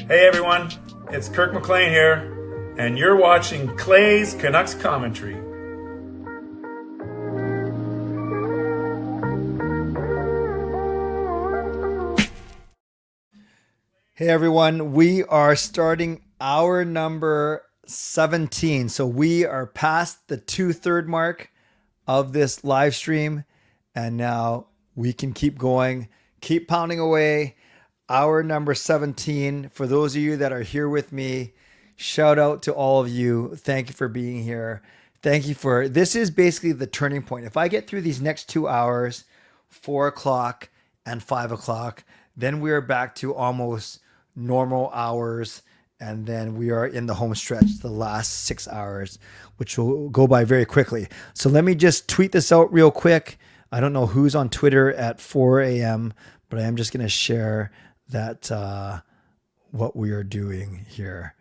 Hey everyone, it's Kirk McLean here, and you're watching Clay's Canucks Commentary. Hey everyone, we are starting hour number 17. So we are past the 2/3 mark of this live stream, and now we can keep going, keep pounding away. Hour number 17. For those of you that are here with me, shout out to all of you. Thank you for being here. Thank you for, this is basically the turning point. If I get through these next 2 hours, 4 o'clock and 5 o'clock, then we're back to almost normal hours, and then we are in the home stretch, the last 6 hours, which will go by very quickly. So let me just tweet this out real quick. I don't know who's on Twitter at 4 a.m., but I am just going to share that what we are doing here.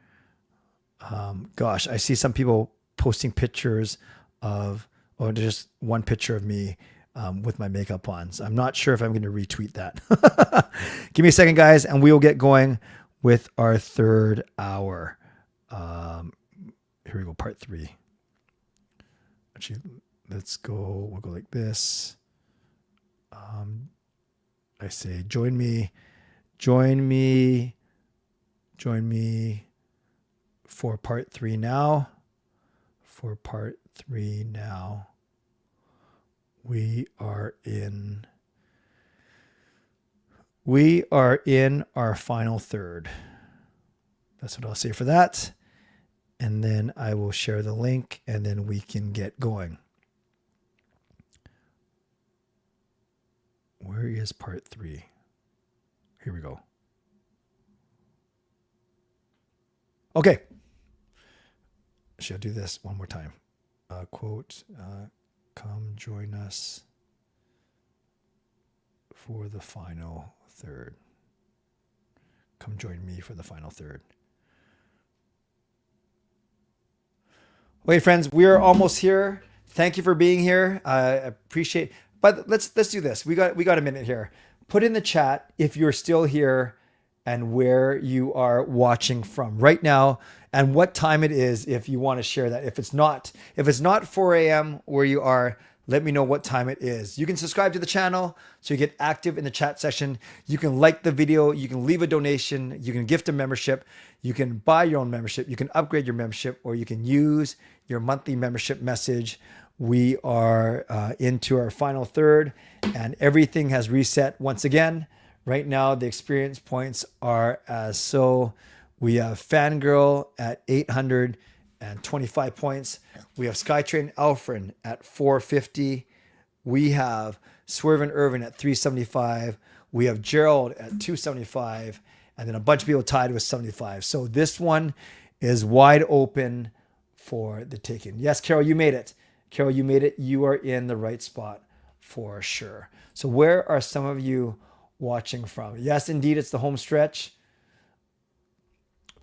Gosh, I see some people posting pictures of, or just one picture of me with my makeup on. So I'm not sure if I'm going to retweet that. Give me a second, guys, and we will get going with our third hour. Here we go, part 3. Actually, let's go. We'll go like this. I say, join me for part 3 now. For part 3 now. We are in our final third. That's what I'll say for that. And then I will share the link, and then we can get going. Where is part 3? Here we go. Okay. Should I do this one more time? Quote, come join us for the final third. Come join me for the final third. Okay, friends, we are almost here. Thank you for being here. I appreciate, but let's do this. We got a minute here. Put in the chat if you're still here and where you are watching from right now, and what time it is if you want to share that. If it's not 4 a.m. where you are, let me know what time it is. You can subscribe to the channel so you get active in the chat session. You can like the video. You can leave a donation. You can gift a membership. You can buy your own membership. You can upgrade your membership, or you can use your monthly membership message. We are into our final third, and everything has reset once again. Right now, the experience points are as so. We have Fangirl at 825 points. We have Skytrain Alfred at 450. We have Swervin Irvin at 375. We have Gerald at 275. And then a bunch of people tied with 75. So this one is wide open for the taking. Yes, Carol, you made it. Carol, you made it. You are in the right spot for sure. So where are some of you watching from? Yes, indeed, it's the home stretch.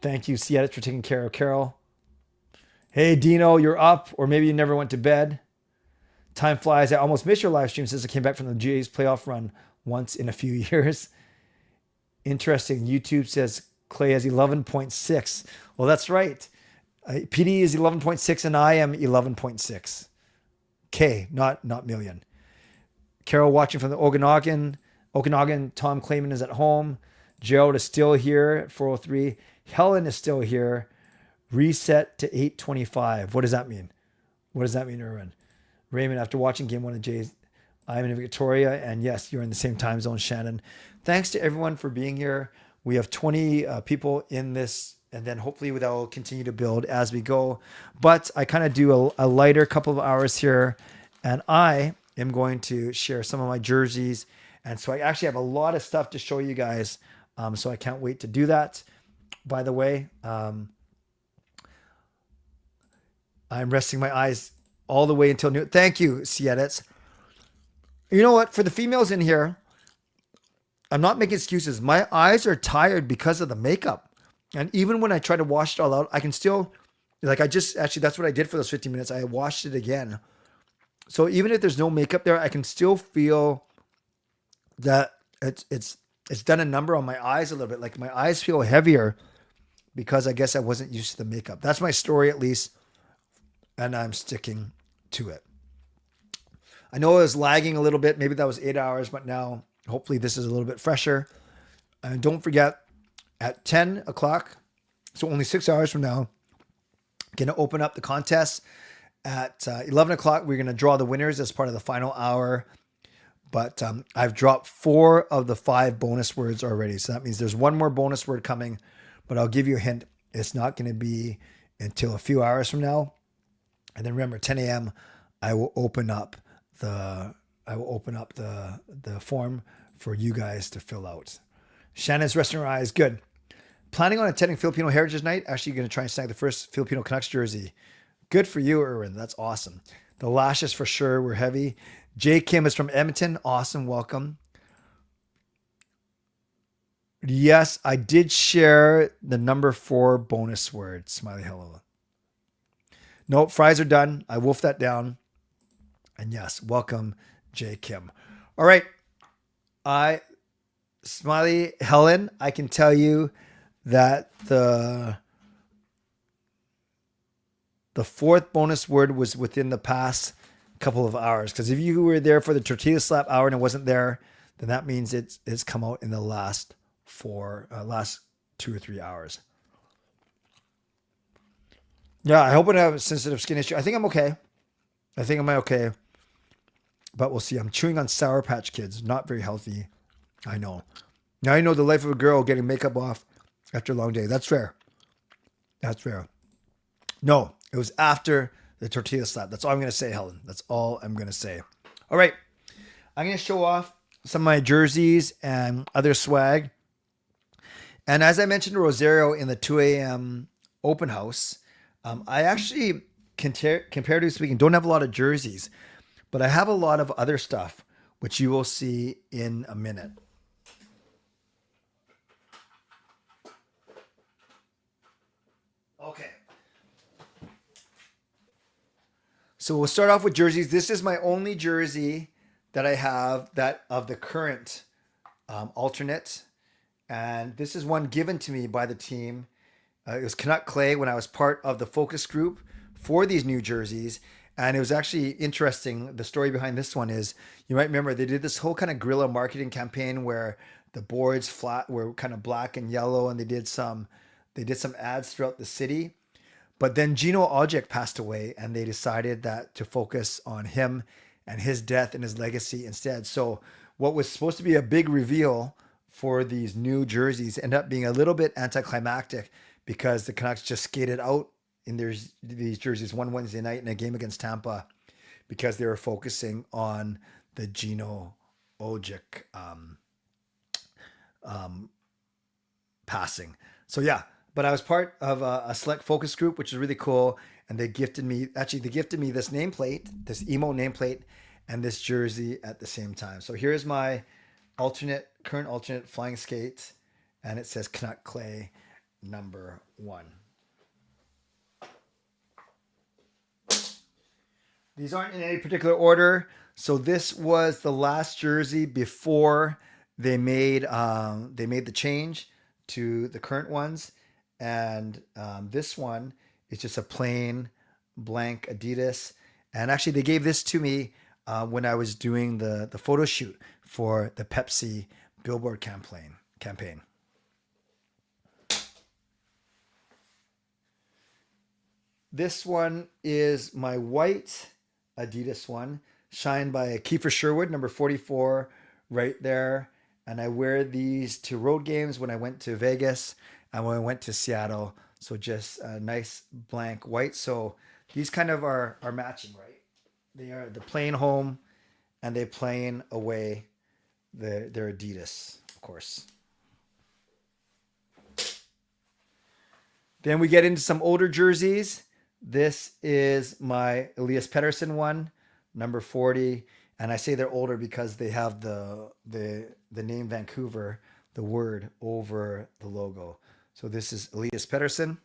Thank you, Seattle, for taking care of Carol. Hey, Dino, you're up, or maybe you never went to bed. Time flies. I almost missed your live stream since I came back from the Jays playoff run once in a few years. Interesting. YouTube says Clay has 11.6. Well, that's right. PD is 11.6, and I am 11.6. K, not million. Carol watching from the Okanagan. Tom Clayman is at home. Gerald is still here at 403. Helen is still here. Reset to 825. What does that mean? What does that mean, Erwin? Raymond, after watching game 1 of Jays, I'm in Victoria, and yes, you're in the same time zone, Shannon. Thanks to everyone for being here. We have 20 people in this, and then hopefully that will continue to build as we go. But I kind of do a lighter couple of hours here, and I am going to share some of my jerseys. And so I actually have a lot of stuff to show you guys, so I can't wait to do that. By the way, I'm resting my eyes all the way until noon. Thank you, Siedets. You know what? For the females in here, I'm not making excuses. My eyes are tired because of the makeup. And even when I try to wash it all out, I can still, actually, that's what I did for those 15 minutes. I washed it again. So even if there's no makeup there, I can still feel that it's done a number on my eyes a little bit. Like my eyes feel heavier because I guess I wasn't used to the makeup. That's my story, at least, and I'm sticking to it. I know it was lagging a little bit. Maybe that was 8 hours, but now hopefully this is a little bit fresher. And don't forget, at 10 o'clock, so only 6 hours from now, going to open up the contest. At 11 o'clock, we're going to draw the winners as part of the final hour. But I've dropped 4 of the 5 bonus words already. So that means there's one more bonus word coming. But I'll give you a hint. It's not going to be until a few hours from now. And then remember, 10 a.m., I will open up the form for you guys to fill out. Shannon's resting her eyes. Good. Planning on attending Filipino Heritage Night. Actually, going to try and snag the first Filipino Canucks jersey. Good for you, Erwin. That's awesome. The lashes for sure were heavy. Jay Kim is from Edmonton. Awesome. Welcome. Yes, I did share the number 4 bonus word. Smiley hello. Nope, fries are done. I wolfed that down. And yes, welcome, Jay Kim. All right. Smiley Helen, I can tell you that the 4th bonus word was within the past couple of hours. Because if you were there for the tortilla slap hour and it wasn't there, then that means it's come out in the last 2 or 3 hours. Yeah, I hope I don't have a sensitive skin issue. I think I'm okay. Okay. But we'll see. I'm chewing on Sour Patch Kids. Not very healthy. I know. Now I know the life of a girl getting makeup off after a long day. That's fair. No, it was after the tortilla slap. That's all I'm going to say, Helen. That's all I'm going to say. All right. I'm going to show off some of my jerseys and other swag. And as I mentioned to Rosario in the 2 a.m. open house, I actually, comparatively speaking, don't have a lot of jerseys, but I have a lot of other stuff, which you will see in a minute. Okay. So we'll start off with jerseys. This is my only jersey that I have that of the current alternate. And this is one given to me by the team. It was Canuck Clay when I was part of the focus group for these new jerseys. And it was actually interesting. The story behind this one is, you might remember they did this whole kind of guerrilla marketing campaign where the boards were kind of black and yellow, and they did some ads throughout the city. But then Gino Ojic passed away, and they decided that to focus on him and his death and his legacy instead. So what was supposed to be a big reveal for these new jerseys ended up being a little bit anticlimactic, because the Canucks just skated out in these jerseys one Wednesday night in a game against Tampa, because they were focusing on the Gino Ojic passing. So yeah, but I was part of a select focus group, which is really cool. And they gifted me this nameplate, this emo nameplate, and this jersey at the same time. So here's my current alternate flying skate, and it says Canuck Clay number 1. These aren't in any particular order. So this was the last jersey before they made the change to the current ones. And this one is just a plain blank Adidas. And actually they gave this to me when I was doing the photo shoot for the Pepsi billboard campaign. This one is my white Adidas one, shined by Kiefer Sherwood, number 44, right there. And I wear these to road games when I went to Vegas and when I went to Seattle. So just a nice blank white. So these kind of are matching, right? They are the playing home and they playing away. They're Adidas, of course. Then we get into some older jerseys. This is my Elias Pettersson one, number 40. And I say they're older because they have the name Vancouver, the word, over the logo. So this is Elias Pettersson,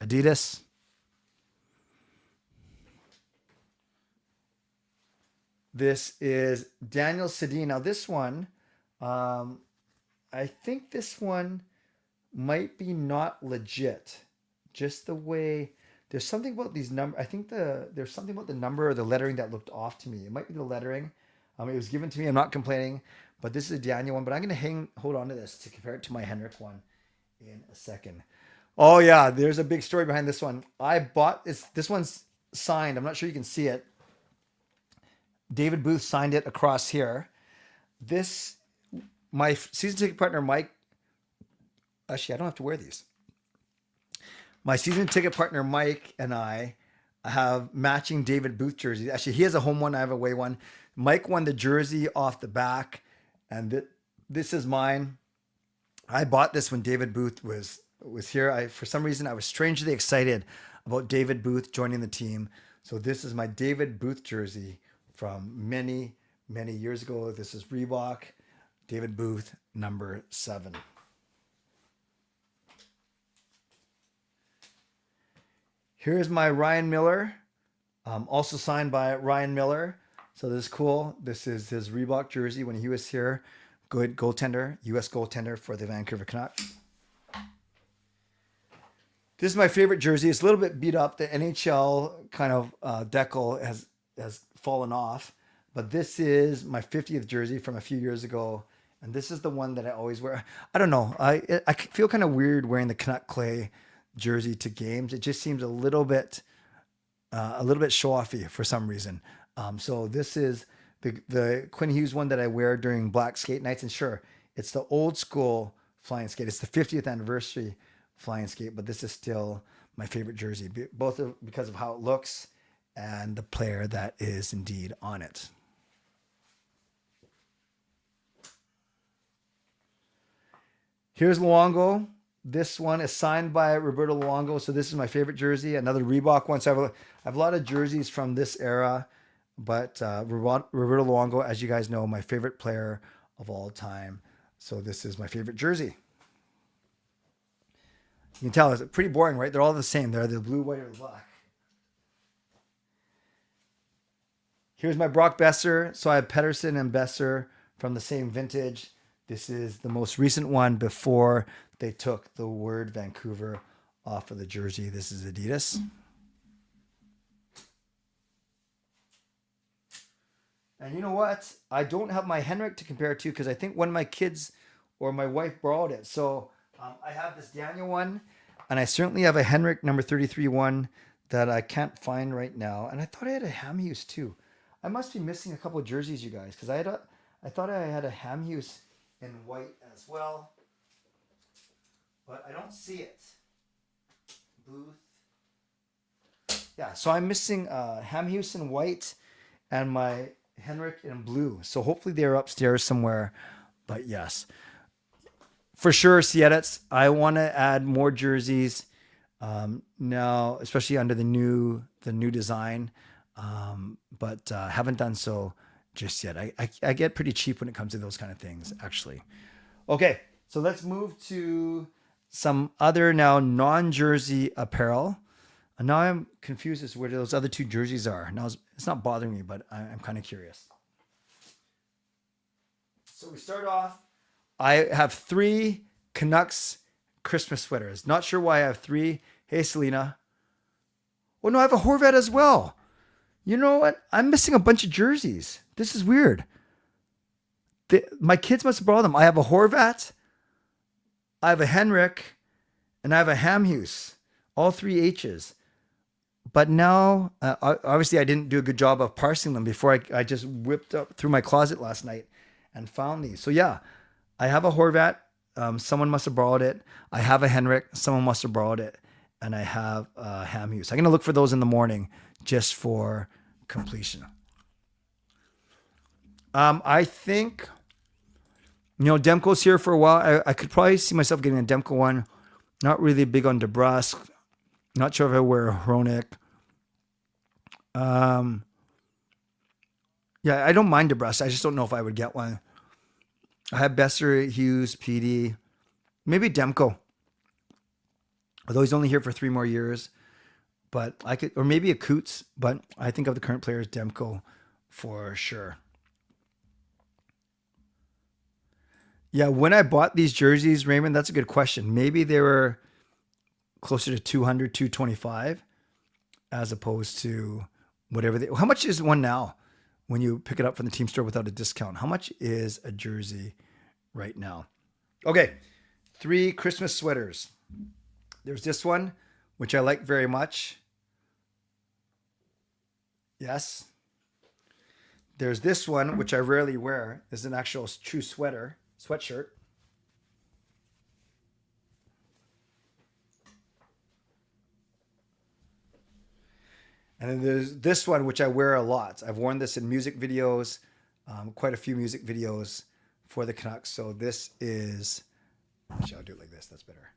Adidas. This is Daniel Sedin. Now this one, I think this one might be not legit. Just the way there's something about these number. I think there's something about the number or the lettering that looked off to me. It might be the lettering. It was given to me. I'm not complaining, but this is a Daniel one. But I'm gonna hold on to this to compare it to my Henrik one in a second. Oh yeah, there's a big story behind this one. I bought this. This one's signed. I'm not sure you can see it. David Booth signed it across here. This, my season ticket partner Mike. Actually, I don't have to wear these. My season ticket partner Mike and I have matching David Booth jerseys. Actually, he has a home one. I have a away one. Mike won the jersey off the back, and this is mine. I bought this when David Booth was here. For some reason, I was strangely excited about David Booth joining the team. So this is my David Booth jersey from many, many years ago. This is Reebok, David Booth, number 7. Here's my Ryan Miller, also signed by Ryan Miller. So this is cool. This is his Reebok jersey when he was here. Good goaltender, U.S. goaltender for the Vancouver Canucks. This is my favorite jersey. It's a little bit beat up. The NHL kind of decal has fallen off. But this is my 50th jersey from a few years ago. And this is the one that I always wear. I don't know. I feel kind of weird wearing the Canuck clay jersey to games. It just seems a little bit show-offy for some reason. So this is the Quinn Hughes one that I wear during black skate nights. And sure, it's the old school flying skate. It's the 50th anniversary flying skate, but this is still my favorite jersey, both because of how it looks and the player that is indeed on it. Here's Luongo. This one is signed by Roberto Luongo. So this is my favorite jersey, another Reebok one. So I have a lot of jerseys from this era, but Roberto Luongo, as you guys know, my favorite player of all time. So this is my favorite jersey. You can tell it's pretty boring, right? They're all the same. They're the blue, white, or black. Here's my Brock Besser. So I have Pedersen and Besser from the same vintage. This is the most recent one before they took the word Vancouver off of the jersey. This is Adidas. And you know what? I don't have my Henrik to compare it to because I think one of my kids or my wife borrowed it. So I have this Daniel one, and I certainly have a Henrik number 33 one that I can't find right now. And I thought I had a Hamhuis too. I must be missing a couple of jerseys, you guys, because I thought I had a Hamhuis in white as well, but I don't see it. Booth. Yeah, so I'm missing Hamhuis in white and my Henrik in blue. So hopefully they're upstairs somewhere. But yes, for sure, Siedets. I want to add more jerseys now, especially under the new design. But haven't done so just yet. I get pretty cheap when it comes to those kind of things, actually. Okay, so let's move to some other now non-jersey apparel. And now I'm confused as to where those other 2 jerseys are. Now it's not bothering me, but I'm kind of curious. So we start off. I have 3 Canucks Christmas sweaters. Not sure why I have 3. Hey, Selena. Oh, no, I have a Horvat as well. You know what? I'm missing a bunch of jerseys. This is weird. My kids must have brought them. I have a Horvat, I have a Henrik, and I have a Hamhuis. All 3 H's. But now, obviously, I didn't do a good job of parsing them before I just whipped up through my closet last night and found these. So yeah, I have a Horvat. Someone must have borrowed it. I have a Henrik. Someone must have borrowed it. And I have a Hamhuis. I'm going to look for those in the morning just for completion. I think, Demko's here for a while. I could probably see myself getting a Demko one. Not really big on DeBrusque. Not sure if I wear Hronik. Yeah, I don't mind DeBrusque. I just don't know if I would get one. I have Besser, Hughes, PD, maybe Demko. Although he's only here for 3 more years. But I could, or maybe a Coots, but I think of the current players, Demko for sure. Yeah, when I bought these jerseys, Raymond, that's a good question. Maybe they were closer to 200, 225, as opposed to whatever they. How much is one now when you pick it up from the team store without a discount? How much is a jersey right now? Okay, 3 Christmas sweaters. There's this one, which I like very much. Yes. There's this one, which I rarely wear. This is an actual true sweatshirt. And then there's this one, which I wear a lot. I've worn this in music videos, quite a few music videos for the Canucks. So this is, actually, I'll do it like this. That's better.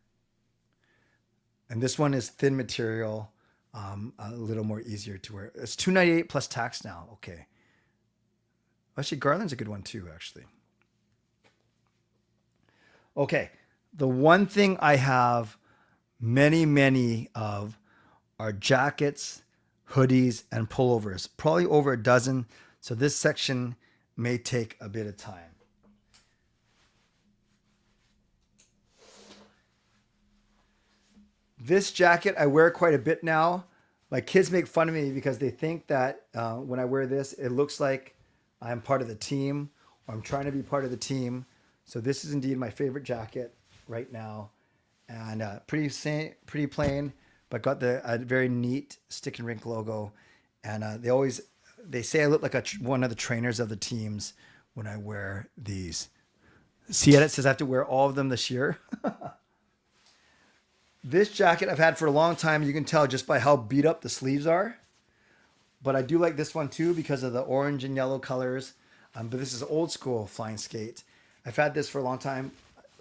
And this one is thin material, a little more easier to wear. It's $298 plus tax now. Okay. Actually, Garland's a good one too, actually. Okay. The one thing I have many of are jackets, hoodies, and pullovers. Probably over a dozen. So this section may take a bit of time. This jacket I wear quite a bit now. My kids make fun of me because they think that when I wear this, it looks like I'm part of the team or I'm trying to be part of the team. So this is indeed my favorite jacket right now. And pretty plain, but got a very neat stick and rink logo. And they say I look like one of the trainers of the teams when I wear these. See, it says I have to wear all of them this year. This jacket I've had for a long time. You can tell just by how beat up the sleeves are. But I do like this one too because of the orange and yellow colors. But this is old school flying skate. I've had this for a long time.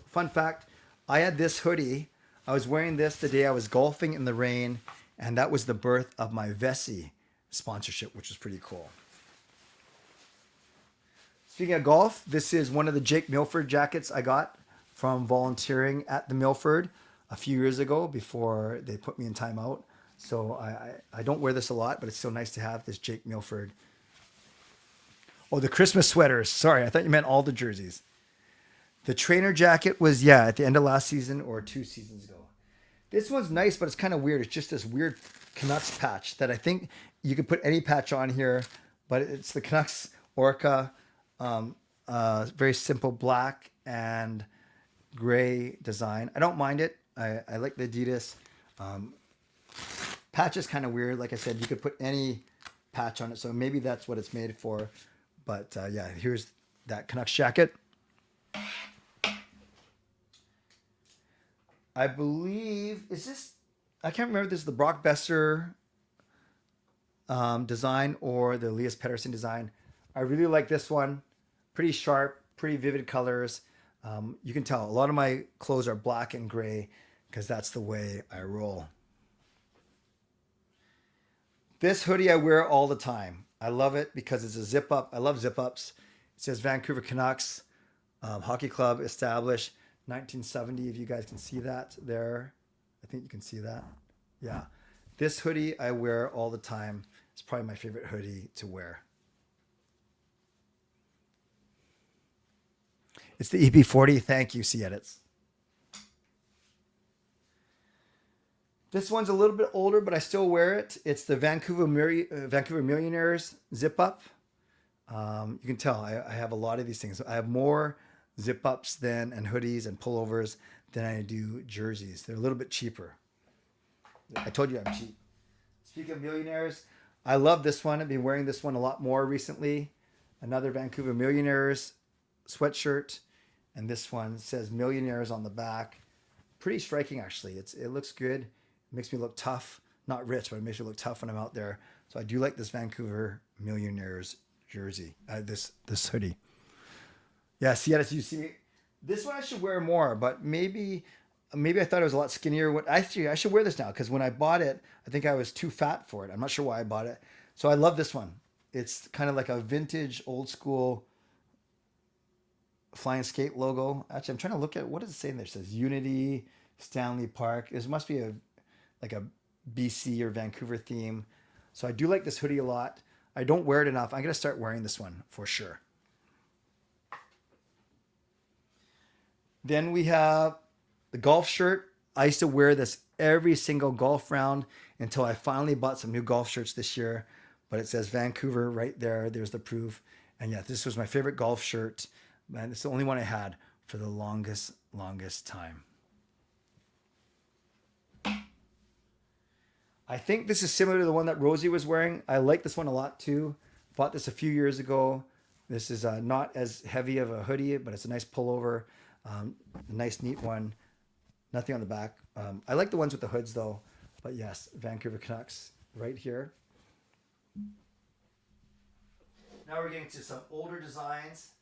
Fun fact, I had this hoodie. I was wearing this the day I was golfing in the rain. And that was the birth of my Vessi sponsorship, which was pretty cool. Speaking of golf, this is one of the Jake Milford jackets I got from volunteering at the Milford a few years ago before they put me in timeout. So I don't wear this a lot, but it's so nice to have this Jake Milford. Oh, the Christmas sweaters. Sorry, I thought you meant all the jerseys. The trainer jacket was, at the end of last season or 2 seasons ago. This one's nice, but it's kind of weird. It's just this weird Canucks patch that I think you could put any patch on here, but it's the Canucks Orca. Very simple black and gray design. I don't mind it. I like the Adidas. Patch is kind of weird. Like I said, you could put any patch on it. So maybe that's what it's made for. But here's that Canucks jacket. I believe, I can't remember if this is the Brock Besser design or the Elias Pettersson design. I really like this one. Pretty sharp, pretty vivid colors. You can tell a lot of my clothes are black and gray because that's the way I roll. This hoodie I wear all the time. I love it because it's a zip up. I love zip ups. It says Vancouver Canucks Hockey Club established 1970. If you guys can see that there. I think you can see that. Yeah. This hoodie I wear all the time. It's probably my favorite hoodie to wear. It's the EP40. Thank you, C-Edits. This one's a little bit older, but I still wear it. It's the Vancouver Millionaires zip up. You can tell I have a lot of these things. I have more zip ups and hoodies and pullovers than I do jerseys. They're a little bit cheaper. I told you I'm cheap. Speaking of millionaires, I love this one. I've been wearing this one a lot more recently. Another Vancouver Millionaires sweatshirt. And this one says Millionaires on the back. Pretty striking, actually. It looks good. It makes me look tough. Not rich, but it makes me look tough when I'm out there. So I do like this Vancouver Millionaires jersey. This hoodie. Yeah, see, as you see, this one I should wear more, but maybe I thought it was a lot skinnier. Actually, I should wear this now because when I bought it, I think I was too fat for it. I'm not sure why I bought it. So I love this one. It's kind of like a vintage, old school flying skate logo. Actually, I'm trying to look at, what does it say in there? It says Unity, Stanley Park. This must be a BC or Vancouver theme. So I do like this hoodie a lot. I don't wear it enough. I'm going to start wearing this one for sure. Then we have the golf shirt. I used to wear this every single golf round until I finally bought some new golf shirts this year. But it says Vancouver right there. There's the proof. And yeah, this was my favorite golf shirt. And it's the only one I had for the longest time. I think this is similar to the one that Rosie was wearing. I like this one a lot too. Bought this a few years ago. This is not as heavy of a hoodie, but it's a nice pullover. A nice, neat one. Nothing on the back. I like the ones with the hoods though. But yes, Vancouver Canucks right here. Now we're getting to some older designs.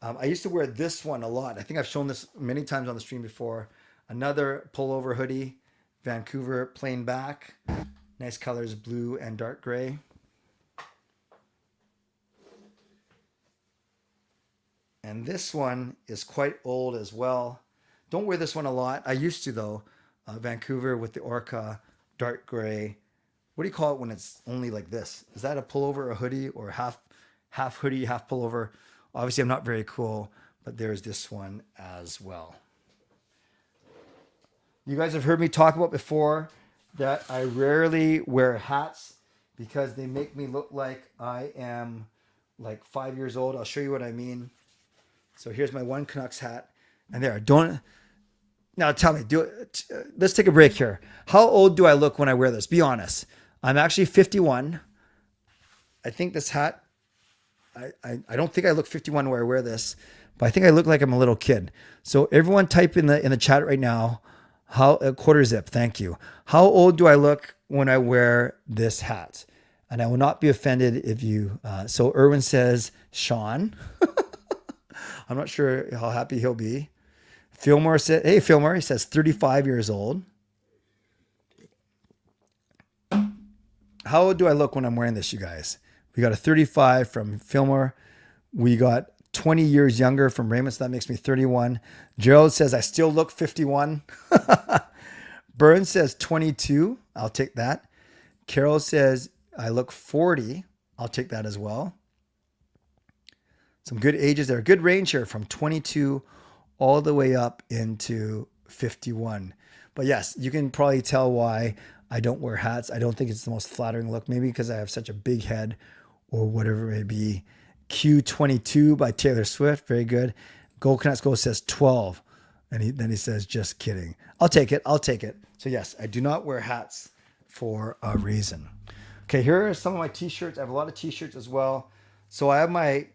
I used to wear this one a lot. I think I've shown this many times on the stream before. Another pullover hoodie. Vancouver plain back. Nice colors, blue and dark gray. And this one is quite old as well. Don't wear this one a lot. I used to though. Vancouver with the Orca dark gray. What do you call it when it's only like this? Is that a pullover, a hoodie, or half hoodie, half pullover? Obviously, I'm not very cool, but there's this one as well. You guys have heard me talk about before that I rarely wear hats because they make me look like I am like 5 years old. I'll show you what I mean. So here's my one Canucks hat. And there, now tell me, let's take a break here. How old do I look when I wear this? Be honest. I'm actually 51. I think this hat, I don't think I look 51 where I wear this, but I think I look like I'm a little kid. So everyone type in the chat right now, how quarter zip, thank you. How old do I look when I wear this hat? And I will not be offended if you, so Erwin says, Sean. I'm not sure how happy he'll be. Fillmore said, hey, Fillmore, he says 35 years old. How old do I look when I'm wearing this, you guys? We got a 35 from Fillmore. We got 20 years younger from Raymond, so that makes me 31. Gerald says, I still look 51. Burns says 22. I'll take that. Carol says, I look 40. I'll take that as well. Some good ages there. Good range here from 22 all the way up into 51. But yes, you can probably tell why I don't wear hats. I don't think it's the most flattering look. Maybe because I have such a big head or whatever it may be. Q22 by Taylor Swift. Very good. Gold Canucks Go says 12. And then he says, just kidding. I'll take it. I'll take it. So yes, I do not wear hats for a reason. Okay, here are some of my t-shirts. I have a lot of t-shirts as well. So I have my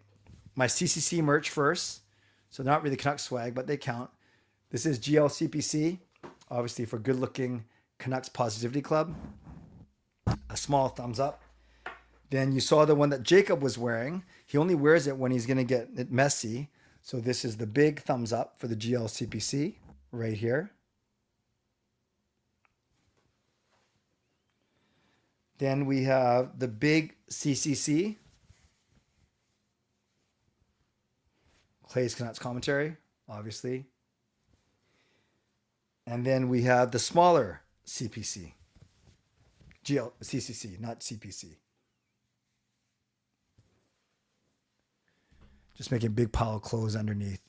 CCC merch first. So not really Canucks swag, but they count. This is GLCPC, obviously for good looking Canucks Positivity Club. A small thumbs up. Then you saw the one that Jacob was wearing. He only wears it when he's going to get it messy. So this is the big thumbs up for the GLCPC right here. Then we have the big CCC. Clay's Canucks commentary, obviously. And then we have the smaller CPC. CCC, not CPC. Just making a big pile of clothes underneath.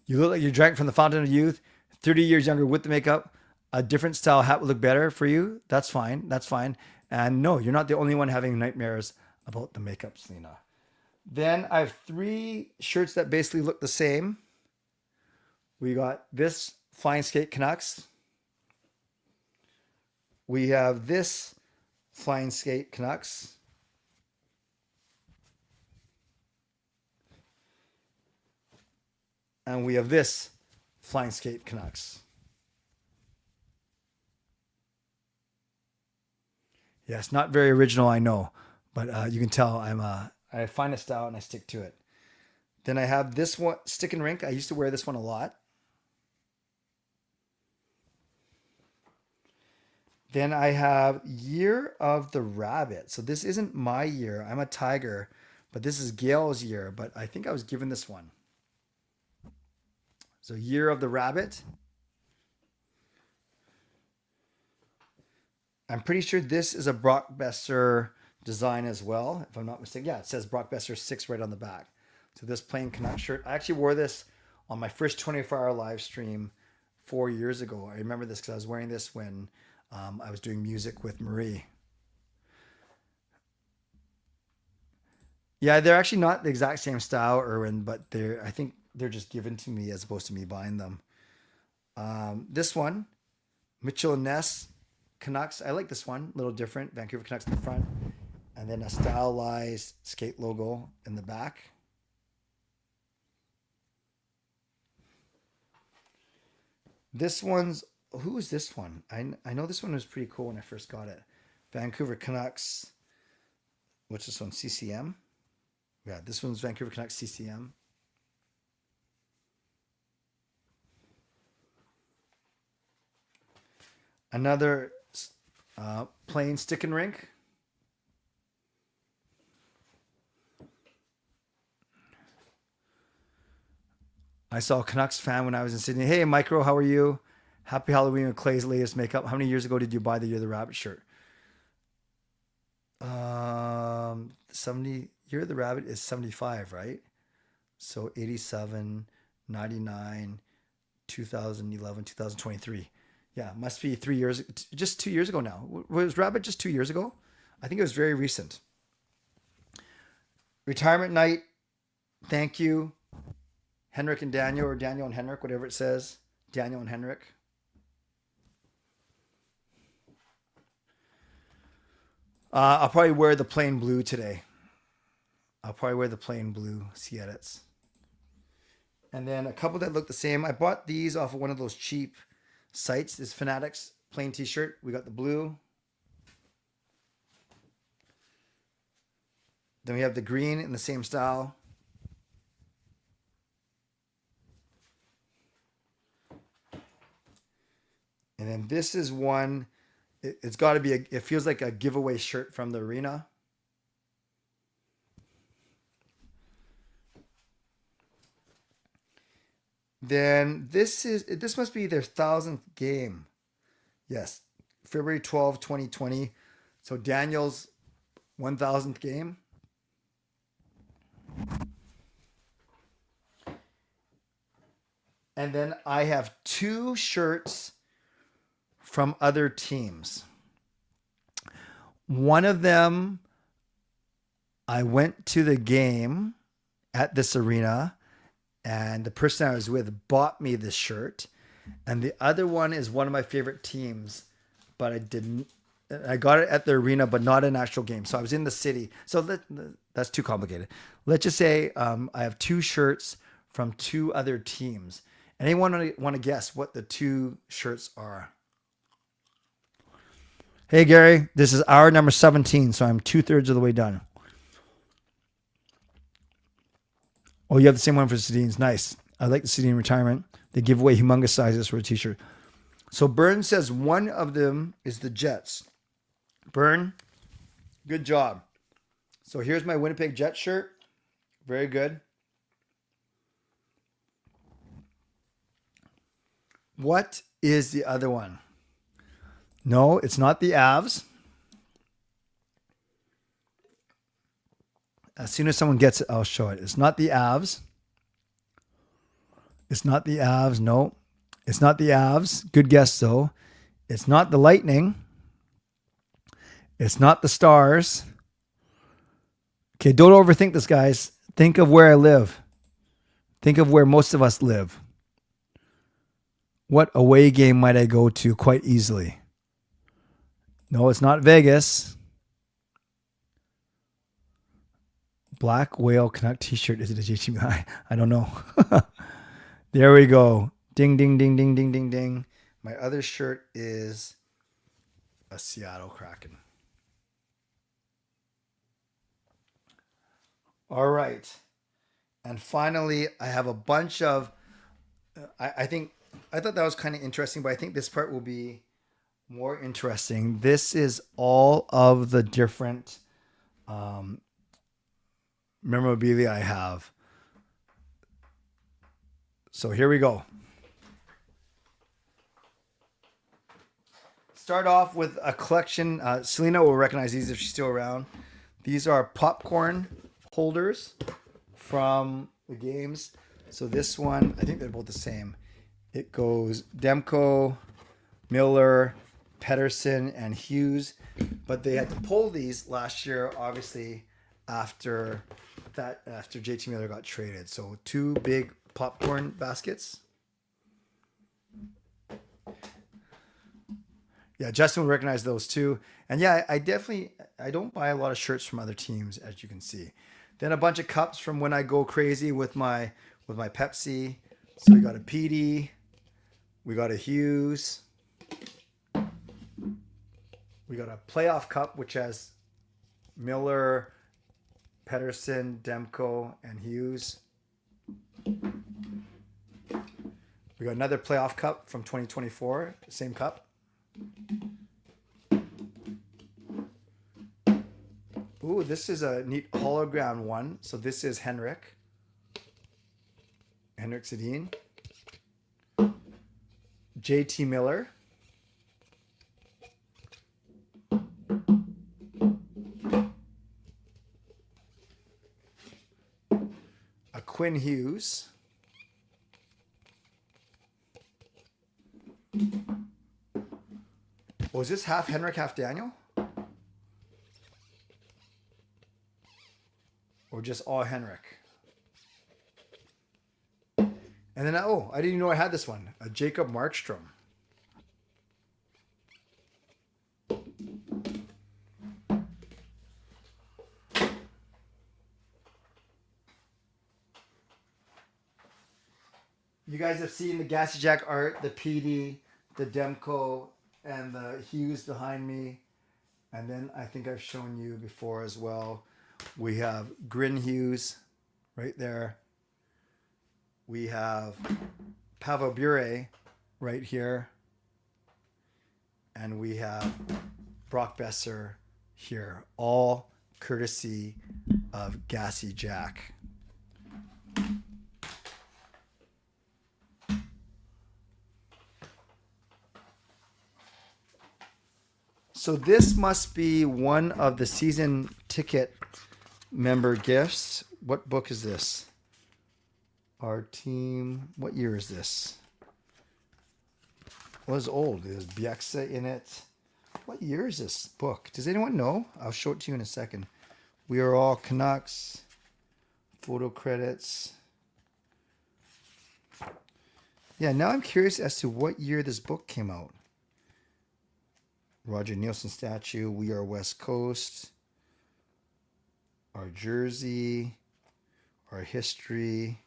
You look like you drank from the fountain of youth. 30 years younger with the makeup. A different style hat would look better for you. That's fine. That's fine. And no, you're not the only one having nightmares about the makeup, Selena. Then I have 3 shirts that basically look the same. We got this Flying Skate Canucks. We have this Flying Skate Canucks. And we have this Flying Skate Canucks. Yes, not very original, I know. But you can tell I find a style and I stick to it. Then I have this one, Stick and Rink. I used to wear this one a lot. Then I have Year of the Rabbit. So this isn't my year. I'm a Tiger, but this is Gail's year. But I think I was given this one. So Year of the Rabbit. I'm pretty sure this is a Brock Besser design as well, if I'm not mistaken. Yeah, it says Brock Besser 6 right on the back. So this plain Canuck shirt, I actually wore this on my first 24-hour live stream 4 years ago. I remember this because I was wearing this when I was doing music with Marie. Yeah, they're actually not the exact same style, Erwin, but I think they're just given to me as opposed to me buying them. This one, Mitchell and Ness Canucks. I like this one, a little different. Vancouver Canucks in the front, and then a stylized skate logo in the back. This one's, who is this one? I know this one was pretty cool when I first got it. Vancouver Canucks. What's this one? CCM? Yeah, this one's Vancouver Canucks CCM. Another plain stick and rink. I saw a Canucks fan when I was in Sydney. Hey, Micro, how are you? Happy Halloween with Clay's latest makeup. How many years ago did you buy the Year of the Rabbit shirt? 70. Year of the Rabbit is 75, right? So 87, 99, 2011, 2023. Yeah, must be 3 years, just 2 years ago now. Was Rabbit just 2 years ago? I think it was very recent. Retirement night. Thank you. Henrik and Daniel, or Daniel and Henrik, whatever it says. Daniel and Henrik. I'll probably wear the plain blue today. I'll probably wear the plain blue C-edits. And then a couple that look the same. I bought these off of one of those cheap sites. This Fanatics plain t-shirt. We got the blue. Then we have the green in the same style. And then this is one, it's got to be, it feels like a giveaway shirt from the arena. Then this must be their 1,000th game. Yes, February 12, 2020. So Daniel's 1,000th game. And then I have 2 shirts from other teams. One of them, I went to the game at this arena, and the person I was with bought me this shirt. And the other one is one of my favorite teams, but I got it at the arena, but not an actual game. So I was in the city. So that's too complicated. Let's just say I have 2 shirts from 2 other teams. Anyone want to guess what the 2 shirts are? Hey, Gary, this is hour number 17, so I'm 2/3 of the way done. Oh, you have the same one for Sedin's. Nice. I like the Sedin retirement. They give away humongous sizes for a t-shirt. So Byrne says one of them is the Jets. Byrne, good job. So here's my Winnipeg Jets shirt. Very good. What is the other one? No, it's not the Avs. As soon as someone gets it, I'll show it. It's not the Avs. It's not the Avs. No, it's not the Avs. Good guess, though. It's not the Lightning. It's not the Stars. Okay, don't overthink this, guys. Think of where I live. Think of where most of us live. What away game might I go to quite easily? No, it's not Vegas. Black Whale Canuck t-shirt. Is it a JTB? I don't know. There we go. Ding, ding, ding, ding, ding, ding, ding. My other shirt is a Seattle Kraken. All right. And finally, I have a bunch of, I thought that was kind of interesting, but I think this part will be more interesting. This is all of the different memorabilia I have. So here we go. Start off with a collection. Selena will recognize these if she's still around. These are popcorn holders from the games. So this one, I think they're both the same. It goes Demko, Miller, Pedersen, and Hughes. But they had to pull these last year, obviously, after JT Miller got traded. So 2 big popcorn baskets. Yeah, Justin would recognize those too. And yeah, I don't buy a lot of shirts from other teams, as you can see. Then a bunch of cups from when I go crazy with my Pepsi. So we got a PD, we got a Hughes, we got a playoff cup which has Miller, Pedersen, Demko, and Hughes. We got another playoff cup from 2024, same cup. Ooh, this is a neat hologram one. So this is Henrik Sedin, JT Miller, a Quinn Hughes, was this half Henrik, half Daniel? Or just all Henrik? And then, I didn't even know I had this one. A Jacob Markstrom. You guys have seen the Gassy Jack art, the PD, the Demko, and the Hughes behind me. And then I think I've shown you before as well. We have Grin Hughes right there. We have Pavel Bure right here. And we have Brock Besser here. All courtesy of Gassy Jack. So this must be one of the season ticket member gifts. What book is this? Our team. What year is this? Well, it's old. There's Bieksa in it. What year is this book? Does anyone know? I'll show it to you in a second. We Are All Canucks. Photo credits. Yeah, now I'm curious as to what year this book came out. Roger Nielsen statue. We Are West Coast. Our jersey. Our history.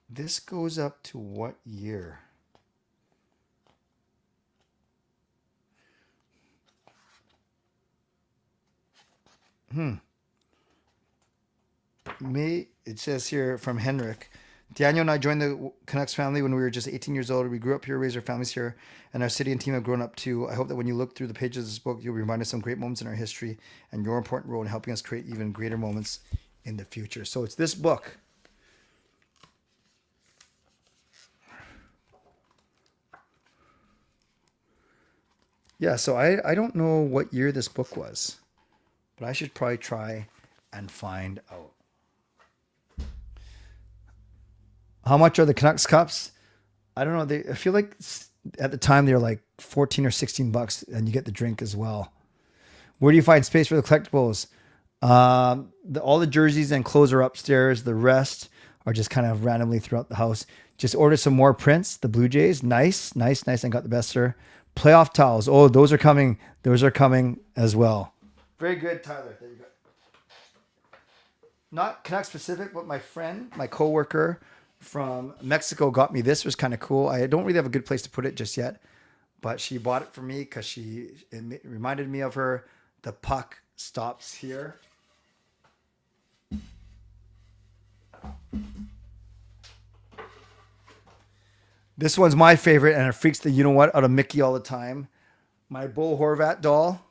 This goes up to what year? It says here from Henrik. Daniel and I joined the Canucks family when we were just 18 years old. We grew up here, raised our families here, and our city and team have grown up too. I hope that when you look through the pages of this book, you'll be reminded of some great moments in our history and your important role in helping us create even greater moments in the future. So it's this book. Yeah, so I don't know what year this book was, but I should probably try and find out. How much are the Canucks cups? I don't know. I feel like at the time they were like 14 or 16 bucks, and you get the drink as well. Where do you find space for the collectibles? All the jerseys and clothes are upstairs. The rest are just kind of randomly throughout the house. Just order some more prints. The Blue Jays, nice. I got the best, sir. Playoff towels. Oh, those are coming. Those are coming as well. Very good, Tyler. There you go. Not Canuck specific, but my friend, my coworker from Mexico got me this. It was kind of cool. I don't really have a good place to put it just yet, but she bought it for me because it reminded me of her. The puck stops here. This one's my favorite, and it freaks the you-know-what out of Mickey all the time. My Bo Horvat doll.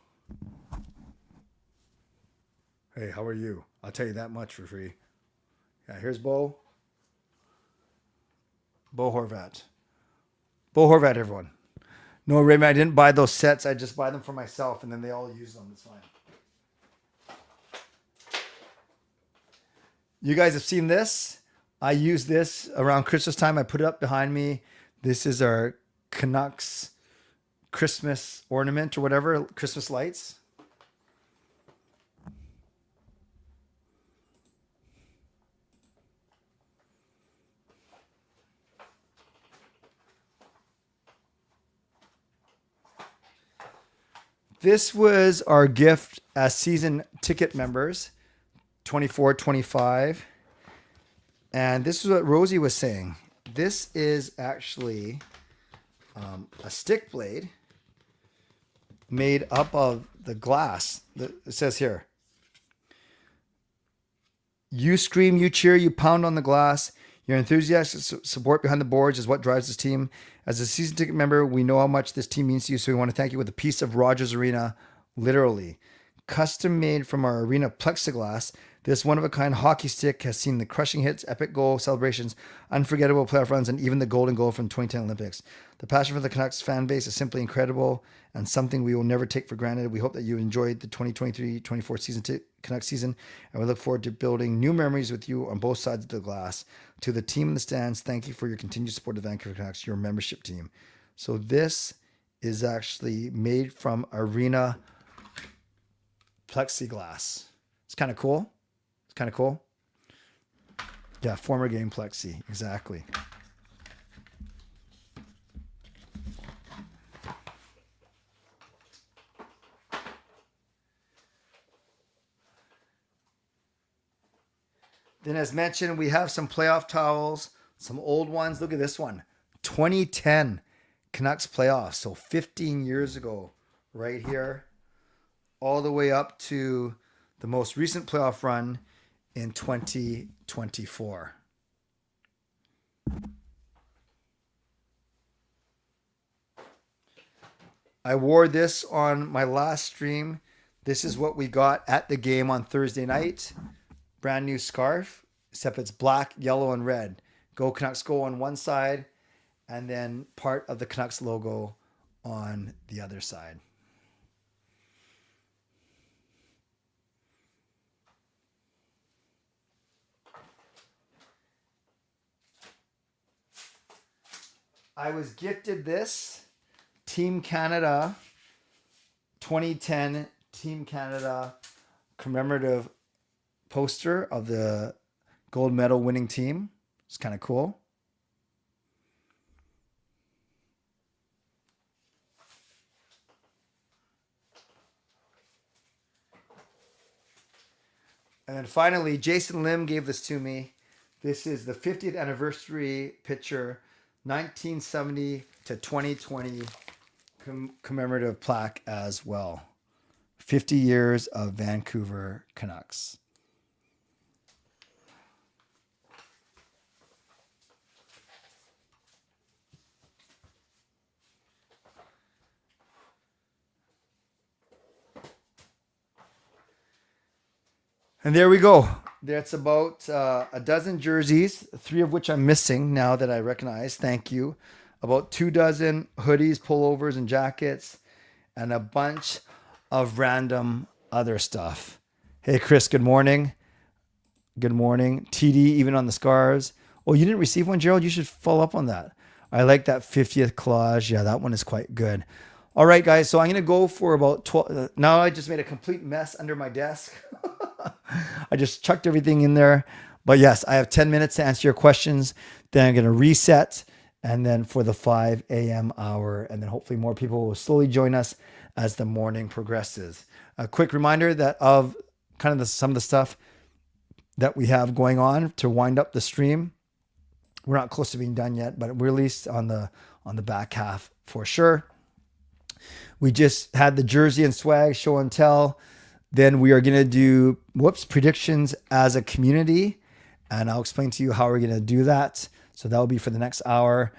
Hey, how are you? I'll tell you that much for free. Yeah, here's Bo. Bo Horvat. Bo Horvat, everyone. No, Raymond, I didn't buy those sets. I just buy them for myself, and then they all use them. It's fine. You guys have seen this. I use this around Christmas time. I put it up behind me. This is our Canucks Christmas ornament or whatever, Christmas lights. This was our gift as season ticket members, 24, 25. And this is what Rosie was saying. This is actually a stick blade made up of the glass. It says here, you scream, you cheer, you pound on the glass. Your enthusiastic support behind the boards is what drives this team. As a season ticket member, we know how much this team means to you, so we want to thank you with a piece of Rogers Arena, literally. Custom made from our arena plexiglass, this one-of-a-kind hockey stick has seen the crushing hits, epic goal celebrations, unforgettable playoff runs, and even the golden goal from 2010 Olympics. The passion for the Canucks fan base is simply incredible and something we will never take for granted. We hope that you enjoyed the 2023-24 season Canucks season, and we look forward to building new memories with you on both sides of the glass. To the team in the stands, thank you for your continued support of Vancouver Canucks, your membership team. So this is actually made from arena plexiglass. It's kind of cool. It's kind of cool. Yeah, former game plexi. Exactly. Then as mentioned, we have some playoff towels, some old ones. Look at this one. 2010 Canucks playoffs. So 15 years ago right here. All the way up to the most recent playoff run in 2024. I wore this on my last stream. This is what we got at the game on Thursday night. Brand new scarf, except it's black, yellow, and red. Go Canucks Go on one side, and then part of the Canucks logo on the other side. I was gifted this Team Canada 2010 Team Canada commemorative poster of the gold medal winning team. It's kind of cool. And then finally, Jason Lim gave this to me. This is the 50th anniversary picture, 1970 to 2020 commemorative plaque as well. 50 years of Vancouver Canucks. And there we go. That's about a dozen jerseys, 3 of which I'm missing now that I recognize. Thank you. About 2 dozen hoodies, pullovers, and jackets, and a bunch of random other stuff. Hey, Chris, good morning. Good morning. TD, even on the scarves. Oh, you didn't receive one, Gerald? You should follow up on that. I like that 50th collage. Yeah, that one is quite good. All right, guys. So I'm going to go for about 12. Now I just made a complete mess under my desk. I just chucked everything in there. But yes, I have 10 minutes to answer your questions. Then I'm going to reset. And then for the 5 a.m. hour. And then hopefully more people will slowly join us as the morning progresses. A quick reminder that of kind of some of the stuff that we have going on to wind up the stream. We're not close to being done yet, but we're at least on the back half for sure. We just had the jersey and swag show and tell. Then we are going to do predictions as a community. And I'll explain to you how we're going to do that. So that will be for the next hour.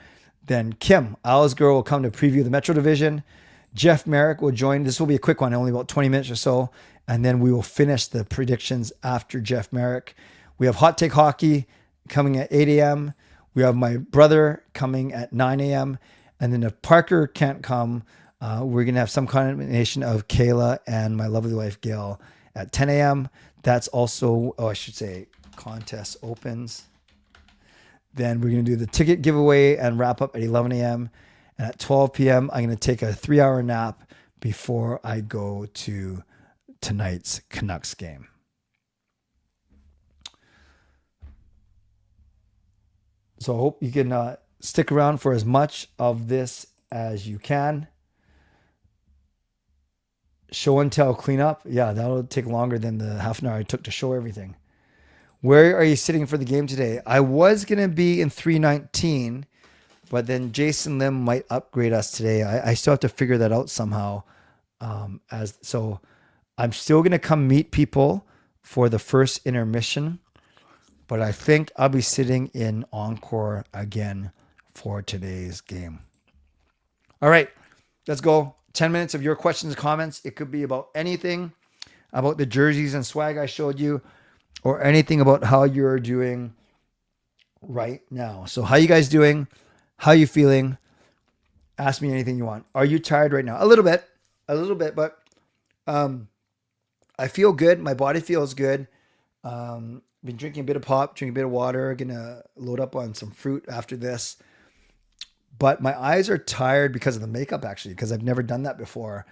Then Kim Alsger will come to preview the Metro Division. Jeff Marek will join. This will be a quick one, only about 20 minutes or so. And then we will finish the predictions after Jeff Marek. We have Hot Take Hockey coming at 8 a.m. We have my brother coming at 9 a.m. And then if Parker can't come, we're going to have some combination of Kayla and my lovely wife, Gail, at 10 a.m. That's also, contest opens. Then we're going to do the ticket giveaway and wrap up at 11 a.m. And at 12 p.m., I'm going to take a 3-hour nap before I go to tonight's Canucks game. So I hope you can stick around for as much of this as you can. Show and tell cleanup. Yeah, that'll take longer than the half an hour I took to show everything. Where are you sitting for the game today? I was going to be in 319, but then Jason Lim might upgrade us today. I still have to figure that out somehow. So I'm still going to come meet people for the first intermission, but I think I'll be sitting in Encore again for today's game. All right, let's go. 10 minutes of your questions and comments. It could be about anything, about the jerseys and swag I showed you, or anything about how you're doing right now. So how you guys doing? How you feeling? Ask me anything you want. Are you tired right now? A little bit, but I feel good. My body feels good. Been drinking a bit of pop, drinking a bit of water. Gonna load up on some fruit after this. But my eyes are tired because of the makeup, actually, because I've never done that before.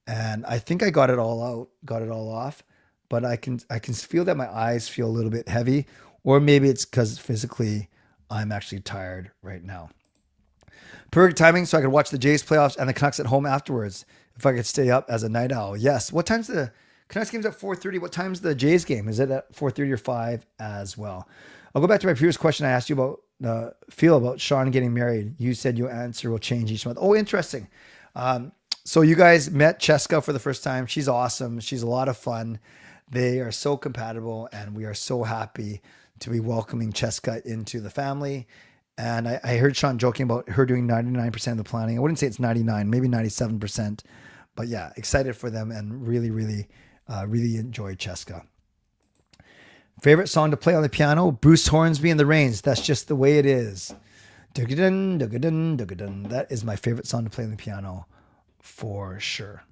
And I think I got it all out, got it all off. But I can feel that my eyes feel a little bit heavy, or maybe it's because physically I'm actually tired right now. Perfect timing so I could watch the Jays playoffs and the Canucks at home afterwards if I could stay up as a night owl. Yes. What time's the Canucks game's at 4:30? What time's the Jays game? Is it at 4:30 or 5 as well? I'll go back to my previous question I asked you about feel about Sean getting married. You said your answer will change each month. Oh, interesting. So you guys met Cheska for the first time. She's awesome. She's a lot of fun. They are so compatible, and we are so happy to be welcoming Cheska into the family. And I heard Sean joking about her doing 99% of the planning. I wouldn't say it's 99, maybe 97%. But yeah, excited for them and really, really, really enjoy Cheska. Favorite song to play on the piano? Bruce Hornsby and the Rains. That's just the way it is. Dug-a-dun, dug-a-dun, dug-a-dun. That is my favorite song to play on the piano for sure.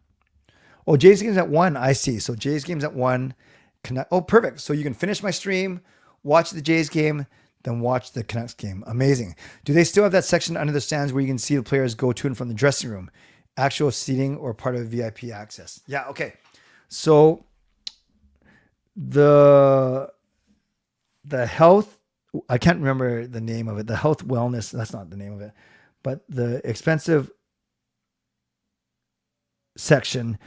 Oh, Jay's game's at 1. I see. So Jay's game's at 1. Oh, perfect. So you can finish my stream, watch the Jays game, then watch the Canucks game. Amazing. Do they still have that section under the stands where you can see the players go to and from the dressing room? Actual seating or part of VIP access? Yeah, okay. So the health, I can't remember the name of it. The health wellness, that's not the name of it. But the expensive section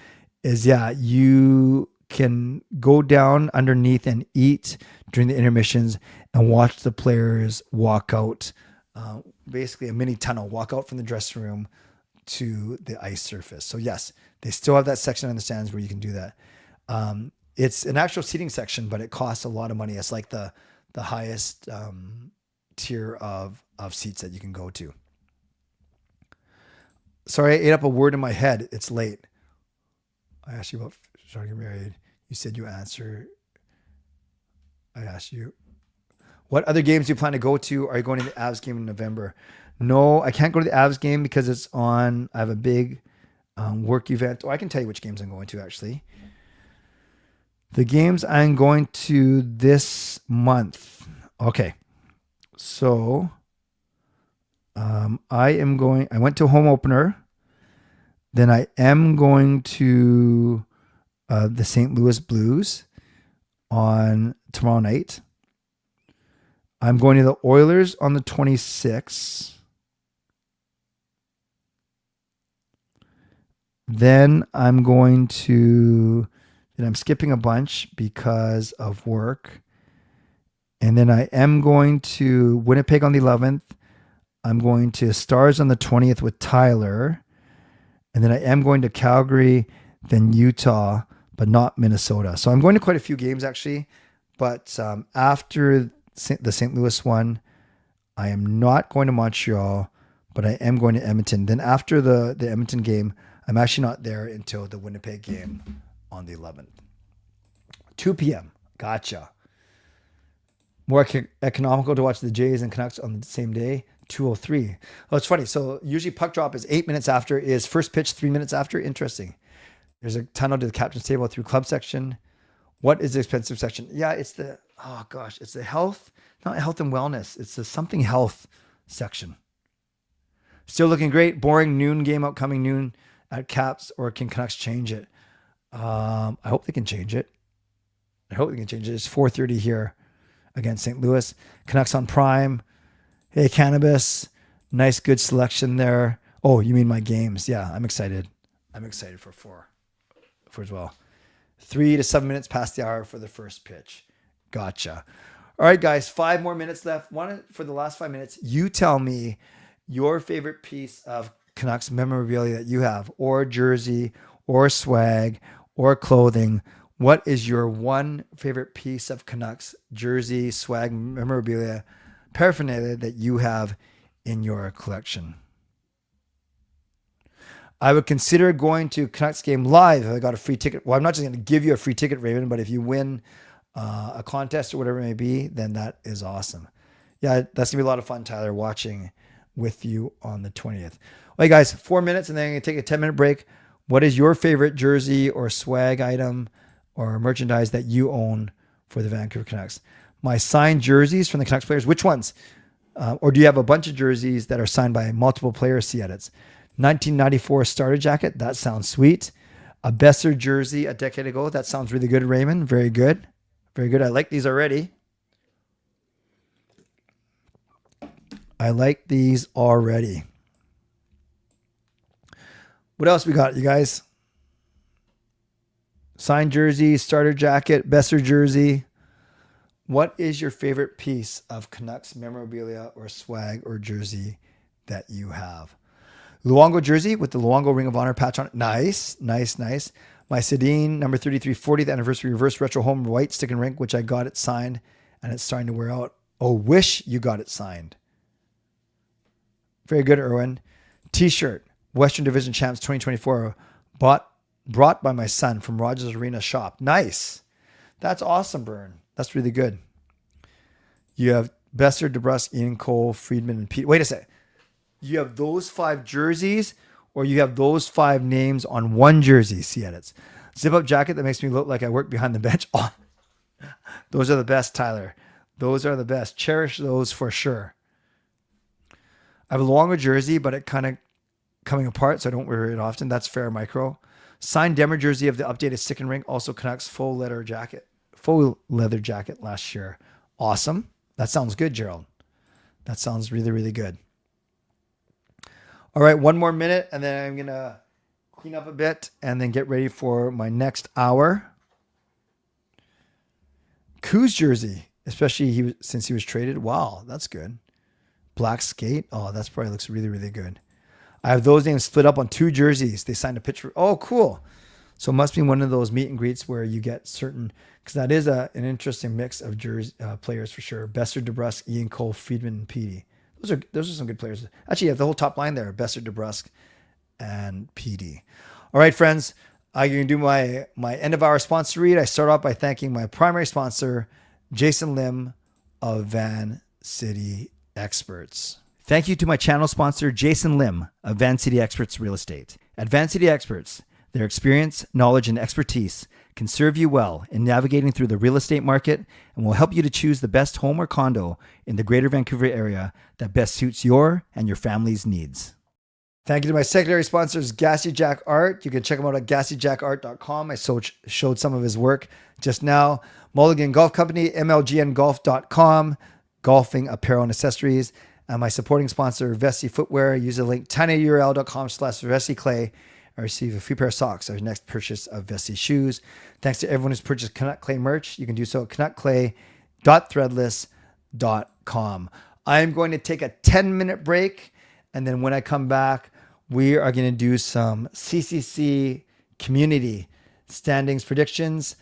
is, yeah, you can go down underneath and eat during the intermissions and watch the players walk out, basically a mini tunnel, walk out from the dressing room to the ice surface. So yes, they still have that section on the stands where you can do that. It's an actual seating section, but it costs a lot of money. It's like the highest tier of seats that you can go to. Sorry, I ate up a word in my head. It's late. I asked you about starting to get married. You said you answered. I asked you, what other games do you plan to go to? Are you going to the Avs game in November? No, I can't go to the Avs game because it's on. I have a big work event. Oh, I can tell you which games I'm going to, actually. The games I'm going to this month. Okay. So I went to a home opener. Then I am going to the St. Louis Blues on tomorrow night. I'm going to the Oilers on the 26th. Then I'm skipping a bunch because of work. And then I am going to Winnipeg on the 11th. I'm going to Stars on the 20th with Tyler. And then I am going to Calgary, then Utah, but not Minnesota. So I'm going to quite a few games, actually. But after the St. Louis one, I am not going to Montreal, but I am going to Edmonton. Then after the Edmonton game, I'm actually not there until the Winnipeg game on the 11th. 2 p.m. Gotcha. More economical to watch the Jays and Canucks on the same day. 2:03. Oh, it's funny. So usually puck drop is 8 minutes after, is first pitch 3 minutes after. Interesting. There's a tunnel to the captain's table through club section. What is the expensive section? Yeah, it's the it's the health, not health and wellness. It's the something health section. Still looking great. Boring noon game upcoming noon at Caps, or can Canucks change it? I hope they can change it. It's 4:30 here against St. Louis. Canucks on Prime. Hey, Cannabis. Nice, good selection there. Oh, you mean my games? Yeah, I'm excited. I'm excited for four as well. 3 to 7 minutes past the hour for the first pitch. Gotcha. All right, guys, 5 more minutes left. For the last 5 minutes, you tell me your favorite piece of Canucks memorabilia that you have, or jersey, or swag, or clothing. What is your one favorite piece of Canucks jersey, swag, memorabilia, paraphernalia that you have in your collection? I would consider going to Canucks game live if I got a free ticket. Well, I'm not just going to give you a free ticket, Raven, but if you win a contest or whatever it may be, then that is awesome. Yeah, that's going to be a lot of fun, Tyler, watching with you on the 20th. All right, guys, 4 minutes, and then I'm going to take a 10-minute break. What is your favorite jersey or swag item or merchandise that you own for the Vancouver Canucks? My signed jerseys from the Canucks players, which ones? Or do you have a bunch of jerseys that are signed by multiple players? See edits. 1994 starter jacket. That sounds sweet. A Besser jersey a decade ago. That sounds really good, Raymond. Very good. Very good. I like these already. What else we got, you guys? Signed jersey, starter jacket, Besser jersey. What is your favorite piece of Canucks memorabilia or swag or jersey that you have? Luongo jersey with the Luongo Ring of Honor patch on it. Nice, nice, nice. My Sedin number 33 40th anniversary reverse retro home white stick and rink, which I got it signed and it's starting to wear out. Oh, wish you got it signed. Very good, Erwin. T-shirt, Western Division Champs 2024, brought by my son from Rogers Arena shop. Nice. That's awesome, Byrne. That's really good. You have Besser, DeBrusque, Ian Cole, Friedman, and Pete. Wait a second. You have those 5 jerseys, or you have those 5 names on one jersey? See edits. Zip-up jacket that makes me look like I work behind the bench. Oh, those are the best, Tyler. Those are the best. Cherish those for sure. I have a longer jersey, but it kind of coming apart, so I don't wear it often. That's fair, Micro. Signed Demmer jersey of the updated stick and rink. Also Canucks full leather jacket last year. Awesome. That sounds good, Gerald. That sounds really, really good. All right, 1 more minute, and then I'm going to clean up a bit and then get ready for my next hour. Kuz jersey, especially since he was traded. Wow, that's good. Black skate. Oh, that's probably looks really, really good. I have those names split up on 2 jerseys. They signed a picture. Oh, cool. So it must be one of those meet and greets where you get certain, because that is an interesting mix of players for sure. Besser, DeBrusque, Ian Cole, Friedman, and Petey. Those are some good players. Actually, you have the whole top line there: Besser, DeBrusque, and PD. All right, friends, I'm going to do my end of hour sponsor read. I start off by thanking my primary sponsor, Jason Lim of Van City Experts. Thank you to my channel sponsor, Jason Lim of Van City Experts Real Estate. At Van City Experts, their experience, knowledge, and expertise can serve you well in navigating through the real estate market and will help you to choose the best home or condo in the greater Vancouver area that best suits your and your family's needs. Thank you to my secondary sponsors, Gassy Jack Art. You can check him out at gassyjackart.com. I showed some of his work just now. Mulligan Golf Company, mlgngolf.com, golfing apparel and accessories. And my supporting sponsor, Vessi Footwear. Use the link tinyurl.com/VessiClay and receive a free pair of socks at your next purchase of Vessi shoes. Thanks to everyone who's purchased Canuck Clay merch. You can do so at canuckclay.threadless.com. I'm going to take a 10-minute break, and then when I come back, we are going to do some CCC Community Standings predictions.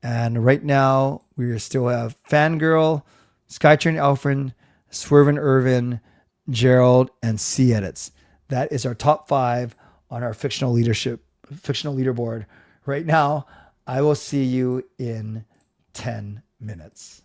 And right now, we still have Fangirl, Skytrain Alfred, Swervin Irvin, Gerald, and C Edits. That is our top 5 on our fictional leaderboard. Right now, I will see you in 10 minutes.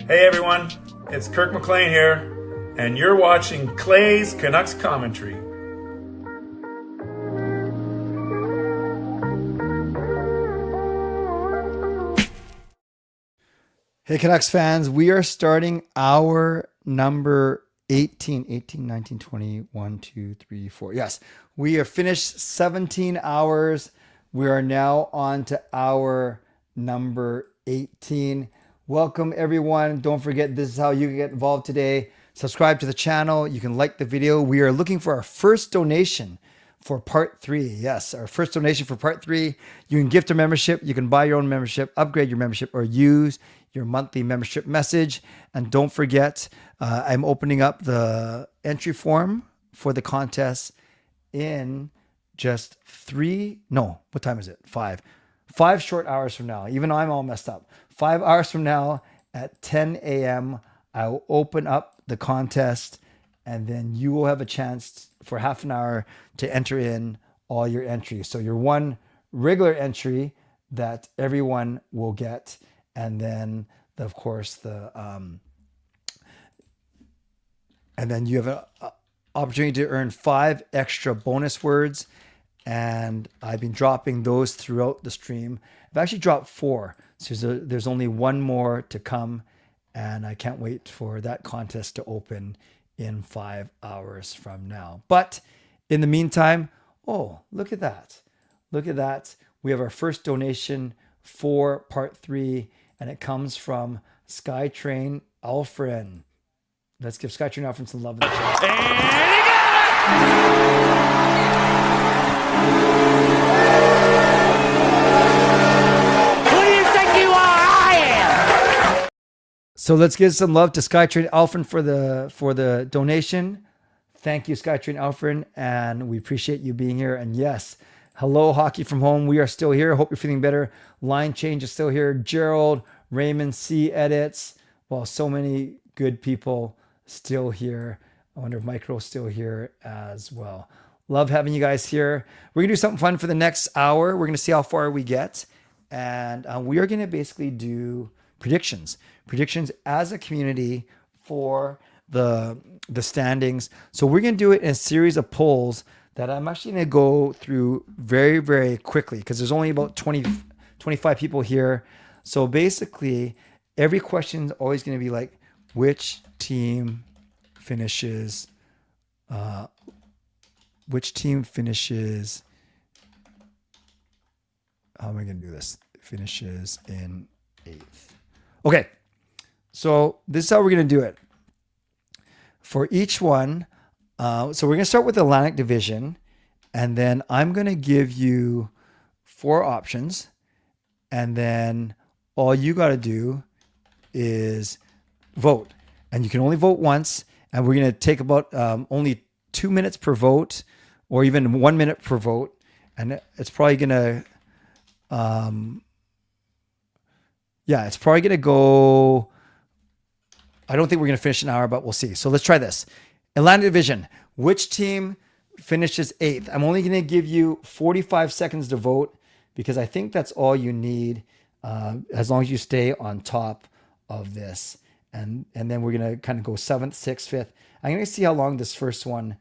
Hey everyone, it's Kirk McLean here, and you're watching Clay's Canucks commentary. Hey Canucks fans, we are starting hour number 18, 19, 20, 1, 2, 3, 4. Yes, we have finished 17 hours. We are now on to hour number 18. Welcome everyone. Don't forget, this is how you can get involved today. Subscribe to the channel. You can like the video. We are looking for our first donation for part 3. Yes, our first donation for part 3. You can gift a membership. You can buy your own membership, upgrade your membership, or use your monthly membership message. And don't forget, I'm opening up the entry form for the contest in just 5 short hours from now. Even I'm all messed up. 5 hours from now at 10 a.m., I will open up the contest, and then you will have a chance for half an hour to enter in all your entries. So your one regular entry that everyone will get, and then of course and then you have an opportunity to earn 5 extra bonus words. And I've been dropping those throughout the stream. I've actually dropped 4. So there's only one more to come. And I can't wait for that contest to open in 5 hours from now. But in the meantime, oh, look at that. Look at that. We have our first donation for part 3. And it comes from Skytrain Alfred. Let's give Skytrain Alfred some love in the chat. And he got it! Who do you think you are? I am! So let's give some love to Skytrain Alfred for the donation. Thank you, Skytrain Alfred, and we appreciate you being here. And yes, hello, Hockey from Home. We are still here. Hope you're feeling better. Line Change is still here. Gerald, Raymond C. Edits. Well, so many good people still here. I wonder if Micro's still here as well. Love having you guys here. We're going to do something fun for the next hour. We're going to see how far we get. And we are going to basically do predictions as a community for the standings. So we're going to do it in a series of polls that I'm actually going to go through very, very quickly because there's only about 25 people here. So basically, every question is always going to be like, which team finishes how am I going to do this? Finishes in 8th. Okay. So this is how we're going to do it. For each one, so we're going to start with the Atlantic Division, and then I'm going to give you 4 options, and then all you got to do is vote. And you can only vote once, and we're going to take about only 2 minutes per vote, or even 1 minute per vote. And it's probably going to, it's probably going to go, I don't think we're going to finish an hour, but we'll see. So let's try this. Atlantic Division, which team finishes 8th? I'm only going to give you 45 seconds to vote because I think that's all you need as long as you stay on top of this. And then we're going to kind of go 7th, 6th, 5th. I'm going to see how long this first one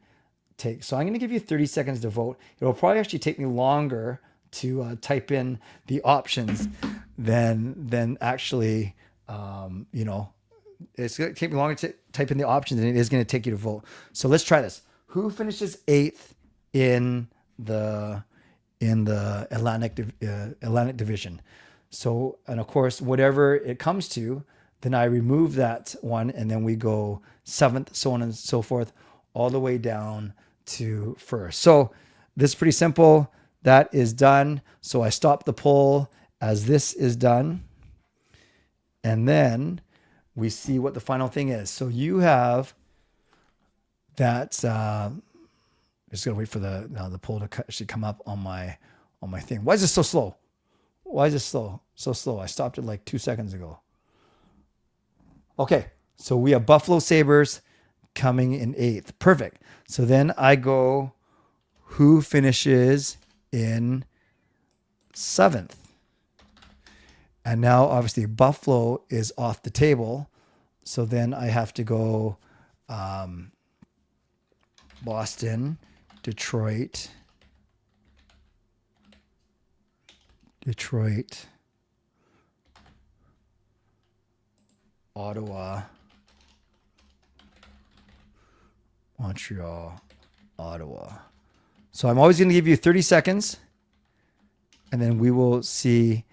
takes. So I'm going to give you 30 seconds to vote. It'll probably actually take me longer to type in the options than actually, it's going to take me longer to type in the options than it is going to take you to vote. So let's try this. Who finishes 8th in the Atlantic Division? So, and of course, whatever it comes to, then I remove that one, and then we go 7th, so on and so forth, all the way down to 1st. So this is pretty simple. That is done. So I stop the poll as this is done. And then we see what the final thing is. So you have that. I'm just gonna wait for the poll to actually come up on my thing. Why is this so slow? Why is this so slow? I stopped it like 2 seconds ago. Okay, so we have Buffalo Sabres coming in 8th. Perfect. So then I go, who finishes in 7th? And now obviously Buffalo is off the table. So then I have to go Boston, Detroit, Ottawa, Montreal, Ottawa. So I'm always going to give you 30 seconds, and then we will see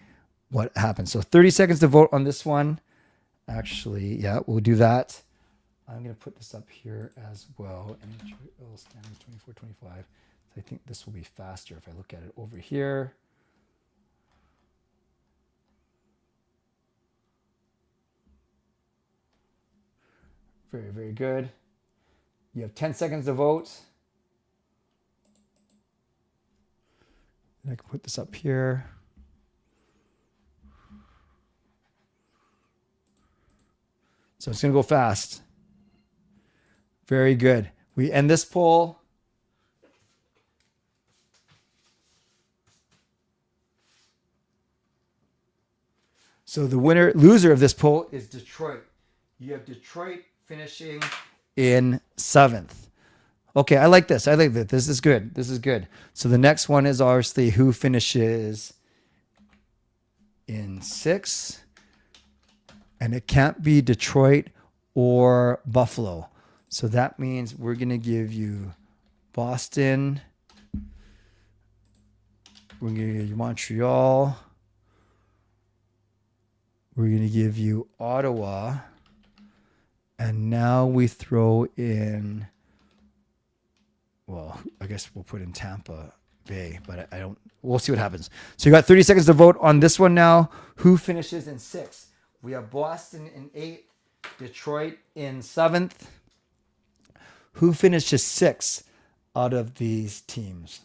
what happens. So 30 seconds to vote on this one. Actually, yeah, we'll do that. I'm going to put this up here as well. NHL standings 24-25. I think this will be faster if I look at it over here. Very, very good. You have 10 seconds to vote. I can put this up here. So it's going to go fast. Very good. We end this poll. So the loser of this poll is Detroit. You have Detroit finishing in 7th. Okay, I like this. I like that. This is good. This is good. So the next one is obviously who finishes in 6th. And it can't be Detroit or Buffalo. So that means we're going to give you Boston. We're going to give you Montreal. We're going to give you Ottawa. And now we throw in, well, I guess we'll put in Tampa Bay, but I don't, we'll see what happens. So you got 30 seconds to vote on this one now. Who finishes in 6th? We have Boston in 8th, Detroit in 7th. Who finishes 6th out of these teams?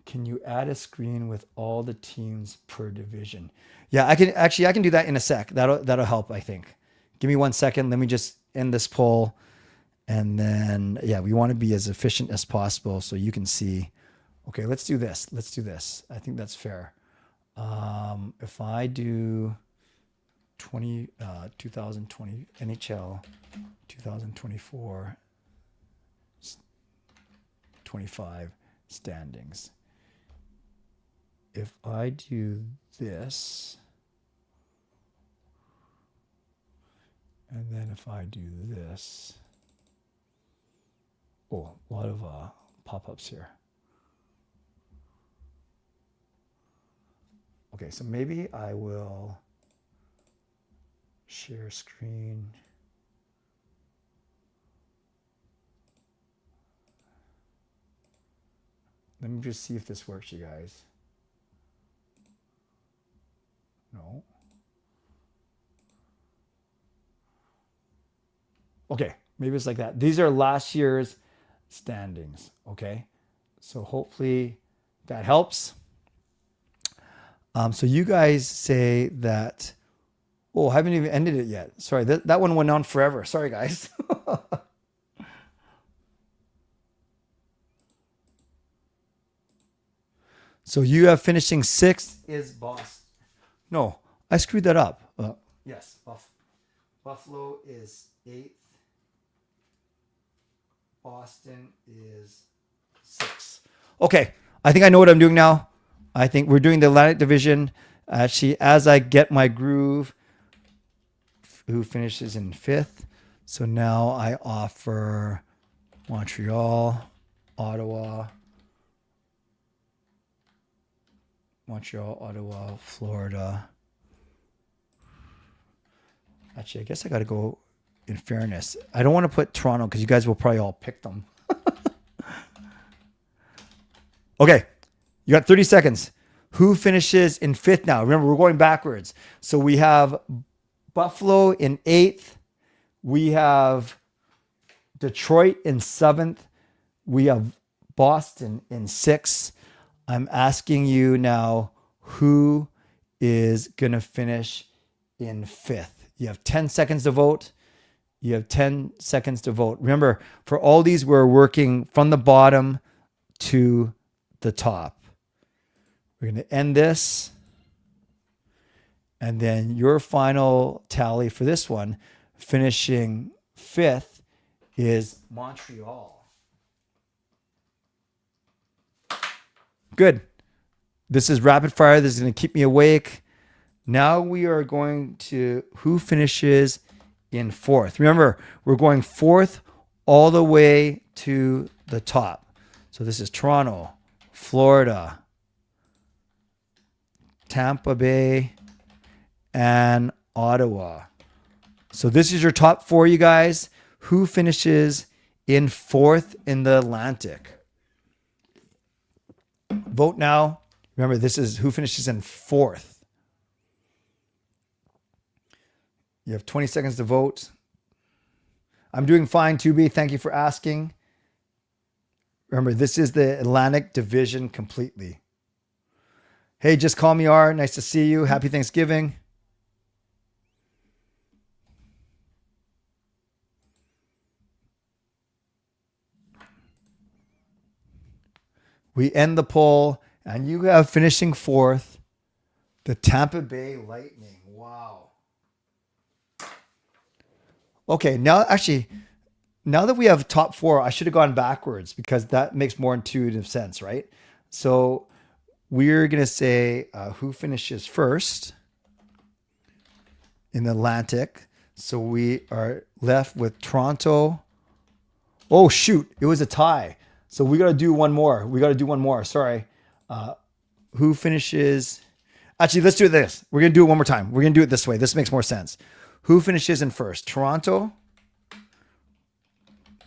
Can you add a screen with all the teams per division? Yeah, I can do that in a sec. That'll help, I think. Give me 1 second. Let me just end this poll. And then, yeah, we want to be as efficient as possible so you can see. Okay, let's do this. Let's do this. I think that's fair. If I do 2020 NHL 2024 25 standings. If I do this, and then if I do this, oh, a lot of pop-ups here. Okay, so maybe I will share screen. Let me just see if this works, you guys. No. Okay, maybe it's like that. These are last year's standings, okay? So hopefully that helps. So you guys say that, oh, I haven't even ended it yet. Sorry, that one went on forever. Sorry, guys. So you have finishing 6th is Boston. No, I screwed that up. Yes, Buffalo is 8th. Boston is 6th. Okay, I think I know what I'm doing now. I think we're doing the Atlantic Division. Actually, as I get my groove, who finishes in 5th. So now I offer Montreal, Ottawa, Florida. Actually, I guess I got to go in fairness. I don't want to put Toronto because you guys will probably all pick them. Okay, you got 30 seconds. Who finishes in 5th now? Remember, we're going backwards. So we have Buffalo in 8th. We have Detroit in 7th. We have Boston in 6th. I'm asking you now, who is going to finish in 5th? You have 10 seconds to vote. You have 10 seconds to vote. Remember, for all these, we're working from the bottom to the top. We're going to end this. And then your final tally for this one, finishing 5th, is Montreal. Good. This is rapid fire. This is going to keep me awake. Now we are going to who finishes in 4th. Remember, we're going 4th all the way to the top. So this is Toronto, Florida, Tampa Bay, and Ottawa. So this is your top 4, you guys. Who finishes in 4th in the Atlantic? Vote now. Remember, this is who finishes in 4th. You have 20 seconds to vote. I'm doing fine, 2B. Thank you for asking. Remember, this is the Atlantic Division completely. Hey, just call me R. Nice to see you. Happy Thanksgiving. We end the poll, and you have finishing 4th, the Tampa Bay Lightning. Wow. Okay, now that we have top 4, I should have gone backwards because that makes more intuitive sense, right? So we're going to say who finishes first in the Atlantic. So we are left with Toronto. Oh, shoot. It was a tie. So we got to do one more. Sorry. Who finishes? Actually, let's do this. We're going to do it one more time. We're going to do it this way. This makes more sense. Who finishes in first? Toronto,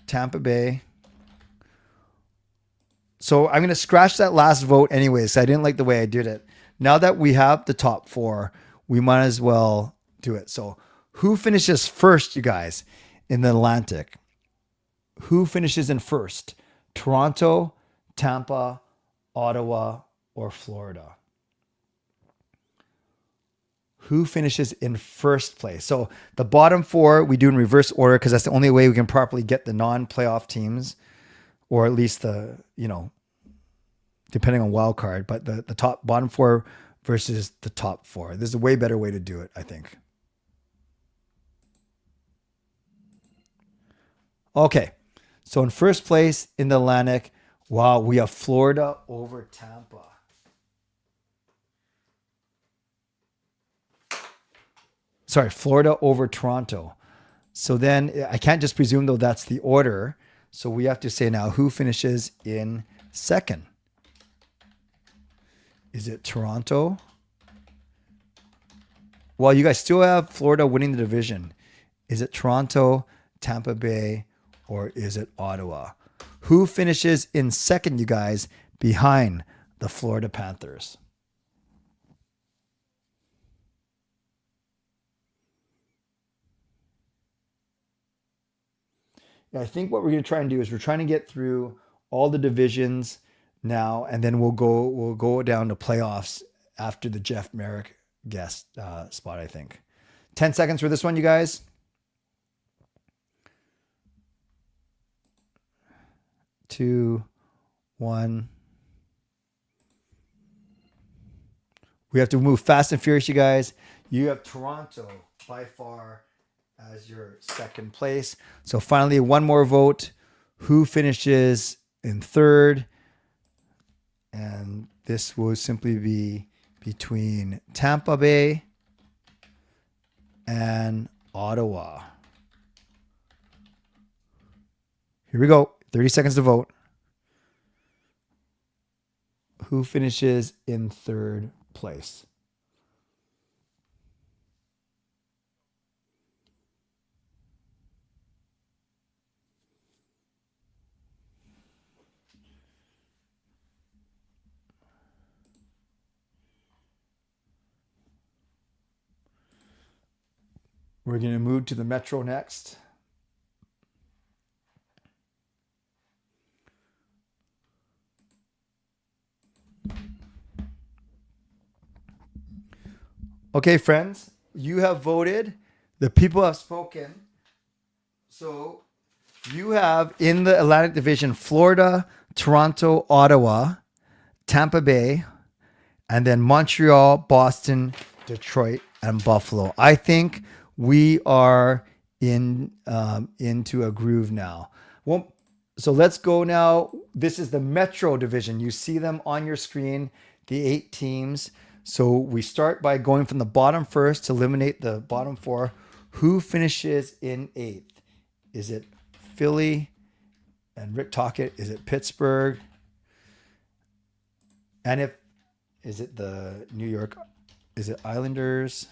Tampa Bay. So I'm going to scratch that last vote anyways. I didn't like the way I did it. Now that we have the top 4, we might as well do it. So who finishes first, you guys, in the Atlantic? Who finishes in first? Toronto, Tampa, Ottawa, or Florida? Who finishes in first place? So the bottom 4 we do in reverse order because that's the only way we can properly get the non-playoff teams, or at least the, depending on wild card, but the bottom 4 versus the top 4. This is a way better way to do it, I think. Okay. So in first place in the Atlantic, wow, we have Florida over Tampa. Sorry, Florida over Toronto. So then I can't just presume, though, that's the order. So we have to say now who finishes in second. Is it Toronto? Well, you guys still have Florida winning the division. Is it Toronto, Tampa Bay, or is it Ottawa? Who finishes in second, you guys, behind the Florida Panthers? I think what we're going to try and do is we're trying to get through all the divisions now, and then we'll go down to playoffs after the Jeff Marek guest spot, I think. 10 seconds for this one, you guys. 2, 1. We have to move fast and furious, you guys. You have Toronto by far as your second place. So finally, one more vote. Who finishes in third? And this will simply be between Tampa Bay and Ottawa. Here we go. 30 seconds to vote. Who finishes in third place? We're going to move to the Metro next. Okay, friends, you have voted. The people have spoken. So you have in the Atlantic Division, Florida, Toronto, Ottawa, Tampa Bay, and then Montreal, Boston, Detroit, and Buffalo. I think we are into a groove now. Well, so let's go now. This is the Metro division. You see them on your screen, the 8 teams. So we start by going from the bottom first to eliminate the bottom 4. Who finishes in 8th? Is it Philly and Rick Tocchet? Is it Pittsburgh? And is it the New York? Is it Islanders?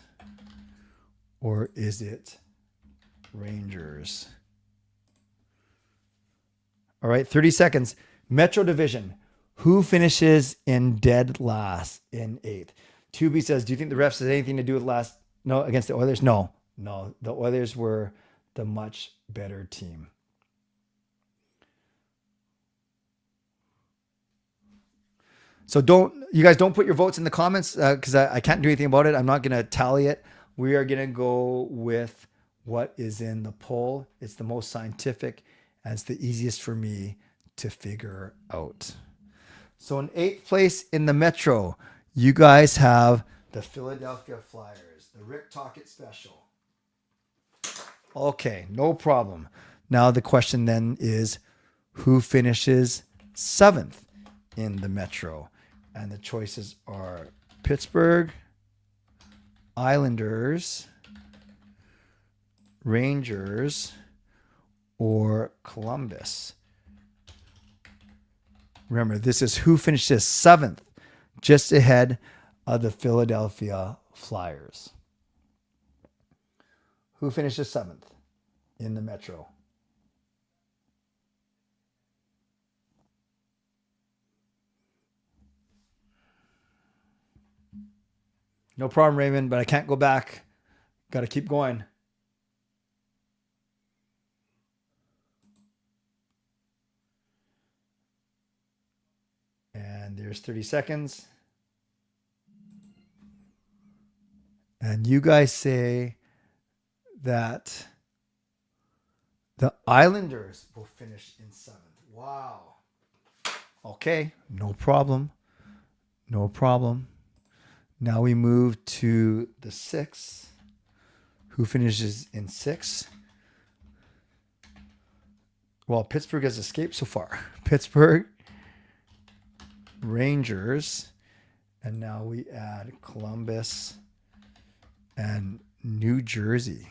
Or is it Rangers? All right, 30 seconds. Metro Division. Who finishes in dead last in 8th? Tubi says, do you think the refs has anything to do with last? No, against the Oilers? No. The Oilers were the much better team. So you guys don't put your votes in the comments because I can't do anything about it. I'm not going to tally it. We are going to go with what is in the poll. It's the most scientific and it's the easiest for me to figure out. So in 8th place in the Metro, you guys have the Philadelphia Flyers, the Rick Tocchet special. Okay, no problem. Now the question then is, who finishes 7th in the Metro? And the choices are Pittsburgh, Islanders, Rangers, or Columbus. Remember, this is who finishes 7th, just ahead of the Philadelphia Flyers. Who finishes 7th in the Metro? No problem, Raymond, but I can't go back. Got to keep going. And there's 30 seconds. And you guys say that the Islanders will finish in 7th. Wow. Okay, no problem. No problem. Now we move to the 6th. Who finishes in 6th? Well, Pittsburgh has escaped so far. Pittsburgh, Rangers, and now we add Columbus and New Jersey.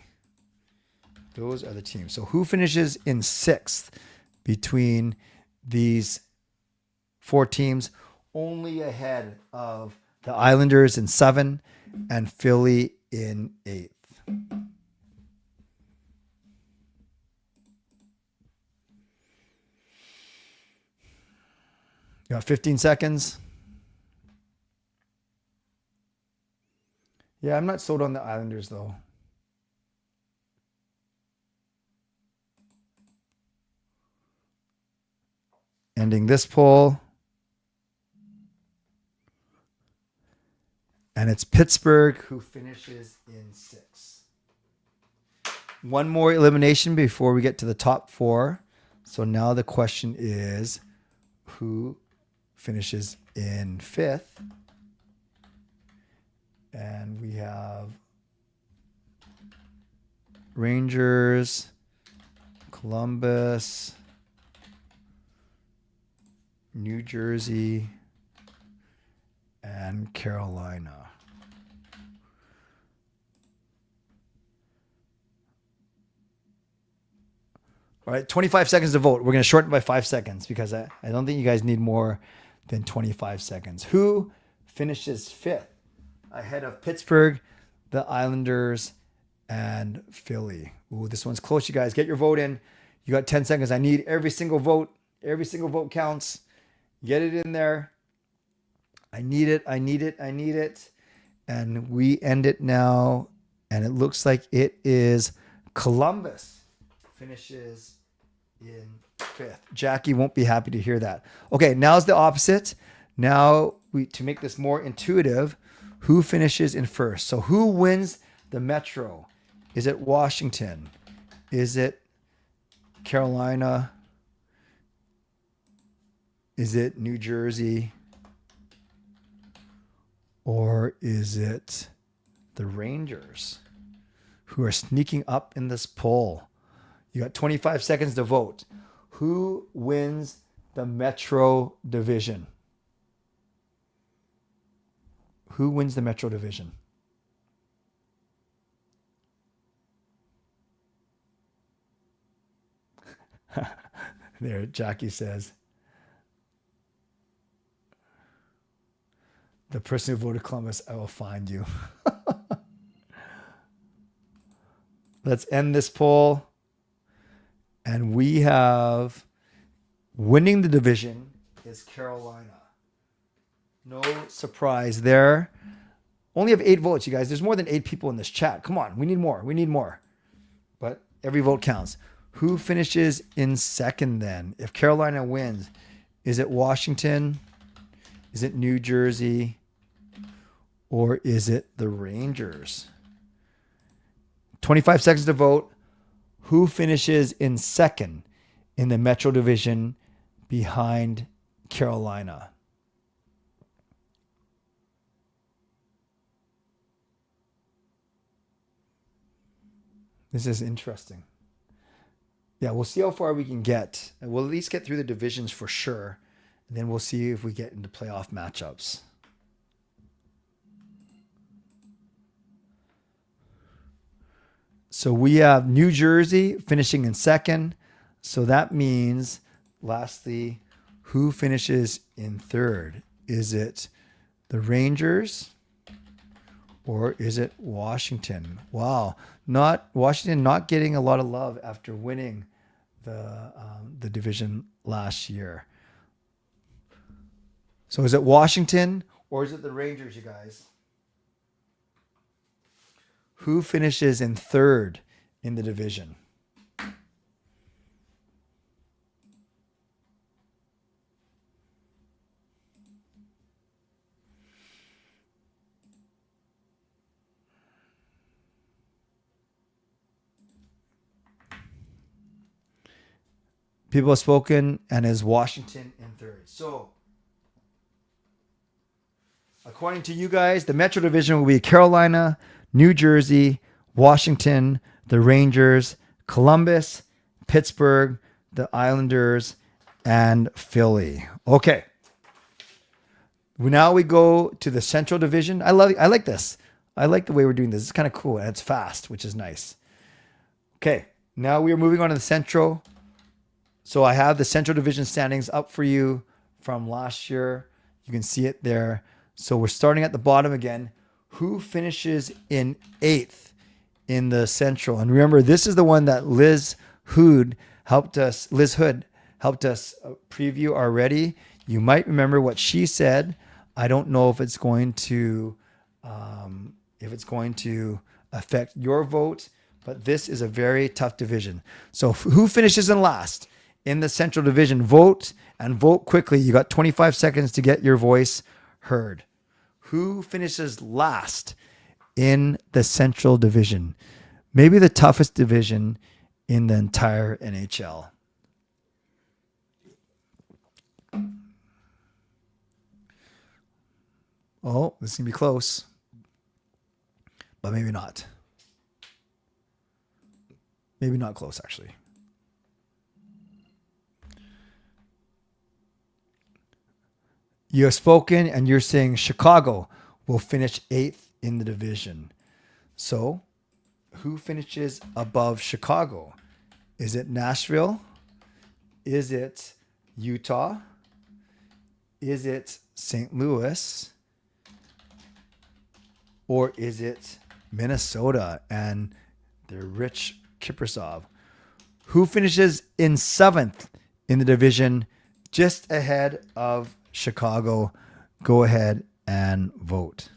Those are the teams. So who finishes in 6th between these 4 teams? Only ahead of the Islanders in 7 and Philly in 8th. You got 15 seconds. Yeah, I'm not sold on the Islanders though. Ending this poll. And it's Pittsburgh who finishes in 6th. One more elimination before we get to the top 4. So now the question is, who finishes in 5th? And we have Rangers, Columbus, New Jersey, and Carolina. All right, 25 seconds to vote. We're going to shorten by 5 seconds because I don't think you guys need more than 25 seconds. Who finishes 5th ahead of Pittsburgh, the Islanders, and Philly? Ooh, this one's close, you guys. Get your vote in. You got 10 seconds. I need every single vote. Every single vote counts. Get it in there. I need it. I need it. I need it. And we end it now. And it looks like it is Columbus finishes in 5th. Jackie won't be happy to hear that. Okay, now's the opposite. Now, to make this more intuitive, who finishes in 1st? So who wins the Metro? Is it Washington? Is it Carolina? Is it New Jersey? Or is it the Rangers who are sneaking up in this poll? You got 25 seconds to vote. Who wins the Metro Division? Who wins the Metro Division? There, Jackie says, the person who voted Columbus, I will find you. Let's end this poll. And we have winning the division is Carolina. No surprise there. Only have 8 votes, you guys. There's more than 8 people in this chat. Come on, we need more. We need more. But every vote counts. Who finishes in second then? If Carolina wins, is it Washington? Is it New Jersey? Or is it the Rangers? 25 seconds to vote. Who finishes in second in the Metro Division behind Carolina? This is interesting. Yeah, we'll see how far we can get. We'll at least get through the divisions for sure. And then we'll see if we get into playoff matchups. So we have New Jersey finishing in second. So that means, lastly, who finishes in third? Is it the Rangers or is it Washington? Wow, Washington not getting a lot of love after winning the division last year. So is it Washington or is it the Rangers, you guys? Who finishes in third in the division? People have spoken, and is Washington in third. So, according to you guys, the Metro Division will be Carolina, New Jersey, Washington, the Rangers, Columbus, Pittsburgh, the Islanders, and Philly. Okay. Now we go to the Central Division. I like this. I like the way we're doing this. It's kind of cool, and it's fast, which is nice. Okay. Now we are moving on to the Central. So I have the Central Division standings up for you from last year. You can see it there. So we're starting at the bottom again. Who finishes in 8th in the Central? And remember, this is the one that Liz Hood helped us preview already. You might remember what she said. I don't know if it's going to affect your vote, but this is a very tough division. So who finishes in last in the Central Division? Vote, and vote quickly. You got 25 seconds to get your voice heard. Who finishes last in the Central Division? Maybe the toughest division in the entire NHL. Oh, this is going to be close. But maybe not. Maybe not close, actually. You have spoken, and you're saying Chicago will finish 8th in the division. So, who finishes above Chicago? Is it Nashville? Is it Utah? Is it St. Louis? Or is it Minnesota and the Rich Kiprasov? Who finishes in 7th in the division, just ahead of Chicago? Go ahead and vote.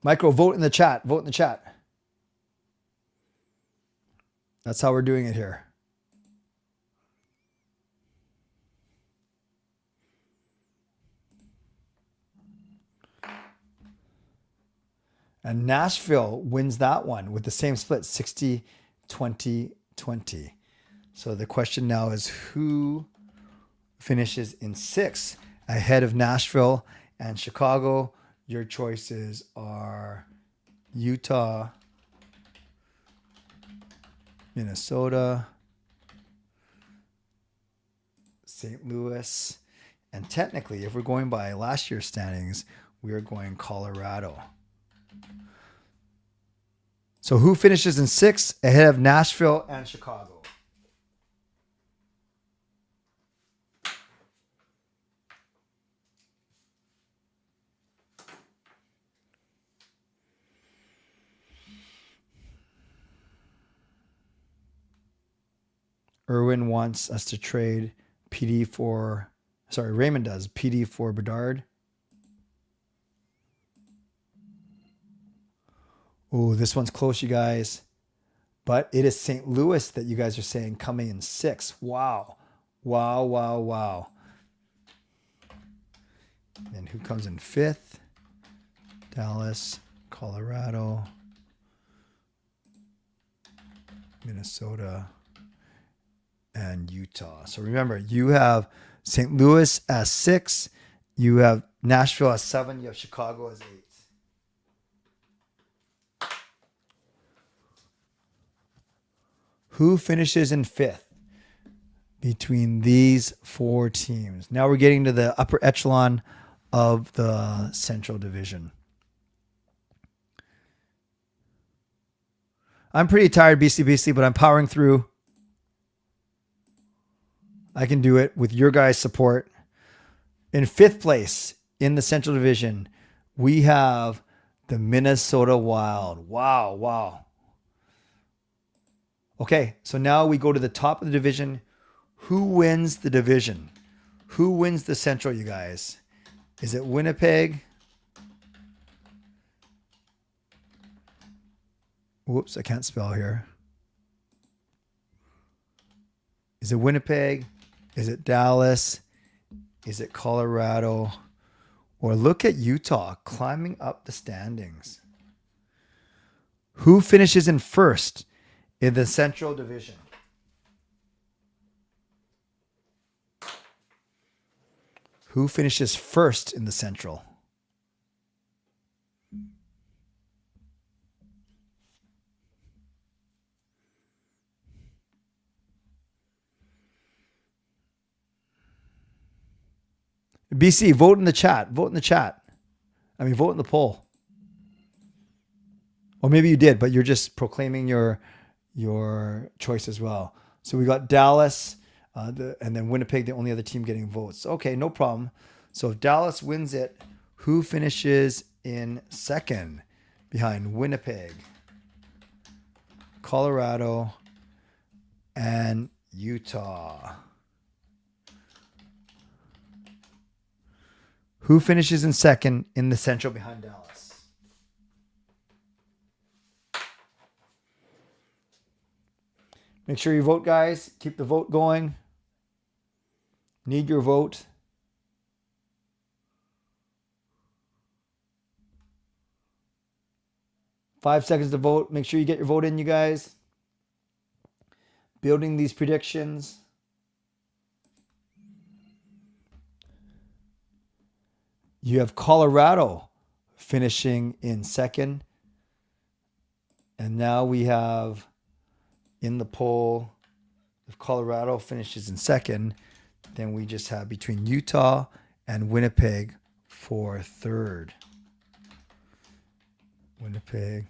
Micro, vote in the chat. Vote in the chat. That's how we're doing it here. And Nashville wins that one with the same split, 60-20-20. So the question now is who finishes in 6th ahead of Nashville and Chicago? Your choices are Utah, Minnesota, St. Louis, and technically, if we're going by last year's standings, we are going Colorado. So who finishes in 6th ahead of Nashville and Chicago? Irwin wants us to trade Raymond does, PD for Bedard. Oh, this one's close, you guys. But it is St. Louis that you guys are saying coming in 6th. Wow. Wow, wow, wow. And who comes in 5th? Dallas, Colorado, Minnesota, and Utah. So remember, you have St. Louis as 6, you have Nashville as 7, you have Chicago as 8. Who finishes in 5th between these 4 teams? Now we're getting to the upper echelon of the Central Division. I'm pretty tired, BCBC, but I'm powering through. I can do it with your guys' support. In 5th place in the Central Division, we have the Minnesota Wild. Wow, wow. Okay, so now we go to the top of the division. Who wins the division? Who wins the Central, you guys? Is it Winnipeg? Whoops, I can't spell here. Is it Winnipeg? Is it Dallas? Is it Colorado? Or look at Utah climbing up the standings. Who finishes in 1st in the Central Division? Who finishes 1st in the Central? BC, vote in the chat. Vote in the chat. I mean, vote in the poll. Or maybe you did, but you're just proclaiming your choice as well. So we got Dallas, and then Winnipeg, the only other team getting votes. Okay, no problem. So if Dallas wins it, who finishes in 2nd behind Winnipeg, Colorado, and Utah? Who finishes in 2nd in the Central behind Dallas? Make sure you vote, guys. Keep the vote going. Need your vote. Five seconds to vote. Make sure you get your vote in, you guys. Building these predictions. You have Colorado finishing in 2nd. And now we have in the poll, if Colorado finishes in 2nd, then we just have between Utah and Winnipeg for 3rd. Winnipeg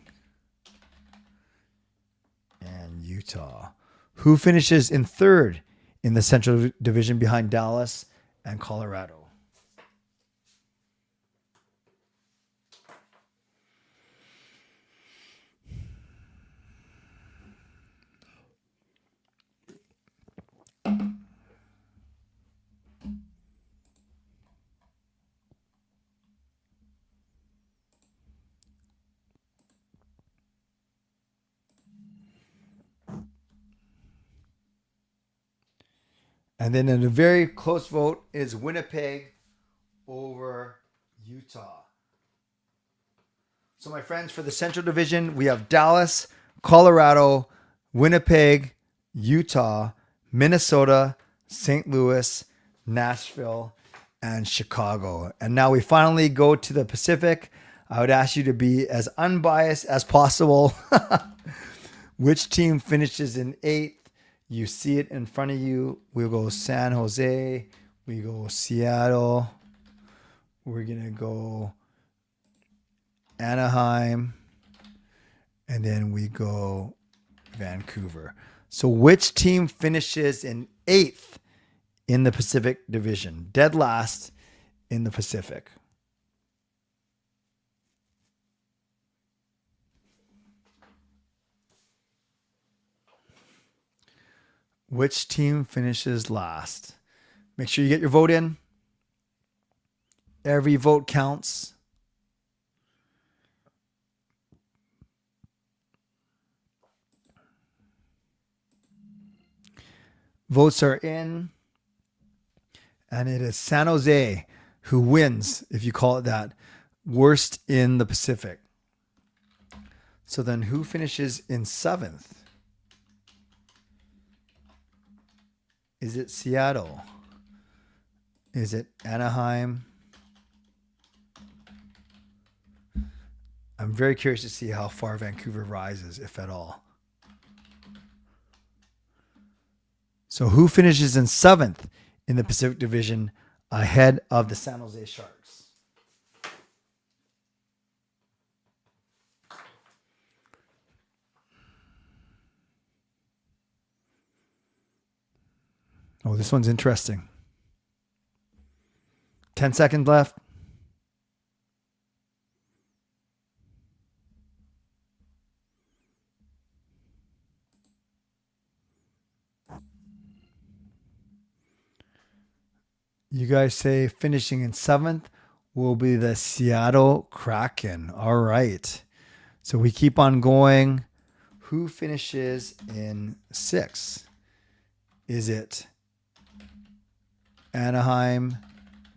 and Utah. Who finishes in 3rd in the Central Division behind Dallas and Colorado? And then in a very close vote is Winnipeg over Utah. So, my friends, for the Central Division, we have Dallas, Colorado, Winnipeg, Utah, Minnesota, St. Louis, Nashville, and Chicago. And now we finally go to the Pacific. I would ask you to be as unbiased as possible. Which team finishes in 8th? You see it in front of you. We'll go San Jose. We go Seattle. We're going to go Anaheim. And then we go Vancouver. So which team finishes in 8th in the Pacific Division? Dead last in the Pacific. Which team finishes last? Make sure you get your vote in. Every vote counts. Votes are in. And it is San Jose who wins, if you call it that, worst in the Pacific. So then who finishes in 7th? Is it Seattle? Is it Anaheim? I'm very curious to see how far Vancouver rises, if at all. So who finishes in 7th in the Pacific Division ahead of the San Jose Sharks? Oh, this one's interesting. 10 seconds left. You guys say finishing in 7th will be the Seattle Kraken. All right. So we keep on going. Who finishes in 6th? Is it Anaheim,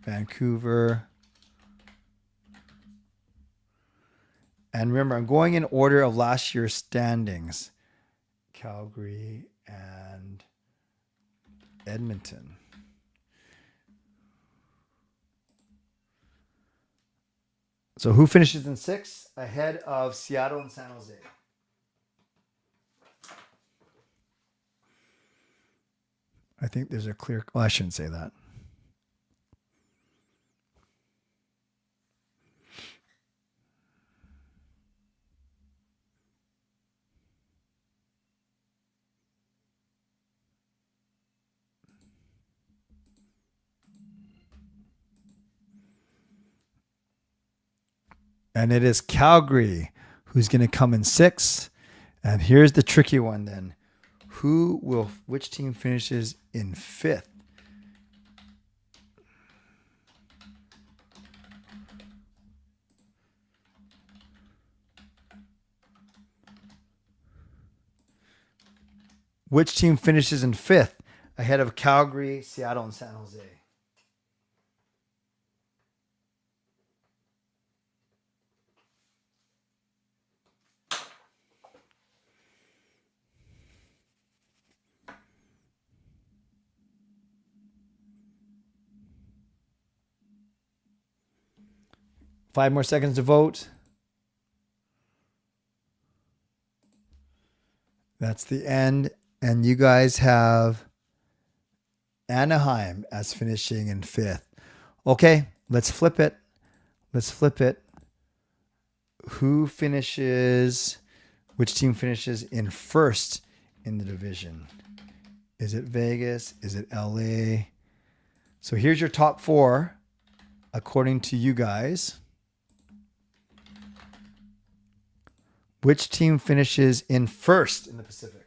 Vancouver? And remember, I'm going in order of last year's standings. Calgary and Edmonton. So who finishes in 6th ahead of Seattle and San Jose? I think there's a clear... Well, I shouldn't say that. And it is Calgary who's going to come in 6th. And here's the tricky one then. Which team finishes in 5th? Which team finishes in 5th ahead of Calgary, Seattle, and San Jose? Five more seconds to vote. That's the end. And you guys have Anaheim as finishing in 5th. Okay, let's flip it. Let's flip it. Which team finishes in 1st in the division? Is it Vegas? Is it LA? So here's your top 4 according to you guys. Which team finishes in 1st in the Pacific?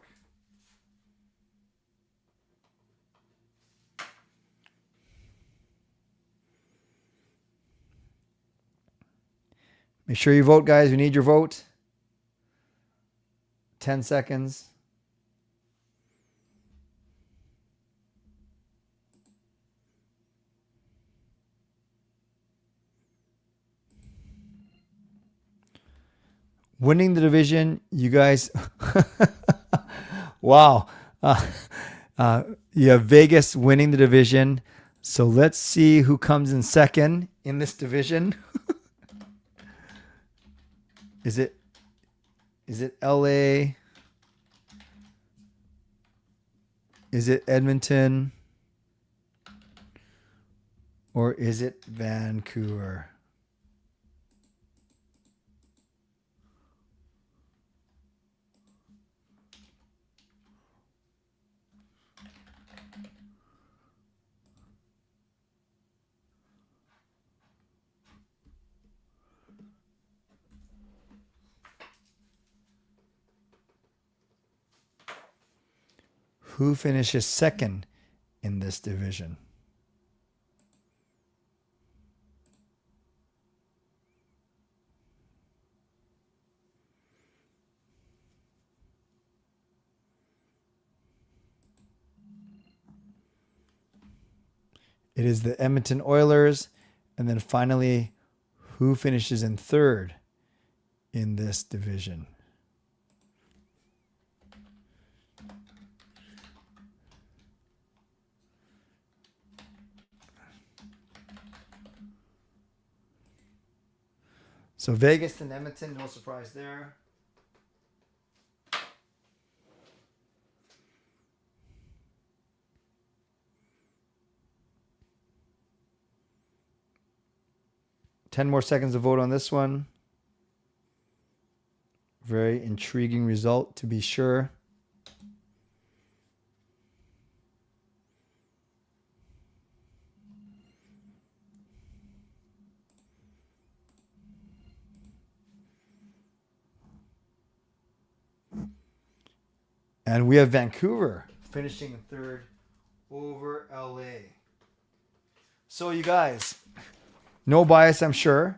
Make sure you vote, guys. We need your vote. 10 seconds. winning the division. You guys, wow. You have Vegas winning the division. So let's see who comes in second in this division. Is it LA? Is it Edmonton? Or is it Vancouver? Who finishes second in this division? It is the Edmonton Oilers. And then finally, who finishes in third in this division? So Vegas and Edmonton, no surprise there. Ten more seconds to vote on this one. Very intriguing result, to be sure. And we have Vancouver finishing in third over LA. So you guys, no bias, I'm sure.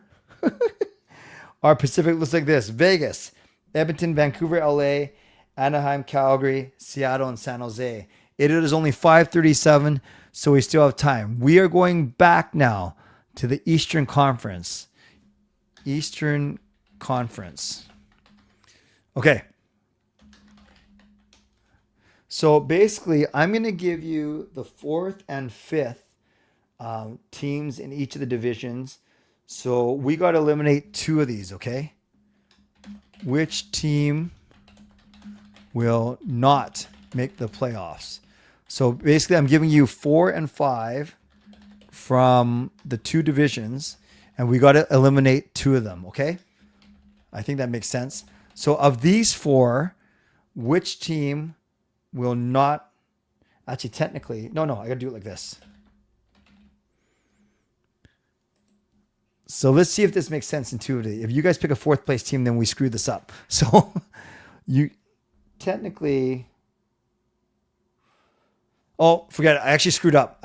Our Pacific looks like this: Vegas, Edmonton, Vancouver, LA, Anaheim, Calgary, Seattle, and San Jose. It is only 5:37, so we still have time. We are going back now to the Eastern Conference. Eastern Conference. Okay. So basically, I'm going to give you the fourth and fifth teams in each of the divisions. So we got to eliminate two of these, okay? Which team will not make the playoffs? So basically, I'm giving you 4 and 5 from the two divisions, and we got to eliminate two of them, okay? I think that makes sense. So of these 4, which team will not, actually technically, no, I gotta do it like this. So let's see if this makes sense intuitively. If you guys pick a 4th place team, then we screw this up. So you technically, oh, forget it. I actually screwed up.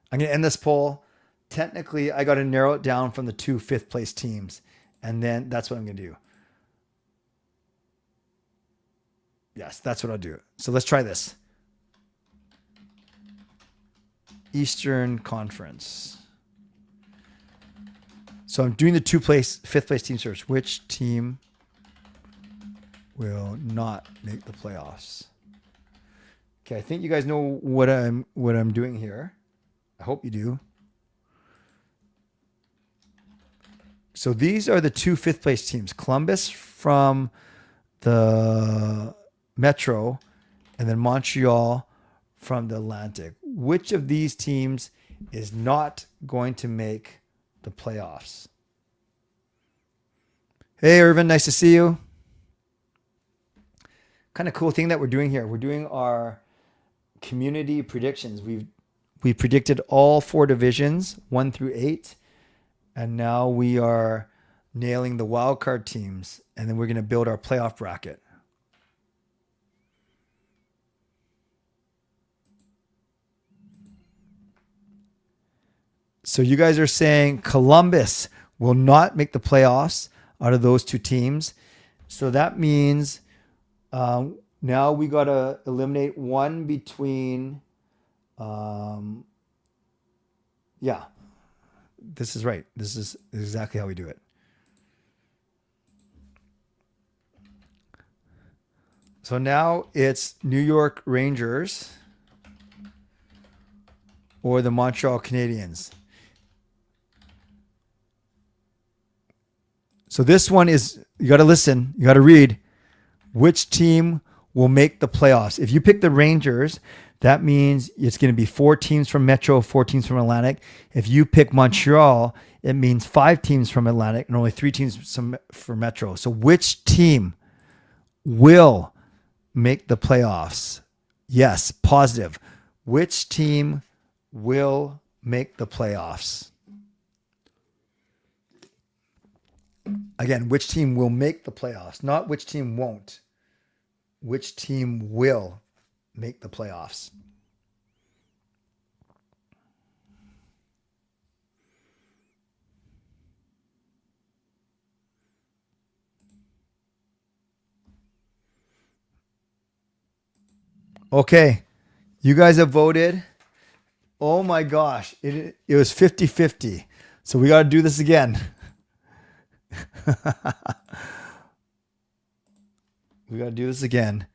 I'm gonna end this poll. Technically, I gotta narrow it down from the 2 5th place teams. And then that's what I'm gonna do. Yes, that's what I'll do. So let's try this. Eastern Conference. So I'm doing the 5th place team search. Which team will not make the playoffs? Okay, I think you guys know what I'm doing here. I hope you do. So these are the 2 5th place teams. Columbus from the Metro, and then Montreal from the Atlantic. Which of these teams is not going to make the playoffs? Hey, Irvin, nice to see you. Kind of cool thing that we're doing here. We're doing our community predictions. We predicted all 4 divisions, 1 through 8, and now we are nailing the wild card teams, and then we're going to build our playoff bracket. So you guys are saying Columbus will not make the playoffs out of those 2 teams. So that means now we got to eliminate one between, yeah, this is right. This is exactly how we do it. So now it's New York Rangers or the Montreal Canadiens. So this one is, you got to listen, you got to read. Which team will make the playoffs? If you pick the Rangers, that means it's going to be 4 teams from Metro, 4 teams from Atlantic. If you pick Montreal, it means 5 teams from Atlantic and only 3 teams from Metro. So which team will make the playoffs? Yes, positive. Which team will make the playoffs? Again, which team will make the playoffs? Not which team won't. Which team will make the playoffs? Okay, you guys have voted. Oh my gosh, it was 50-50. So we got to do this again. We got to do this again.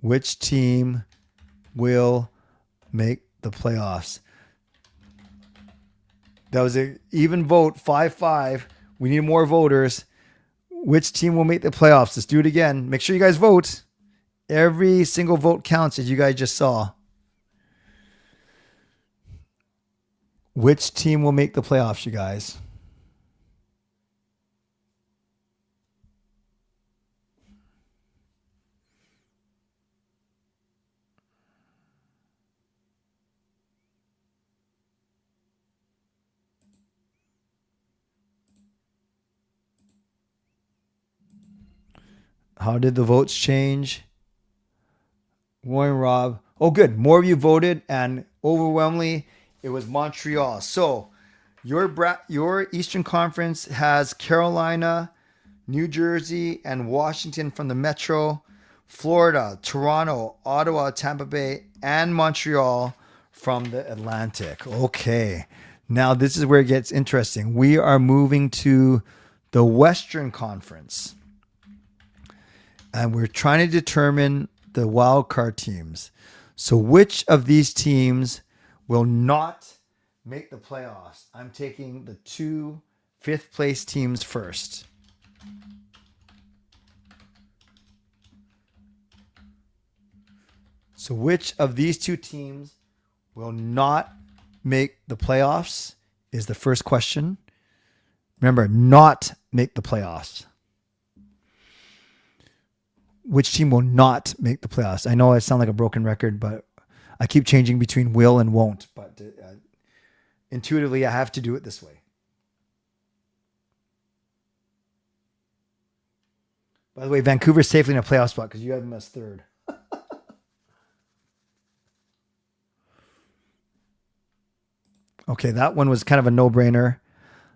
Which team will make the playoffs? That was an even vote, 5-5. We need more voters. Which team will make the playoffs? Let's do it again. Make sure you guys vote. Every single vote counts, as you guys just saw. Which team will make the playoffs, you guys? How did the votes change? Warren, Rob. Oh, good. More of you voted, and overwhelmingly, it was Montreal. So your Eastern Conference has Carolina, New Jersey, and Washington from the Metro, Florida, Toronto, Ottawa, Tampa Bay, and Montreal from the Atlantic. Okay. Now this is where it gets interesting. We are moving to the Western Conference. And we're trying to determine the wild card teams. So which of these teams will not make the playoffs? I'm taking the 2 fifth place teams first. So which of these 2 teams will not make the playoffs is the first question. Remember, not make the playoffs. Which team will not make the playoffs? I know I sound like a broken record, but I keep changing between will and won't. But intuitively, I have to do it this way. By the way, Vancouver's safely in a playoff spot because you have them as 3rd. Okay, that one was kind of a no-brainer.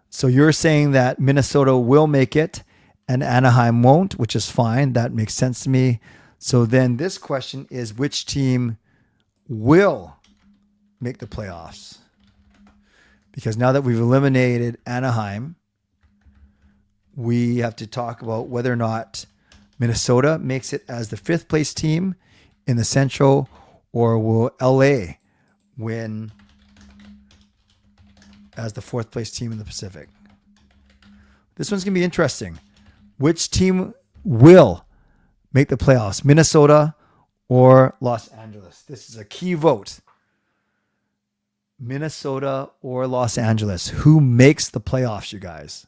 So you're saying that Minnesota will make it and Anaheim won't, which is fine. That makes sense to me. So then this question is, which team will make the playoffs? Because now that we've eliminated Anaheim, we have to talk about whether or not Minnesota makes it as the 5th place team in the Central, or will LA win as the 4th place team in the Pacific? This one's going to be interesting. Which team will make the playoffs? Minnesota or Los Angeles? This is a key vote. Minnesota or Los Angeles? Who makes the playoffs, you guys?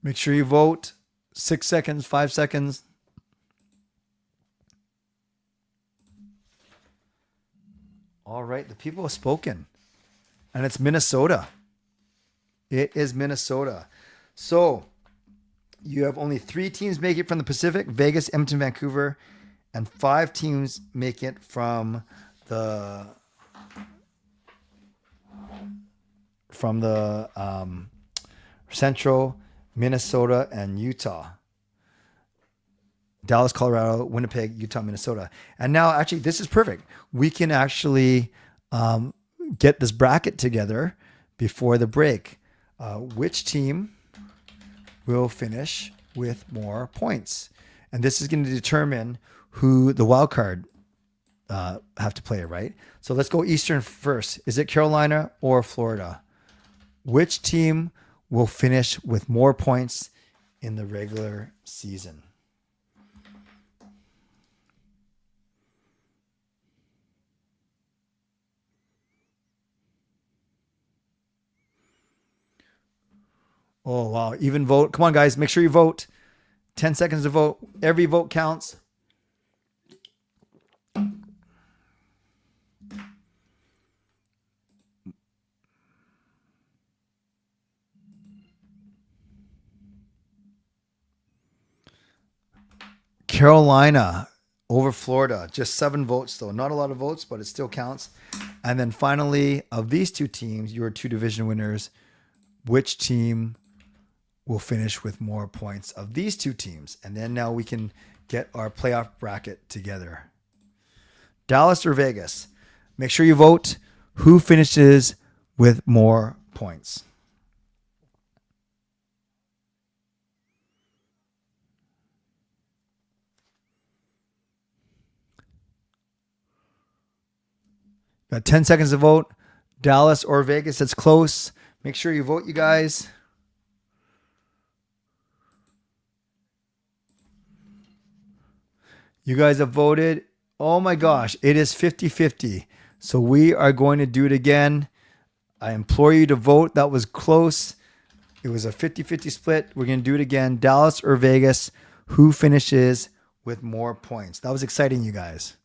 Make sure you vote. 6 seconds, 5 seconds. All right, the people have spoken. And it's Minnesota. It is Minnesota. So you have only 3 teams make it from the Pacific: Vegas, Edmonton, Vancouver, and 5 teams make it from the Central, Minnesota, and Utah. Dallas, Colorado, Winnipeg, Utah, Minnesota. And now, actually, this is perfect. We can actually get this bracket together before the break. Which team will finish with more points? And this is going to determine who the wild card have to play, right? So let's go Eastern first. Is it Carolina or Florida? Which team will finish with more points in the regular season? Oh, wow. Even vote. Come on, guys. Make sure you vote. 10 seconds to vote. Every vote counts. Carolina over Florida. Just 7 votes, though. Not a lot of votes, but it still counts. And then finally, of these two teams, your 2 division winners, which team will finish with more points of these 2 teams? And then now we can get our playoff bracket together. Dallas or Vegas? Make sure you vote. Who finishes with more points? Got 10 seconds to vote. Dallas or Vegas? It's close. Make sure you vote, you guys. You guys have voted. Oh my gosh, it is 50-50. So we are going to do it again. I implore you to vote. That was close. It was a 50-50 split. We're going to do it again. Dallas or Vegas? Who finishes with more points? That was exciting, you guys.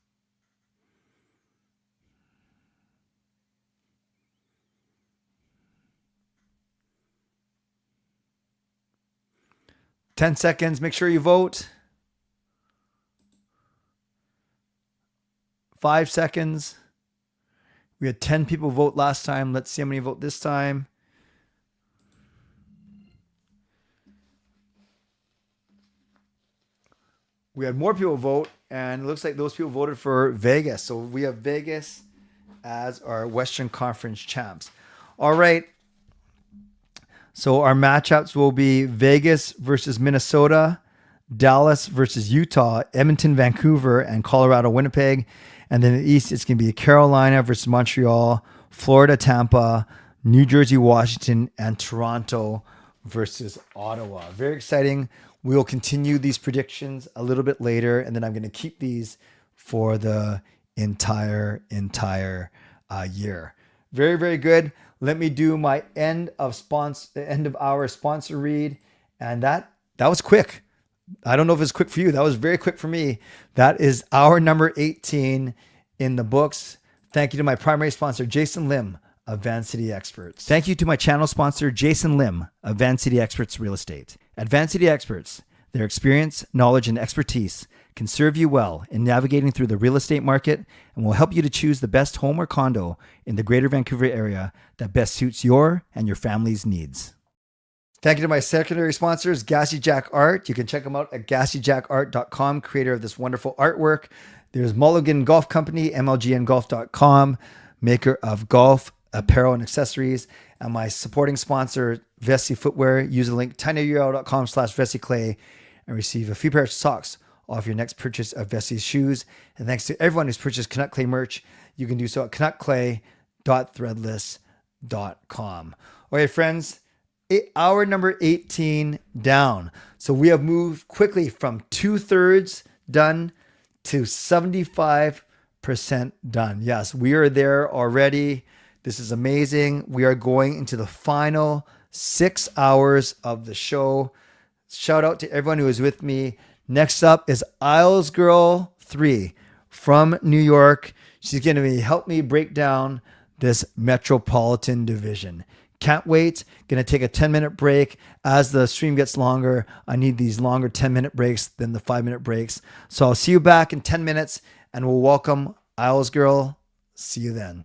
Ten seconds. Make sure you vote. 5 seconds. We had 10 people vote last time. Let's see how many vote this time. We had more people vote, and it looks like those people voted for Vegas. So we have Vegas as our Western Conference champs. All right. So our matchups will be Vegas versus Minnesota, Dallas versus Utah, Edmonton, Vancouver, and Colorado, Winnipeg. And then in the East, it's going to be Carolina versus Montreal, Florida, Tampa, New Jersey, Washington, and Toronto versus Ottawa. Very exciting. We will continue these predictions a little bit later, and then I'm going to keep these for the entire year. Very, very good. Let me do my end of our sponsor read, and that was quick. I don't know if it's quick for you. That was very quick for me. That is our number 18 in the books. Thank you to my primary sponsor, Jason Lim of Van City Experts. Thank you to my channel sponsor, Jason Lim of Van City Experts Real Estate. At Van City Experts, their experience, knowledge, and expertise can serve you well in navigating through the real estate market and will help you to choose the best home or condo in the Greater Vancouver area that best suits your and your family's needs. Thank you to my secondary sponsors, Gassy Jack Art. You can check them out at gassyjackart.com, creator of this wonderful artwork. There's Mulligan Golf Company, mlgngolf.com, maker of golf apparel and accessories. And my supporting sponsor, Vessi Footwear. Use the link tinyurl.com/VessiClay and receive a free pair of socks off your next purchase of Vessi's shoes. And thanks to everyone who's purchased Canuck Clay merch. You can do so at canuckclay.threadless.com. Okay, friends. Hour number 18 down. So we have moved quickly from 2/3 done to 75% done. Yes, we are there already. This is amazing. We are going into the final 6 hours of the show. Shout out to everyone who is with me. Next up is Isles Girl 3 from New York. She's going to help me break down this Metropolitan Division. Can't wait. Going to take a 10-minute break. As the stream gets longer, I need these longer 10-minute breaks than the 5-minute breaks. So I'll see you back in 10 minutes, and we'll welcome Isles Girl. See you then.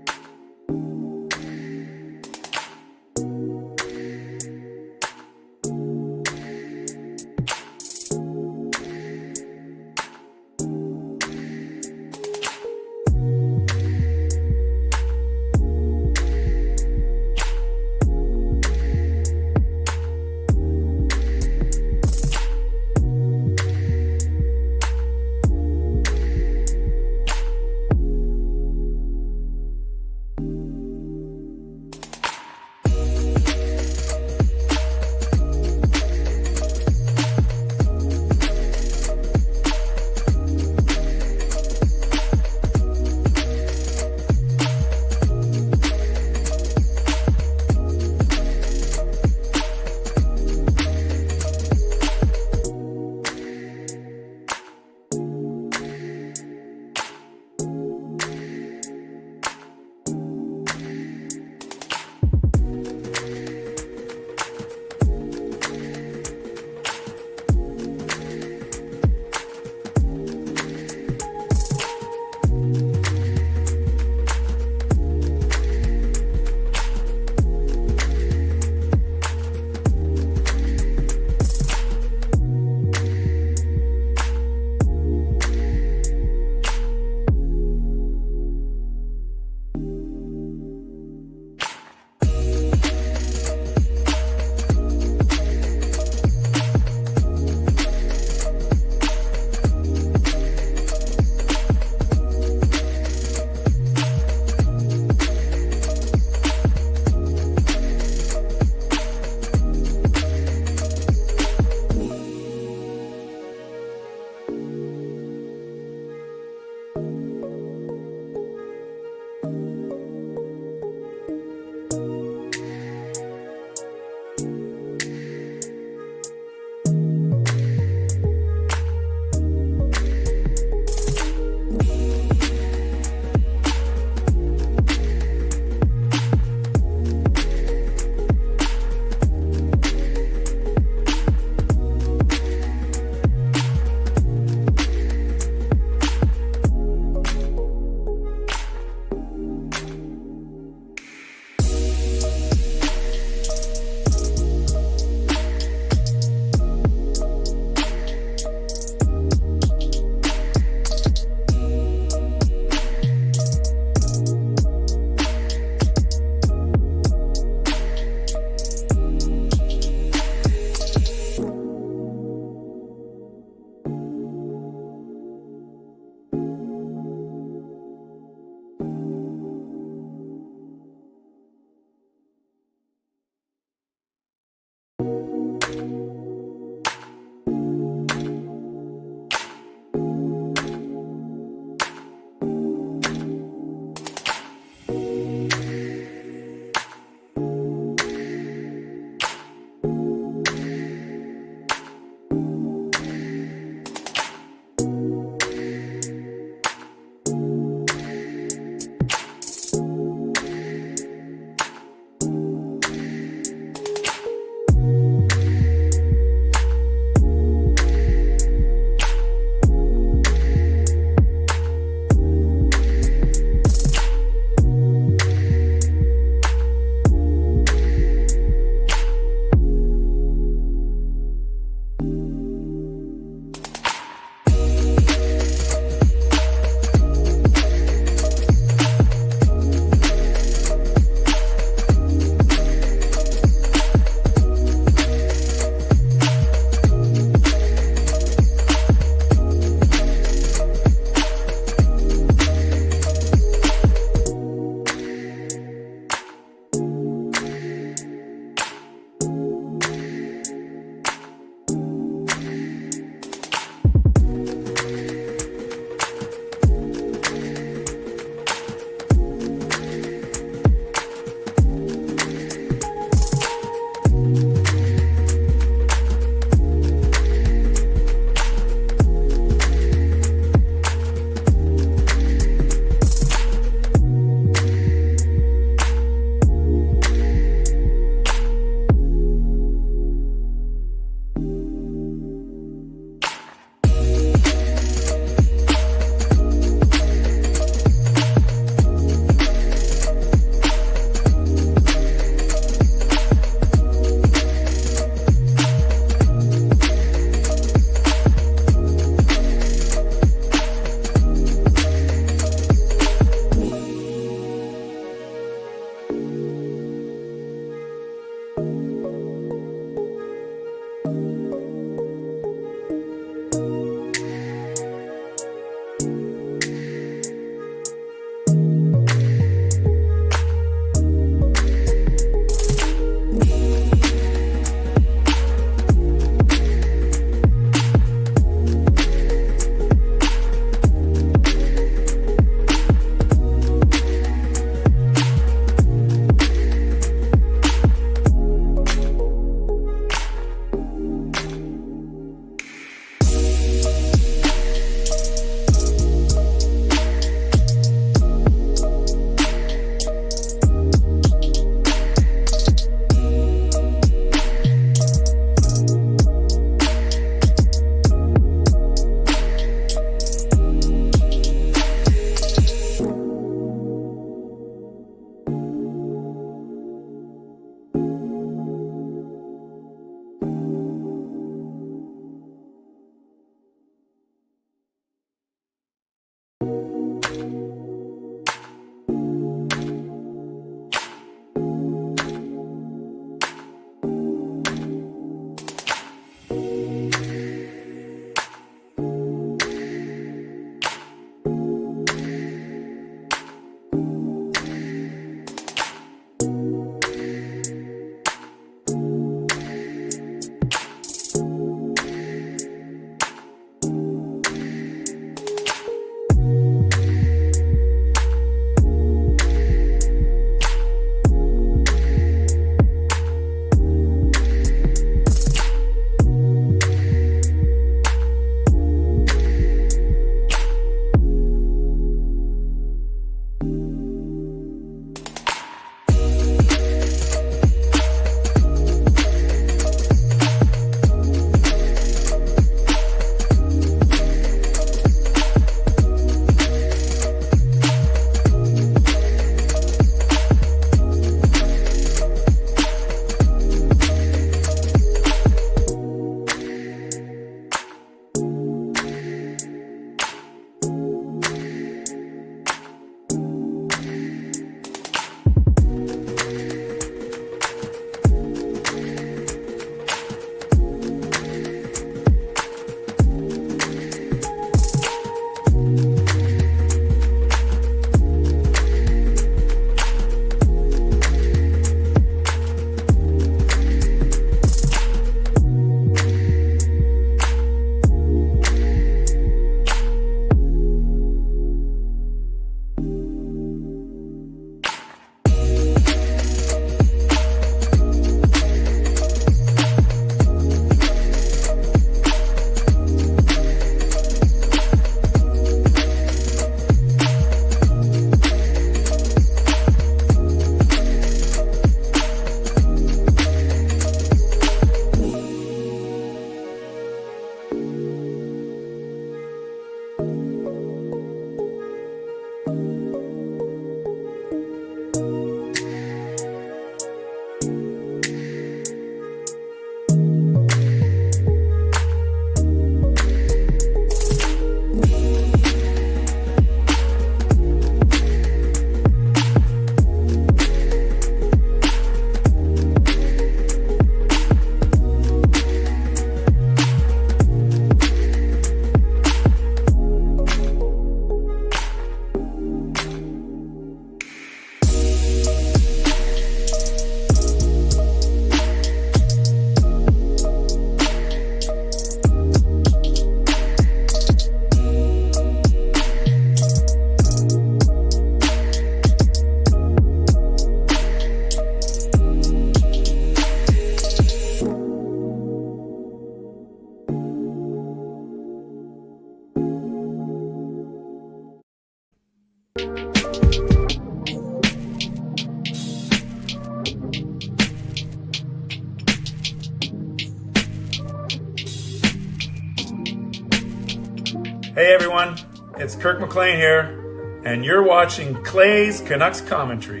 it's Kirk McLean here, and you're watching Clay's Canucks commentary.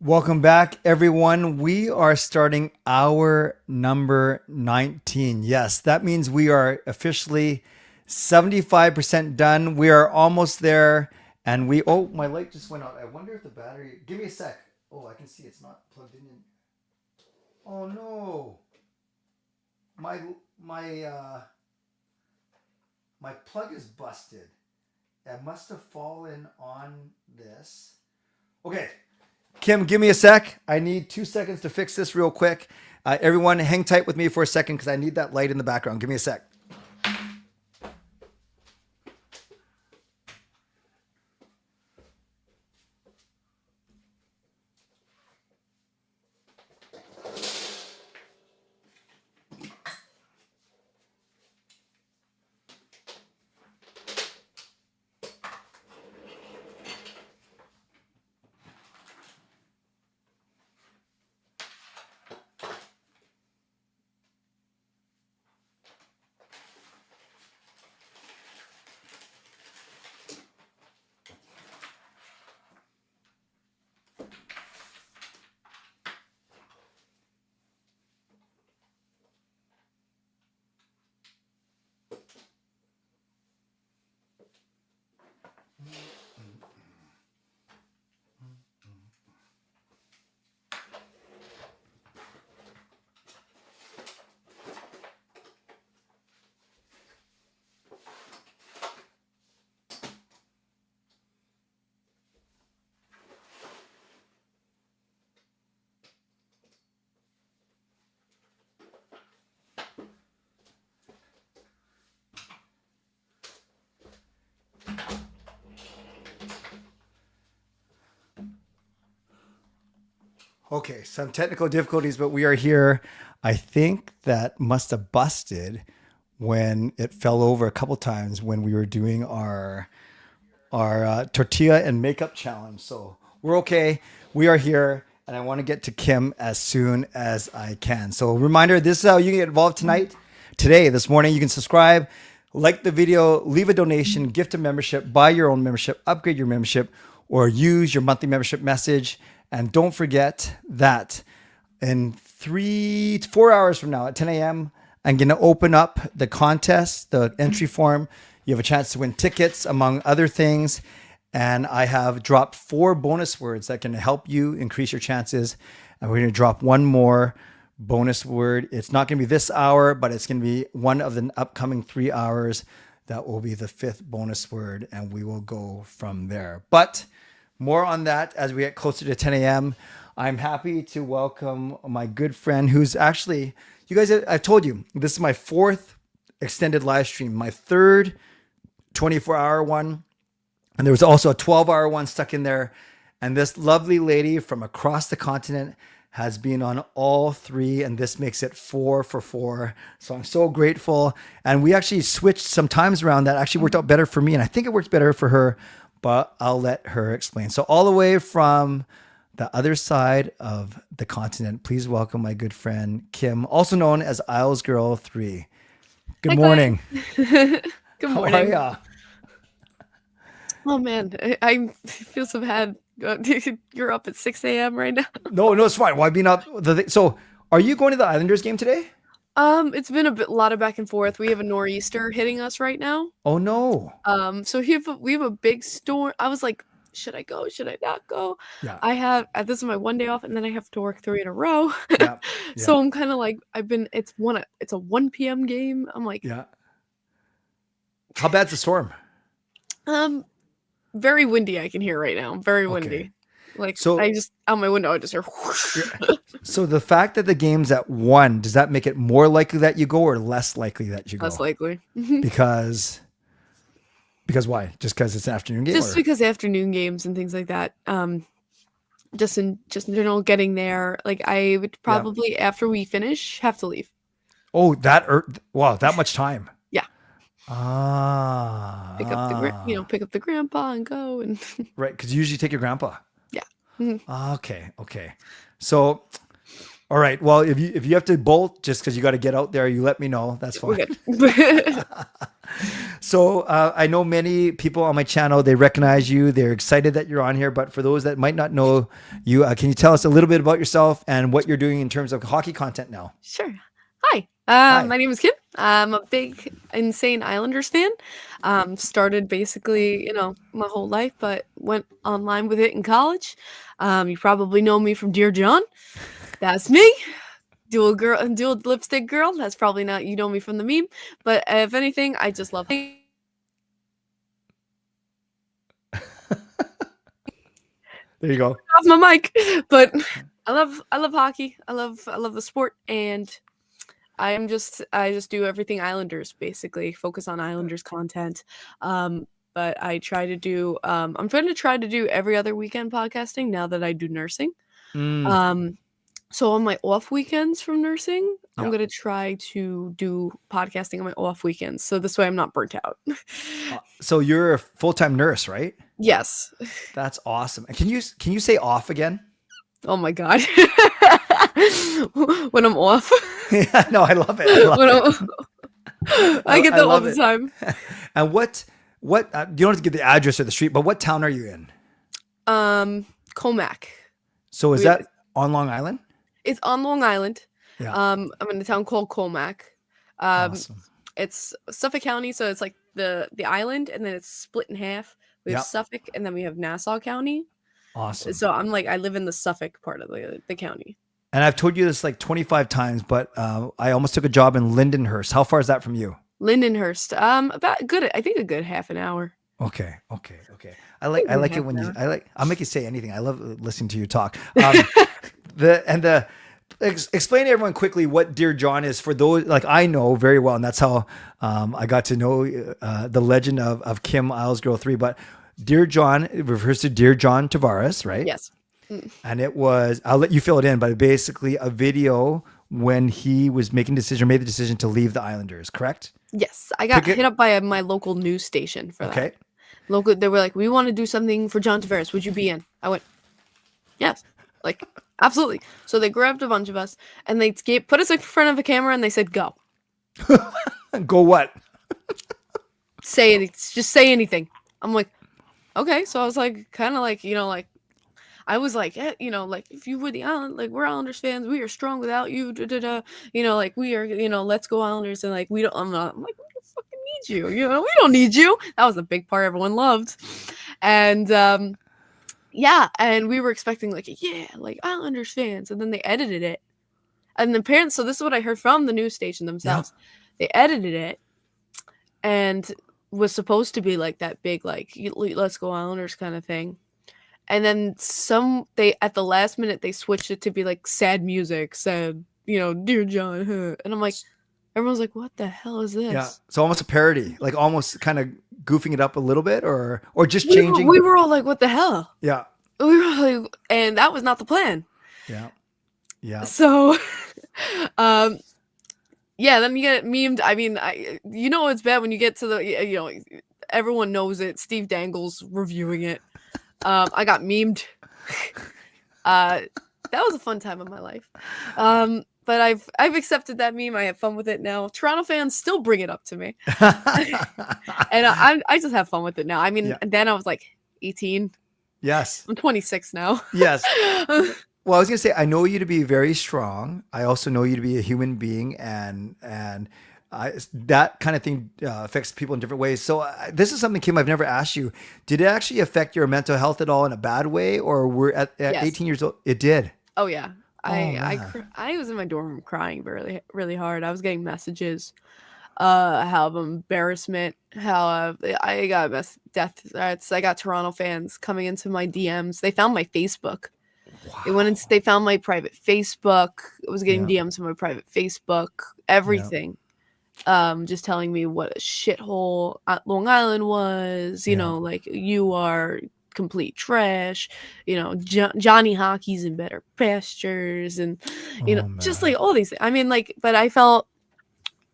Welcome back, everyone. We are starting hour number 19. Yes, that means we are officially 75% done. We are almost there. And oh, my light just went out. I wonder if the battery, give me a sec. Oh, I can see it's not plugged in. Oh no. My plug is busted. It must have fallen on this. Okay. Kim, give me a sec. I need 2 seconds to fix this real quick. Everyone, hang tight with me for a second because I need that light in the background. Give me a sec. Okay, some technical difficulties, but we are here. I think that must have busted when it fell over a couple times when we were doing our tortilla and makeup challenge. So we're okay. We are here, and I want to get to Kim as soon as I can. So reminder, this is how you can get involved tonight. Today, this morning, you can subscribe, like the video, leave a donation, gift a membership, buy your own membership, upgrade your membership, or use your monthly membership message. And don't forget that in 3 to 4 hours from now at 10 a.m., I'm going to open up the contest, the entry form. You have a chance to win tickets, among other things. And I have dropped 4 bonus words that can help you increase your chances. And we're going to drop one more bonus word. It's not going to be this hour, but it's going to be one of the upcoming 3 hours. That will be the 5th bonus word, and we will go from there. But more on that as we get closer to 10 a.m. I'm happy to welcome my good friend who's actually, you guys, I've told you, this is my 4th extended live stream, my 3rd 24-hour one. And there was also a 12-hour one stuck in there. And this lovely lady from across the continent has been on all 3, and this makes it 4 for 4. So I'm so grateful. And we actually switched some times around that actually worked out better for me. And I think it worked better for her, but I'll let her explain. So all the way from the other side of the continent, please welcome my good friend, Kim, also known as Isles Girl 3. Good morning. Good morning. How are ya? Oh man, I feel so bad. You're up at 6 a.m. right now. No, it's fine. Why be not? So are you going to the Islanders game today? It's been a lot of back and forth. We have a nor'easter hitting us right now. Oh no. So we have a big storm. I was like, should I go? Should I not go? Yeah. This is my one day off, and then I have to work 3 in a row. Yeah. So I'm kind of like, it's a 1 p.m. game. I'm like, yeah. How bad's the storm? Very windy. I can hear right now. Very windy. Okay. Like, So- I just out my window, I just hear. Whoosh. So the fact that the game's at 1, does that make it more likely that you go or less likely that you go? Less likely. Because why? Just because it's an afternoon game? Just or? because afternoon games and things like that. Just in general, getting there. Like I would probably after we finish have to leave. Oh, wow, that much time. Yeah. Ah. Pick up the grandpa and go and. Right, because you usually take your grandpa. Yeah. Mhm. Okay. So All right. Well, if you have to bolt just because you got to get out there, you let me know. That's fine. We're good. So I know many people on my channel, they recognize you. They're excited that you're on here. But for those that might not know you, can you tell us a little bit about yourself and what you're doing in terms of hockey content now? Sure. Hi. My name is Kim. I'm a big, insane Islanders fan. Started basically, my whole life, but went online with it in college. You probably know me from Dear John. That's me. Dual lipstick girl. That's probably not, you know me from the meme. But if anything, I just love There you go. off my mic. But I love hockey. I love the sport, and I just do everything Islanders, basically focus on Islanders content. But I try to do I'm trying to try to do every other weekend podcasting now that I do nursing. So on my off weekends from nursing, I'm going to try to do podcasting on my off weekends. So this way I'm not burnt out. So you're a full-time nurse, right? Yes. That's awesome. Can you say off again? Oh my God. When I'm off. Yeah, no, I love it. I get that all the time. And what you don't have to give the address or the street, but what town are you in? Comac. So is that on Long Island? It's on Long Island. Yeah. I'm in a town called Comac. Awesome. It's Suffolk County, so it's like the island, and then it's split in half. We have Suffolk, and then we have Nassau County. Awesome. So I live in the Suffolk part of the county. And I've told you this like 25 times, but I almost took a job in Lindenhurst. How far is that from you? Lindenhurst. I think a good half an hour. Okay. I like it when I'll make you say anything. I love listening to you talk. Explain to everyone quickly what Dear John is for those, like I know very well, and that's how I got to know the legend of Kim Girl 3. But Dear John, it refers to Dear John Tavares, right? Yes. And it was, I'll let you fill it in, but basically a video when he was made the decision to leave the Islanders, correct? Yes. I got hit up by my local news station for that. They were like, we want to do something for John Tavares. Would you be in? I went, yes. Like, absolutely. So they grabbed a bunch of us and they put us in front of a camera and they said, go. Go what? Say anything. Just say anything. I'm like, okay. So I was like, kind of like, I was like, like if you were the Island, like we're Islanders fans, we are strong without you. Like we are, let's go Islanders. And like, I'm like, we don't fucking need you. We don't need you. That was the big part everyone loved. And, and we were expecting like Islanders fans, and then they edited it, and the parents. So this is what I heard from the news station themselves. Yeah. They edited it, and was supposed to be like that big like let's go Islanders kind of thing, and then they at the last minute they switched it to be like sad music, said Dear John, and I'm like, everyone's like, what the hell is this? Yeah, so almost a parody, like almost kind of goofing it up a little bit, or just changing. We were all like, what the hell? Yeah. We were like, and that was not the plan. Yeah. So, then you get memed. I mean, it's bad when you get to the, everyone knows it. Steve Dangle's reviewing it. I got memed. That was a fun time of my life. But I've accepted that meme. I have fun with it now. Toronto fans still bring it up to me, and I just have fun with it now. I mean, then I was like 18. Yes. I'm 26 now. Yes. Well, I was going to say, I know you to be very strong. I also know you to be a human being, and that kind of thing affects people in different ways. So this is something, Kim, I've never asked you. Did it actually affect your mental health at all in a bad way, or were at yes. 18 years old? It did. Oh yeah. I was in my dorm room crying really, really hard. I was getting messages how of embarrassment, how I got death threats. I got Toronto fans coming into my DMs. They found my Facebook. Wow. They found my private Facebook. I was getting DMs from my private Facebook, everything. Just telling me what a shithole Long Island was, like you are complete trash, Johnny Hockey's in better pastures, and just like all these things. I mean, like, but I felt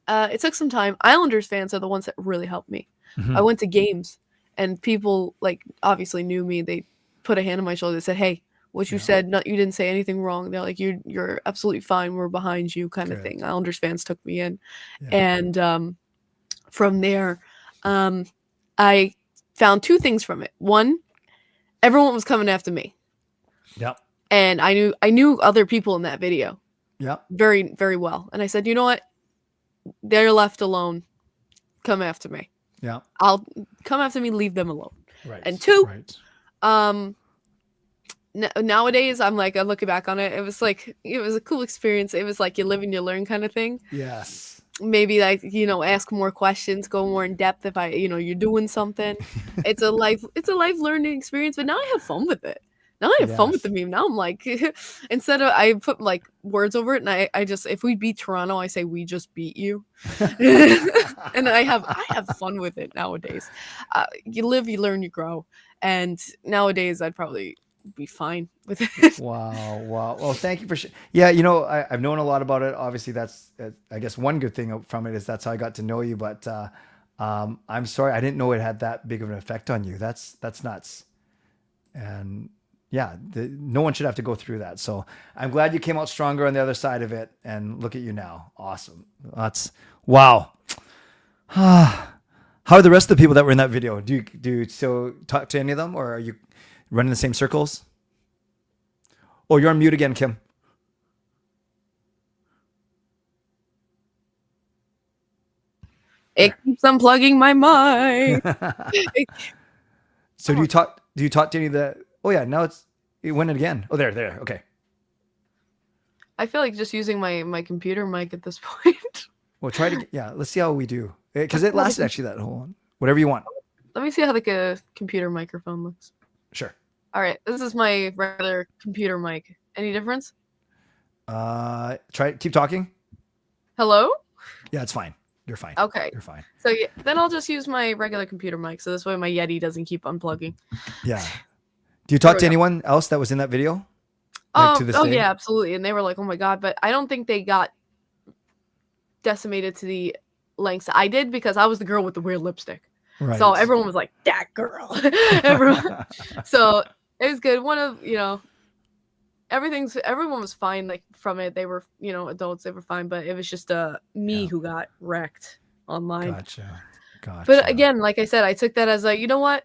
it took some time. Islanders fans are the ones that really helped me. I went to games and people like obviously knew me. They put a hand on my shoulder and said, hey, what you said, you didn't say anything wrong. They're like, you're absolutely fine. We're behind you, kind of thing. Islanders fans took me in, and from there, I found two things from it. One, everyone was coming after me. Yep. And I knew other people in that video. Yep. Very, very well. And I said, you know what? They're left alone. Come after me. Yeah. I'll come after me, leave them alone. Right. And two, nowadays I'm like, I look back on it, it was a cool experience. It was like you live and you learn kind of thing. Yes. Maybe like, ask more questions, go more in depth if you're doing something. It's a life learning experience, but now I have fun with it. Now I have fun with the meme. Now I'm like, instead of, I put like words over it, and I just, if we beat Toronto, I say we just beat you, and I have fun with it nowadays. You live, you learn, you grow, and nowadays I'd probably be fine with it. Wow. Well, thank you for I've known a lot about it. Obviously, that's I guess one good thing from it is that's how I got to know you. But I'm sorry, I didn't know it had that big of an effect on you. That's nuts, and. Yeah, no one should have to go through that. So I'm glad you came out stronger on the other side of it, and look at you now. Awesome. That's wow. How are the rest of the people that were in that video? Do you still talk to any of them, or are you running the same circles? Oh, you're on mute again, Kim. It keeps unplugging my mic. So do you talk to any of the? Oh yeah, now it went again. Oh, there. Okay. I feel like just using my computer mic at this point. Well, let's see how we do. Because it lasted actually that whole one. Whatever you want. Let me see how like a computer microphone looks. Sure. All right, this is my regular computer mic. Any difference? Keep talking. Hello? Yeah, it's fine. You're fine. Okay. You're fine. So yeah, then I'll just use my regular computer mic, so this way my Yeti doesn't keep unplugging. Yeah. Do you talk to anyone else that was in that video? Yeah, absolutely. And they were like, oh my God, but I don't think they got decimated to the lengths I did, because I was the girl with the weird lipstick. Right. So everyone was like, that girl. So it was good. Everyone was fine like from it. They were, adults, they were fine, but it was just me who got wrecked online. Gotcha. But again, like I said, I took that as like, you know what?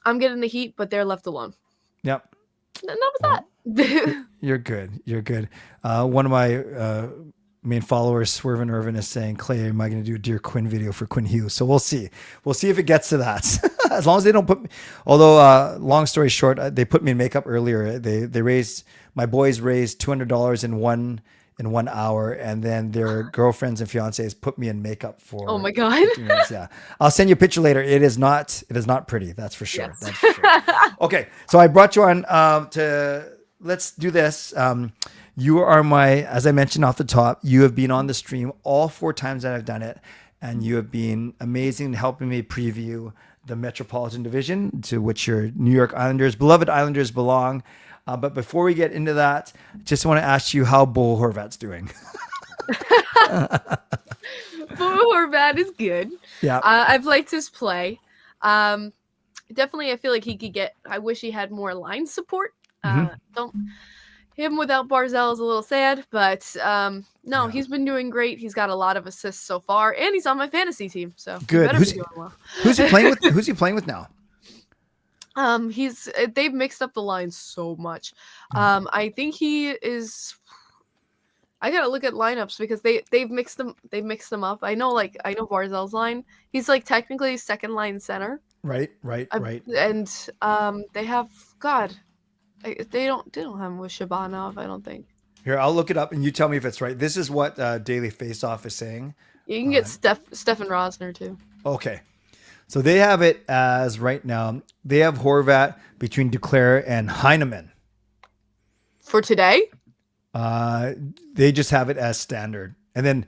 I'm getting the heat, but they're left alone. Yep. And that was that. You're good. One of my main followers, Swervin Irvin, is saying, Clay, am I going to do a Dear Quinn video for Quinn Hughes? So we'll see. We'll see if it gets to that. As long as they don't put me, although long story short, they put me in makeup earlier. My boys raised $200 in 1 hour, and then their girlfriends and fiancés put me in makeup for. Oh my God. Yeah. I'll send you a picture later. It is not pretty. That's for sure. Yes. That's for sure. Okay. So I brought you on let's do this. You are as I mentioned off the top, you have been on the stream all 4 times that I've done it, and you have been amazing helping me preview the Metropolitan Division, to which your New York Islanders, beloved Islanders, belong. But before we get into that, just want to ask you how Bo Horvat's doing. Bo Horvat is good. Yeah. I've liked his play. Definitely, I feel like he could I wish he had more line support. Him without Barzal is a little sad, but he's been doing great. He's got a lot of assists so far, and he's on my fantasy team. So good. Who's he playing with? Who's he playing with now? They've mixed up the lines so much. I think he is. I gotta look at lineups because they've mixed them up. I know Barzal's line. He's like technically second line center. Right. And they have they don't have him with Shabanov, I don't think. Here, I'll look it up and you tell me if it's right. This is what Daily Faceoff is saying. You can get Stefan Rosner too. Okay. So they have it as right now. They have Horvat between Duclair and Heineman. For today? They just have it as standard. And then,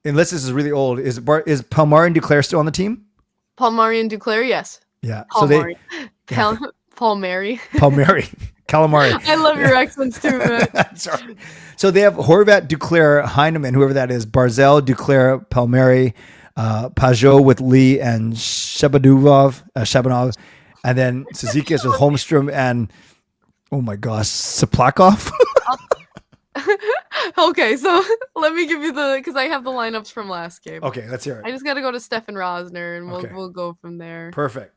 unless this is really old, is Palmieri and Duclair still on the team? Palmieri and Duclair, yes. Yeah. Palmieri. Palmieri. Calamari. I love your accents too, man. Sorry. So they have Horvat, Duclair, Heineman, whoever that is, Barzal, Duclair, Palmieri, Pajot with Lee and Shabanov, and then Suzuki with Holmstrom and Oh my gosh, Saplakov. Okay, so let me give you because I have the lineups from last game. Okay, let's hear I it. just got to go to Stefan Rosner, and Okay. we'll go from there. Perfect.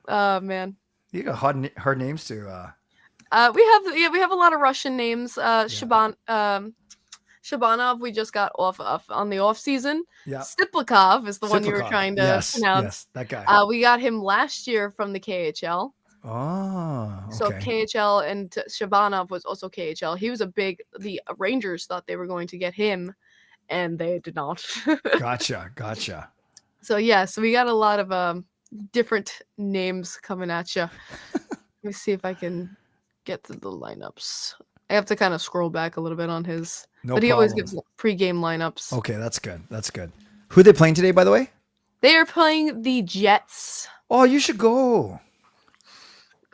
Man. You got hard names to. We have a lot of Russian names. Shabanov, we just got off on the off season. Yeah. Stiplikov is the one you were Siplakov. trying to Yes, pronounce. that guy. We got him last year from the KHL. Oh, okay. So KHL and Shabanov was also KHL. He was the Rangers thought they were going to get him, and they did not. Gotcha. So we got a lot of different names coming at you. Let me see if I can get to the lineups. I have to kind of scroll back a little bit on his, but he always gives pre-game lineups. Okay, that's good. Who are they playing today, by the way? They are playing the Jets. Oh, you should go.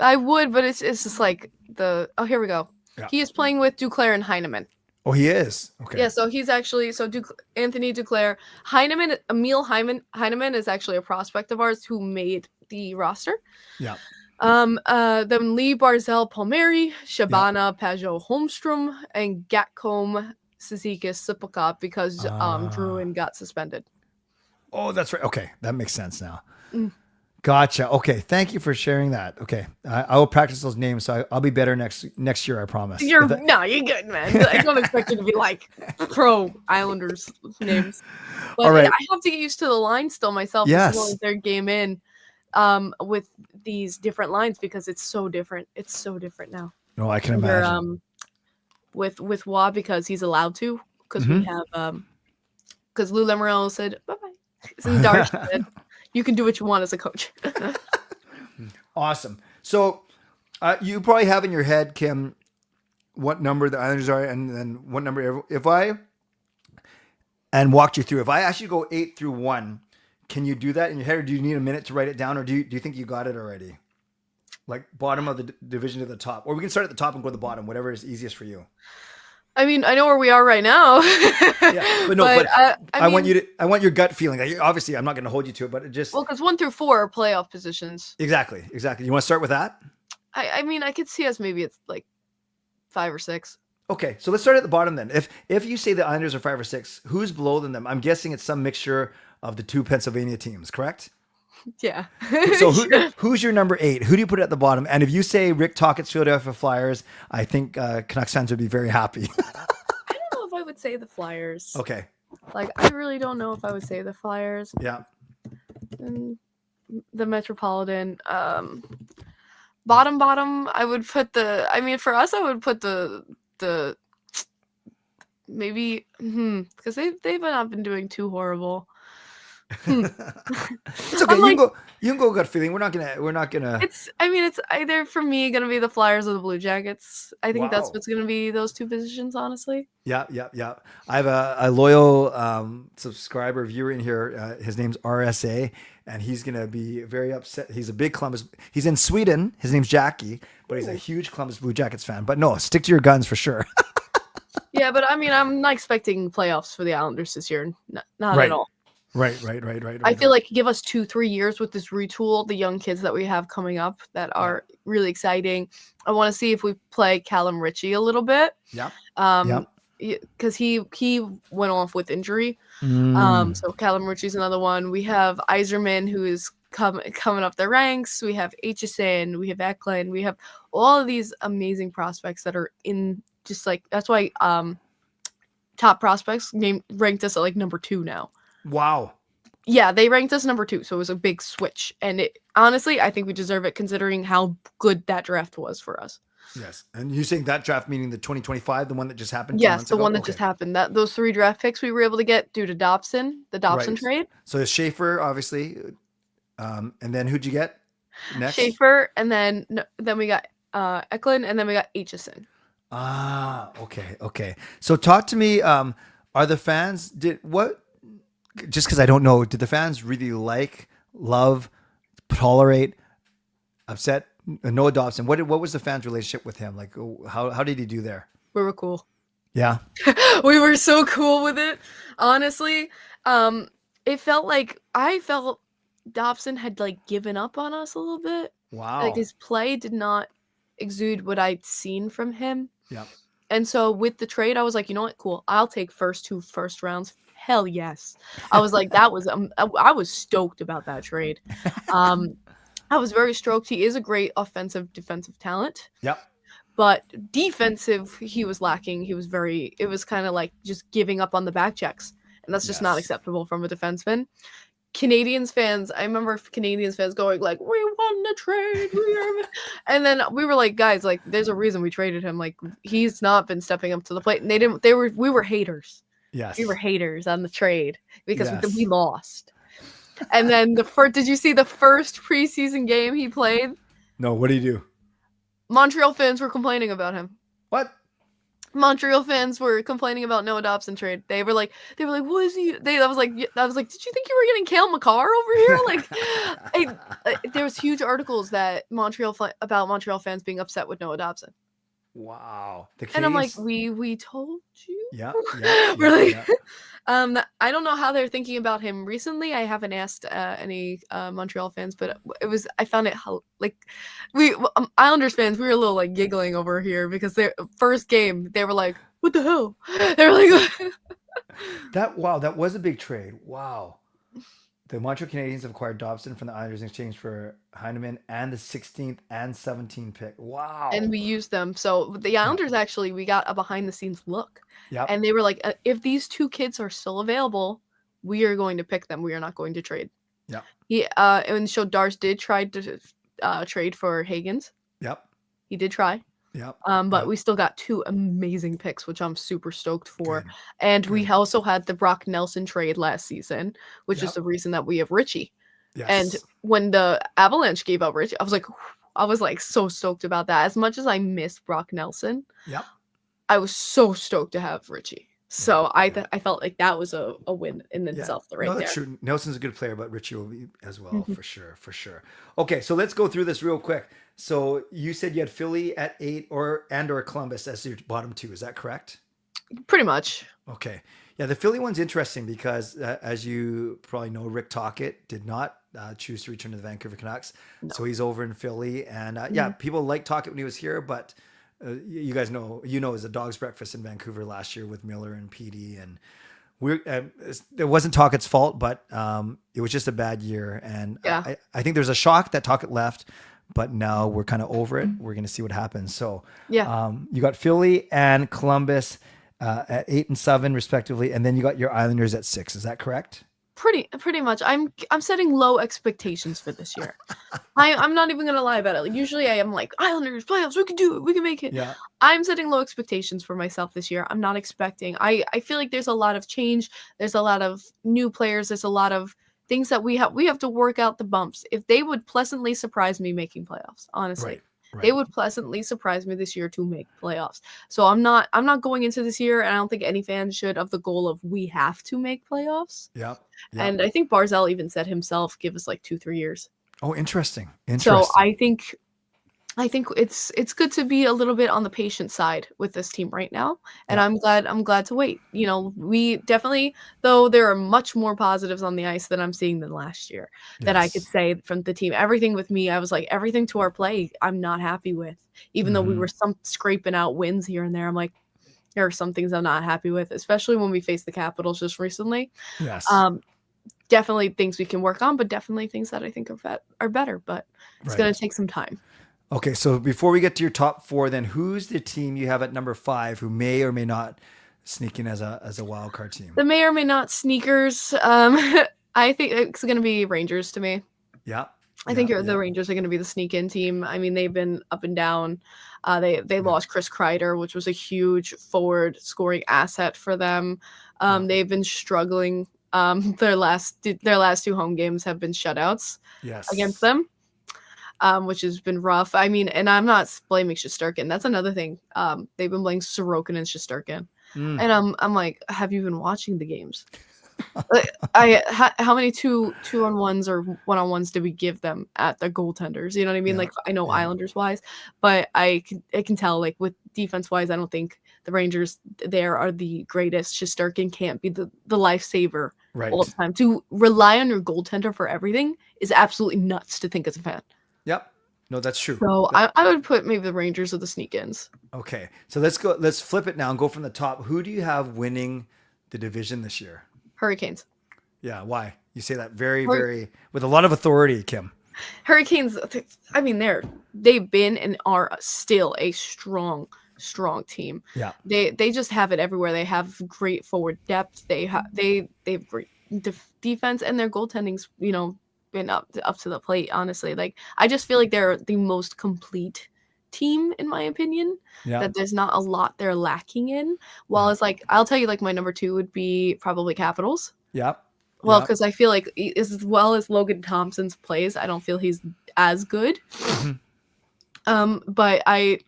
I would, but it's just like here we go. Yeah. He is playing with Duclair and Heineman. Oh, he is. Okay. Yeah, so he's actually Anthony Duclair. Emil Heineman is actually a prospect of ours who made the roster. Yeah. Then Lee Barzell Palmieri, Shabana Pajot Holmstrom, and Gatcombe Cizikas Sipilkov because Druin got suspended. Oh, that's right. Okay, that makes sense now. Gotcha. Okay, thank you for sharing that. Okay, I will practice those names, so I'll be better next year. I promise. You're good, man. I don't expect you to be like pro Islanders names. But all right. I have to get used to the line still myself. Yes. This is only their game in, with these different lines because it's so different. It's so different now. No, I can imagine. With Wah because he's allowed to because we have because Lou Lamoriello said bye bye. And Darsh said you can do what you want as a coach. Awesome. So you probably have in your head, Kim, what number the Islanders are, and then what number. If I walked you through, if I asked you to go 8 through 1, can you do that in your head, or do you need a minute to write it down, or do you think you got it already? Like bottom of the division to the top, or we can start at the top and go to the bottom, whatever is easiest for you. I mean, I know where we are right now. Yeah, but I want your gut feeling. Obviously, I'm not going to hold you to it, but it just because 1 through 4 are playoff positions. Exactly. You want to start with that? I mean, I could see us maybe it's like 5 or 6. Okay, so let's start at the bottom then. If you say the Islanders are 5 or 6, who's below them? I'm guessing it's some mixture of the 2 Pennsylvania teams, correct? Yeah. So who's your number 8? Who do you put at the bottom? And if you say Rick Tocchet's Philadelphia Flyers, I think Canucks fans would be very happy. I don't know if I would say the Flyers. Okay. Like, I really don't know if I would say the Flyers. Yeah. And the Metropolitan. Bottom, I would put for us, I would put the maybe, because they've not been doing too horrible. It's okay. You can go gut feeling. We're not gonna. It's either for me gonna be the Flyers or the Blue Jackets. I think that's what's gonna be those 2 positions, honestly. Yeah. I have a loyal subscriber viewer in here. His name's RSA, and he's gonna be very upset. He's a big Columbus. He's in Sweden. His name's Jackie, but he's a huge Columbus Blue Jackets fan. But no, stick to your guns for sure. Yeah, but I mean, I'm not expecting playoffs for the Islanders this year. Not at all. Right. I feel like give us 2-3 years with this retool, the young kids that we have coming up that are really exciting. I want to see if we play Callum Ritchie a little bit. Yeah. Because he went off with injury. So Callum Ritchie's another one. We have Yzerman, who is coming up the ranks. We have Aitchison. We have Eklund. We have all of these amazing prospects that are in just like, that's why Top Prospects ranked us at like number 2 now. Wow. Yeah, they ranked us number 2, so it was a big switch. And honestly, I think we deserve it considering how good that draft was for us. Yes. And you saying that draft meaning the 2025, the one that just happened? Yes, the one that just happened. Those 3 draft picks we were able to get due to Dobson, the Dobson trade. So it's Schaefer, obviously. And then who'd you get next? Schaefer, and then we got Eklund, and then we got Aitchison. Okay. So talk to me. Are the fans just because I don't know, did the fans really love, tolerate, upset Noah Dobson? What was the fans' relationship with him? Like, how did he do there? We were cool. Yeah. We were so cool with it. Honestly, it felt like I felt Dobson had like given up on us a little bit. Wow. Like his play did not. exude what I'd seen from him. Yeah. And so with the trade, I was like, you know what? Cool. I'll take two first rounds. Hell yes. I was like, that was I was stoked about that trade. I was very stoked. He is a great defensive talent. Yep. But defensive, he was lacking. It was kind of like just giving up on the back checks. And that's just not acceptable from a defenseman. Canadians fans, I remember Canadians fans going like, we won the trade. And then we were like, guys, like, there's a reason we traded him. Like, he's not been stepping up to the plate. And we were haters. Yes. We were haters on the trade because we Yes. lost. And then did you see the first preseason game he played? No, what do you do? Montreal fans were complaining about him. What? Montreal fans were complaining about Noah Dobson trade. They were like, what is he? I was like, did you think you were getting Cale Makar over here? Like, there was huge articles that about Montreal fans being upset with Noah Dobson. Wow. And I'm like, we told you. Yeah. Really? Yeah. I don't know how they're thinking about him recently. I haven't asked any Montreal fans, but I found it like Islanders fans, we were a little like giggling over here because their first game they were like, what the hell? They were like that was a big trade. Wow. The Montreal Canadiens have acquired Dobson from the Islanders in exchange for Heineman and the 16th and 17th pick. Wow. And we used them. So the Islanders actually, we got a behind the scenes look. Yeah. And they were like, if these two kids are still available, we are going to pick them. We are not going to trade. Yeah. And so Dars did try to trade for Higgins. Yep. He did try. Yep. But we still got two amazing picks, which I'm super stoked for. Good. And we also had the Brock Nelson trade last season, which is the reason that we have Richie. Yes. And when the Avalanche gave up Richie, I was like so stoked about that. As much as I miss Brock Nelson, Yep. I was so stoked to have Richie. So I felt like that was a win in itself right that's there. true. Nelson's a good player, but Richie will be as well, for sure. Okay, so let's go through this real quick. So you said you had Philly at 8 or Columbus as your bottom two. Is that correct? Pretty much. Okay. Yeah, the Philly one's interesting because, as you probably know, Rick Tocchet did not choose to return to the Vancouver Canucks. No. So he's over in Philly. And people liked Tocchet when he was here, but you guys know, it was a dog's breakfast in Vancouver last year with Miller and Petey. And it wasn't Tocchet's fault, but it was just a bad year. And I think there's a shock that Tocchet left, but now we're kind of over it. We're going to see what happens. So you got Philly and Columbus at 8 and 7 respectively, and then you got your Islanders at 6. Is that correct? Pretty much. I'm setting low expectations for this year. I'm not even gonna lie about it. Like, usually I am like, Islanders playoffs, we can do it, we can make it. Yeah. I'm setting low expectations for myself this year. I'm not expecting. I feel like there's a lot of change. There's a lot of new players. There's a lot of things that we have to work out the bumps. If they would pleasantly surprise me making playoffs, honestly. Right. They would pleasantly surprise me this year to make playoffs. So I'm not going into this year, and I don't think any fan should, of the goal of we have to make playoffs. Yeah. And I think Barzal even said himself, give us like 2-3 years. Oh, interesting. So I think it's good to be a little bit on the patient side with this team right now. And I'm glad to wait. We definitely, though there are much more positives on the ice that I'm seeing than last year that I could say from the team. Everything with me, I was like, everything to our play, I'm not happy with. Even though we were scraping out wins here and there, I'm like, there are some things I'm not happy with, especially when we faced the Capitals just recently. Yes. Definitely things we can work on, but definitely things that I think are better, but it's going to take some time. Okay, so before we get to your top 4, then who's the team you have at number 5 who may or may not sneak in as a wild card team? The may or may not sneakers. I think it's going to be Rangers to me. Yeah. I think the Rangers are going to be the sneak in team. I mean, they've been up and down. They lost Chris Kreider, which was a huge forward scoring asset for them. They've been struggling. Their last 2 home games have been shutouts against them. Which has been rough. I mean, and I'm not blaming Shesterkin. That's another thing. They've been blaming Sorokin and Shesterkin. And I'm like, have you been watching the games? How many 2-on-1s or 1-on-1s did we give them at the goaltenders? You know what I mean? Like, I know Islanders wise, but I can tell, like, with defense wise, I don't think the Rangers there are the greatest. Shesterkin can't be the lifesaver all the time. To rely on your goaltender for everything is absolutely nuts to think as a fan. Yep. No, that's true. So I would put maybe the Rangers or the sneak-ins. Okay, so let's go. Let's flip it now and go from the top. Who do you have winning the division this year? Hurricanes. Yeah, why? You say that very with a lot of authority, Kim. Hurricanes. I mean, they've been and are still a strong team. Yeah. They just have it everywhere. They have great forward depth. They have great defense, and their goaltending's been up to the plate. Honestly, like I just feel like they're the most complete team in my opinion. Yeah. That there's not a lot they're lacking in. While it's like I'll tell you, like my number 2 would be probably Capitals. Yeah. Well, because I feel like as well as Logan Thompson's plays, I don't feel he's as good. But I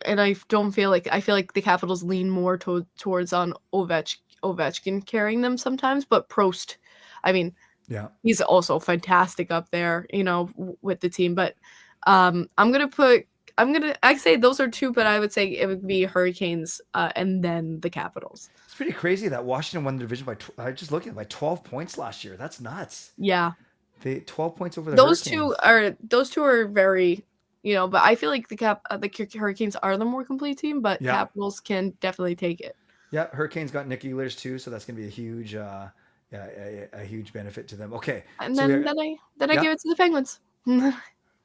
don't feel like I feel like the Capitals lean more towards on Ovechkin carrying them sometimes. But Prost, I mean, he's also fantastic up there, with the team. But I say those are 2, but I would say it would be Hurricanes and then the Capitals. It's pretty crazy that Washington won the division by just looking by 12 points last year. That's nuts. Yeah. They 12 points over the Those Hurricanes. those two are very, but I feel like the Hurricanes are the more complete team, but Capitals can definitely take it. Yeah, Hurricanes got Nick Ehlers too, so that's going to be a huge a huge benefit to them. Okay. And then I give it to the Penguins.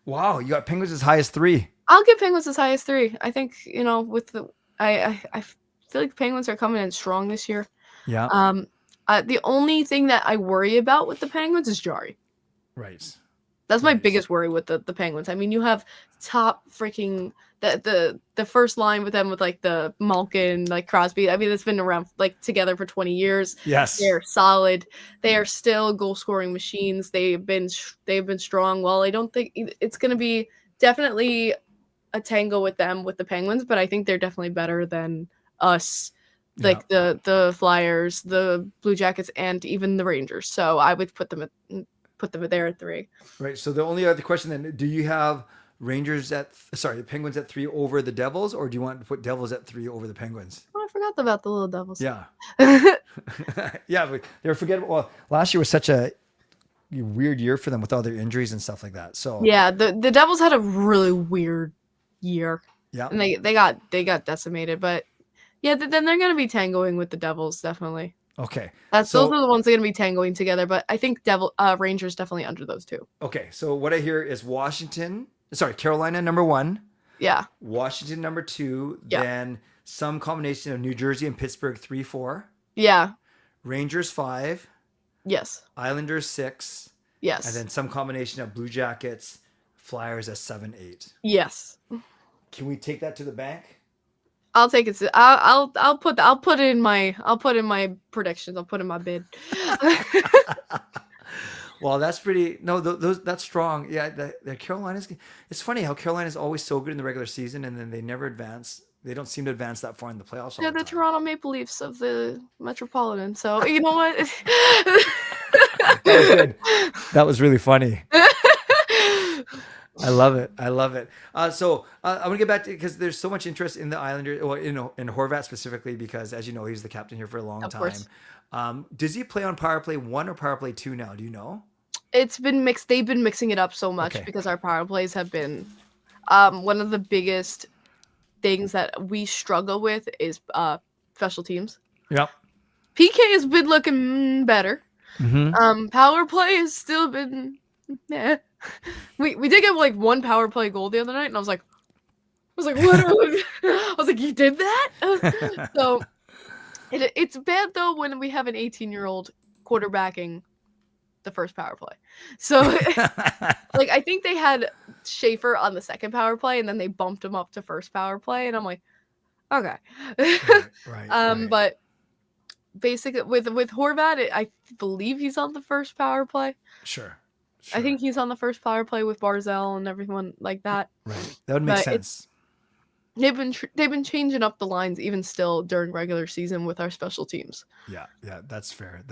Wow, you got Penguins as high as 3. I'll give Penguins as high as 3. I think, with the I feel like the Penguins are coming in strong this year. Yeah. The only thing that I worry about with the Penguins is Jari. Right. That's my biggest worry with the Penguins. I mean, you have top freaking the first line with them with like the Malkin, like Crosby. I mean, it's been around like together for 20 years. Yes. They're solid. They are still goal scoring machines. They've been strong. Well, I don't think it's going to be definitely a tango with them with the Penguins, but I think they're definitely better than us, like the Flyers, the Blue Jackets, and even the Rangers. So I would put them there at 3. Right. So the only other question then, do you have Penguins at 3 over the Devils, or do you want to put Devils at 3 over the Penguins? Oh, I forgot about the little Devils. Yeah. Yeah, but they're forgettable. Well, last year was such a weird year for them with all their injuries and stuff like that. So yeah, the Devils had a really weird year. Yeah. And they got decimated, but yeah, then they're gonna be tangoing with the Devils, definitely. Okay. Those are the ones that are gonna be tangoing together, but I think Rangers definitely under those 2. Okay, so what I hear is Carolina number 1. Yeah. Washington number 2. Yeah. Then some combination of New Jersey and Pittsburgh 3, 4. Yeah. Rangers 5. Yes. Islanders 6. Yes. And then some combination of Blue Jackets, Flyers as 7, 8. Yes. Can we take that to the bank? I'll take it. I'll put it in my predictions. I'll put in my bid. Well, that's pretty. No, that's strong. Yeah, the Carolina's. It's funny how Carolina's always so good in the regular season, and then they never advance. They don't seem to advance that far in the playoffs. They're the Toronto Maple Leafs of the Metropolitan. So you know what? That was good. That was really funny. I love it. So I'm gonna get back to, because there's so much interest in the Islanders, in Horvat specifically, because as you know, he's the captain here for a long time. Course. Does he play on power play 1 or power play 2 now? Do you know? It's been mixed. They've been mixing it up so much because our power plays have been one of the biggest things that we struggle with is special teams. Yep. PK has been looking better. Mm-hmm. Power play has still been. We did get like 1 power play goal the other night, and I was like, what? I was like, you did that? So it's bad though when we have an 18-year-old quarterbacking the first power play. So like I think they had Schaefer on the second power play, and then they bumped him up to first power play, and I'm like, okay. Right. But basically with Horvat, I believe he's on the first power play. Sure. I think he's on the first power play with Barzell and everyone like that. Right. That would make sense. They've been changing up the lines even still during regular season with our special teams. Yeah, that's fair.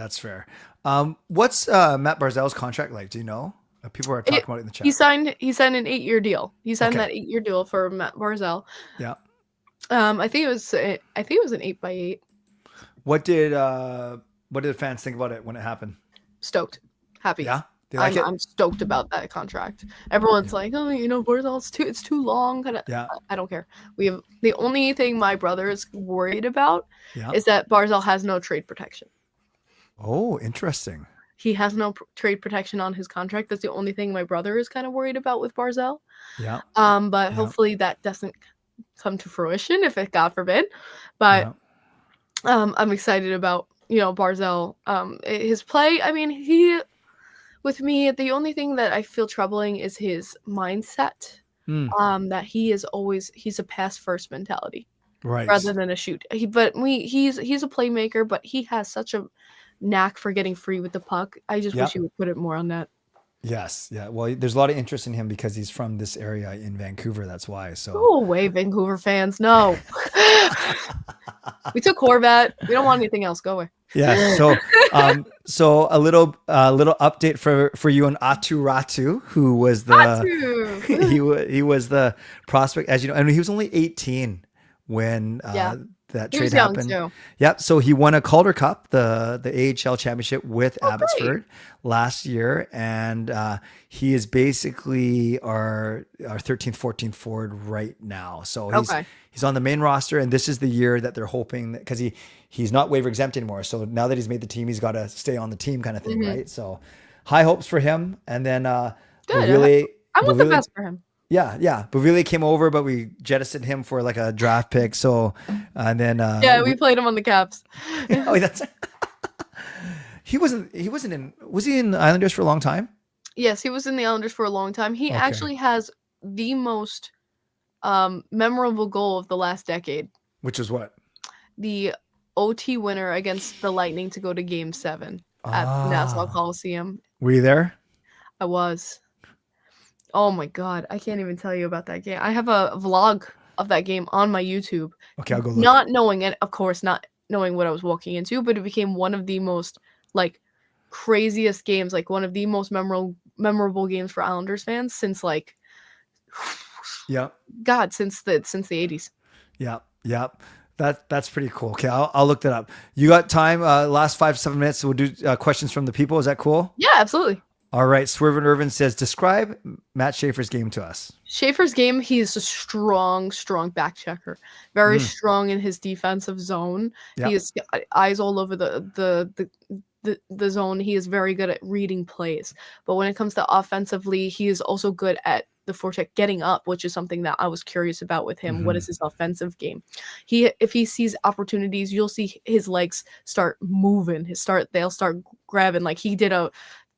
What's Matt Barzell's contract like? Do you know? People are talking about it in the chat. He signed an 8-year deal. He signed that 8-year deal for Matt Barzell. Yeah. I think it was an 8x8. What did the fans think about it when it happened? Stoked. Happy. Yeah. They like it? I'm stoked about that contract. Everyone's like, oh, Barzal, it's too long. Yeah. I don't care. We have the only thing my brother is worried about Yeah. is that Barzal has no trade protection. Oh, interesting. He has no trade protection on his contract. That's the only thing my brother is kind of worried about with Barzal. Yeah. But hopefully that doesn't come to fruition, if it, God forbid. But I'm excited about Barzal. His play. I mean, with me, the only thing that I feel troubling is his mindset. That he's a pass first mentality, right, rather than a shoot. He's a playmaker, but he has such a knack for getting free with the puck. I just wish he would put it more on net. Yes. Yeah. Well, there's a lot of interest in him because he's from this area in Vancouver. That's why. So Go away, Vancouver fans. No. We took Horvat. We don't want anything else. Go away. Yeah. So, so a little update for you on Atu Ratu, who was he was the prospect, as you know, and he was only 18 when that trade happened. Yep. So he won a Calder Cup, the AHL championship with Abbotsford last year. And he is basically our 13th, 14th forward right now. So he's on the main roster, and this is the year that they're hoping that, because he's not waiver exempt anymore. So now that he's made the team, he's got to stay on the team kind of thing. Right. So high hopes for him. And then I want the best for him. Yeah. Buvili came over, but we jettisoned him for like a draft pick. So, and then we played him on the Caps. That's was he in Islanders for a long time? Yes, he was in the Islanders for a long time. He actually has the most memorable goal of the last decade. Which is what? The OT winner against the Lightning to go to Game 7 at Nassau Coliseum. Were you there? I was. Oh my God, I can't even tell you about that game. I have a vlog of that game on my YouTube. Okay, I'll go look. Not knowing it, of course, not knowing what I was walking into, but it became one of the most craziest games, one of the most memorable games for Islanders fans since since the 80s. Yeah. That's pretty cool. Okay, I'll look that up. You got time? Last 5-7 minutes, so we'll do questions from the people. Is that cool? Yeah, absolutely. All right. Swerve and Irvin says, describe Matt Schaefer's game to us. Schaefer's game, he's a strong back checker. Very strong in his defensive zone. Yep. He has eyes all over the zone. He is very good at reading plays. But when it comes to offensively, he is also good at the forecheck, getting up, which is something that I was curious about with him. What is his offensive game? If he sees opportunities, you'll see his legs start moving. They'll start grabbing. He did a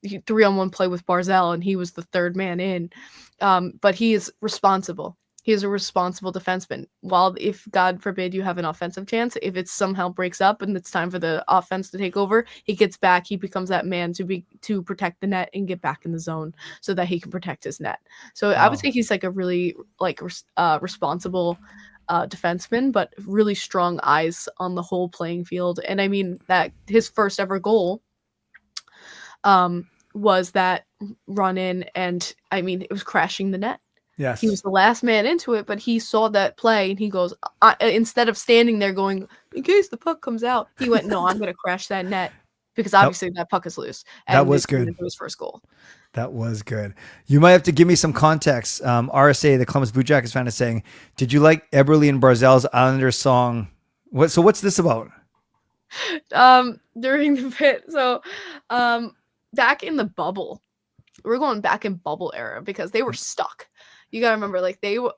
3-on-1 play with Barzal, and he was the third man in. But he is responsible. He is a responsible defenseman. While if God forbid you have an offensive chance, if it somehow breaks up and it's time for the offense to take over, he gets back. He becomes that man to protect the net and get back in the zone so that he can protect his net. So I would say he's a really responsible defenseman, but really strong eyes on the whole playing field. And I mean that his first ever goal was that run in, and I mean it was crashing the net. Yes, he was the last man into it, but he saw that play and he goes, instead of standing there going, in case the puck comes out, he went, no, I'm going to crash that net, because obviously that puck is loose. And that was good. His first goal. That was good. You might have to give me some context. RSA, the Columbus Blue Jackets fan, is saying, did you like Eberle and Barzal's Islanders song? What's this about? During the pit. So, back in the bubble, we're going back in bubble era because they were stuck. You gotta remember,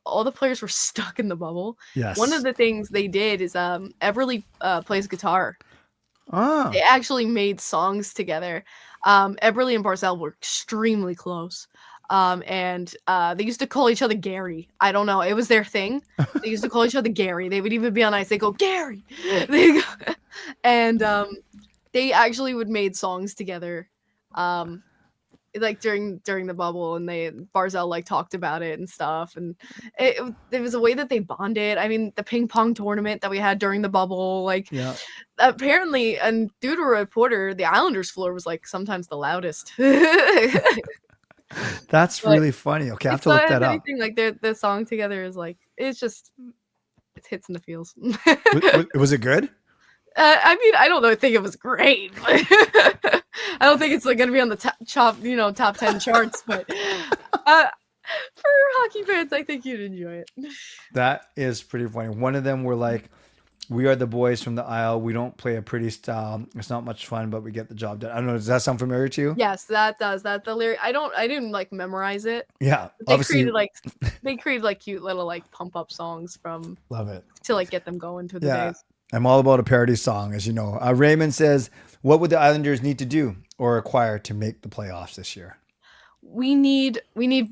all the players were stuck in the bubble. Yes. One of the things they did is Eberle plays guitar. Oh. They actually made songs together. Eberle and Barzal were extremely close. And they used to call each other Gary. I don't know. It was their thing. They used to call each other Gary. They would even be on ice. They go, Gary. And they actually would made songs together. During the bubble, and Barzal talked about it and stuff, and it was a way that they bonded. I mean, the ping pong tournament that we had during the bubble, apparently, and due to a reporter, the Islanders floor was sometimes the loudest. That's really funny. Okay, I have to look that up. The song together is it hits in the feels. Was it good? I mean, I don't know. I think it was great. But I don't think it's like going to be on the top 10 charts. But for hockey fans, I think you'd enjoy it. That is pretty funny. One of them were like, "We are the boys from the aisle. We don't play a pretty style. It's not much fun, but we get the job done." I don't know. Does that sound familiar to you? Yes, that does. That the lyric. I didn't like memorize it. Yeah. They Obviously, created like cute little like pump up songs love it. to like get them going through the Yeah. days. I'm all about a parody song, as you know. Raymond says, "What would the Islanders need to do or acquire to make the playoffs this year?" We need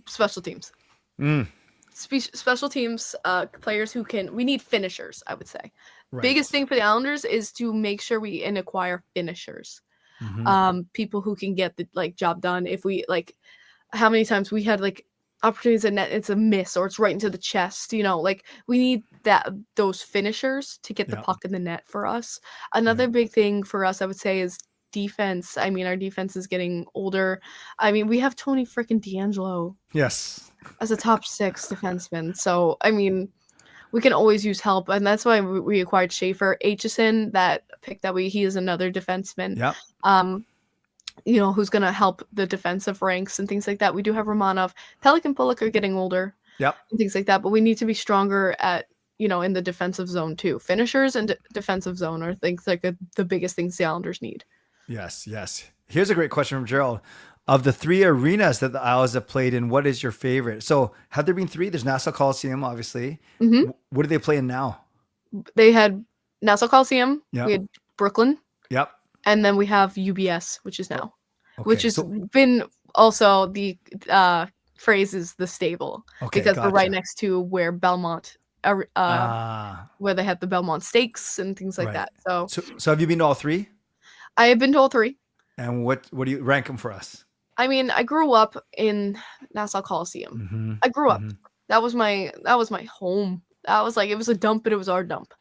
special teams. Mm. Special teams, players who can. We need finishers. I would say. Right. Biggest thing for the Islanders is to make sure we acquire finishers. Mhm. People who can get the like job done. If we like, how many times we had like opportunities in net, it's a miss or it's right into the chest. Like we need those finishers to get the Yeah. puck in the net for us. Another big thing for us, I would say, is defense. I mean, our defense is getting older. I mean, we have Tony freaking D'Angelo Yes. as a top 6 defenseman. So I mean, we can always use help, and that's why we acquired Schaefer. Aitchison, that pick that he is another defenseman. Yeah. Who's gonna help the defensive ranks and things like that. We do have Romanov. Pellick and Bullock are getting older. Yep. And things like that, but we need to be stronger at in the defensive zone too. Finishers and defensive zone are things like the biggest things the Islanders need. Yes. Here's a great question from Gerald. Of the 3 arenas that the Isles have played in, what is your favorite? So have there been 3? There's Nassau Coliseum, obviously. Mhm. What do they play in now? They had Nassau Coliseum. Yep. We had Brooklyn. Yep. And then we have UBS, which is now, Okay, which has so- been also the phrase is the stable, Okay, because we're right gotcha. next to where Belmont, where they had the Belmont Stakes and things like Right. that. So So have you been to all 3? I have been to all 3. And what do you rank them for us? I mean, I grew up in Nassau Coliseum. Mm-hmm. I grew up. That was my home. That was like, it was a dump, but it was our dump.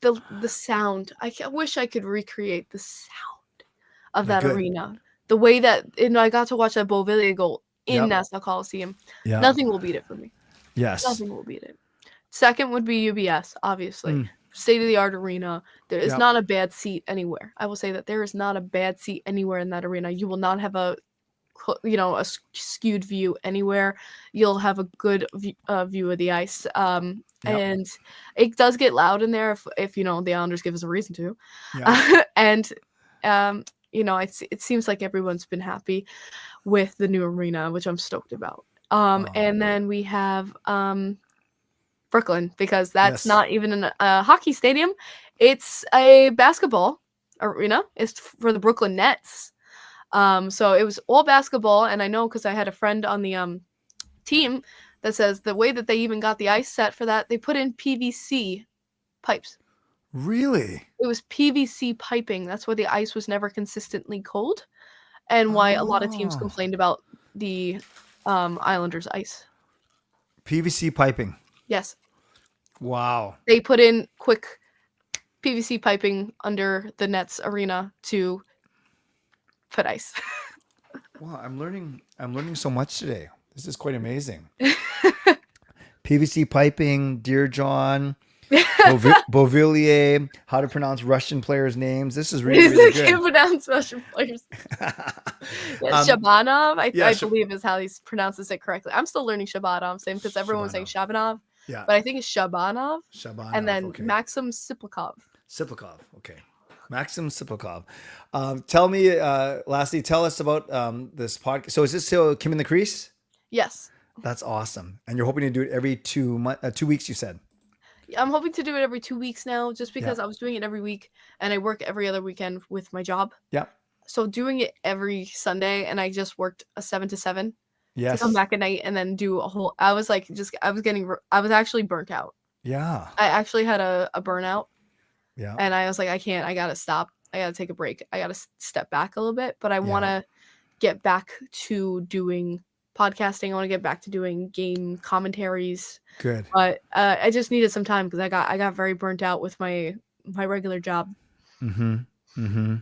The sound. I wish I could recreate the sound of that Good. arena. The way that I got to watch that Beauvilliers goal in Yep. Nassau Coliseum. Yeah. Nothing will beat it for me. Yes. Nothing will beat it. Second would be UBS, obviously. State-of-the-art arena. There is Yep. not a bad seat anywhere. I will say that there is not a bad seat anywhere in that arena. You will not have a skewed view anywhere. You'll have a good view of the ice. And it does get loud in there if the Islanders give us a reason to. Yeah. And it seems like everyone's been happy with the new arena, which I'm stoked about. And then we have Brooklyn, because that's Yes. not even a hockey stadium. It's a basketball arena. It's for the Brooklyn Nets. So it was all basketball, and I know because I had a friend on the team that says the way that they even got the ice set for that, they put in PVC pipes. Really? It was PVC piping. That's why the ice was never consistently cold, and why a lot of teams Oh. complained about the Islanders ice. PVC piping. Yes, Wow. they put in quick PVC piping under the Nets arena to put ice. Wow, I'm learning so much today. This is quite amazing. PVC piping, Dear John, Beauvilliers, how to pronounce Russian players' names. This is really, really Can't good. pronounce Russian players. Shabanov, I yeah, believe is how he pronounces it correctly. I'm still learning Shabanov, same because everyone was saying Shabanov, Yeah. but I think it's Shabanov. Shabanov, And then okay. Maxim Siplikov. Siplikov. Okay. Maxim Siplikov. Tell me, lastly, tell us about this podcast. So is this still Kim in the Crease? Yes. That's awesome. And you're hoping to do it every 2 weeks, you said. I'm hoping to do it every 2 weeks now, just because Yeah. I was doing it every week and I work every other weekend with my job. Yeah. So doing it every Sunday, and I just worked a 7 to 7 Yes. to come back at night and then do a whole, I was actually burnt out. Yeah. I actually had a burnout. Yeah. And I was like, I gotta stop. I gotta take a break. I gotta step back a little bit. But I want to get back to doing podcasting. I want to get back to doing game commentaries. Good. But I just needed some time because I got very burnt out with my regular job. Mm-hmm. Mm-hmm.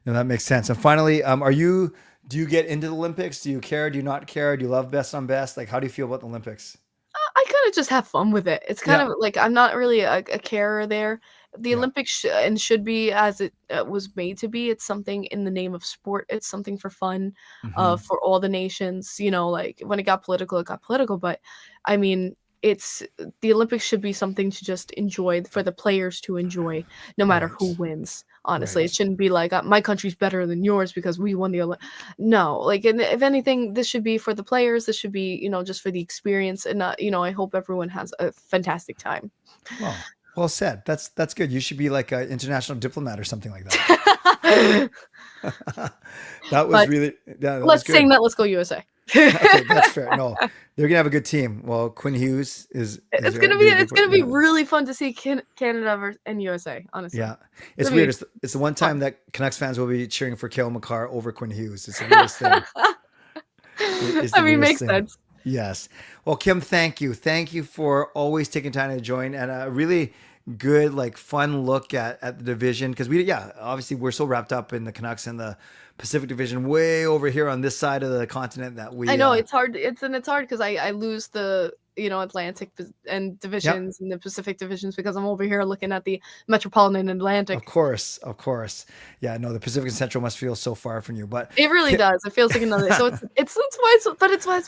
No, that makes sense. And finally, do you get into the Olympics? Do you care? Do you not care? Do you love best on best? Like, how do you feel about the Olympics? I kind of just have fun with it. It's kind of like I'm not really a carer there. the Olympics should be as it was made to be. It's something in the name of sport. It's something for fun, for all the nations. You know, like when it got political, it got political. But I mean, the Olympics should be something to just enjoy, for the players to enjoy, no matter who wins. Honestly, it shouldn't be like my country's better than yours because we won the Olympics. No, like, and if anything, this should be for the players. This should be, just for the experience, and not, I hope everyone has a fantastic time. Well said. That's good. You should be like an international diplomat or something like that. That was really. Yeah, let's sing that. Let's go USA. Okay, that's fair. No, they're gonna have a good team. Well, Quinn Hughes is. It's gonna be really fun to see Canada and USA. Honestly, yeah, it's weird. It's the one time that Canucks fans will be cheering for Kale McCarr over Quinn Hughes. It's the weirdest thing. I mean, makes sense. Yes. Well, Kim, thank you for always taking time to join, and a really good, like, fun look at the division, because obviously we're so wrapped up in the Canucks and the Pacific Division way over here on this side of the continent that we. I know it's hard. It's hard because I lose the Atlantic and divisions and the Pacific divisions because I'm over here looking at the Metropolitan Atlantic. Of course. Yeah, no, the Pacific and Central must feel so far from you, but it really does. It feels like another. So it's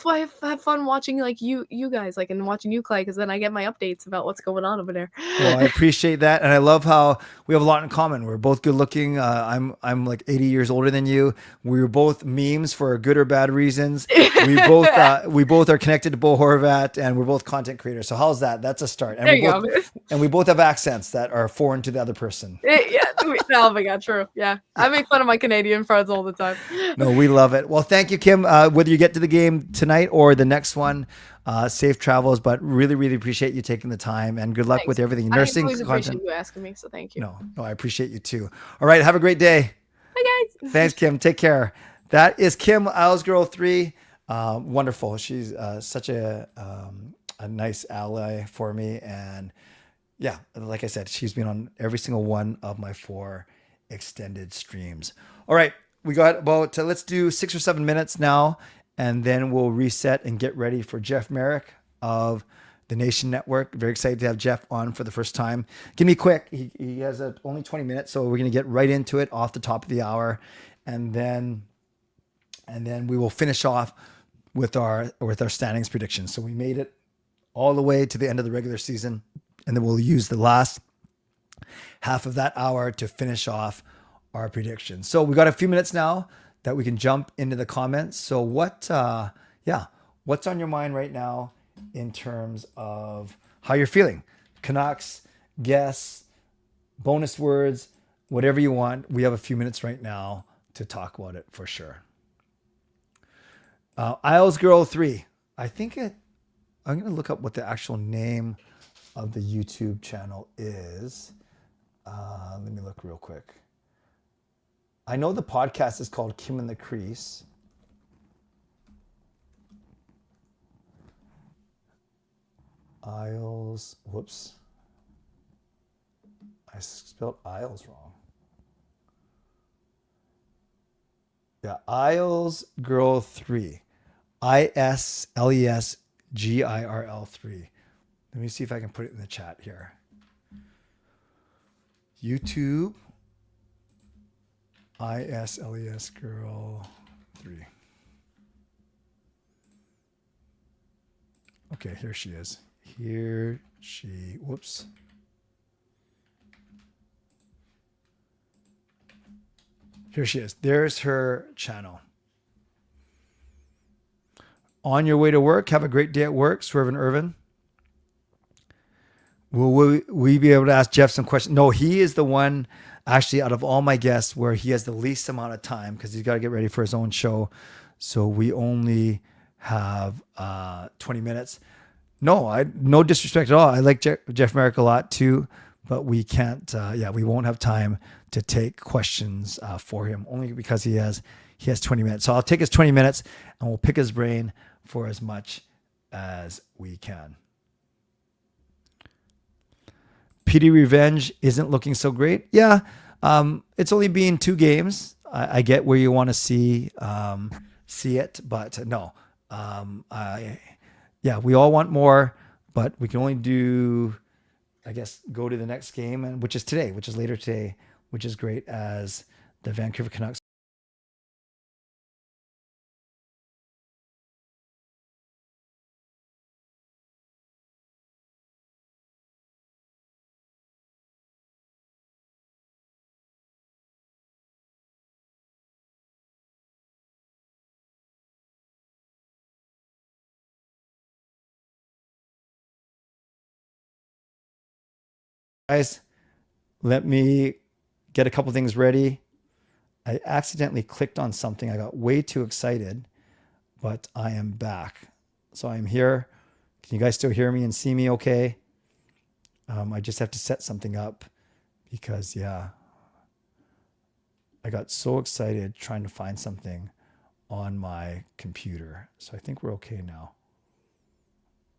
why I have fun watching like you guys, like, and watching you, Clay, because then I get my updates about what's going on over there. Well, I appreciate that, and I love how we have a lot in common. We're both good looking. I'm like 80 years older than you. We were both memes for good or bad reasons. We both are connected to Bo Horvat, and we're both content creators. So how's that? That's a start. And we both have accents that are foreign to the other person. Oh my God, true. Yeah. I make fun of my Canadian friends all the time. No, we love it. Well, thank you, Kim. Whether you get to the game tonight or the next one, safe travels, but really, really appreciate you taking the time, and good luck with everything. Nursing I always content. appreciate you asking me, so thank you. No, I appreciate you too. All right. Have a great day. Bye, guys. Thanks, Kim. Take care. That is Kim, Girl 3. Wonderful. She's such a nice ally for me. And yeah, like I said, she's been on every single one of my 4 extended streams. All right. We got about, let's do 6 or 7 minutes now, and then we'll reset and get ready for Jeff Marek of the Nation Network. Very excited to have Jeff on for the first time. Give me quick. He has only 20 minutes, so we're going to get right into it off the top of the hour. And then we will finish off with our standings predictions. So we made it all the way to the end of the regular season, and then we'll use the last half of that hour to finish off our predictions. So we got a few minutes now that we can jump into the comments. So what's on your mind right now in terms of how you're feeling? Canucks, guess, bonus words, whatever you want. We have a few minutes right now to talk about it for sure. Isles Girl 3. I'm going to look up what the actual name of the YouTube channel is. Let me look real quick. I know the podcast is called Kim in the Crease. Isles. Whoops. I spelled Isles wrong. Yeah, Isles Girl 3. ISLESGIRL 3. Let me see if I can put it in the chat here. YouTube. ISLES Girl 3. Okay, here she is. Whoops. Here she is. There's her channel. On your way to work, have a great day at work, Swervin' Irvin. Will we be able to ask Jeff some questions? No, he is the one, actually, out of all my guests, where he has the least amount of time because he's got to get ready for his own show. So we only have 20 minutes. No disrespect at all. I like Jeff Marek a lot too, but we can't. We won't have time to take questions for him, only because he has 20 minutes. So I'll take his 20 minutes and we'll pick his brain for as much as we can. PD Revenge isn't looking so great. Yeah, it's only been 2 games. I get where you want to see it, but no. We all want more, but we can only do I guess, go to the next game, and which is today, which is later today, which is great, as the Vancouver Canucks. Guys, let me get a couple things ready. I accidentally clicked on something. I got way too excited, but I am back. So I'm here. Can you guys still hear me and see me okay? I just have to set something up because, yeah, I got so excited trying to find something on my computer. So I think we're okay now.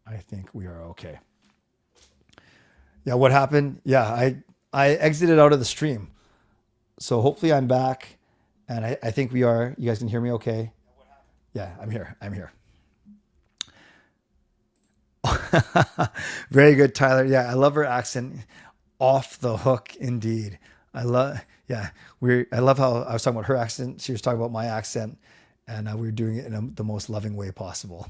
I think we are okay. Yeah, what happened? Yeah, I exited out of the stream. So hopefully I'm back, and I think we are. You guys can hear me okay? Yeah, I'm here. I'm here. Very good, Tyler. Yeah, I love her accent. Off the hook, indeed. I love how I was talking about her accent. She was talking about my accent, and we were doing it in the most loving way possible.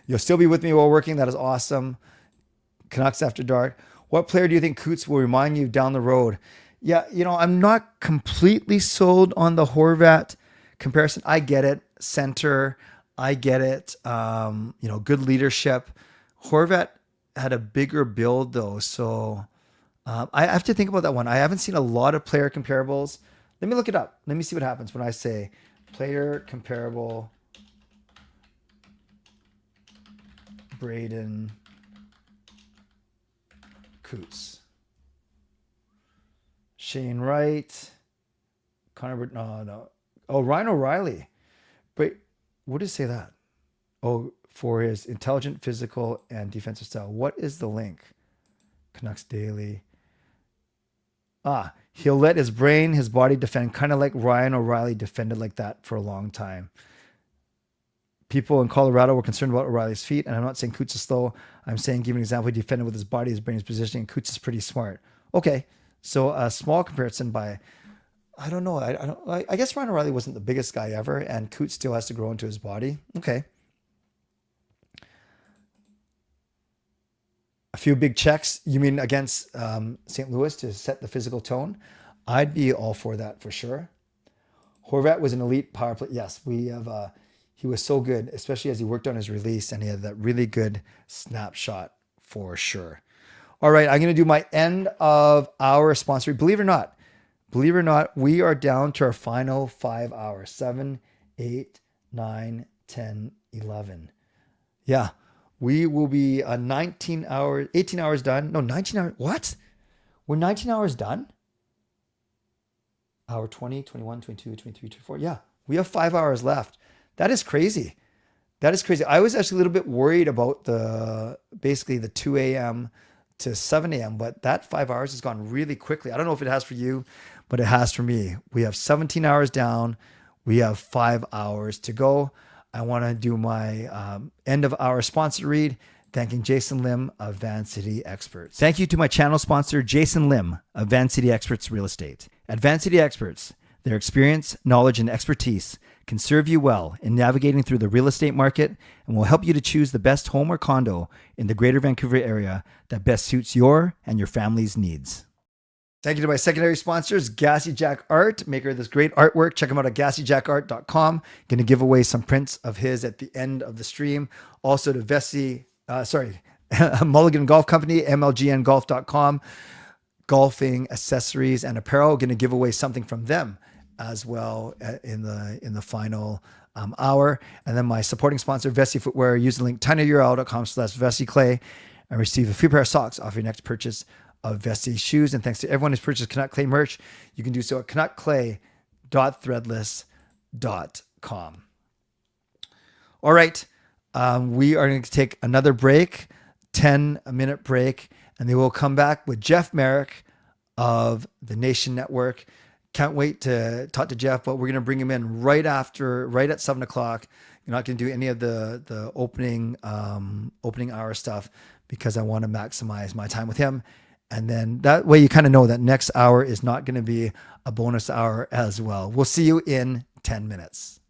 You'll still be with me while working. That is awesome. Canucks After Dark. What player do you think Coots will remind you down the road? Yeah, I'm not completely sold on the Horvat comparison. I get it. Center. I get it. Good leadership. Horvat had a bigger build though. So I have to think about that one. I haven't seen a lot of player comparables. Let me look it up. Let me see what happens when I say player comparable Braden Coots. Shane Wright. No. Oh, Ryan O'Reilly. But what does it say that? Oh, for his intelligent, physical, and defensive style. What is the link? Canucks Daily. He'll let his brain, his body defend, kind of like Ryan O'Reilly defended like that for a long time. People in Colorado were concerned about O'Reilly's feet, and I'm not saying Coots is slow. I'm saying, give an example, he defended with his body, his brain, his positioning. Coots is pretty smart. Okay, so a small comparison by, I don't know. I guess Ryan O'Reilly wasn't the biggest guy ever, and Coots still has to grow into his body. Okay. A few big checks. You mean against St. Louis to set the physical tone? I'd be all for that for sure. Horvat was an elite power play. Yes, we have. He was so good, especially as he worked on his release, and he had that really good snapshot for sure. All right, I'm going to do my end of hour sponsor. Believe it or not, we are down to our final 5 hours. 7, 8, 9, 10, 11. Yeah, we will be 18 hours done. No, 19 hours. What? We're 19 hours done? Hour 20, 21, 22, 23, 24. Yeah, we have 5 hours left. That is crazy. I was actually a little bit worried about basically the 2 a.m. to 7 a.m., but that 5 hours has gone really quickly. I don't know if it has for you, but it has for me. We have 17 hours down. We have 5 hours to go. I want to do my end of hour sponsor read, thanking Jason Lim of Van City Experts. Thank you to my channel sponsor, Jason Lim of Van City Experts Real Estate. At Van City Experts, their experience, knowledge, and expertise can serve you well in navigating through the real estate market and will help you to choose the best home or condo in the Greater Vancouver area that best suits your and your family's needs. Thank you to my secondary sponsors, Gassy Jack Art, maker of this great artwork. Check him out at GassyJackArt.com. Going to give away some prints of his at the end of the stream. Also to Mulligan Golf Company, MLGNGolf.com. Golfing accessories and apparel. Going to give away something from them as well in the final hour. And then my supporting sponsor, Vessi Footwear. Use the link tinyurl.com/VessiClay and receive a free pair of socks off your next purchase of Vessi shoes. And thanks to everyone who's purchased Canuck Clay merch. You can do so at canuckclay.threadless.com. All right. We are going to take another break, 10-minute break, and then we'll come back with Jeff Marek of the Nation Network. Can't wait to talk to Jeff, but we're going to bring him in right at 7 o'clock. You're not going to do any of the opening hour stuff because I want to maximize my time with him. And then that way you kind of know that next hour is not going to be a bonus hour as well. We'll see you in 10 minutes.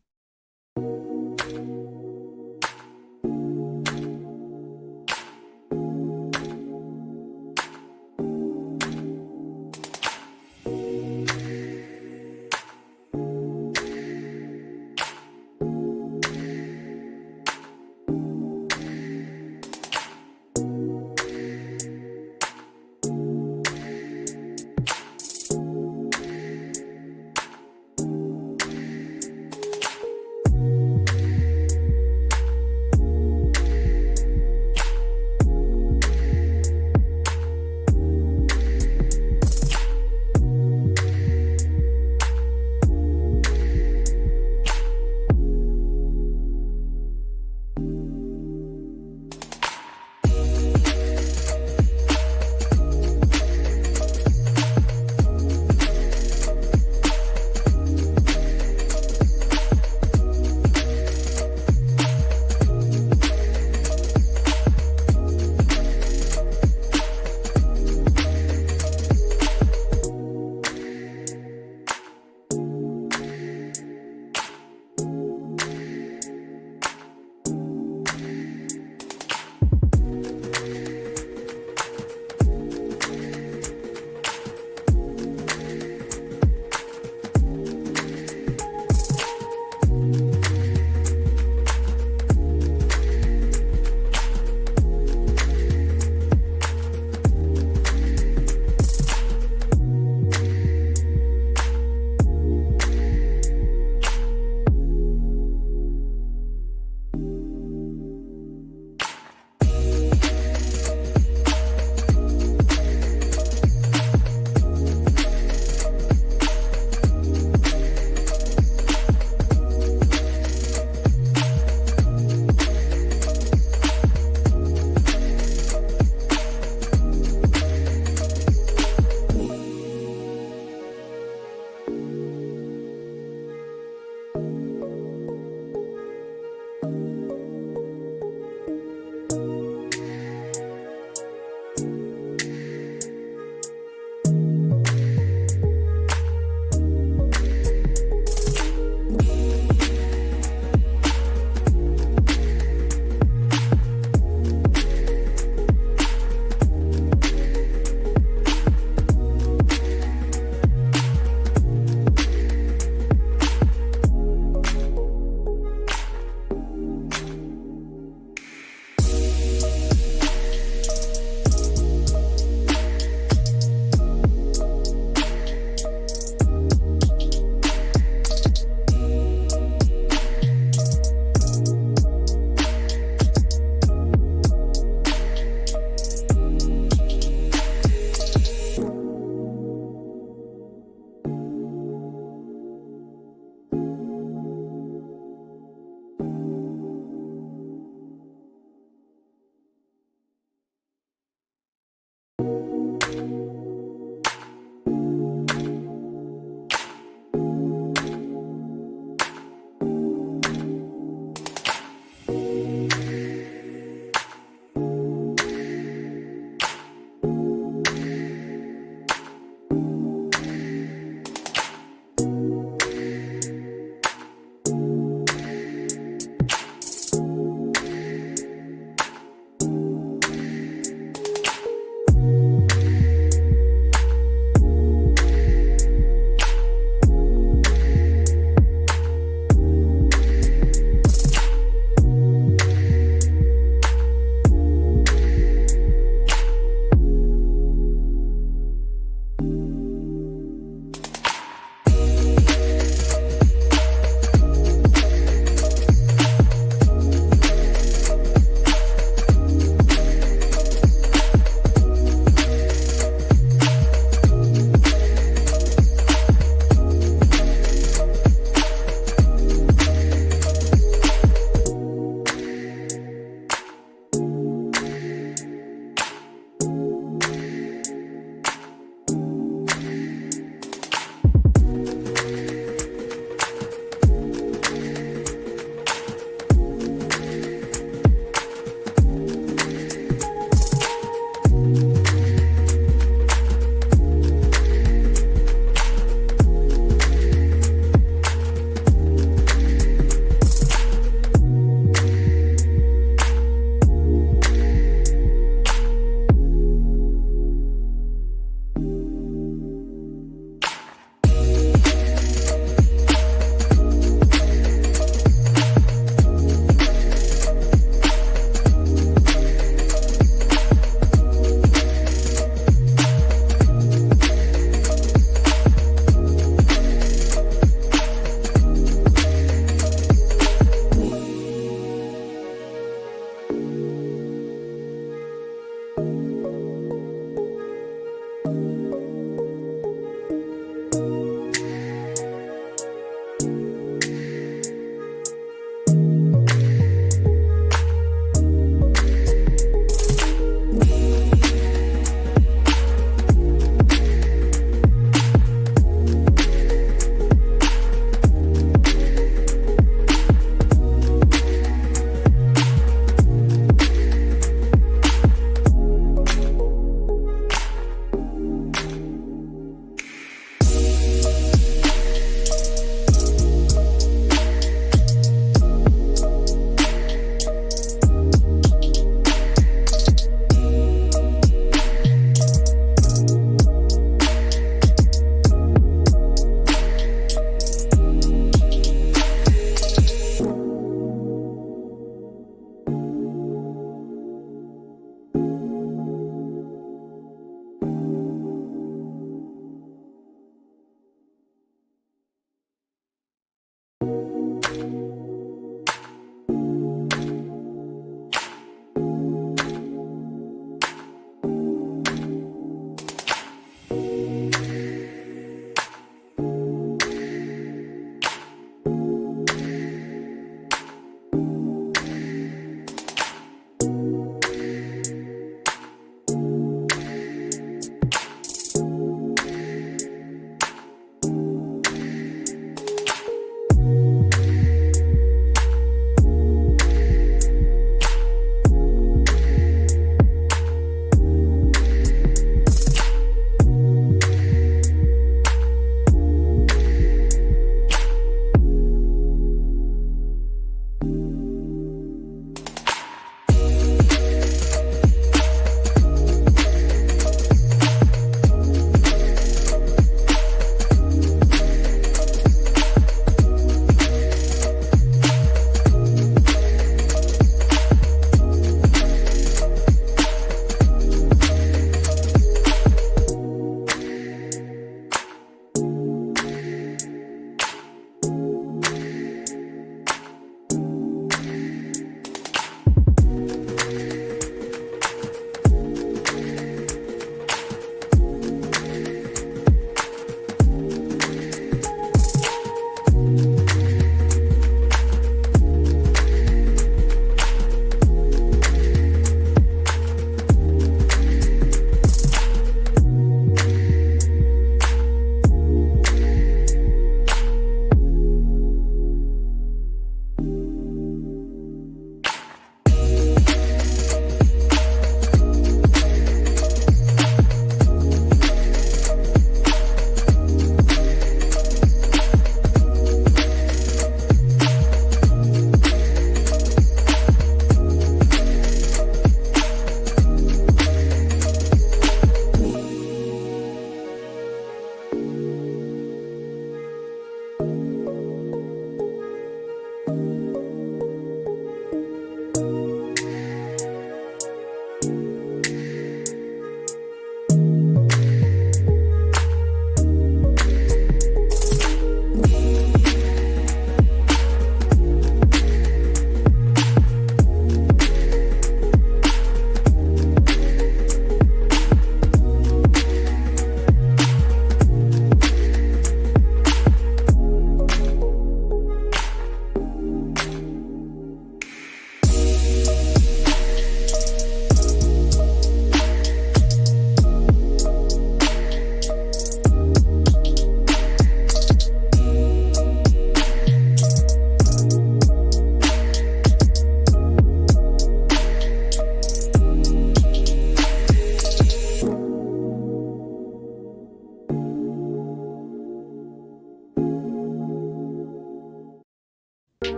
Hey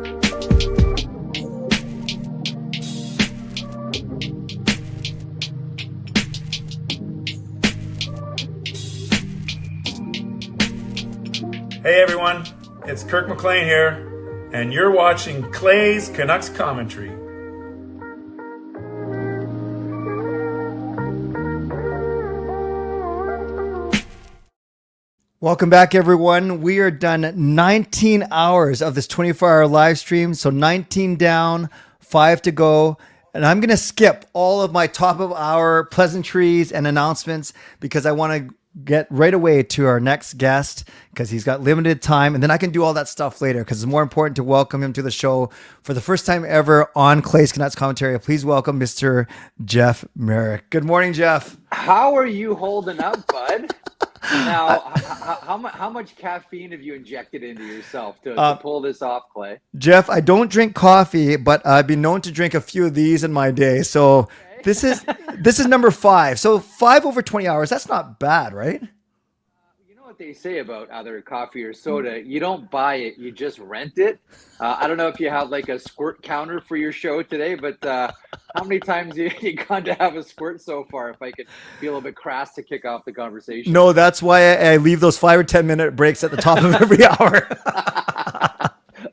everyone, it's Kirk McLean here, and you're watching Clay's Canucks commentary. Welcome back, everyone. We are done 19 hours of this 24-hour live stream. So 19 down, 5 to go. And I'm going to skip all of my top of hour pleasantries and announcements because I want to get right away to our next guest because he's got limited time. And then I can do all that stuff later because it's more important to welcome him to the show for the first time ever on Clay's Canucks commentary. Please welcome Mr. Jeff Marek. Good morning, Jeff. How are you holding up, bud? Now, how much caffeine have you injected into yourself to pull this off, Clay? Jeff, I don't drink coffee, but I've been known to drink a few of these in my day. So this is number 5. So 5 over 20 hours. That's not bad, right? You know what they say about either coffee or soda? You don't buy it, you just rent it. I don't know if you have like a squirt counter for your show today, but how many times you gone to have a squirt so far? If I could be a little bit crass to kick off the conversation. No, that's why I leave those 5 or 10 minute breaks at the top of every hour.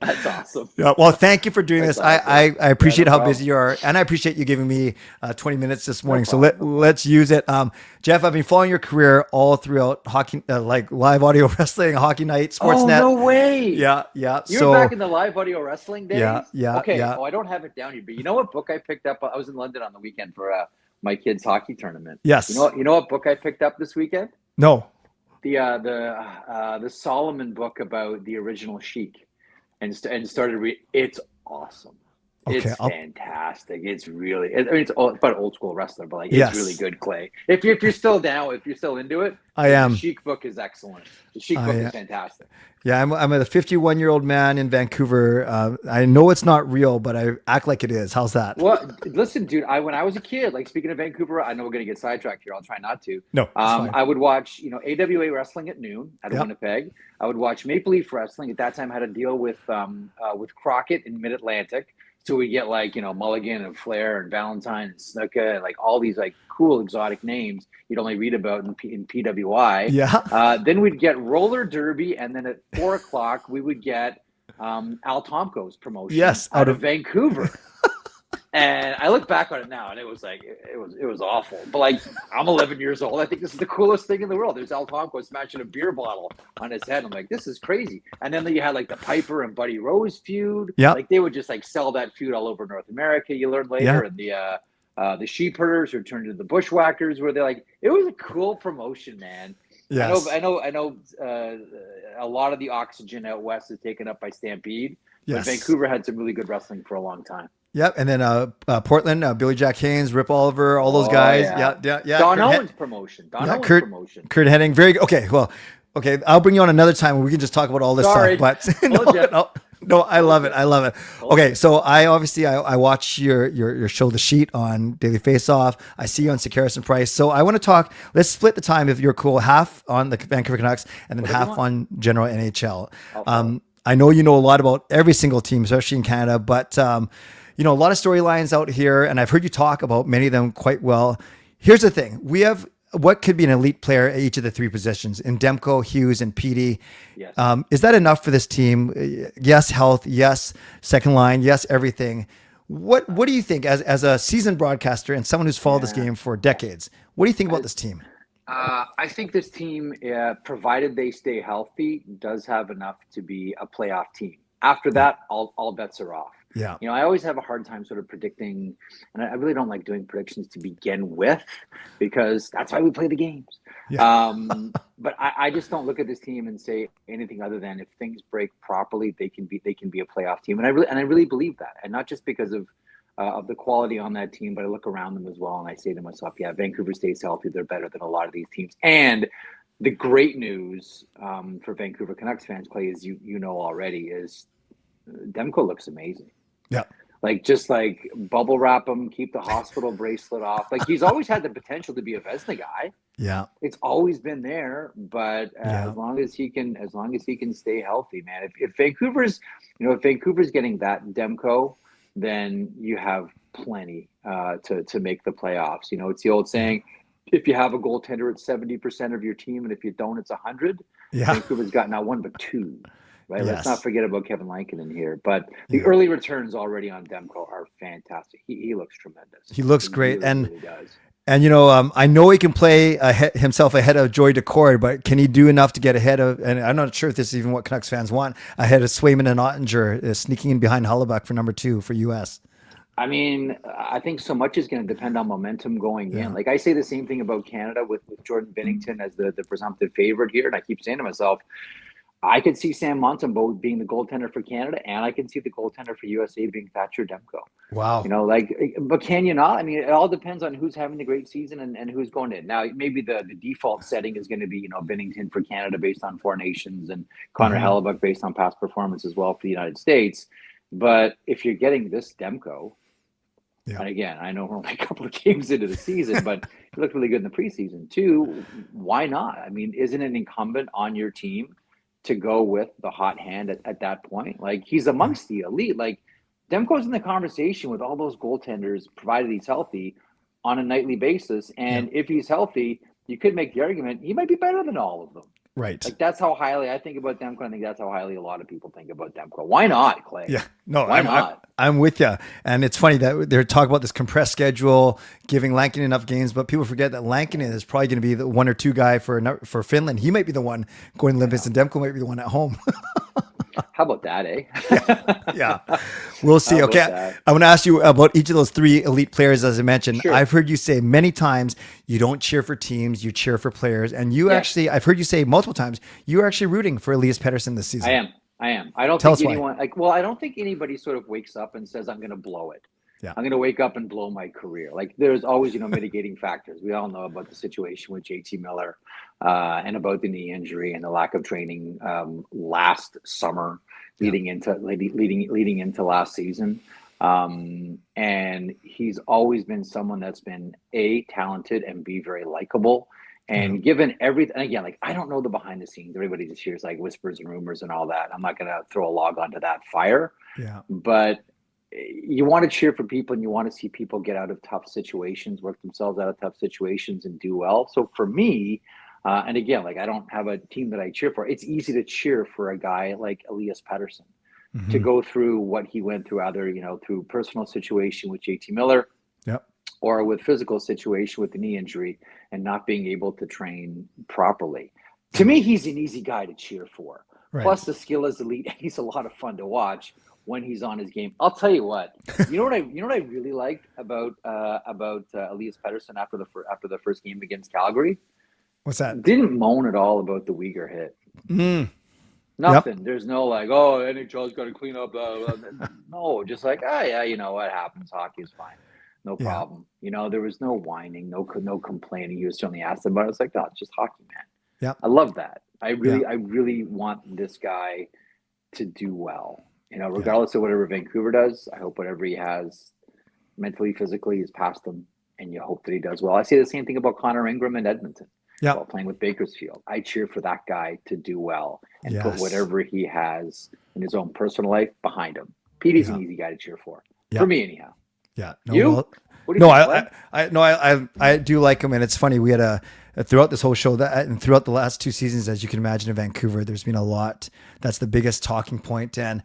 That's awesome. Yeah, well, thank you for doing this. Awesome. I appreciate no how problem. busy you are, and I appreciate you giving me 20 minutes this morning. So problem. let's use it. Jeff, I've been following your career all throughout hockey, like live audio wrestling, Hockey Night, Sportsnet. Oh, no way. Yeah. You were back in the live audio wrestling days? Yeah. Okay, yeah. Oh, I don't have it down here, but you know what book I picked up? I was in London on the weekend for my kids' hockey tournament. Yes. You know what book I picked up this weekend? No. The Solomon book about the original Sheik, and started reading. It's awesome. Okay, It's fantastic. It's really. It's about old school wrestler, but like Yes. it's really good, Clay. If you're still down, if you're still into it, I am. The Sheik book is excellent. The Sheik book is fantastic. Yeah, I'm a 51-year-old man in Vancouver. I know it's not real, but I act like it is. How's that? Well, listen, dude. When I was a kid, like speaking of Vancouver, I know we're gonna get sidetracked here. I'll try not to. No, it's fine. I would watch, AWA wrestling at noon at Winnipeg. I would watch Maple Leaf wrestling. At that time, I had a deal with Crockett in Mid Atlantic, so we get like Mulligan and Flair and Valentine and Snuka and like all these like cool exotic names you'd only read about in PWI. Yeah. Then we'd get roller derby, and then at 4:00 we would get Al Tomko's promotion. Yes, out of Vancouver. And I look back on it now, and it was like it was awful. But like I'm 11 years old, I think this is the coolest thing in the world. There's Al Tomko smashing a beer bottle on his head. I'm like, this is crazy. And then you had like the Piper and Buddy Rose feud. Yeah, like they would just like sell that feud all over North America. You learn later, and the sheep herders who turned into the bushwhackers, where they're like, it was a cool promotion, man. Yes. I know. A lot of the oxygen out west is taken up by Stampede. Yes. But Vancouver had some really good wrestling for a long time. Yep, and then Portland, Billy Jack Haynes, Rip Oliver, all those guys. Yeah. Don Owens promotion. Kurt Hennig, very good. Okay, I'll bring you on another time where we can just talk about all this stuff. But no, I love it. Okay, so I watch your show, The Sheet, on Daily Faceoff. I see you on Sekeres and Price. So I want to talk. Let's split the time if you're cool. Half on the Vancouver Canucks and then half on general NHL. I know you know a lot about every single team, especially in Canada, but a lot of storylines out here, and I've heard you talk about many of them quite well. Here's the thing. We have what could be an elite player at each of the 3 positions in Demko, Hughes, and Petey. Yes. Is that enough for this team? Yes, health. Yes, second line. Yes, everything. What do you think as a seasoned broadcaster and someone who's followed this game for decades? What do you think about this team? I think this team, provided they stay healthy, does have enough to be a playoff team. After that, all bets are off. Yeah. I always have a hard time sort of predicting, and I really don't like doing predictions to begin with, because that's why we play the games. Yeah. But I just don't look at this team and say anything other than if things break properly, they can be a playoff team. And I really believe that, and not just because of the quality on that team, but I look around them as well, and I say to myself, yeah, Vancouver stays healthy, they're better than a lot of these teams. And the great news for Vancouver Canucks fans, Clay, is you know already, is Demko looks amazing. Yeah. Like, just like bubble wrap him, keep the hospital bracelet off. Like, he's always had the potential to be a Vezina guy. Yeah. It's always been there, but Yeah. as long as he can stay healthy, man. If Vancouver's getting that Demko, then you have plenty to make the playoffs. It's the old saying, if you have a goaltender, it's 70% of your team, and if you don't, it's 100. Yeah. Vancouver's got not one but two. Right. Let's not Yes. forget about Kevin Lankinen here. But the early returns already on Demko are fantastic. He looks tremendous. He looks great. Really does. And I know he can play himself ahead of Joy Decord, but can he do enough to get ahead of? And I'm not sure if this is even what Canucks fans want, ahead of Swayman and Ottinger, sneaking in behind Hellebuck for number 2 for US. I mean, I think so much is going to depend on momentum going in. Like I say the same thing about Canada with Jordan Binnington as the presumptive favorite here, and I keep saying to myself, I could see Sam Montembeault being the goaltender for Canada, and I can see the goaltender for USA being Thatcher Demko. Wow. But can you not? I mean, it all depends on who's having the great season and who's going in. Now, maybe the default setting is going to be, Binnington for Canada based on Four Nations and Connor Hellebuck based on past performance as well for the United States. But if you're getting this Demko, and again, I know we're only a couple of games into the season, but he looked really good in the preseason too. Why not? I mean, isn't it incumbent on your team to go with the hot hand at that point? Like, he's amongst the elite. Like, Demko's in the conversation with all those goaltenders, provided he's healthy, on a nightly basis. And if he's healthy, you could make the argument he might be better than all of them. Right. Like, that's how highly I think about Demko. I think that's how highly a lot of people think about Demko. Why not, Clay? Yeah. No, Why not? I'm with you. And it's funny that they're talking about this compressed schedule, giving Lankinen enough games, but people forget that Lankinen is probably going to be the 1 or 2 guy for Finland. He might be the one going to Olympus, and Demko might be the one at home. How about that, eh? Yeah. We'll see. Okay. I want to ask you about each of those 3 elite players, as I mentioned. Sure. I've heard you say many times, you don't cheer for teams, you cheer for players. And you actually, I've heard you say multiple times, you're actually rooting for Elias Pettersson this season. I am. I don't think anyone, I don't think anybody sort of wakes up and says, I'm going to blow it. Yeah. I'm going to wake up and blow my career. Like, there's always, mitigating factors. We all know about the situation with JT Miller and about the knee injury and the lack of training last summer, leading into last season. And he's always been someone that's been A, talented, and B, very likable. And given everything, and again, like, I don't know the behind the scenes. Everybody just hears like whispers and rumors and all that. I'm not going to throw a log onto that fire. Yeah. But you want to cheer for people, and you want to see people get out of tough situations, work themselves out of tough situations, and do well. So for me, and again, like, I don't have a team that I cheer for. It's easy to cheer for a guy like Elias Pettersson to go through what he went through, either through personal situation with JT Miller, or with physical situation with the knee injury and not being able to train properly. To me, he's an easy guy to cheer for. Right. Plus, the skill is elite, and he's a lot of fun to watch when he's on his game. I'll tell you what. You know what I really liked about Elias Pettersson after the first game against Calgary? What's that? Didn't moan at all about the Uyghur hit. Nothing. Yep. There's no like, oh, NHL's got to clean up. No, just like, oh yeah, what happens? Hockey is fine. No problem. There was no whining, no complaining. He was certainly asked about it. It's like, no, it's just hockey, man. Yeah. I love that. I really want this guy to do well. Regardless of whatever Vancouver does, I hope whatever he has mentally, physically is past him, and you hope that he does well. I say the same thing about Connor Ingram in Edmonton. Yeah. While playing with Bakersfield. I cheer for that guy to do well and put whatever he has in his own personal life behind him. Petey's an easy guy to cheer for. For me, anyhow. Yeah. No, you? What do you think, I do like him, and it's funny. We had throughout this whole show and throughout the last 2 seasons, as you can imagine, in Vancouver, there's been a lot. That's the biggest talking point, and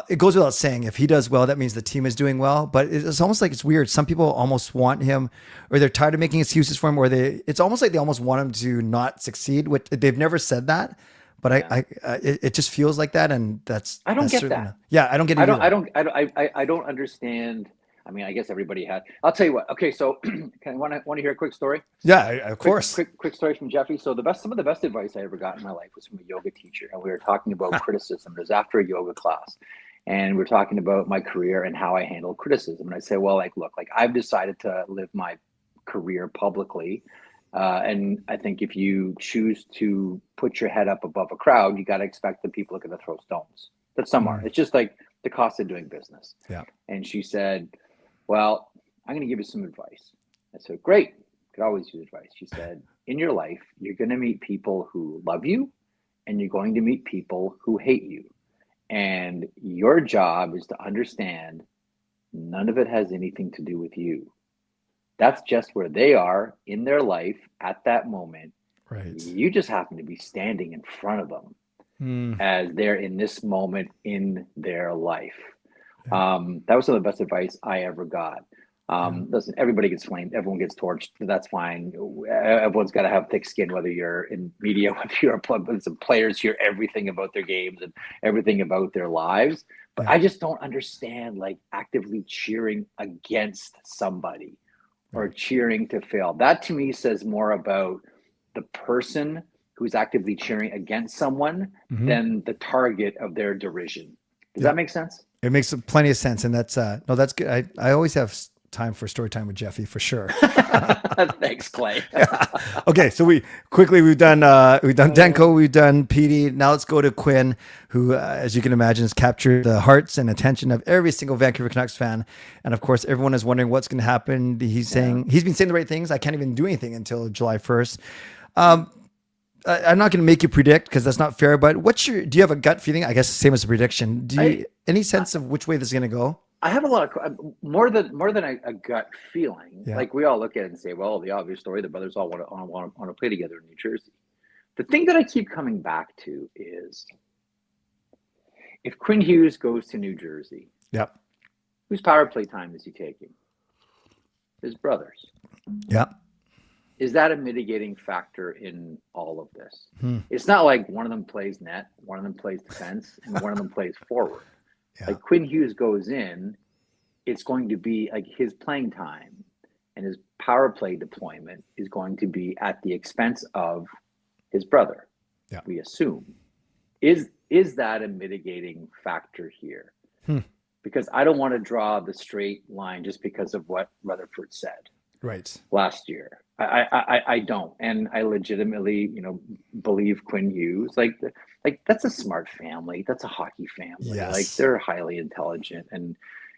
it goes without saying, if he does well, that means the team is doing well. But it's almost like it's weird. Some people almost want him, or they're tired of making excuses for him, or it's almost like they almost want him to not succeed. Which they've never said that, but it just feels like that, and I don't get that. I don't get it. I don't understand. I mean, I guess everybody had. I'll tell you what. Okay, so want to hear a quick story? Yeah, of course. Quick story from Jeffy. So some of the best advice I ever got in my life was from a yoga teacher, and we were talking about criticism. It was after a yoga class, and we're talking about my career and how I handle criticism. And I say, well, look, I've decided to live my career publicly, and I think if you choose to put your head up above a crowd, you got to expect that people are going to throw stones. That's somewhere. It's just like the cost of doing business. Yeah. And she said, well, I'm going to give you some advice. I said, great. Could always use advice. She said, in your life, you're going to meet people who love you and you're going to meet people who hate you. And your job is to understand none of it has anything to do with you. That's just where they are in their life at that moment. Right. You just happen to be standing in front of them as they're in this moment in their life. Yeah. That was some of the best advice I ever got. Listen, everybody gets flamed. Everyone gets torched. That's fine. Everyone's got to have thick skin, whether you're in media, whether you're some players hear everything about their games and everything about their lives. But I just don't understand like actively cheering against somebody or cheering to fail. That to me says more about the person who's actively cheering against someone than the target of their derision. Does that make sense? It makes plenty of sense. And that's, no, that's good. I always have time for story time with Jeffy for sure. Thanks, Clay. Okay. So we've done Denko, we've done Petey. Now let's go to Quinn, who, as you can imagine, has captured the hearts and attention of every single Vancouver Canucks fan. And of course, everyone is wondering what's going to happen. He's been saying the right things. I can't even do anything until July 1st. I'm not going to make you predict because that's not fair, but do you have a gut feeling? I guess the same as a prediction. Do you any sense of which way this is going to go? I have a lot of more than a gut feeling. Yeah. Like we all look at it and say, well, the obvious story, the brothers all want to play together in New Jersey. The thing that I keep coming back to is if Quinn Hughes goes to New Jersey, whose power play time is he taking? His brothers. Yeah. Is that a mitigating factor in all of this? It's not like one of them plays net, one of them plays defense, and one of them plays forward. Yeah. Like Quinn Hughes goes in, it's going to be like his playing time and his power play deployment is going to be at the expense of his brother. Yeah. We assume. Is that a mitigating factor here? Because I don't want to draw the straight line just because of what Rutherford said. Right. Last year. I don't. And I legitimately, believe Quinn Hughes. Like that's a smart family. That's a hockey family. Yes. Like they're highly intelligent. And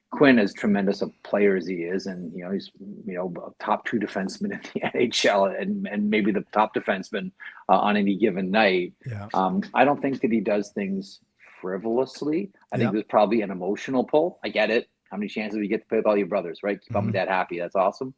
Quinn, as tremendous a player as he is, and he's a top 2 defenseman in the NHL and maybe the top defenseman on any given night. Yeah. I don't think that he does things frivolously. I think there's probably an emotional pull. I get it. How many chances do you get to play with all your brothers, right? Keep mom and dad happy. That's awesome.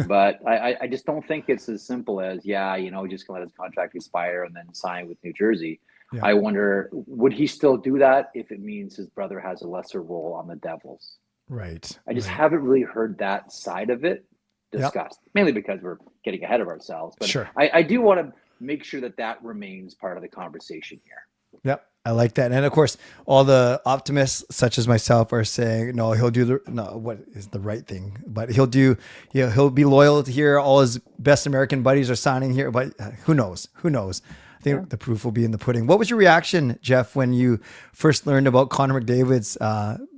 But I just don't think it's as simple as, just gonna let his contract expire and then sign with New Jersey. Yeah. I wonder, would he still do that if it means his brother has a lesser role on the Devils? Right. I just haven't really heard that side of it discussed, mainly because we're getting ahead of ourselves. But sure. I do want to make sure that remains part of the conversation here. Yep. I like that. And of course, all the optimists such as myself are saying, no, he'll do what is the right thing, but he'll be loyal to here. All his best American buddies are signing here, but who knows? I think the proof will be in the pudding. What was your reaction, Jeff, when you first learned about Connor McDavid's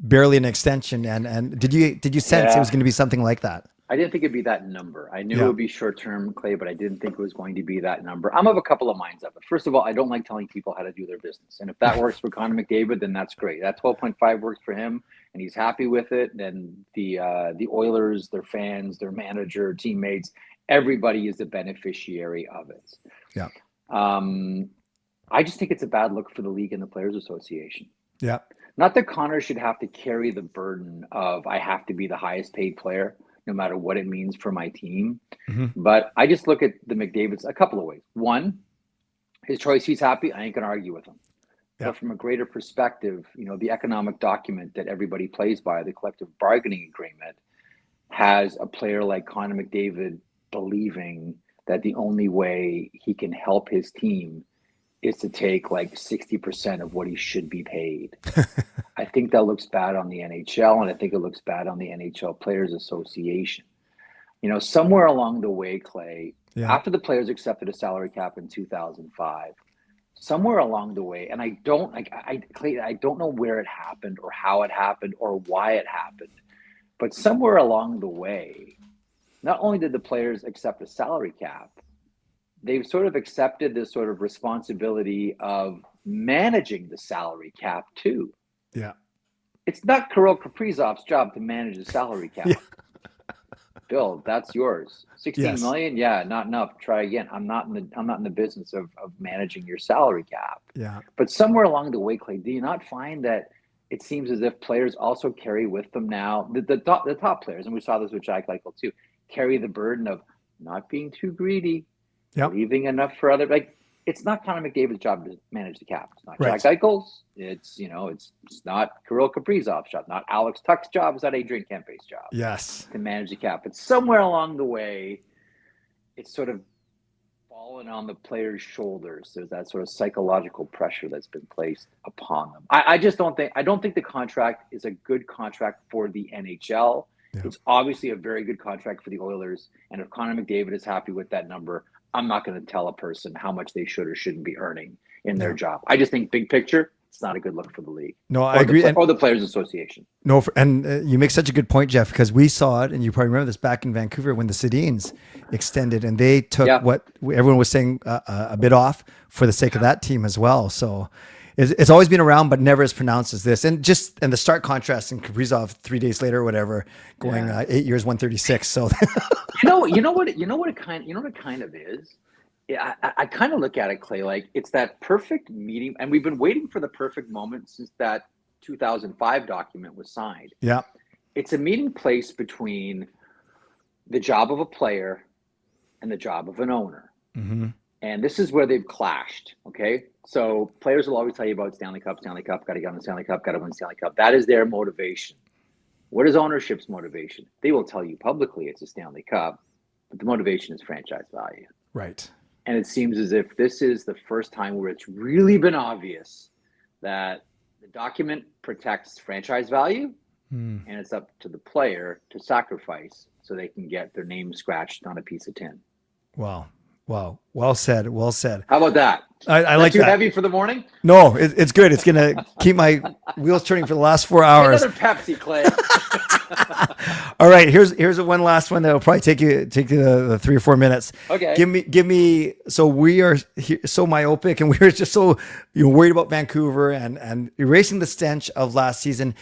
barely an extension? And did you sense it was going to be something like that? I didn't think it'd be that number. I knew it would be short-term, Clay, but I didn't think it was going to be that number. I'm of a couple of minds of it. First of all, I don't like telling people how to do their business. And if that works for Connor McDavid, then that's great. That 12.5 works for him, and he's happy with it. Then the Oilers, their fans, their manager, teammates, everybody is the beneficiary of it. Yeah. I just think it's a bad look for the league and the Players Association. Yeah. Not that Connor should have to carry the burden of I have to be the highest paid player, no matter what it means for my team. Mm-hmm. But I just look at the McDavids a couple of ways. One, his choice, he's happy. I ain't going to argue with him. Yeah. But from a greater perspective, the economic document that everybody plays by, the collective bargaining agreement, has a player like Connor McDavid believing that the only way he can help his team is to take like 60% of what he should be paid. I think that looks bad on the NHL, and I think it looks bad on the NHL Players Association. Somewhere along the way, Clay, after the players accepted a salary cap in 2005, somewhere along the way, and I don't know where it happened or how it happened or why it happened, but somewhere along the way, not only did the players accept a salary cap, they've sort of accepted this sort of responsibility of managing the salary cap too. Yeah. It's not Kirill Kaprizov's job to manage the salary cap. Yeah. Bill, that's yours. 16 Yes. million, yeah, not enough. Try again. I'm not in the business of managing your salary cap. Yeah. But somewhere along the way, Clay, do you not find that it seems as if players also carry with them now the top players, and we saw this with Jack Eichel too, carry the burden of not being too greedy, Yep. leaving enough for other. Like, it's not Connor McDavid's job to manage the cap. It's not Right. Jack Eichel's. It's not Kirill Kaprizov's job. Not Alex Tuck's job. It's not Adrian Kempe's job. Yes. To manage the cap. But somewhere along the way, it's sort of fallen on the players' shoulders. There's that sort of psychological pressure that's been placed upon them. I don't think the contract is a good contract for the NHL. Yeah. It's obviously a very good contract for the Oilers. And if Connor McDavid is happy with that number, I'm not going to tell a person how much they should or shouldn't be earning in their job. I just think big picture, it's not a good look for the league. No, I agree. Or the Players Association. No, you make such a good point, Jeff, because we saw it, and you probably remember this back in Vancouver when the Sedins extended, and they took what everyone was saying a bit off for the sake of that team as well. So it's always been around, but never as pronounced as this. And the stark contrast in Kaprizov 3 days later or whatever, going 8 years, 136. So you know what it kind of is. Yeah, I kind of look at it, Clay, like it's that perfect meeting, and we've been waiting for the perfect moment since that 2005 document was signed. Yeah, it's a meeting place between the job of a player and the job of an owner. Mm-hmm. And this is where they've clashed. Okay, so players will always tell you about Stanley Cup, got to get on the Stanley Cup, got to win Stanley Cup. That is their motivation. What is ownership's motivation? They will tell you publicly it's a Stanley Cup, but the motivation is franchise value. Right. And it seems as if this is the first time where it's really been obvious that the document protects franchise value, and it's up to the player to sacrifice so they can get their name scratched on a piece of tin. Wow. Well said. Well said. How about that? I like too that. Heavy for the morning? No, it's good. It's going to keep my wheels turning for the last 4 hours. Another Pepsi, Clay. All right, here's one last one that'll probably take you the 3 or 4 minutes. Okay. Give me. So we are so myopic, and we were just so worried about Vancouver and erasing the stench of last season.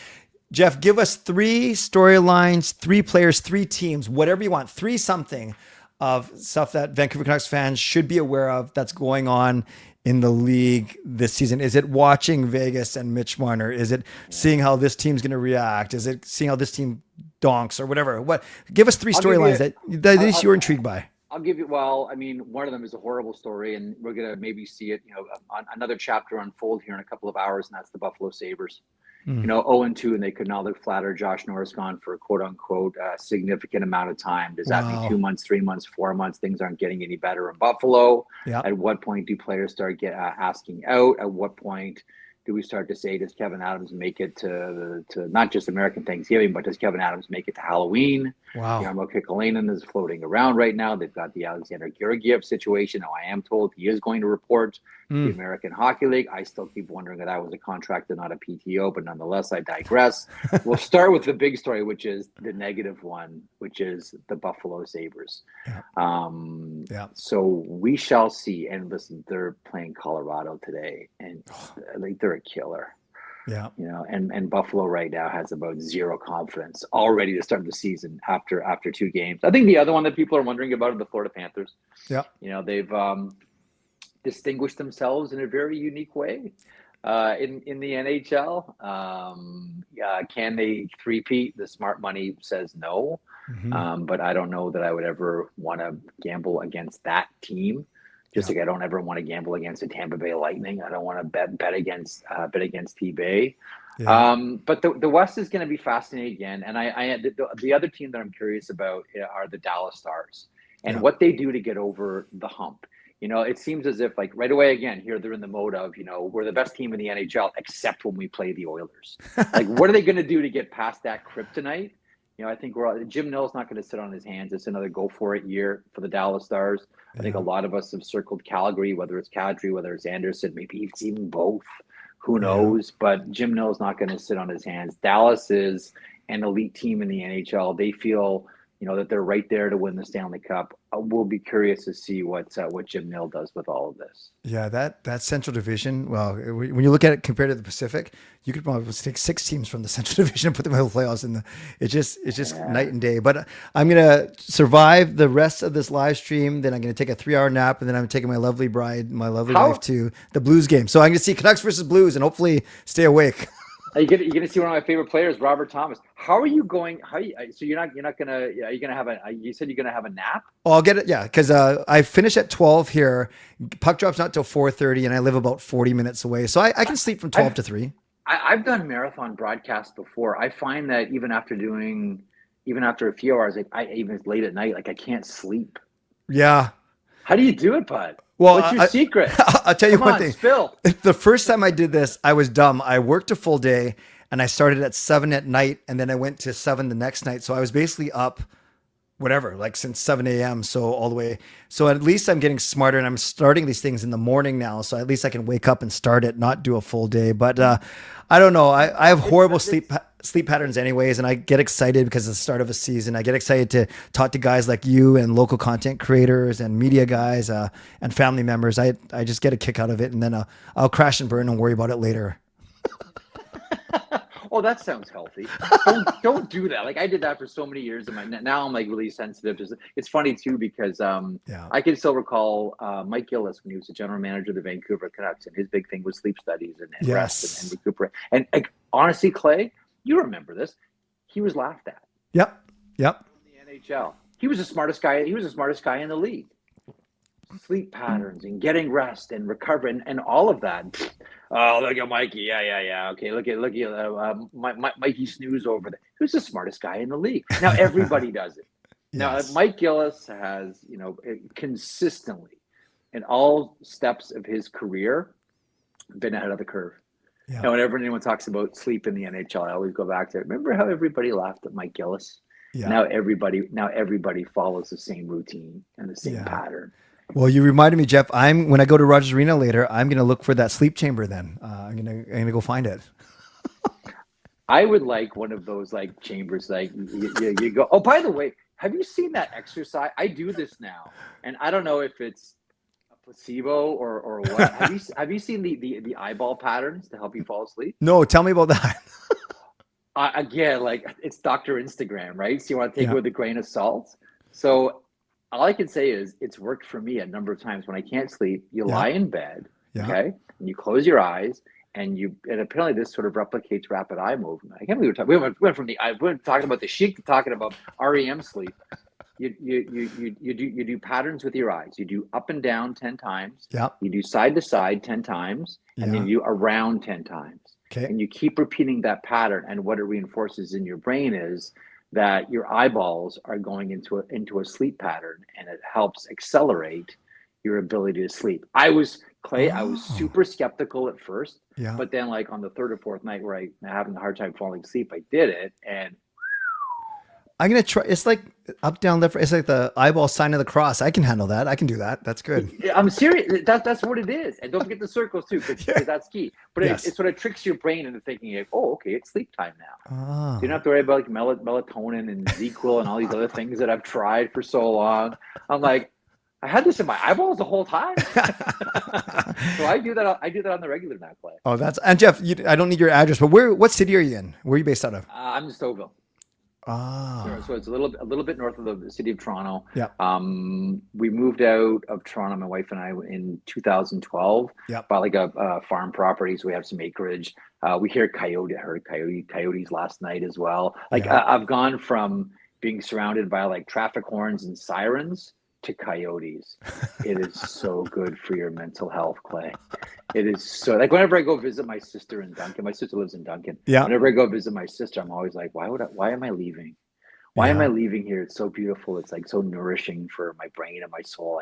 Jeff, give us 3 storylines, 3 players, 3 teams, whatever you want, 3 something of stuff that Vancouver Canucks fans should be aware of that's going on in the league this season. Is it watching Vegas and Mitch Marner? Is it seeing how this team's going to react? Is it seeing how this team donks or whatever? What? Give us 3 storylines that at least you're intrigued by. I'll give you. Well, I mean, one of them is a horrible story, and we're gonna maybe see it. On another chapter unfold here in a couple of hours, and that's the Buffalo Sabres. 0-2, and they could not look flatter. Josh Norris gone for a quote unquote significant amount of time. Does that mean 2 months, 3 months, 4 months? Things aren't getting any better in Buffalo. Yeah. At what point do players start asking out? At what point do we start to say, does Kevin Adams make it to not just American Thanksgiving, but does Kevin Adams make it to Halloween? Wow. Jarmo Kekalainen is floating around right now. They've got the Alexander Georgiev situation. Now, I am told he is going to report to the American Hockey League. I still keep wondering if that was a contract and not a PTO, but nonetheless, I digress. We'll start with the big story, which is the negative one, which is the Buffalo Sabres. Yeah. So we shall see. And listen, they're playing Colorado today, and like they're a killer. Yeah. And Buffalo right now has about 0 confidence already to start the season after 2 games. I think the other one that people are wondering about are the Florida Panthers. Yeah. They've distinguished themselves in a very unique way in the NHL. Can they three-peat? The smart money says no. But I don't know that I would ever want to gamble against that team. Just like I don't ever want to gamble against the Tampa Bay Lightning. I don't want to bet against T-Bay. Yeah. But the West is going to be fascinating again. And the other team that I'm curious about are the Dallas Stars and what they do to get over the hump. It seems as if like right away again here they're in the mode of we're the best team in the NHL except when we play the Oilers. Like what are they going to do to get past that kryptonite? I think Jim Nill's not going to sit on his hands. It's another go for it year for the Dallas Stars. I think a lot of us have circled Calgary, whether it's Kadri, whether it's Anderson, maybe it's even both. Who knows? But Jim Nill's not going to sit on his hands. Dallas is an elite team in the NHL. They feel, that they're right there to win the Stanley Cup. We'll be curious to see what Jim Nill does with all of this. Yeah, that Central Division. Well, when you look at it compared to the Pacific, you could probably take 6 teams from the Central Division and put them in the playoffs. And it's just night and day. But I'm gonna survive the rest of this live stream. Then I'm gonna take a 3-hour nap, and then I'm taking my lovely bride, my lovely wife, to the Blues game. So I'm gonna see Canucks versus Blues, and hopefully stay awake. You're gonna see one of my favorite players, Robert Thomas. How are you going? So you're not gonna? Are you gonna have you said you're gonna have a nap? Oh, I'll get it. Yeah, because I finish at 12 here. Puck drop's not till 4:30, and I live about 40 minutes away, so I can sleep from 12 to 3. I've done marathon broadcasts before. I find that even after a few hours, even late at night, I can't sleep. Yeah. How do you do it, bud? Well, what's your secret? I'll tell you Come one on, thing. Spill. The first time I did this, I was dumb. I worked a full day, and I started at 7 at night, and then I went to 7 the next night. So I was basically up, whatever, since 7 a.m. So all the way. So at least I'm getting smarter, and I'm starting these things in the morning now. So at least I can wake up and start it, not do a full day. But I don't know. I have horrible sleep patterns anyways, and I get excited because it's the start of a season. I get excited to talk to guys like you and local content creators and media guys and family members. I just get a kick out of it, and then I'll crash and burn and worry about it later. Oh, that sounds healthy. Don't do that. I did that for so many years, and now I'm really sensitive. It's funny too because I can still recall Mike Gillis when he was the general manager of the Vancouver Canucks, and his big thing was sleep studies and rest and recuperate. And honestly, Clay, you remember this? He was laughed at. Yep. In the NHL, he was the smartest guy. He was the smartest guy in the league. Sleep patterns and getting rest and recovering and all of that. Oh, look at Mikey. Yeah. Okay, look at Mikey snooze over there. Who's the smartest guy in the league? Now everybody does it. Yes. Now Mike Gillis has, consistently in all steps of his career been ahead of the curve. Yeah. Now, whenever anyone talks about sleep in the NHL, I always go back to it. Remember how everybody laughed at Mike Gillis? Yeah. Now everybody follows the same routine and the same pattern. Well, you reminded me, Jeff. When I go to Rogers Arena later, I'm going to look for that sleep chamber. Then I'm gonna go find it. I would like one of those chambers. You go. Oh, by the way, have you seen that exercise? I do this now, and I don't know if it's a placebo or what. Have you seen the eyeball patterns to help you fall asleep? No, tell me about that. Again, it's Dr. Instagram, right? So you want to take it with a grain of salt. So all I can say is it's worked for me a number of times when I can't sleep. You lie in bed, okay, and you close your eyes, and apparently this sort of replicates rapid eye movement. I can't believe we went from we went talking about the chic to talking about REM sleep. You do patterns with your eyes. You do up and down 10 times. Yeah. You do side to side 10 times, and then you do around 10 times. Okay. And you keep repeating that pattern, and what it reinforces in your brain is that your eyeballs are going into a sleep pattern, and it helps accelerate your ability to sleep. I was super skeptical at first, but then on the third or fourth night where I'm having a hard time falling asleep, I did it, and I'm going to try. It's like up, down, left. It's like the eyeball sign of the cross. I can handle that. I can do that. That's good. I'm serious. That's what it is. And don't forget the circles too, because that's key. But it sort of tricks your brain into thinking, oh, okay, it's sleep time now. So you don't have to worry about melatonin and ZQL and all these other things that I've tried for so long. I'm like, I had this in my eyeballs the whole time. So I do that on the regular now, Clay. Oh, and Jeff, I don't need your address, but what city are you in? Where are you based out of? I'm in Stouffville. So it's a little bit north of the city of Toronto. Yeah. We moved out of Toronto, my wife and I, in 2012. Yeah. Bought a farm property, so we have some acreage. We heard coyotes last night as well. I've gone from being surrounded by traffic horns and sirens to coyotes. It is so good for your mental health, Clay. It is so whenever I go visit my sister in Duncan, my sister lives in Duncan. Yeah. Whenever I go visit my sister, I'm always like, why am I leaving? Why am I leaving here? It's so beautiful. It's so nourishing for my brain and my soul.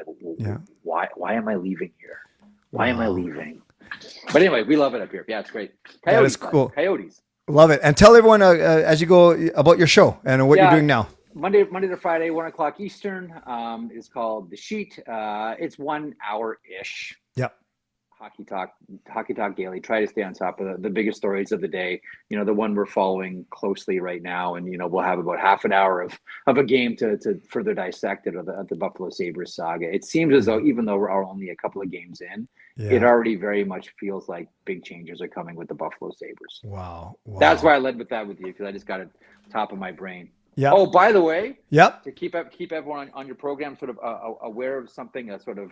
Why am I leaving here? Why am I leaving? But anyway, we love it up here. Yeah, it's great. Coyotes, that is cool. Coyotes. Love it. And tell everyone as you go about your show and what you're doing now. Monday to Friday, 1 o'clock Eastern. Is called The Sheet. It's 1 hour-ish. Yep. Hockey Talk Daily. Try to stay on top of the biggest stories of the day. The one we're following closely right now, and we'll have about half an hour of a game to further dissect it, of the Buffalo Sabres saga. It seems as though, even though we're only a couple of games in, it already very much feels like big changes are coming with the Buffalo Sabres. Wow. That's why I led with that with you, because I just got it top of my brain. Yeah. Oh, by the way, to keep everyone on your program sort of aware of something, a sort of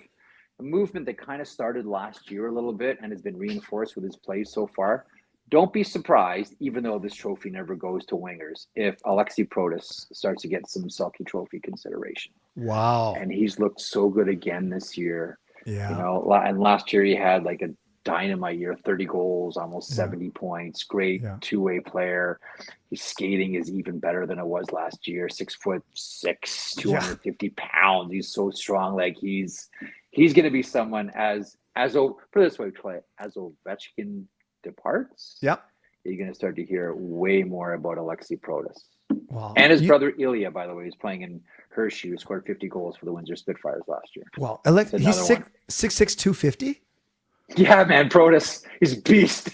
a movement that kind of started last year a little bit and has been reinforced with his plays so far. Don't be surprised, even though this trophy never goes to wingers, if Alexi Protas starts to get some Selke Trophy consideration. Wow. And he's looked so good again this year. Yeah. And last year he had like a dynamite year, 30 goals, almost 70 points, great two-way player. His skating is even better than it was last year. 6'6", 250 pounds. He's so strong. Like he's going to be someone put it this way, Clay, as Ovechkin departs, you're going to start to hear way more about Alexi Protas. Wow. And his brother Ilya, by the way, is playing in Hershey, who scored 50 goals for the Windsor Spitfires last year. Wow. He's 6'6", 250? Yeah, man, Protas, he's a beast.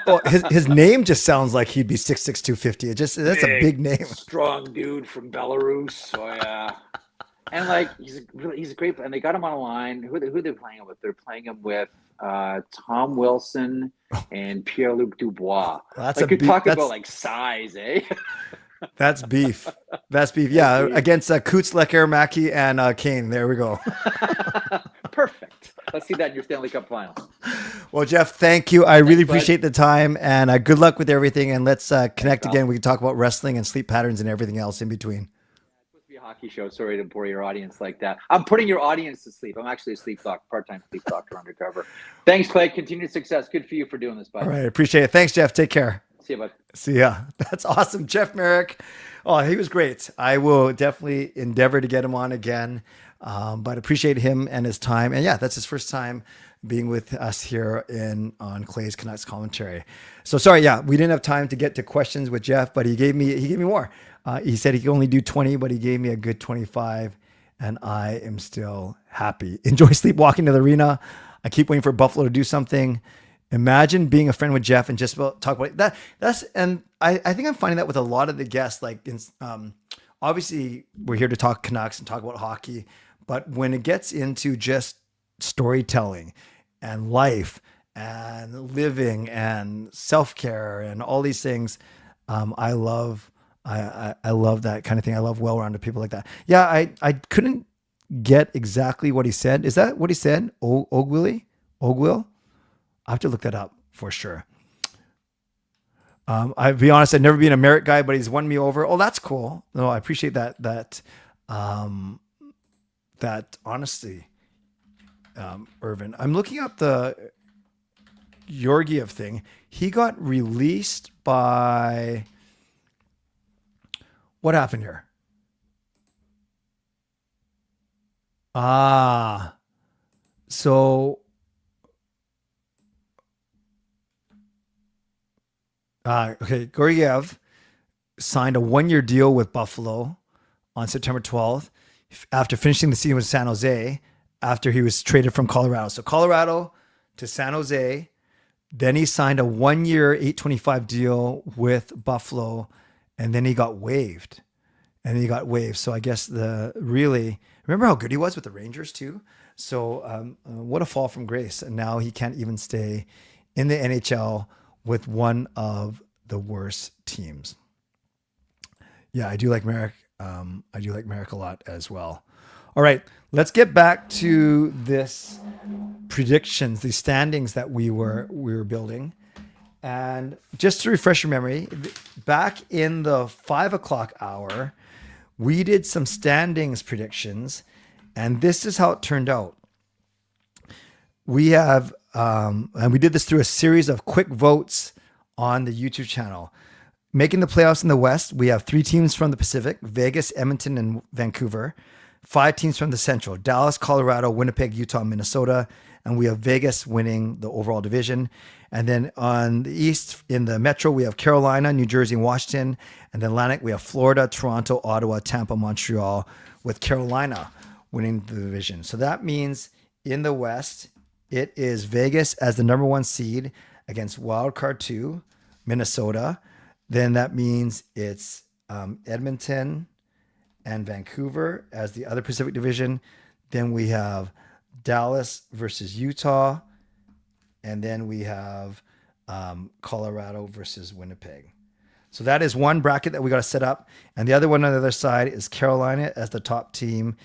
Well, his name just sounds like he'd be 6'6", 250. That's a big name. Strong dude from Belarus. Oh yeah. And like he's a great, and they got him on a line. Who they're playing him with? They're playing him with Tom Wilson and Pierre-Luc Dubois. That's talk about like size, eh? That's beef. Yeah, against Kutz, Lekar-Maki, and Kane. There we go. Perfect. Let's see that in your Stanley Cup final. Well, Jeff, thank you. I really appreciate the time, and good luck with everything. And let's connect again. We can talk about wrestling and sleep patterns and everything else in between. It's supposed to be a hockey show. Sorry to bore your audience like that. I'm putting your audience to sleep. I'm actually a sleep doctor, part-time sleep doctor undercover. Thanks, Clay. Continued success. Good for you for doing this, bud. All right. Appreciate it. Thanks, Jeff. Take care. See you, bud. See ya. That's awesome. Jeff Marek. Oh, he was great. I will definitely endeavor to get him on again. But appreciate him and his time. And that's his first time being with us here on Clay's Canucks commentary. So sorry, we didn't have time to get to questions with Jeff, but he gave me more. He said he could only do 20, but he gave me a good 25, and I am still happy. Enjoy sleepwalking to the arena. I keep waiting for Buffalo to do something. Imagine being a friend with Jeff and just talk about that. I think I'm finding that with a lot of the guests. Like, obviously, we're here to talk Canucks and talk about hockey, but when it gets into just storytelling and life and living and self-care and all these things, I love that kind of thing. I love well-rounded people like that. Yeah, I couldn't get exactly what he said. Is that what he said? Ogwill? I have to look that up for sure. I'll be honest, I've never been a Marek guy, but he's won me over. Oh, that's cool. No, I appreciate that honesty, Irvin. I'm looking up the Georgiev thing. He got released by, what happened here? Okay. Georgiev signed a 1-year deal with Buffalo on September 12th after finishing the season with San Jose after he was traded from Colorado. So Colorado to San Jose. Then he signed a 1-year, $825 deal with Buffalo, and then he got waived. So I guess remember how good he was with the Rangers too? So what a fall from grace. And now he can't even stay in the NHL with one of the worst teams. Yeah, I do like Marek. I do like Marek a lot as well. All right, let's get back to this predictions, these standings that we were building. And just to refresh your memory, back in the 5:00 hour, we did some standings predictions, and this is how it turned out. We have, and we did this through a series of quick votes on the YouTube channel. Making the playoffs in the West, we have 3 teams from the Pacific: Vegas, Edmonton, and Vancouver. 5 teams from the Central: Dallas, Colorado, Winnipeg, Utah, Minnesota. And we have Vegas winning the overall division. And then on the East, in the Metro, we have Carolina, New Jersey, and Washington. And the Atlantic, we have Florida, Toronto, Ottawa, Tampa, Montreal, with Carolina winning the division. So that means in the West, It is Vegas as the number 1 seed against wild card 2, Minnesota. Then that means it's Edmonton and Vancouver as the other Pacific Division. Then we have Dallas versus Utah. And then we have Colorado versus Winnipeg. So that is one bracket that we got to set up. And the other one on the other side is Carolina as the top team.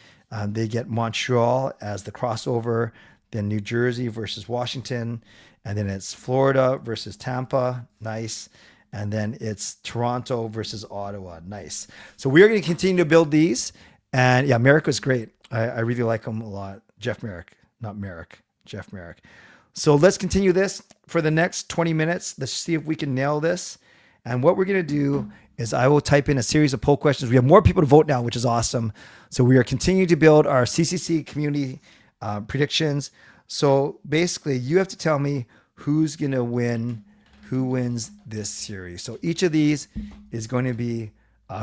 They get Montreal as the crossover. Then New Jersey versus Washington. And then it's Florida versus Tampa. Nice. And then it's Toronto versus Ottawa. Nice. So we are going to continue to build these. And yeah, Marek was great. I really like him a lot. Jeff Marek, not Marek. Jeff Marek. So let's continue this for the next 20 minutes. Let's see if we can nail this. And what we're going to do is I will type in a series of poll questions. We have more people to vote now, which is awesome. So we are continuing to build our CCC community predictions. So basically, you have to tell me who's going to win, who wins this series. So each of these is going to be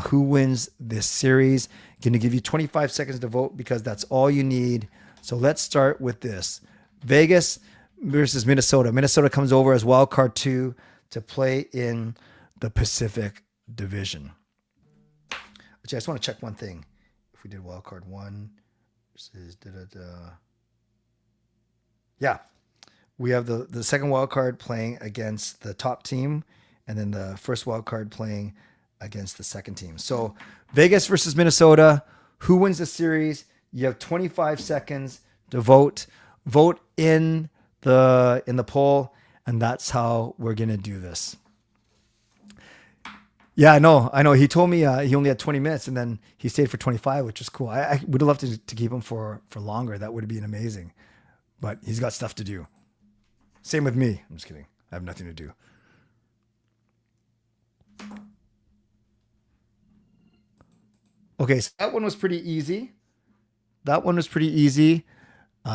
who wins this series. Going to give you 25 seconds to vote because that's all you need. So let's start with this. Vegas versus Minnesota. Minnesota comes over as wild card 2 to play in the Pacific Division. Actually, I just want to check one thing. If we did wild card 1 versus yeah, we have the second wild card playing against the top team, and then the first wild card playing against the second team. So Vegas versus Minnesota. Who wins the series? You have 25 seconds to vote. Vote in the poll, and that's how we're gonna do this. Yeah, I know. He told me he only had 20 minutes, and then he stayed for 25, which is cool. I would have loved to keep him for longer. That would have been amazing, but he's got stuff to do. Same with me. I'm just kidding. I have nothing to do. Okay, so that one was pretty easy.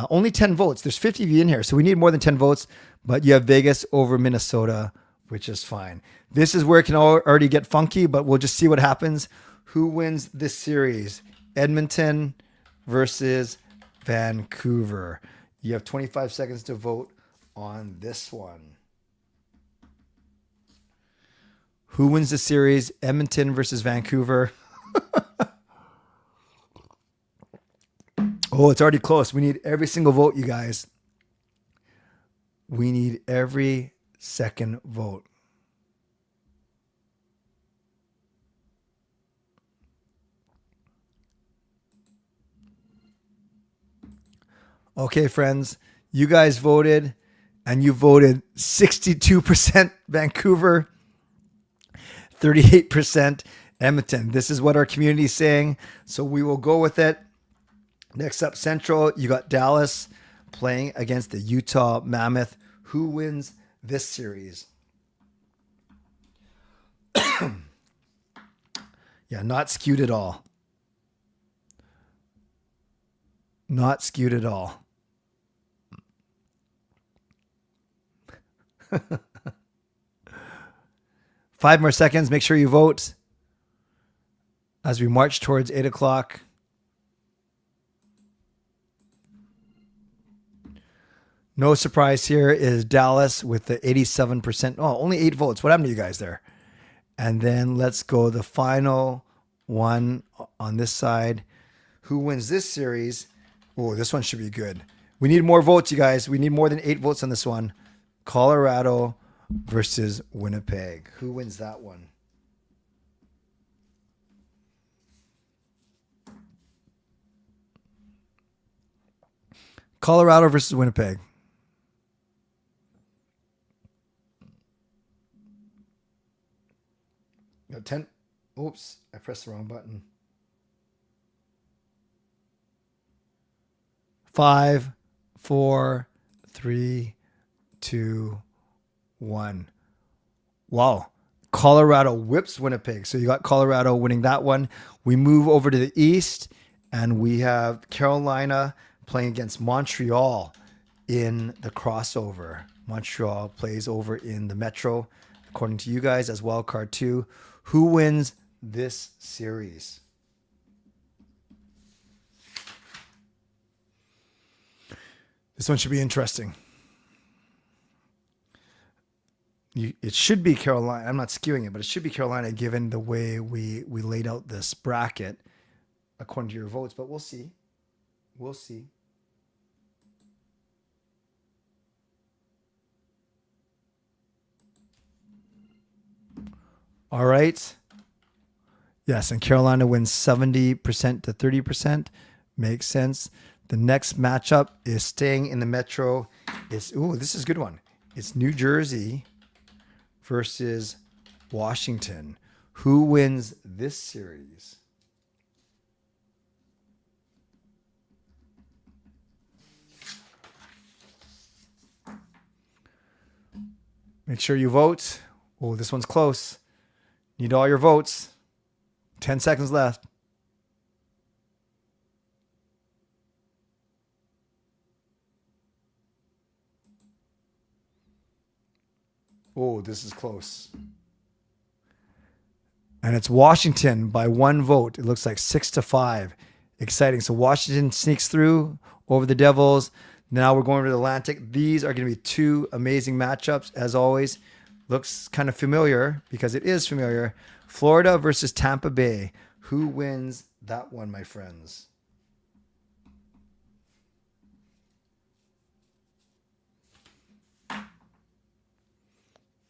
Only 10 votes. There's 50 of you in here, so we need more than 10 votes. But you have Vegas over Minnesota, which is fine. This is where it can already get funky, but we'll just see what happens. Who wins this series? Edmonton versus Vancouver. You have 25 seconds to vote on this one. Who wins the series? Edmonton versus Vancouver. Oh, it's already close. We need every single vote, you guys. We need every second vote. Okay, friends, you guys voted, and you voted 62% Vancouver, 38% Edmonton. This is what our community is saying, so we will go with it. Next up, Central, you got Dallas playing against the Utah Mammoth. Who wins this series? Yeah, not skewed at all. Not skewed at all. Five more seconds. Make sure you vote as we march towards 8 o'clock. No surprise here is Dallas with the 87%. Oh, only 8 votes. What happened to you guys there? And then let's go the final one on this side. Who wins this series? Oh, this one should be good. We need more votes, you guys. We need more than 8 votes on this one. Colorado versus Winnipeg. Who wins that one? Colorado versus Winnipeg. Got 10. Oops, I pressed the wrong button. 5, 4, 3, 2, 1. Wow. Colorado whips Winnipeg. So you got Colorado winning that one. We move over to the east, and we have Carolina playing against Montreal in the crossover. Montreal plays over in the Metro, according to you guys, as wild card 2. Who wins this series? This one should be interesting. It should be Carolina. I'm not skewing it, but it should be Carolina given the way we laid out this bracket according to your votes. But we'll see. We'll see. All right. Yes, and Carolina wins 70% to 30%. Makes sense. The next matchup is staying in the Metro. This is a good one. It's New Jersey versus Washington. Who wins this series? Make sure you vote. Oh, this one's close. Need all your votes. 10 seconds left. Oh, this is close. And it's Washington by 1 vote. It looks like 6-5. Exciting. So Washington sneaks through over the Devils. Now we're going to the Atlantic. These are going to be 2 amazing matchups, as always. Looks kind of familiar because it is familiar. Florida versus Tampa Bay. Who wins that one, my friends?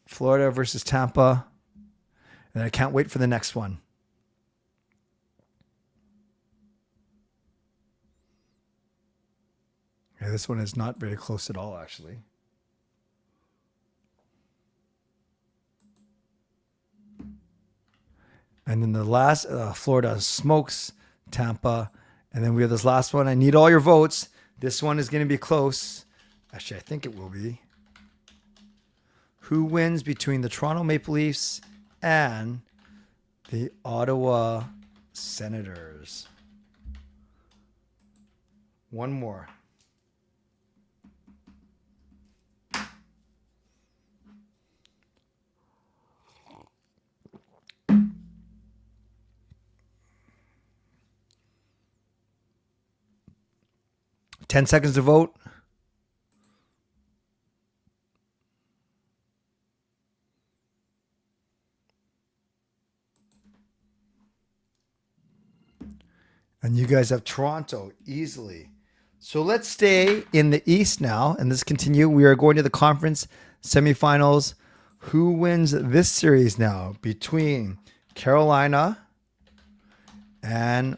Florida versus Tampa. And I can't wait for the next one. Yeah, this one is not very close at all, actually. And then the last, Florida smokes Tampa. And then we have this last one. I need all your votes. This one is going to be close. Actually, I think it will be. Who wins between the Toronto Maple Leafs and the Ottawa Senators? One more. Ten seconds to vote. And you guys have Toronto easily. So let's stay in the East now, and let's continue. We are going to the conference semifinals. Who wins this series now between Carolina and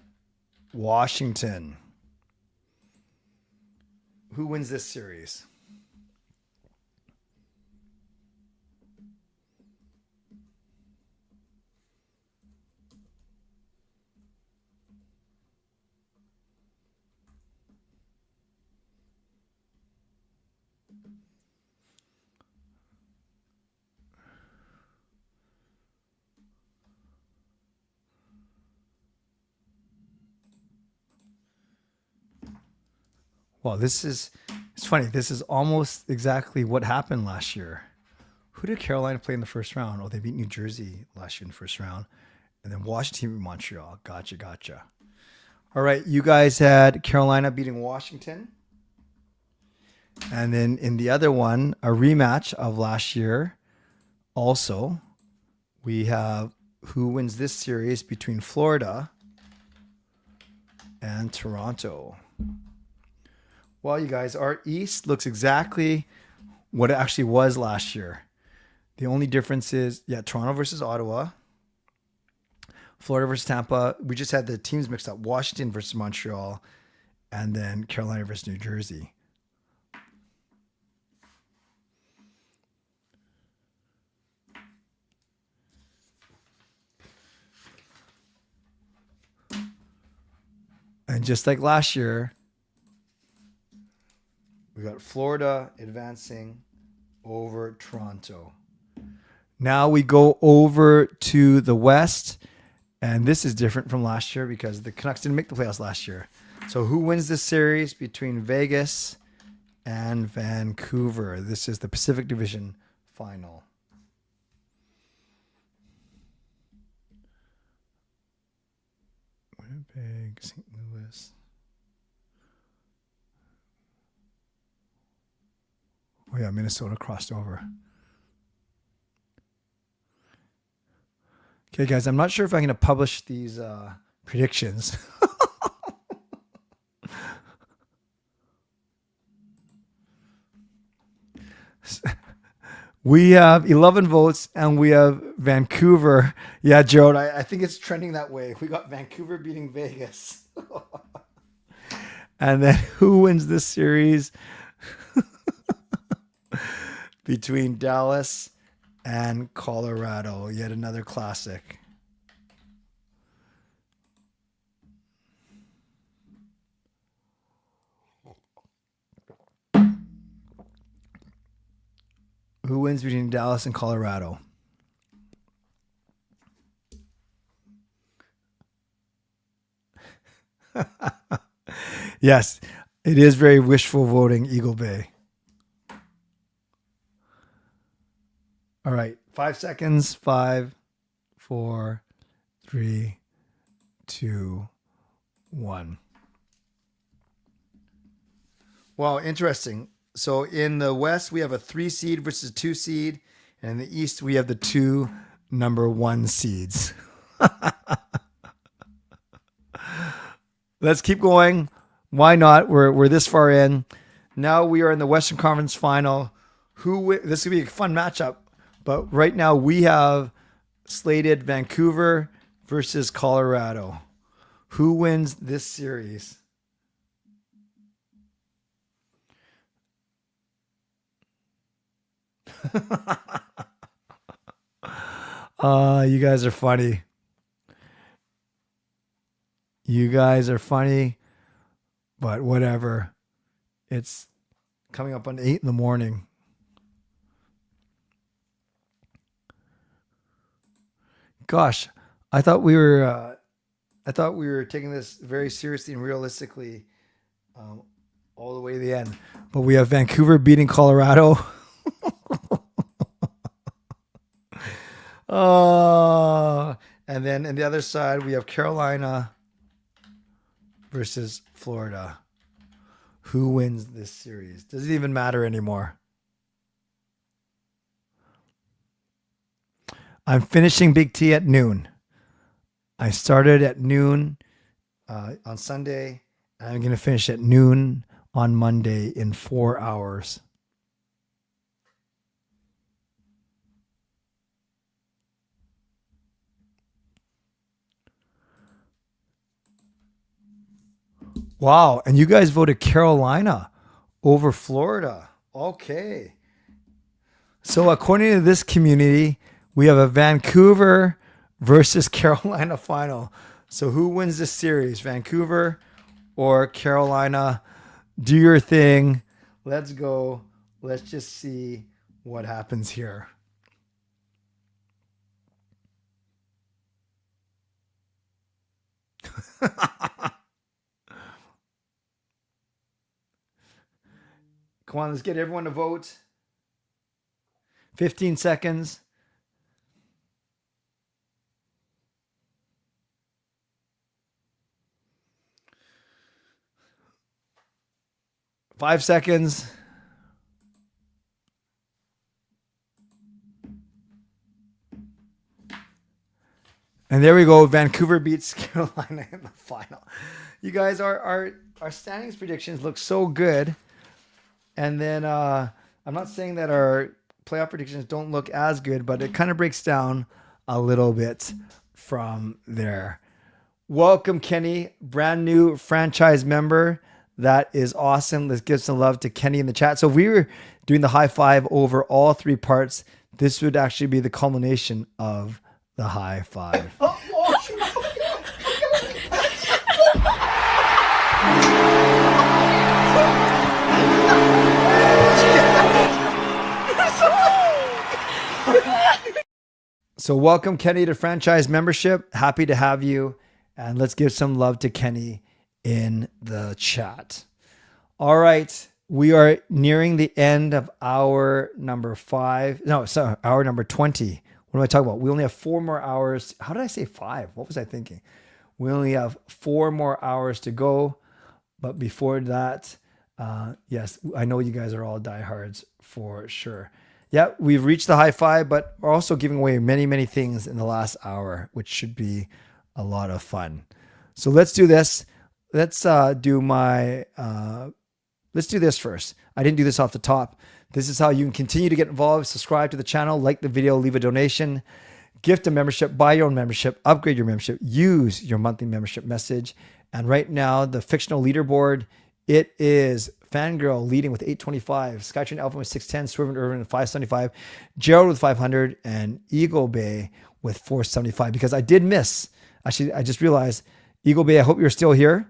Washington? Who wins this series? Well, it's funny. This is almost exactly what happened last year. Who did Carolina play in the first round? Oh, they beat New Jersey last year in the first round. And then Washington beat Montreal. Gotcha. All right, you guys had Carolina beating Washington. And then in the other one, a rematch of last year. Also, we have who wins this series between Florida and Toronto. Well, you guys, our East looks exactly what it actually was last year. The only difference is, Toronto versus Ottawa, Florida versus Tampa. We just had the teams mixed up. Washington versus Montreal, and then Carolina versus New Jersey. And just like last year, we got Florida advancing over Toronto. Now we go over to the West, and this is different from last year because the Canucks didn't make the playoffs last year. So who wins this series between Vegas and Vancouver? This is the Pacific Division final. Winnipeg, St. Louis. yeah, Minnesota crossed over. Okay, guys, I'm not sure if I'm going to publish these predictions. We have 11 votes, and we have Vancouver. Yeah, Gerald, I think it's trending that way. We got Vancouver beating Vegas. And then who wins this series? Between Dallas and Colorado. Yet another classic. Who wins between Dallas and Colorado? Yes, it is very wishful voting, Eagle Bay. All right, 5 seconds. 5, 4, 3, 2, 1. Wow, interesting. So in the West, we have a 3 seed versus 2 seed. And in the East, we have the 2 number 1 seeds. Let's keep going. Why not? We're this far in. Now we are in the Western Conference Final. This could be a fun matchup. But right now we have slated Vancouver versus Colorado. Who wins this series? You guys are funny. You guys are funny, but whatever. It's coming up on 8 in the morning. Gosh, I thought we were taking this very seriously and realistically, all the way to the end. But we have Vancouver beating Colorado. And then on the other side, we have Carolina versus Florida. Who wins this series? Does it even matter anymore? I'm finishing Big T at noon. I started at noon on Sunday. I'm going to finish at noon on Monday in 4 hours. Wow. And you guys voted Carolina over Florida. Okay. So according to this community, we have a Vancouver versus Carolina final. So who wins this series? Vancouver or Carolina? Do your thing. Let's go. Let's just see what happens here. Come on, let's get everyone to vote. 15 seconds. Five seconds. And there we go. Vancouver beats Carolina in the final. You guys, our standings predictions look so good. And then I'm not saying that our playoff predictions don't look as good, but it kind of breaks down a little bit from there. Welcome, Kenny, brand new franchise member. That is awesome. Let's give some love to Kenny in the chat. So if we were doing the high five over all 3 parts, this would actually be the culmination of the high five. So welcome, Kenny, to franchise membership. Happy to have you. And let's give some love to Kenny in the chat. All right. We are nearing the end of hour number 5. No, sorry, hour number 20. What am I talking about? We only have 4 more hours. How did I say 5? What was I thinking? We only have 4 more hours to go. But before that, Yes, I know you guys are all diehards for sure. Yeah, we've reached the high five, but we're also giving away many, many things in the last hour, which should be a lot of fun. So let's do this. Let's do this first. I didn't do this off the top. This is how you can continue to get involved. Subscribe to the channel, like the video, leave a donation, gift a membership, buy your own membership, upgrade your membership, use your monthly membership message. And right now, the fictional leaderboard, it is Fangirl leading with 825, Skytrain Alpha with 610, Swervin Irvin with 575, Gerald with 500, and Eagle Bay with 475. Because I did miss, actually, I just realized, Eagle Bay, I hope you're still here.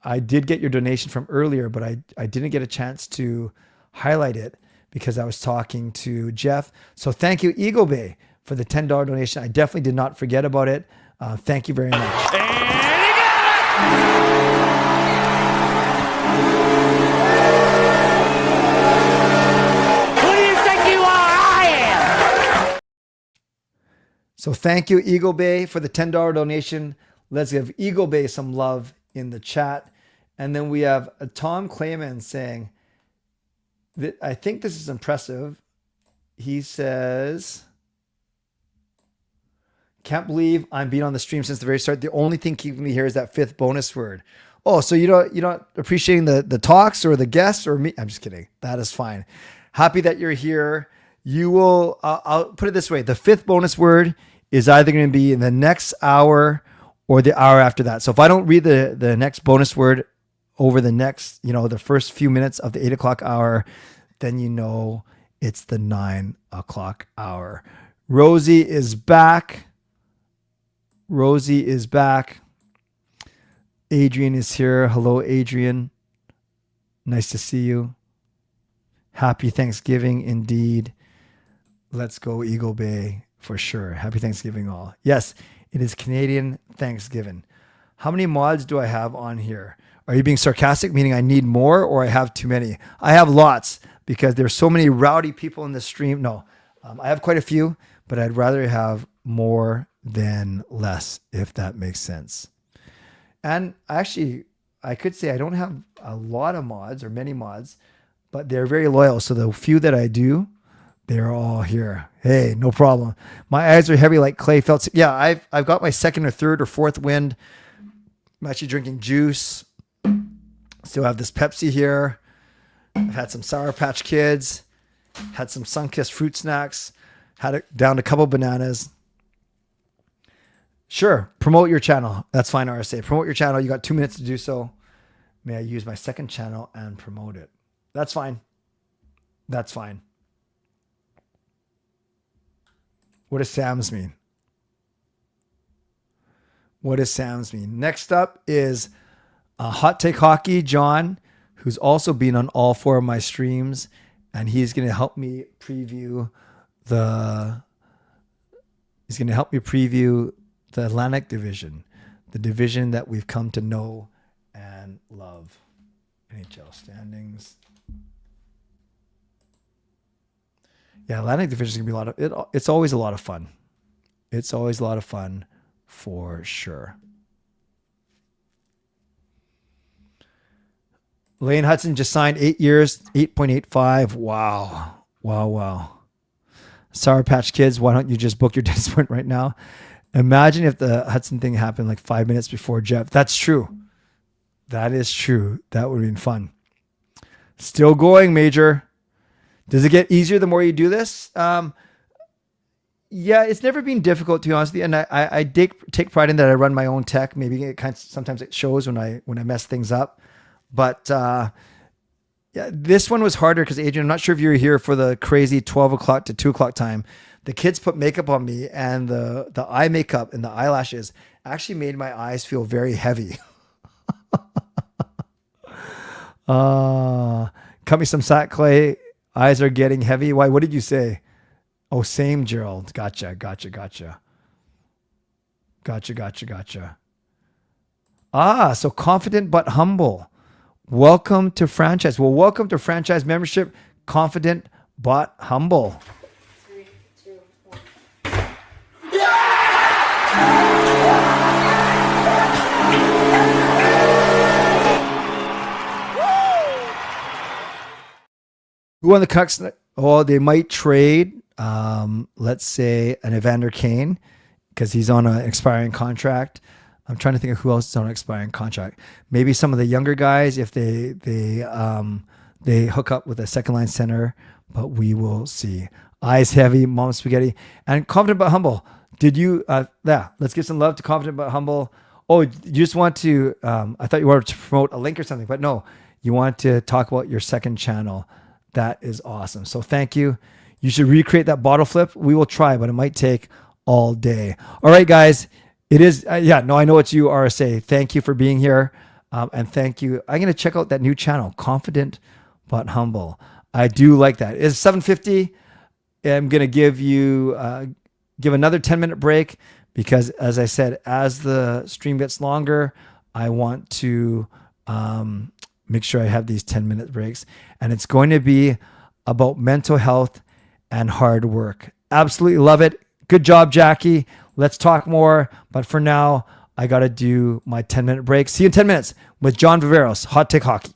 I did get your donation from earlier, but I didn't get a chance to highlight it because I was talking to Jeff. So thank you, Eagle Bay, for the $10 donation. I definitely did not forget about it. Thank you very much. Who do you think you are? I am. So thank you, Eagle Bay, for the $10 donation. Let's give Eagle Bay some love in the chat. And then we have Tom Clayman saying that I think this is impressive. He says, can't believe I'm being on the stream since the very start. The only thing keeping me here is that 5th bonus word. Oh, so you're not appreciating the talks or the guests or me? I'm just kidding. That is fine. Happy that you're here. You will, I'll put it this way. The 5th bonus word is either going to be in the next hour or the hour after that. So if I don't read the next bonus word over the next, the first few minutes of the 8 o'clock hour, then it's the 9 o'clock hour. Rosie is back. Adrian is here. Hello, Adrian. Nice to see you. Happy Thanksgiving indeed. Let's go Eagle Bay for sure. Happy Thanksgiving all. Yes, it is Canadian Thanksgiving. How many mods do I have on here? Are you being sarcastic, meaning I need more or I have too many? I have lots because there's so many rowdy people in the stream. No, I have quite a few, but I'd rather have more than less, if that makes sense. And actually, I could say I don't have a lot of mods or many mods, but they're very loyal. So the few that I do, they're all here. Hey, no problem. My eyes are heavy like clay felt. Yeah, I've got my 2nd or 3rd or 4th wind. I'm actually drinking juice. Still have this Pepsi here. I've had some Sour Patch Kids. Had some Sunkist fruit snacks. Had it down to a couple bananas. Sure, promote your channel. That's fine, RSA. Promote your channel. You got 2 minutes to do so. May I use my 2nd channel and promote it? That's fine. That's fine. What does Sam's mean? What does Sam's mean? Next up is Hot Take Hockey, John, who's also been on all 4 of my streams, and he's going to help me preview the Atlantic Division, the division that we've come to know and love. NHL standings. Yeah, Atlantic Division is going to be it's always a lot of fun. It's always a lot of fun for sure. Lane Hudson just signed 8 years, 8.85. Wow. Sour Patch Kids, why don't you just book your dentist appointment right now? Imagine if the Hudson thing happened like 5 minutes before Jeff. That's true. That is true. That would have been fun. Still going, Major. Does it get easier the more you do this? Yeah, it's never been difficult, to be honest with you. And I take pride in that I run my own tech. Maybe sometimes it shows when I mess things up. But yeah, this one was harder because, Adrian, I'm not sure if you were here for the crazy 12 o'clock to 2 o'clock time. The kids put makeup on me, and the eye makeup and the eyelashes actually made my eyes feel very heavy. Cut me some sack, Clay. Eyes are getting heavy. Why? What did you say? Oh, same, Gerald. Gotcha. So confident but humble. Welcome to franchise. Well, welcome to franchise membership. Confident but humble. 3, 2, 1. Who on the Canucks? Oh, they might trade. Let's say an Evander Kane because he's on an expiring contract. I'm trying to think of who else is on an expiring contract. Maybe some of the younger guys if they hook up with a second line center, but we will see. Eyes heavy, mom spaghetti, and confident but humble. Did you? Let's give some love to confident but humble. Oh, you just want to? I thought you wanted to promote a link or something, but no, you want to talk about your second channel. That is awesome. So thank you. You should recreate that bottle flip. We will try, but it might take all day. All right, guys. It is. I know it's you, RSA. Thank you for being here. And thank you. I'm going to check out that new channel, Confident but Humble. I do like that. It's 7:50. I'm going to give another 10-minute break because, as I said, as the stream gets longer, I want to make sure I have these 10-minute breaks. And it's going to be about mental health and hard work. Absolutely love it. Good job, Jackie. Let's talk more. But for now, I got to do my 10-minute break. See you in 10 minutes with John Viveiros, Hot Take Hockey.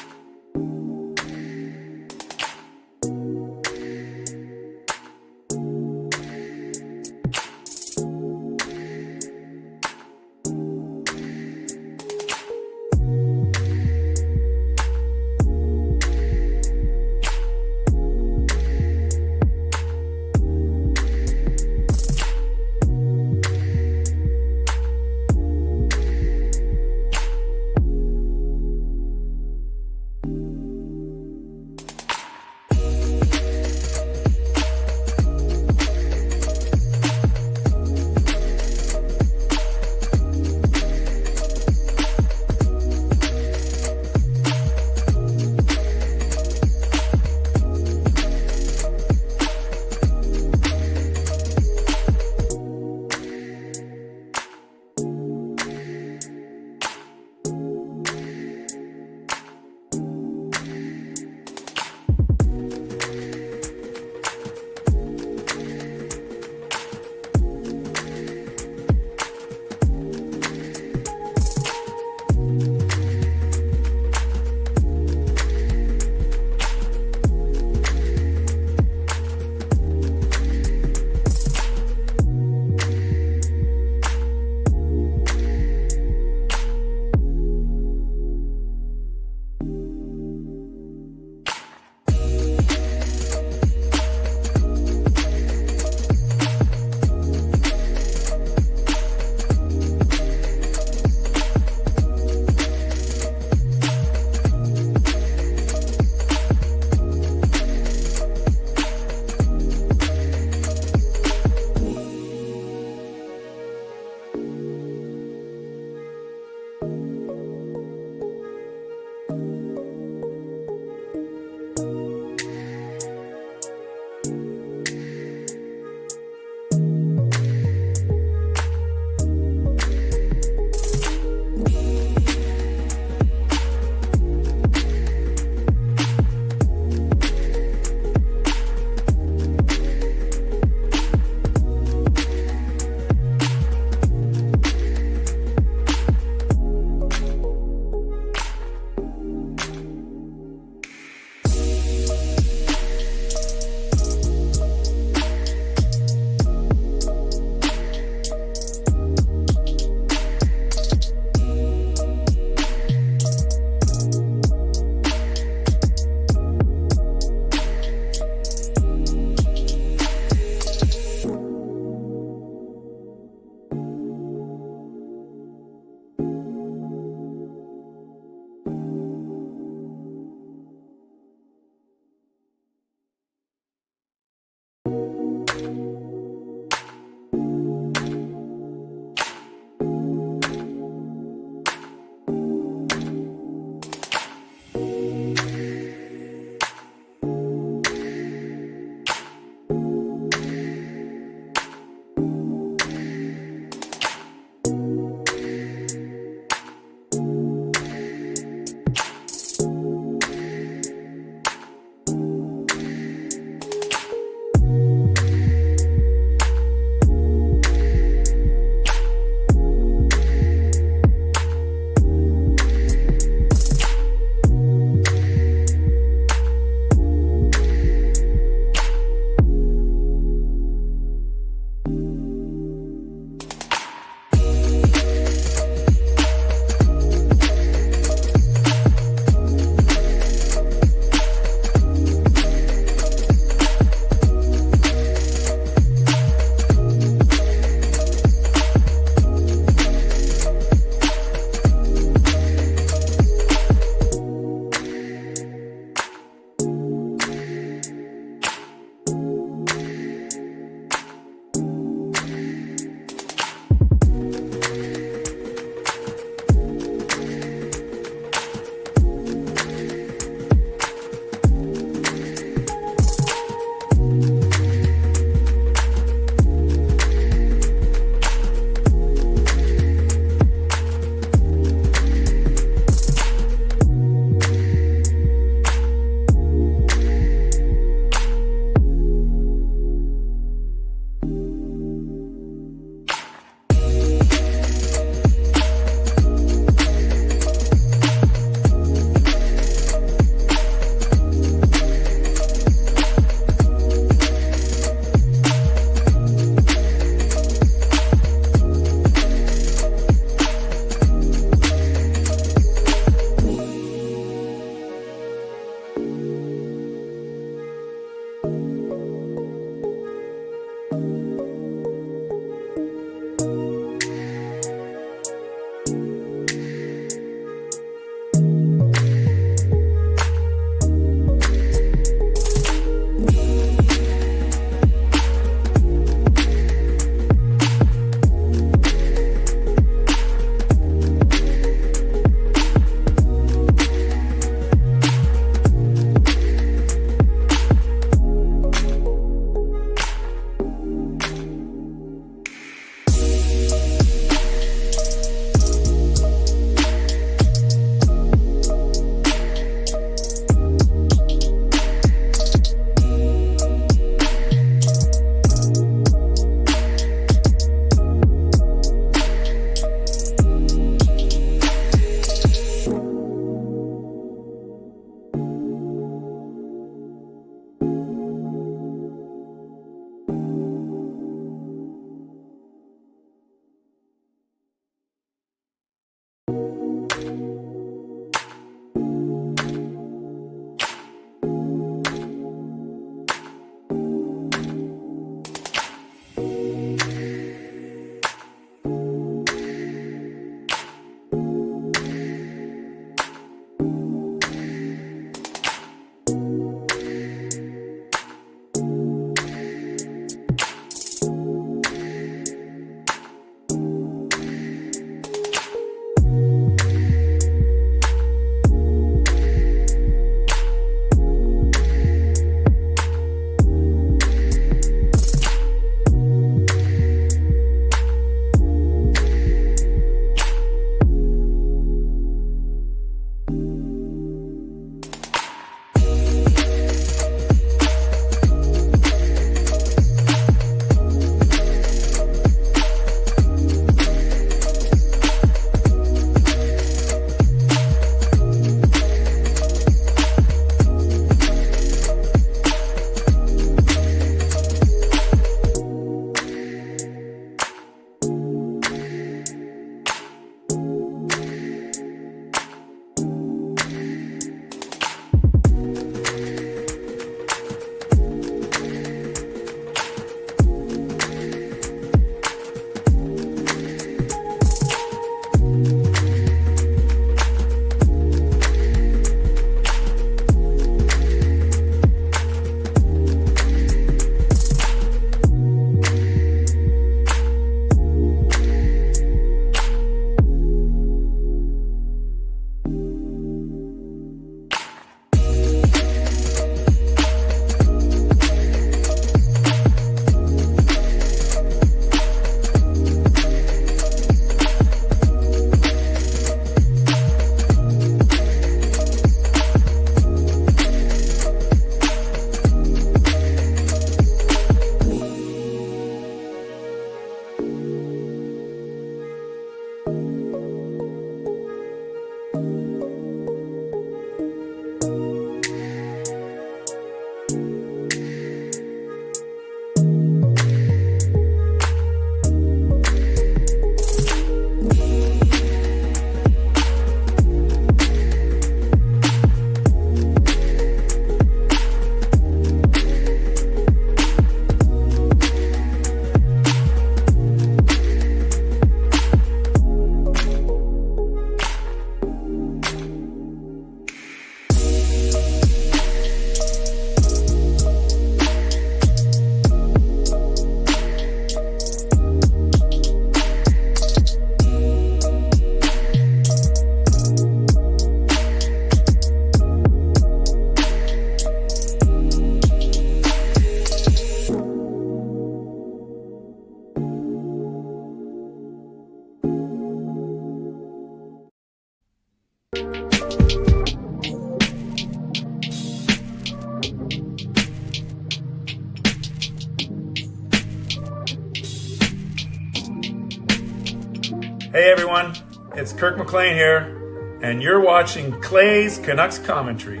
Hey everyone, it's Kirk McLean here, and you're watching Clay's Canucks Commentary.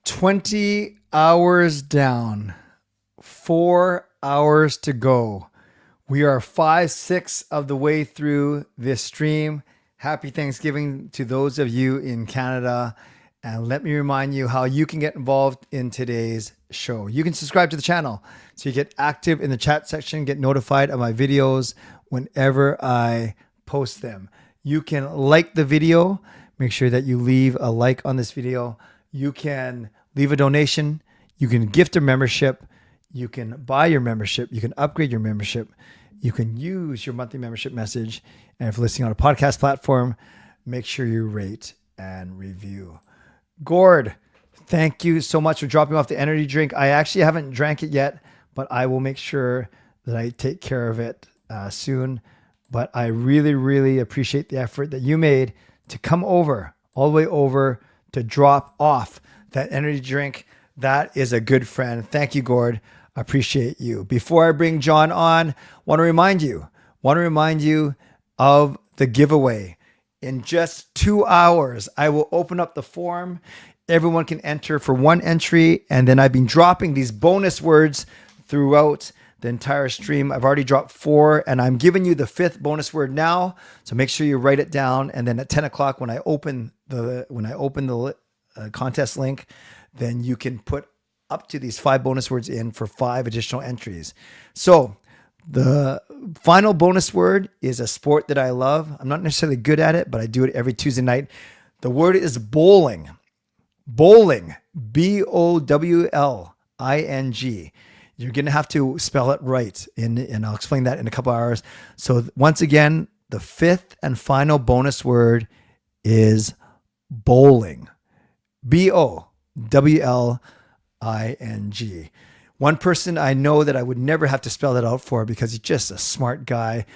"20 hours down, 4 hours to go. We are 5/6 of the way through this stream. Happy Thanksgiving to those of you in Canada. And let me remind you how you can get involved in today's show. You can subscribe to the channel so you get active in the chat section, get notified of my videos whenever I post them. You can like the video. Make sure that you leave a like on this video. You can leave a donation. You can gift a membership. You can buy your membership. You can upgrade your membership. You can use your monthly membership message. And if you're listening on a podcast platform, make sure you rate and review. Gord, thank you so much for dropping off the energy drink. I actually haven't drank it yet, but I will make sure that I take care of it soon. But I really, really appreciate the effort that you made to come over, all the way over, to drop off that energy drink. That is a good friend. Thank you, Gord. I appreciate you. Before I bring John on, want to remind you of the giveaway. In just 2 hours, I will open up the form. Everyone can enter for one entry. And then I've been dropping these bonus words throughout the entire stream. I've already dropped 4, and I'm giving you the 5th bonus word now. So make sure you write it down. And then at 10 o'clock, when I open the contest link, then you can put up to these 5 bonus words in for 5 additional entries. So the final bonus word is a sport that I love. I'm not necessarily good at it, but I do it every Tuesday night. The word is bowling. Bowling. B-O-W-L-I-N-G. You're going to have to spell it right, and I'll explain that in a couple hours. So once again, the 5th and final bonus word is bowling. B-O-W-L-I-N-G. One person I know that I would never have to spell that out for because he's just a smart guy,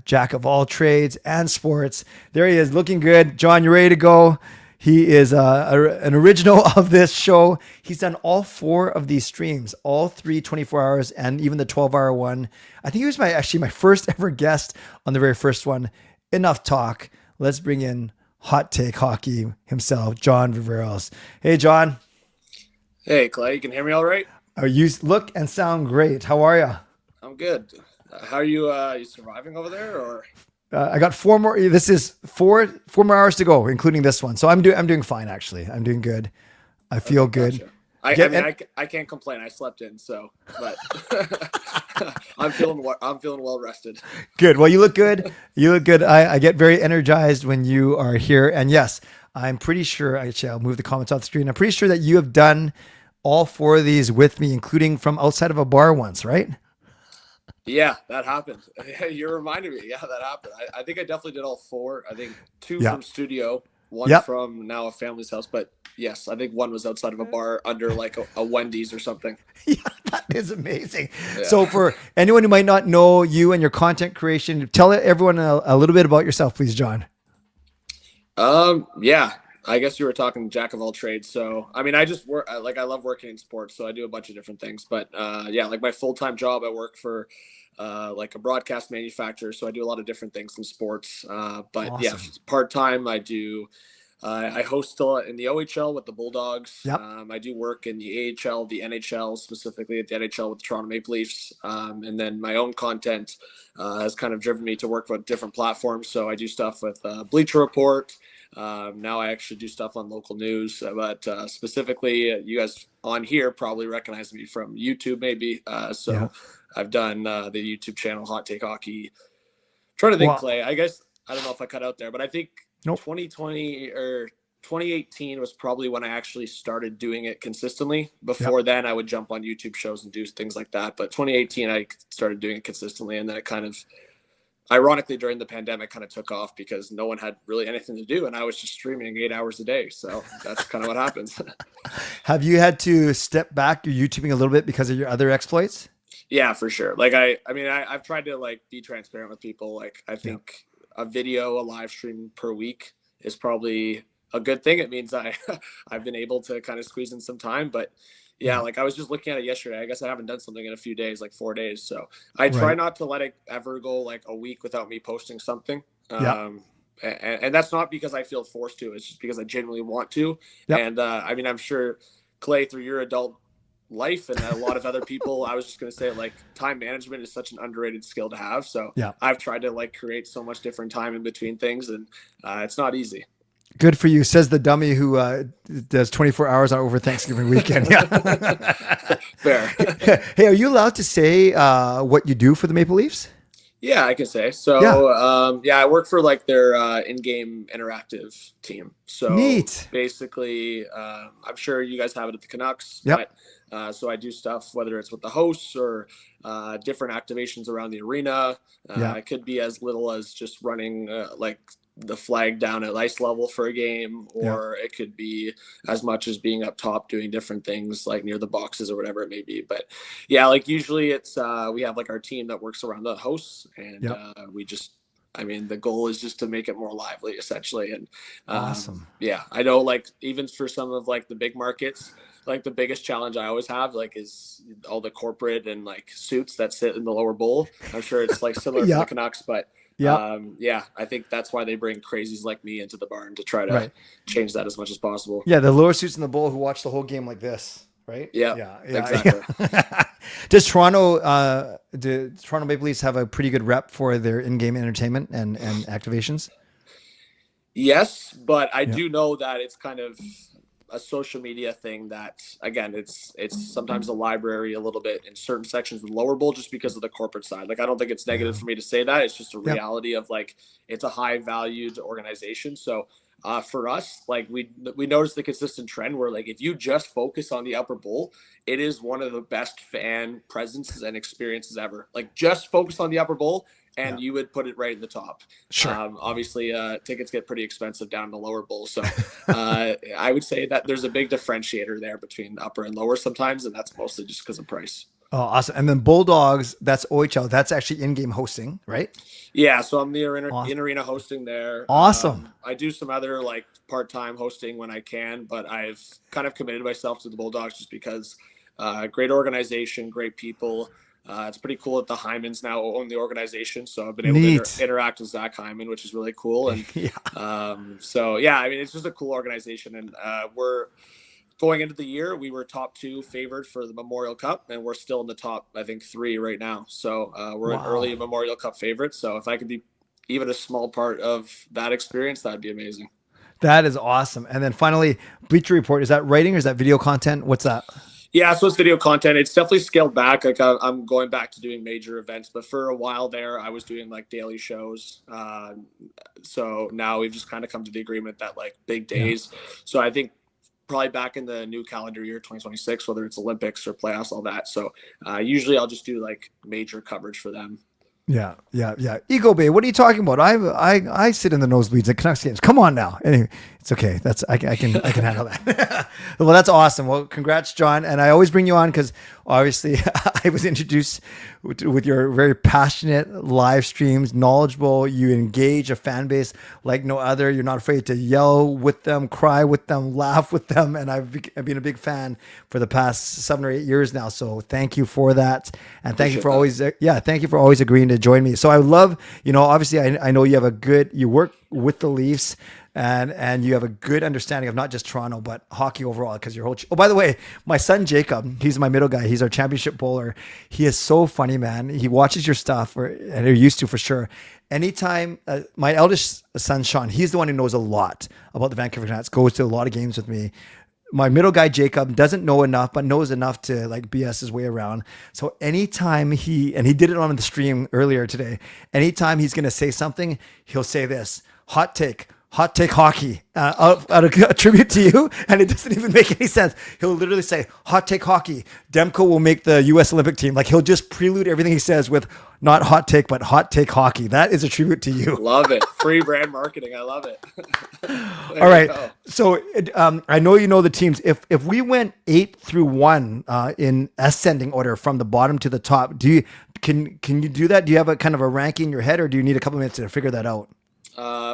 jack of all trades and sports. There he is, looking good. John, you ready to go? He is an original of this show. He's done all 4 of these streams, all 3 24 hours, and even the 12-hour one. I think he was my first ever guest on the very first one. Enough talk. Let's bring in Hot Take Hockey himself, John Viveiros. Hey, John. Hey, Clay. You can hear me all right? You look and sound great. How are you? I'm good. How are you? You surviving over there, or? I got 4 more. This is 4 more hours to go, including this one. So I'm doing fine, actually. I'm doing good. I feel good. Gotcha. I can't complain. I slept in, so but I'm feeling well rested. Good. Well, you look good. You look good. I get very energized when you are here. And yes, I'm pretty sure. Actually, I'll move the comments off the screen. I'm pretty sure that you have done all 4 of these with me, including from outside of a bar once, right? Yeah, that happened. You're reminding me. Yeah, that happened. I think I definitely did all 4. I think 2 from studio, 1 from now a family's house. But yes, I think 1 was outside of a bar under like a Wendy's or something. Yeah, that is amazing. Yeah. So for anyone who might not know you and your content creation, tell everyone a little bit about yourself, please, John. Yeah. I guess you were talking jack of all trades. So, I mean, I just work, I love working in sports. So I do a bunch of different things, but, yeah, like my full-time job, I work for, like a broadcast manufacturer. So I do a lot of different things in sports. But awesome. Yeah, part-time I do, I host still in the OHL with the Bulldogs. Yep. I do work in the AHL, the NHL, specifically at the NHL with the Toronto Maple Leafs. And then my own content, has kind of driven me to work with different platforms. So I do stuff with, Bleacher Report. Now I actually do stuff on local news, but specifically you guys on here probably recognize me from YouTube maybe. I've done the YouTube channel Hot Take Hockey. Trying to think, Clay. I guess I don't know if I cut out there, but I think 2020 or 2018 was probably when I actually started doing it consistently. Before then, I would jump on YouTube shows and do things like that. But 2018, I started doing it consistently, and then it kind of, ironically, during the pandemic, kind of took off because no one had really anything to do, and I was just streaming 8 hours a day. So that's kind of what happens. Have you had to step back your YouTubing a little bit because of your other exploits? Yeah, for sure. Like I've tried to like be transparent with people. Like I think a video, a live stream per week is probably a good thing. It means I've been able to kind of squeeze in some time, but yeah, like I was just looking at it yesterday. I guess I haven't done something in a few days, like 4 days. So I try not to let it ever go like a week without me posting something. And that's not because I feel forced to. It's just because I genuinely want to. And I mean, I'm sure, Clay, through your adult life and a lot of other people, I was just going to say, like, time management is such an underrated skill to have. So I've tried to like create so much different time in between things, and it's not easy. Good for you, says the dummy who does 24 hours over Thanksgiving weekend. Fair. Hey, are you allowed to say what you do for the Maple Leafs? Yeah, I can say. So, I work for like their in-game interactive team. So neat. Basically, I'm sure you guys have it at the Canucks. But, so I do stuff, whether it's with the hosts or different activations around the arena. It could be as little as just running like the flag down at ice level for a game, or it could be as much as being up top doing different things like near the boxes or whatever it may be. But yeah, like usually it's we have like our team that works around the hosts, and we just, I mean, the goal is just to make it more lively essentially. And awesome. Yeah, I know, like even for some of like the big markets, like the biggest challenge I always have like is all the corporate and like suits that sit in the lower bowl. I'm sure it's like similar to the Canucks, but I think that's why they bring crazies like me into the barn to try to change that as much as possible. Yeah, the lower suits in the bowl who watch the whole game like this, right? Yeah, exactly. Does Toronto Maple Leafs have a pretty good rep for their in-game entertainment and activations? Yes, but I do know that it's kind of a social media thing that, again, it's sometimes a library a little bit in certain sections of the lower bowl just because of the corporate side. Like, I don't think it's negative for me to say that. It's just a reality of like, it's a high valued organization. So for us, like we noticed the consistent trend where like, if you just focus on the upper bowl, it is one of the best fan presences and experiences ever. Like, just focus on the upper bowl and you would put it right in the top. Sure. Obviously, tickets get pretty expensive down in the lower bowl. So I would say that there's a big differentiator there between upper and lower sometimes, and that's mostly just because of price. Oh, awesome. And then Bulldogs, that's OHL. That's actually in-game hosting, right? Yeah, so I'm the in-arena hosting there. Awesome. I do some other like part-time hosting when I can, but I've kind of committed myself to the Bulldogs just because great organization, great people. It's pretty cool that the Hymans now own the organization, so I've been able to interact with Zach Hyman, which is really cool. And so yeah, I mean, it's just a cool organization, and we're going into the year, we were top 2 favored for the Memorial Cup, and we're still in the top, I think, 3 right now. So we're an early Memorial Cup favorite. So if I could be even a small part of that experience, that'd be amazing. That is awesome. And then finally, Bleacher Report, is that writing or is that video content? What's that? Yeah, so it's video content. It's definitely scaled back. Like I'm going back to doing major events, but for a while there, I was doing like daily shows. So now we've just kind of come to the agreement that like big days. So I think probably back in the new calendar year, 2026, whether it's Olympics or playoffs, all that. So usually I'll just do like major coverage for them. Yeah. Ego Bay, what are you talking about? I sit in the nosebleeds at Canucks games. Come on now. Anyway, it's okay. I can handle that. Well, that's awesome. Well, congrats, John. And I always bring you on because obviously I was introduced with your very passionate live streams, knowledgeable. You engage a fan base like no other. You're not afraid to yell with them, cry with them, laugh with them. And I've been a big fan for the past 7 or 8 years now. So thank you for that. And thank you for always agreeing to join me. So I love, obviously I know you work with the Leafs and you have a good understanding of not just Toronto, but hockey overall, because your whole, by the way, my son, Jacob, he's my middle guy. He's our championship bowler. He is so funny, man. He watches your stuff and he used to for sure. Anytime my eldest son, Sean, he's the one who knows a lot about the Vancouver Canucks, goes to a lot of games with me. My middle guy, Jacob, doesn't know enough, but knows enough to like BS his way around. So anytime he did it on the stream earlier today, anytime he's going to say something, he'll say this: hot take hockey, out of a tribute to you. And it doesn't even make any sense. He'll literally say hot take hockey. Demko will make the US Olympic team. Like, he'll just prelude everything he says with not hot take, but hot take hockey. That is a tribute to you. Love it. Free brand marketing. I love it. All right. So I know you know the teams. If we went 8 through 1 in ascending order from the bottom to the top, can you do that? Do you have a kind of a ranking in your head, or do you need a couple minutes to figure that out?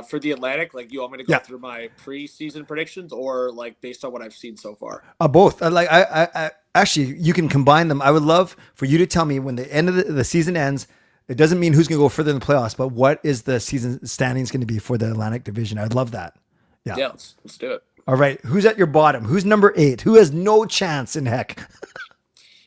For the Atlantic, like you want me to go through my preseason predictions or like based on what I've seen so far? Both. I actually, you can combine them. I would love for you to tell me when the end of the season ends. It doesn't mean who's going to go further in the playoffs, but what is the season standings going to be for the Atlantic Division? I'd love that. Yeah, let's do it. All right. Who's at your bottom? Who's number 8? Who has no chance in heck?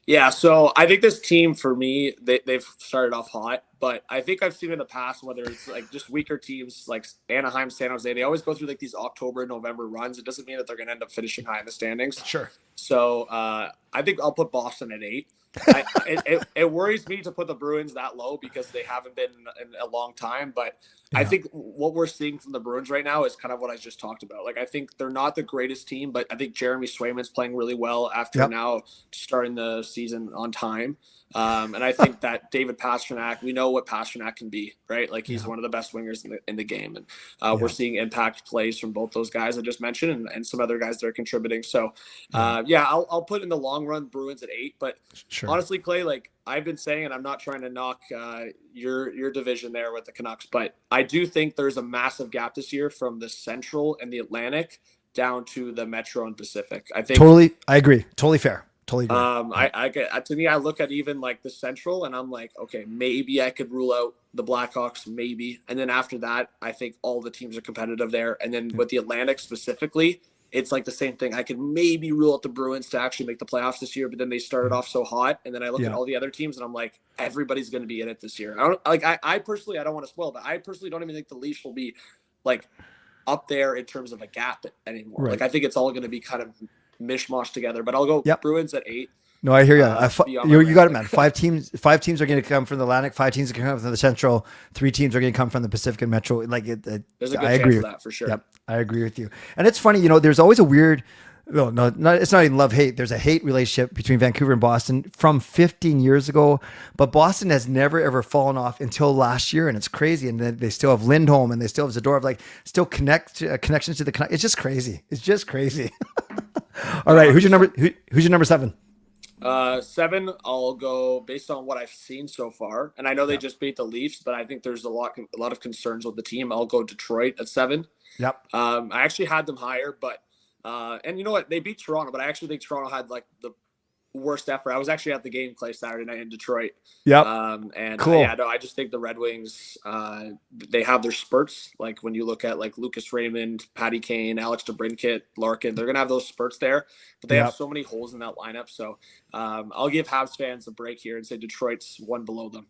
Yeah, so I think this team, for me, they've started off hot, but I think I've seen in the past, whether it's like just weaker teams like Anaheim, San Jose, they always go through like these October, November runs. It doesn't mean that they're going to end up finishing high in the standings. Sure. So I think I'll put Boston at 8. It worries me to put the Bruins that low because they haven't been in a long time. But I think what we're seeing from the Bruins right now is kind of what I just talked about. Like, I think they're not the greatest team, but I think Jeremy Swayman's playing really well after now starting the season on time. And I think that David Pastrnak, we know what Pastrnak can be, right? Like he's one of the best wingers in the game. And we're seeing impact plays from both those guys I just mentioned and some other guys that are contributing. So I'll put in the long run Bruins at 8, but honestly, Clay, like I've been saying, and I'm not trying to knock your division there with the Canucks, but I do think there's a massive gap this year from the Central and the Atlantic down to the Metro and Pacific. I think I agree. Totally fair. Totally agree. To me, I look at even like the Central and I'm like, okay, maybe I could rule out the Blackhawks, maybe. And then after that, I think all the teams are competitive there. And then with the Atlantic specifically, it's like the same thing. I could maybe rule out the Bruins to actually make the playoffs this year, but then they started off so hot. And then I look at all the other teams and I'm like, everybody's going to be in it this year. I personally, I don't want to spoil, but I personally don't even think the Leafs will be like up there in terms of a gap anymore. Like I think it's all going to be kind of mishmash together, but I'll go Bruins at 8. No, I hear you. You got it, man. 5 teams are going to come from the Atlantic. 5 teams are going to come from the Central. 3 teams are going to come from the Pacific and Metro. Like there's a good I chance agree of with that for sure. Yep, I agree with you. And it's funny, there's always a weird. No, it's not even love hate. There's a hate relationship between Vancouver and Boston from 15 years ago, but Boston has never ever fallen off until last year, and it's crazy. And then they still have Lindholm, and they still have Zadorov, like still connections to the. It's just crazy. It's just crazy. All right, who's your number 7? 7, I'll go based on what I've seen so far, and I know they just beat the Leafs, but I think there's a lot of concerns with the team. I'll go Detroit at 7. Yep. I actually had them higher, but and you know what? They beat Toronto, but I actually think Toronto had like the worst effort. I was actually at the game, Clay, Saturday night in Detroit. Yep. And cool. I just think the Red Wings, they have their spurts. Like when you look at like Lucas Raymond, Patty Kane, Alex DeBrincat, Larkin, they're gonna have those spurts there. But they have so many holes in that lineup. So I'll give Habs fans a break here and say Detroit's one below them.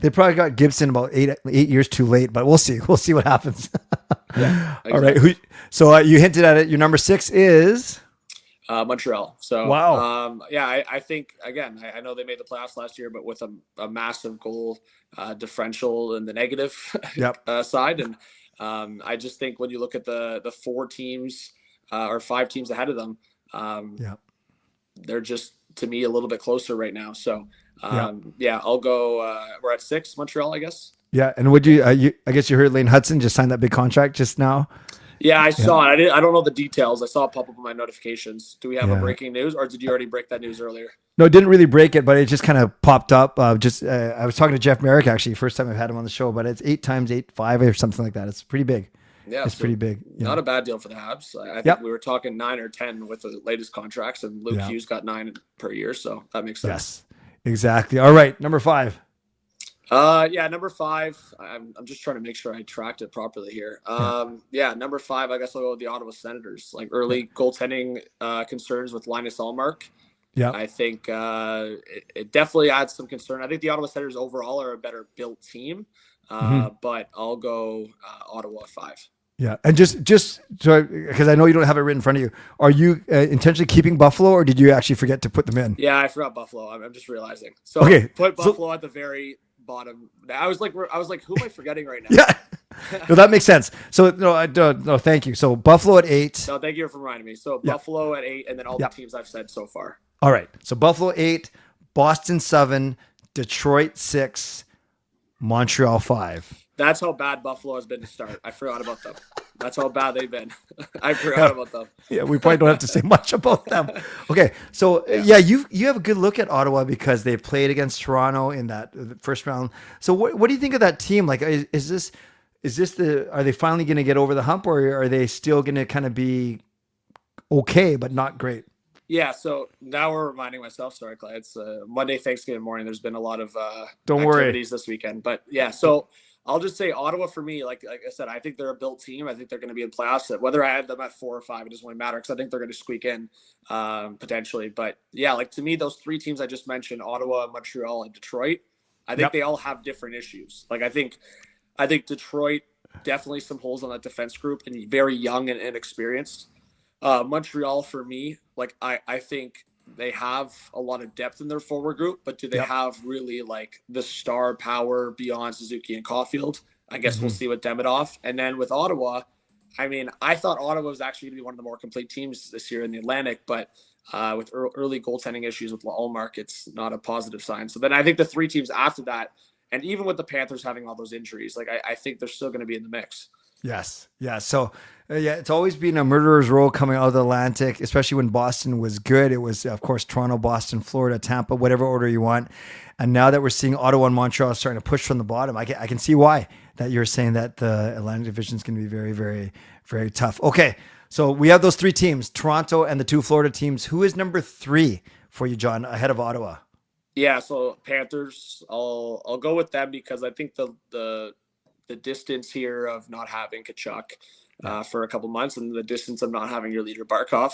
They probably got Gibson about 8 years too late, but we'll see. We'll see what happens. Exactly. All right. So you hinted at it. Your number 6 is Montreal. So wow. I think again, I know they made the playoffs last year, but with a massive goal differential in the negative side, and I just think when you look at the 4 teams or 5 teams ahead of them, they're just to me a little bit closer right now. So I'll go. We're at 6, Montreal, I guess. Yeah, and would you? I guess you heard Lane Hudson just signed that big contract just now. Yeah, I saw it. I don't know the details. I saw it pop up on my notifications. Do we have a breaking news, or did you already break that news earlier? No, didn't really break it, but it just kind of popped up. I was talking to Jeff Marek actually, first time I've had him on the show, but it's 8 times 8, 5 or something like that. It's pretty big. Yeah, it's pretty big. Not a bad deal for the Habs. I think we were talking 9 or 10 with the latest contracts, and Luke Hughes got 9 per year, so that makes sense. Yes, exactly. All right, number 5. Number 5. I'm just trying to make sure I tracked it properly here. Number 5. I guess I'll go with the Ottawa Senators. Like early goaltending concerns with Linus Ullmark. Yeah, I think it definitely adds some concern. I think the Ottawa Senators overall are a better built team, but I'll go Ottawa 5. Yeah, and just so because I know you don't have it written in front of you, are you intentionally keeping Buffalo, or did you actually forget to put them in? Yeah, I forgot Buffalo. I'm just realizing. So put Buffalo at the very bottom. I was like, who am I forgetting right now? Yeah, no, that makes sense. So no, thank you. So Buffalo at 8. No, thank you for reminding me. So Buffalo at 8, and then all the teams I've said so far. All right. So Buffalo 8, Boston 7, Detroit 6, Montreal 5. That's how bad Buffalo has been to start. I forgot about them. That's how bad they've been. I forgot about them. Yeah, we probably don't have to say much about them. Okay, so you have a good look at Ottawa because they played against Toronto in that first round. So what do you think of that team? Like, is this are they finally going to get over the hump, or are they still going to kind of be okay, but not great? Yeah, so now we're reminding myself, sorry, Clay, it's Monday, Thanksgiving morning. There's been a lot of Don't worry. activities this weekend. But yeah, so I'll just say Ottawa for me, like I said, I think they're a built team. I think they're going to be in playoffs. Whether I had them at 4 or 5, it doesn't really matter because I think they're going to squeak in potentially. But yeah, like to me, those 3 teams I just mentioned, Ottawa, Montreal, and Detroit, I think they all have different issues. Like I think Detroit, definitely some holes on that defense group and very young and inexperienced. Montreal for me, like I think they have a lot of depth in their forward group, but do they have really like the star power beyond Suzuki and Caulfield? I guess we'll see with Demidov. And then with Ottawa, I mean, I thought Ottawa was actually going to be one of the more complete teams this year in the Atlantic, but with early goaltending issues with Allmark, it's not a positive sign. So then I think the 3 teams after that, and even with the Panthers having all those injuries, like I think they're still going to be in the mix. Yes. Yeah. So it's always been a murderer's row coming out of the Atlantic, especially when Boston was good. It was, of course, Toronto, Boston, Florida, Tampa, whatever order you want. And now that we're seeing Ottawa and Montreal starting to push from the bottom, I can see why that you're saying that the Atlantic division is going to be very, very, very tough. Okay. So we have those 3 teams, Toronto and the 2 Florida teams. Who is number 3 for you, John, ahead of Ottawa? Yeah. So Panthers, I'll go with them because I think the distance here of not having Canuck for a couple months and the distance of not having your leader Barkov.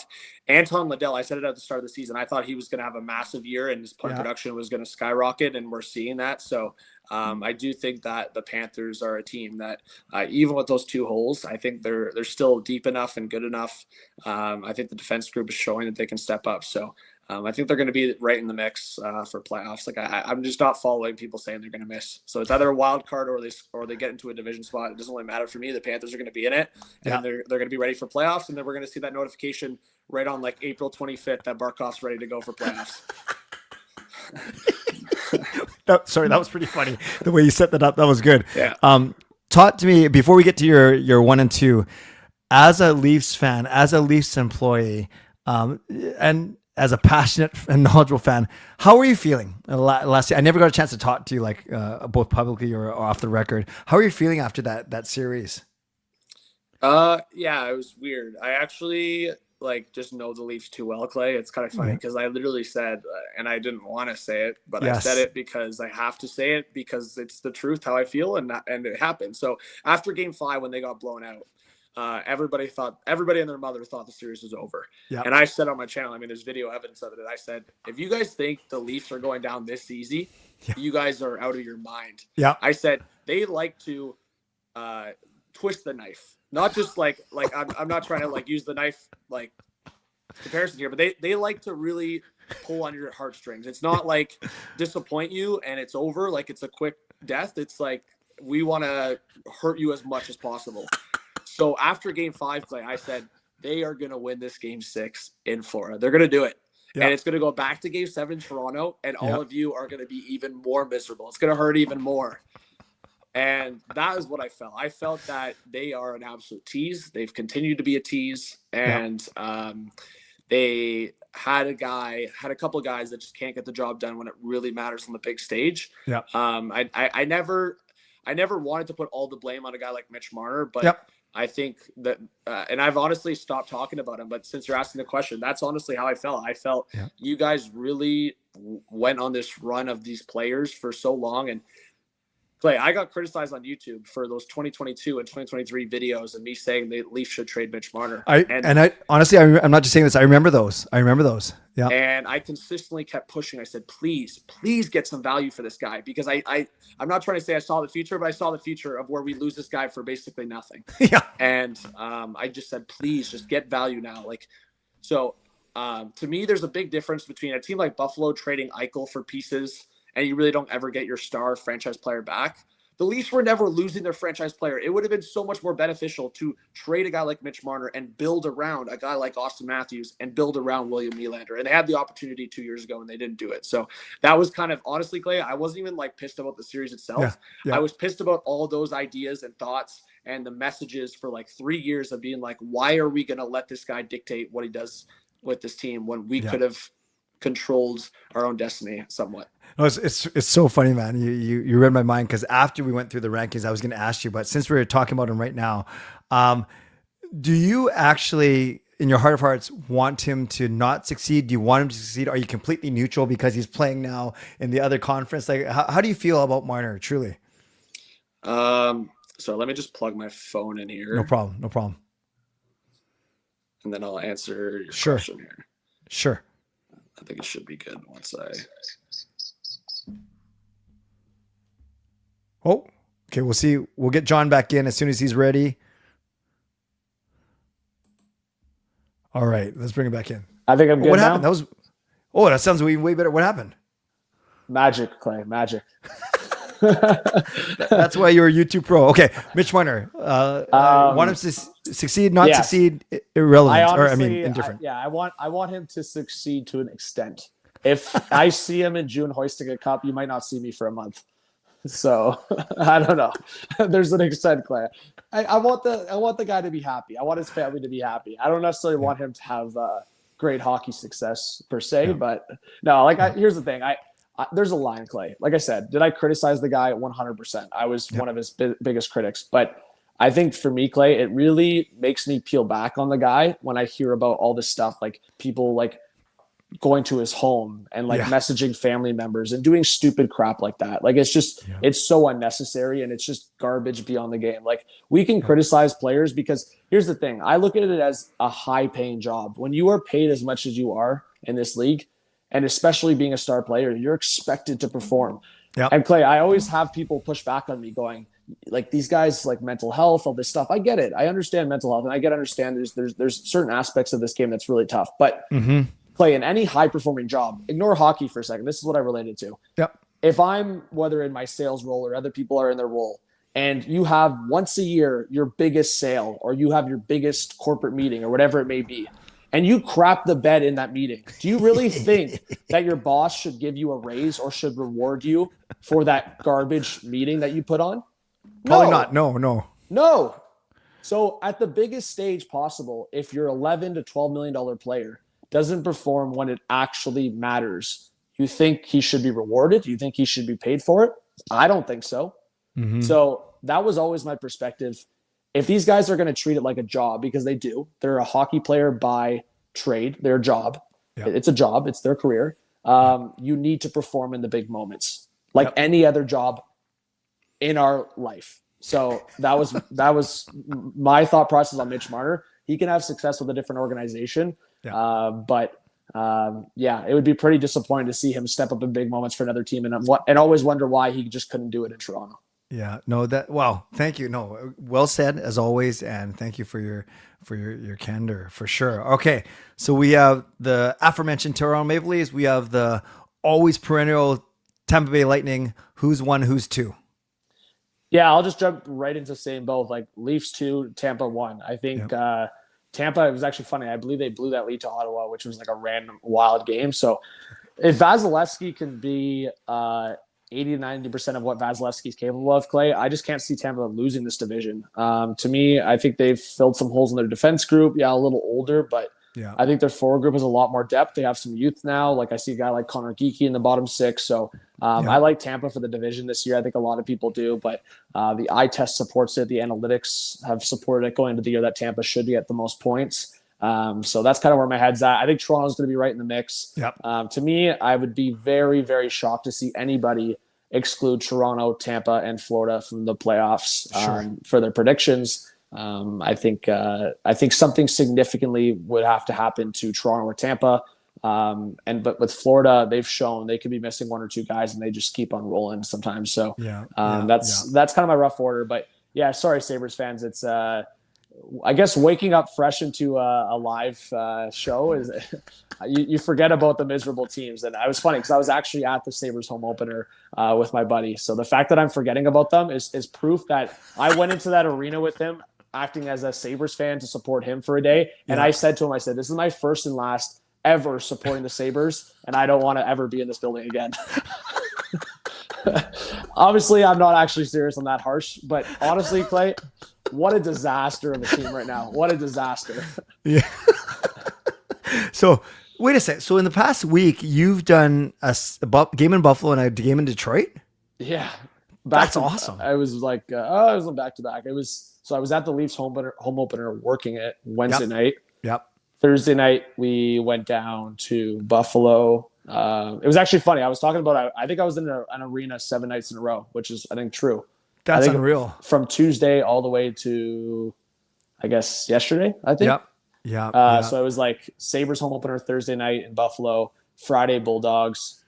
Anton Liddell, I said it at the start of the season, I thought he was going to have a massive year and his point production was going to skyrocket, and we're seeing that. So I do think that the Panthers are a team that even with those 2 holes, I think they're still deep enough and good enough. I think the defense group is showing that they can step up. So I think they're going to be right in the mix for playoffs. Like I'm just not following people saying they're going to miss. So it's either a wild card or they get into a division spot. It doesn't really matter for me. The Panthers are going to be in it, and they're going to be ready for playoffs. And then we're going to see that notification right on like April 25th that Barkov's ready to go for playoffs. Sorry, that was pretty funny. The way you set that up, that was good. Yeah. Talk to me before we get to your 1 and 2. As a Leafs fan, as a Leafs employee, and as a passionate and knowledgeable fan, how are you feeling last year? I never got a chance to talk to you like both publicly or off the record. How are you feeling after that series? Yeah, it was weird. I actually like just know the Leafs too well, Clay. It's kind of funny because I literally said, and I didn't want to say it, but I said it because I have to say it because it's the truth, how I feel, and it happened. So after Game 5, when they got blown out, everybody and their mother thought the series was over. Yep. And I said on my channel, I mean, there's video evidence of it. I said, if you guys think the Leafs are going down this easy, you guys are out of your mind. Yeah. I said, they like to twist the knife, not just like I'm not trying to like use the knife, like comparison here, but they like to really pull on your heartstrings. It's not like disappoint you and it's over. Like it's a quick death. It's like, we want to hurt you as much as possible. So after Game 5, Clay, I said they are going to win this Game 6 in Florida. They're going to do it. Yep. And it's going to go back to Game 7 Toronto, and all of you are going to be even more miserable. It's going to hurt even more. And that is what I felt. I felt that they are an absolute tease. They've continued to be a tease. And they had a couple of guys that just can't get the job done when it really matters on the big stage. Yeah. I never wanted to put all the blame on a guy like Mitch Marner, but I think that, and I've honestly stopped talking about him, but since you're asking the question, that's honestly how I felt. I felt you guys really went on this run of these players for so long. And Clay, I got criticized on YouTube for those 2022 and 2023 videos and me saying the Leafs should trade Mitch Marner. I honestly, I'm not just saying this. I remember those. Yeah. And I consistently kept pushing. I said, please get some value for this guy, because I'm not trying to say I saw the future, but I saw the future of where we lose this guy for basically nothing. And I just said, please just get value now. To me, there's a big difference between a team like Buffalo trading Eichel for pieces and you really don't ever get your star franchise player back. The Leafs were never losing their franchise player. It would have been so much more beneficial to trade a guy like Mitch Marner and build around a guy like Auston Matthews and build around William Nylander. And they had the opportunity 2 years ago and they didn't do it. So that was kind of, honestly, Clay, I wasn't even like pissed about the series itself. I was pissed about all those ideas and thoughts and the messages for like 3 years of being like, why are we going to let this guy dictate what he does with this team when we could have controlled our own destiny somewhat. No, it's so funny, man. You read my mind, because after we went through the rankings, I was going to ask you, but since we're talking about him right now, do you actually, in your heart of hearts, want him to not succeed? Do you want him to succeed? Are you completely neutral because he's playing now in the other conference? Like, how do you feel about Marner, truly? So let me just plug my phone in here. No problem. And then I'll answer your Sure. question here. Sure. I think it should be good once I. Oh, okay. We'll see. We'll get John back in as soon as he's ready. All right, let's bring him back in. I think I'm good What now. happened? That sounds way better. What happened? Magic, Clay. Magic. That's why you're a YouTube pro. Okay, Mitch Marner. Want him to succeed, not yes. succeed, irrelevant, Honestly, indifferent. I want him to succeed to an extent. If I see him in June hoisting a cup, you might not see me for a month. So I don't know. There's an extent, Clay. I want the guy to be happy. I want his family to be happy. I don't necessarily want him to have great hockey success per se, but no. Here's the thing. There's a line, Clay. Like I said, did I criticize the guy? 100%. I was one of his biggest critics. But I think for me, Clay, it really makes me peel back on the guy when I hear about all this stuff, like people like going to his home and messaging family members and doing stupid crap like that. Like, it's just, it's so unnecessary, and it's just garbage beyond the game. Like, we can criticize players because here's the thing. I look at it as a high paying job. When you are paid as much as you are in this league, and especially being a star player, you're expected to perform. Yep. And Clay, I always have people push back on me going, like, these guys, like mental health, all this stuff. I get it. I understand mental health, and I understand there's certain aspects of this game that's really tough. But Clay, in any high performing job, ignore hockey for a second. This is what I related to. Yep. If I'm, whether in my sales role or other people are in their role, and you have once a year your biggest sale, or you have your biggest corporate meeting, or whatever it may be, and you crap the bed in that meeting, do you really think that your boss should give you a raise or should reward you for that garbage meeting that you put on? Probably not. No. So at the biggest stage possible, if your $11 to $12 million player doesn't perform when it actually matters, you think he should be rewarded? Do you think he should be paid for it? I don't think so. So that was always my perspective. If these guys are going to treat it like a job, because they do, they're a hockey player by trade, their job. Yep. It's a job. It's their career. You need to perform in the big moments, like any other job in our life. So that was my thought process on Mitch Marner. He can have success with a different organization. But it would be pretty disappointing to see him step up in big moments for another team and always wonder why he just couldn't do it in Toronto. Yeah, no, wow. Thank you. No, well said as always. And thank you for your candor for sure. Okay. So we have the aforementioned Toronto Maple Leafs. We have the always perennial Tampa Bay Lightning. Who's one, who's two? Yeah, I'll just jump right into saying both, like Leafs 2, Tampa 1. I think Tampa, it was actually funny. I believe they blew that lead to Ottawa, which was like a random wild game. So if Vasilevsky can be 80-90% of what Vasilevsky is capable of, Clay, I just can't see Tampa losing this division. To me, I think they've filled some holes in their defense group. Yeah, a little older, but I think their forward group has a lot more depth. They have some youth now. Like, I see a guy like Connor Geekie in the bottom six. So I like Tampa for the division this year. I think a lot of people do, but the eye test supports it. The analytics have supported it going into the year that Tampa should get the most points. So that's kind of where my head's at. I think Toronto's going to be right in the mix. To me, I would be very, very shocked to see anybody exclude Toronto, Tampa, and Florida from the playoffs for their predictions. I think something significantly would have to happen to Toronto or Tampa. But with Florida, they've shown they could be missing one or two guys, and they just keep on rolling sometimes. So that's kind of my rough order. But yeah, sorry, Sabres fans. It's I guess waking up fresh into a live show is you forget about the miserable teams. And I was funny because I was actually at the Sabres home opener with my buddy. So the fact that I'm forgetting about them is proof that I went into that arena with him acting as a Sabres fan to support him for a day. And I said to him, this is my first and last ever supporting the Sabres, and I don't want to ever be in this building again. Obviously, I'm not actually serious on that harsh, but honestly, Clay, what a disaster of a team right now. What a disaster. Yeah. So Wait a sec. So in the past week, you've done game in Buffalo and a game in Detroit. Yeah, That's awesome. I was like, I was back to back. I was at the Leafs home opener working it Wednesday night. Yep. Thursday night we went down to Buffalo. It was actually funny. I was talking about I think I was in an arena 7 nights in a row, which is I think true. That's unreal. From Tuesday all the way to, I guess, yesterday. I think. Yep. Yeah. So it was like Sabres home opener Thursday night in Buffalo, Friday Bulldogs,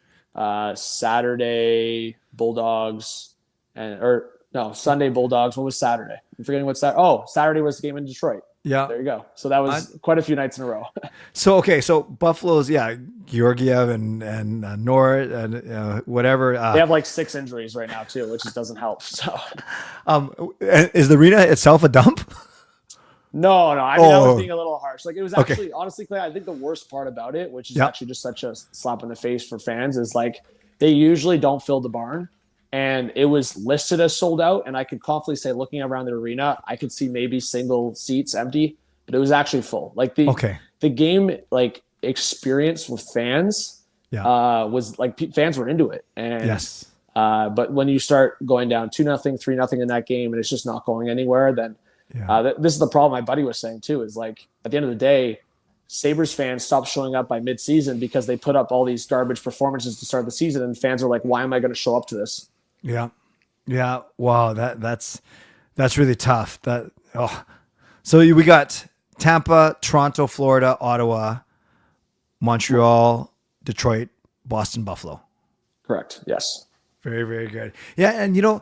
Saturday Bulldogs, Sunday Bulldogs. What was Saturday? I'm forgetting what's that. Oh, Saturday was the game in Detroit. Yeah. There you go. So that was quite a few nights in a row. So Buffalo's Georgiev and Nord and whatever. They have like 6 injuries right now too, which just doesn't help. So, is the arena itself a dump? No. I mean, I was being a little harsh. Like it was actually, honestly, Clay, I think the worst part about it, which is actually just such a slap in the face for fans, is like they usually don't fill the barn, and it was listed as sold out. And I could confidently say, looking around the arena, I could see maybe single seats empty, but it was actually full. Like the game like experience with fans was like fans were into it, and but when you start going down 2-0, 3-0 in that game, and it's just not going anywhere, then. This is the problem my buddy was saying too, is like at the end of the day, Sabres fans stopped showing up by mid-season because they put up all these garbage performances to start the season, and fans are like, why am I going to show up to this? Yeah. Wow. That's really tough. So we got Tampa, Toronto, Florida, Ottawa, Montreal, Detroit, Boston, Buffalo. Correct. Yes. Very, very good. Yeah. And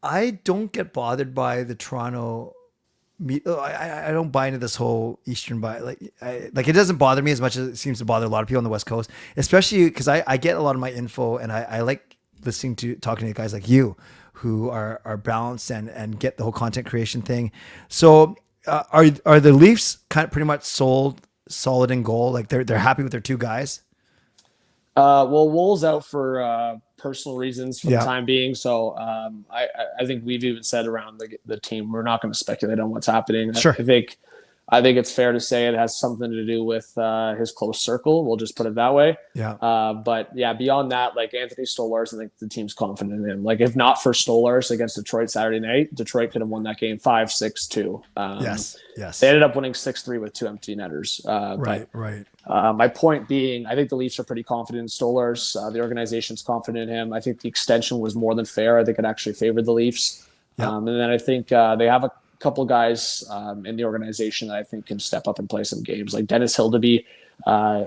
I don't get bothered by the Toronto. I don't buy into this whole Eastern buy. Like it doesn't bother me as much as it seems to bother a lot of people on the West Coast, especially because I get a lot of my info, and I like talking to guys like you who are balanced and get the whole content creation thing. So are the Leafs kind of pretty much solid in goal? Like they're happy with their 2 guys? Well, Wool's out for personal reasons for the time being. So I think we've even said around the team, we're not going to speculate on what's happening. Sure. I think it's fair to say it has something to do with his close circle. We'll just put it that way. Yeah. But yeah, beyond that, like Anthony Stolarz, I think the team's confident in him. Like if not for Stolarz against Detroit Saturday night, Detroit could have won that game 5-6-2. Yes. They ended up winning 6-3 with 2 empty netters. Right. My point being, I think the Leafs are pretty confident in Stolarz. The organization's confident in him. I think the extension was more than fair. I think it actually favored the Leafs. And then I think they have a couple guys in the organization that I think can step up and play some games, like Dennis Hildeby.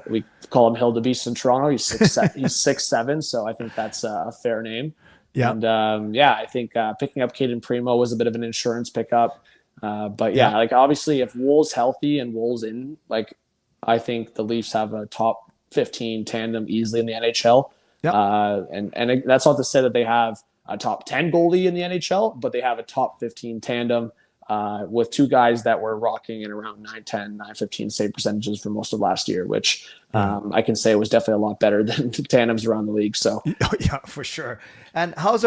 We call him Hildebeest in Toronto. He's 6'7", so I think that's a fair name. Yeah. And I think picking up Caden Primo was a bit of an insurance pickup. But like obviously if Wool's healthy and Wool's in, like I think the Leafs have a top 15 tandem easily in the NHL. And that's not to say that they have a top 10 goalie in the NHL, but they have a top 15 tandem with 2 guys that were rocking in around 9-10, 9-15 save percentages for most of last year, which I can say was definitely a lot better than tandems around the league. So yeah, for sure. And how's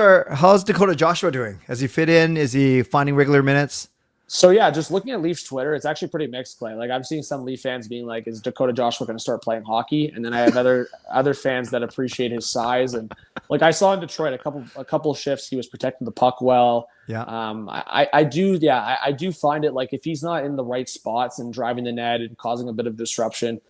Dakota Joshua doing? Has he fit in? Is he finding regular minutes? So yeah, just looking at Leafs Twitter, it's actually pretty mixed, Clay. Like I'm seeing some Leaf fans being like, "Is Dakota Joshua going to start playing hockey?" And then I have other fans that appreciate his size. And like I saw in Detroit a couple shifts, he was protecting the puck well. Yeah. I do find it like if he's not in the right spots and driving the net and causing a bit of disruption,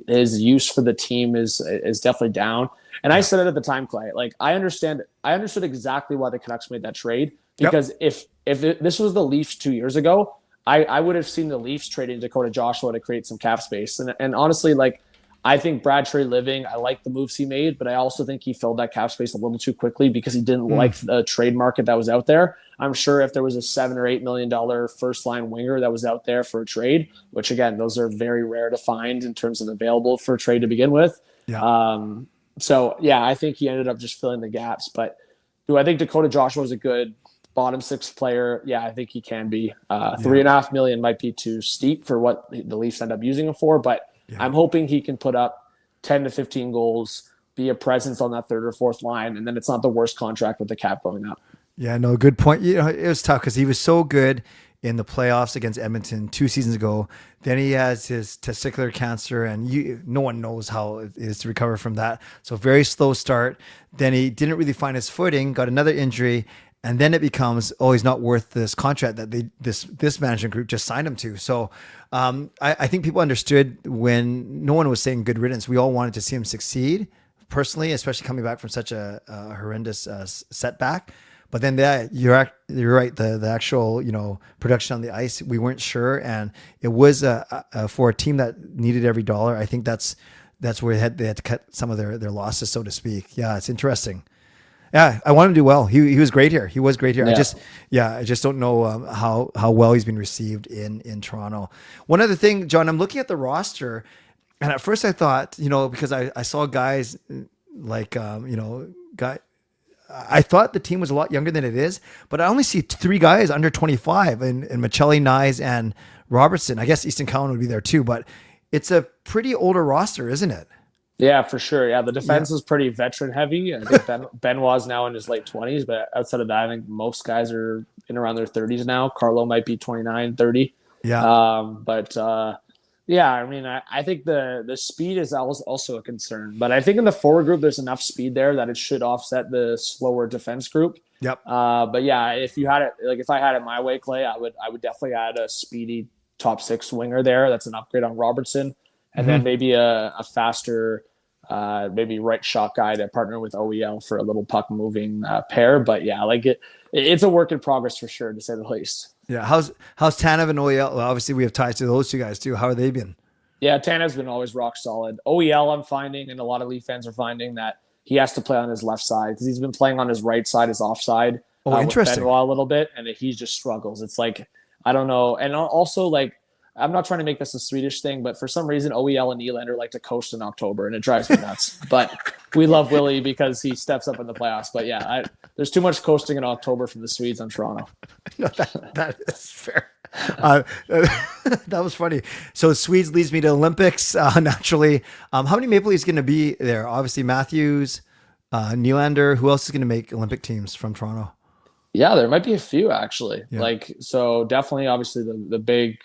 his use for the team is definitely down. And I said it at the time, Clay. Like I understood exactly why the Canucks made that trade. Because if this was the Leafs 2 years ago, I would have seen the Leafs trading Dakota Joshua to create some cap space. And honestly, like I think Brad Treliving, I like the moves he made, but I also think he filled that cap space a little too quickly because he didn't like the trade market that was out there. I'm sure if there was a $7 or $8 million first line winger that was out there for a trade, which again, those are very rare to find in terms of available for a trade to begin with. So yeah, I think he ended up just filling the gaps. But do I think Dakota Joshua is a good bottom 6 player? Yeah, I think he can be. $3.5 million might be too steep for what the Leafs end up using him for, but I'm hoping he can put up 10 to 15 goals, be a presence on that 3rd or 4th line, and then it's not the worst contract with the cap going up. Yeah, no, good point. It was tough because he was so good in the playoffs against Edmonton 2 seasons ago. Then he has his testicular cancer, and no one knows how it is to recover from that. So very slow start. Then he didn't really find his footing, got another injury, and then it becomes, oh, he's not worth this contract that this management group just signed him to. So I think people understood when no one was saying good riddance. We all wanted to see him succeed personally, especially coming back from such a horrendous setback. But then you're right. The actual production on the ice, we weren't sure, and it was for a team that needed every dollar. I think that's where they had to cut some of their losses, so to speak. Yeah, it's interesting. Yeah, I want him to do well. He was great here. He was great here. Yeah. I just don't know how well he's been received in Toronto. One other thing, John, I'm looking at the roster, and at first I thought, because I saw guys like I thought the team was a lot younger than it is, but I only see 3 guys under 25 in Michelli, Nyes, and Robertson. I guess Easton Cowan would be there too, but it's a pretty older roster, isn't it? Yeah, for sure. Yeah, the defense is pretty veteran heavy. I think Benoit's now in his late 20s, but outside of that, I think most guys are in around their 30s now. Carlo might be 29, 30. Yeah. Yeah, I mean, I think the speed is also a concern, but I think in the forward group there's enough speed there that it should offset the slower defense group. Yep. But yeah, if you had it, like if I had it my way, Clay, I would definitely add a speedy top 6 winger there. That's an upgrade on Robertson, and then maybe a faster, maybe right shot guy to partner with OEL for a little puck moving pair. But yeah, like it's a work in progress for sure, to say the least. Yeah, how's Tanev and OEL? Well, obviously we have ties to those 2 guys too. How are they been? Yeah, Tanev's been always rock solid. OEL, I'm finding, and a lot of Leaf fans are finding that he has to play on his left side because he's been playing on his right side, his offside. Interesting. With Benoit a little bit, and he just struggles. It's like, I don't know. And also, like, I'm not trying to make this a Swedish thing, but for some reason, OEL and Nylander like to coast in October, and it drives me nuts. But we love Willie because he steps up in the playoffs. But yeah, there's too much coasting in October from the Swedes on Toronto. No, that is fair. That was funny. So Swedes leads me to Olympics naturally. How many Maple Leafs going to be there? Obviously Matthews, Nylander. Who else is going to make Olympic teams from Toronto? Yeah, there might be a few actually. Yeah. Like, so definitely, obviously the big.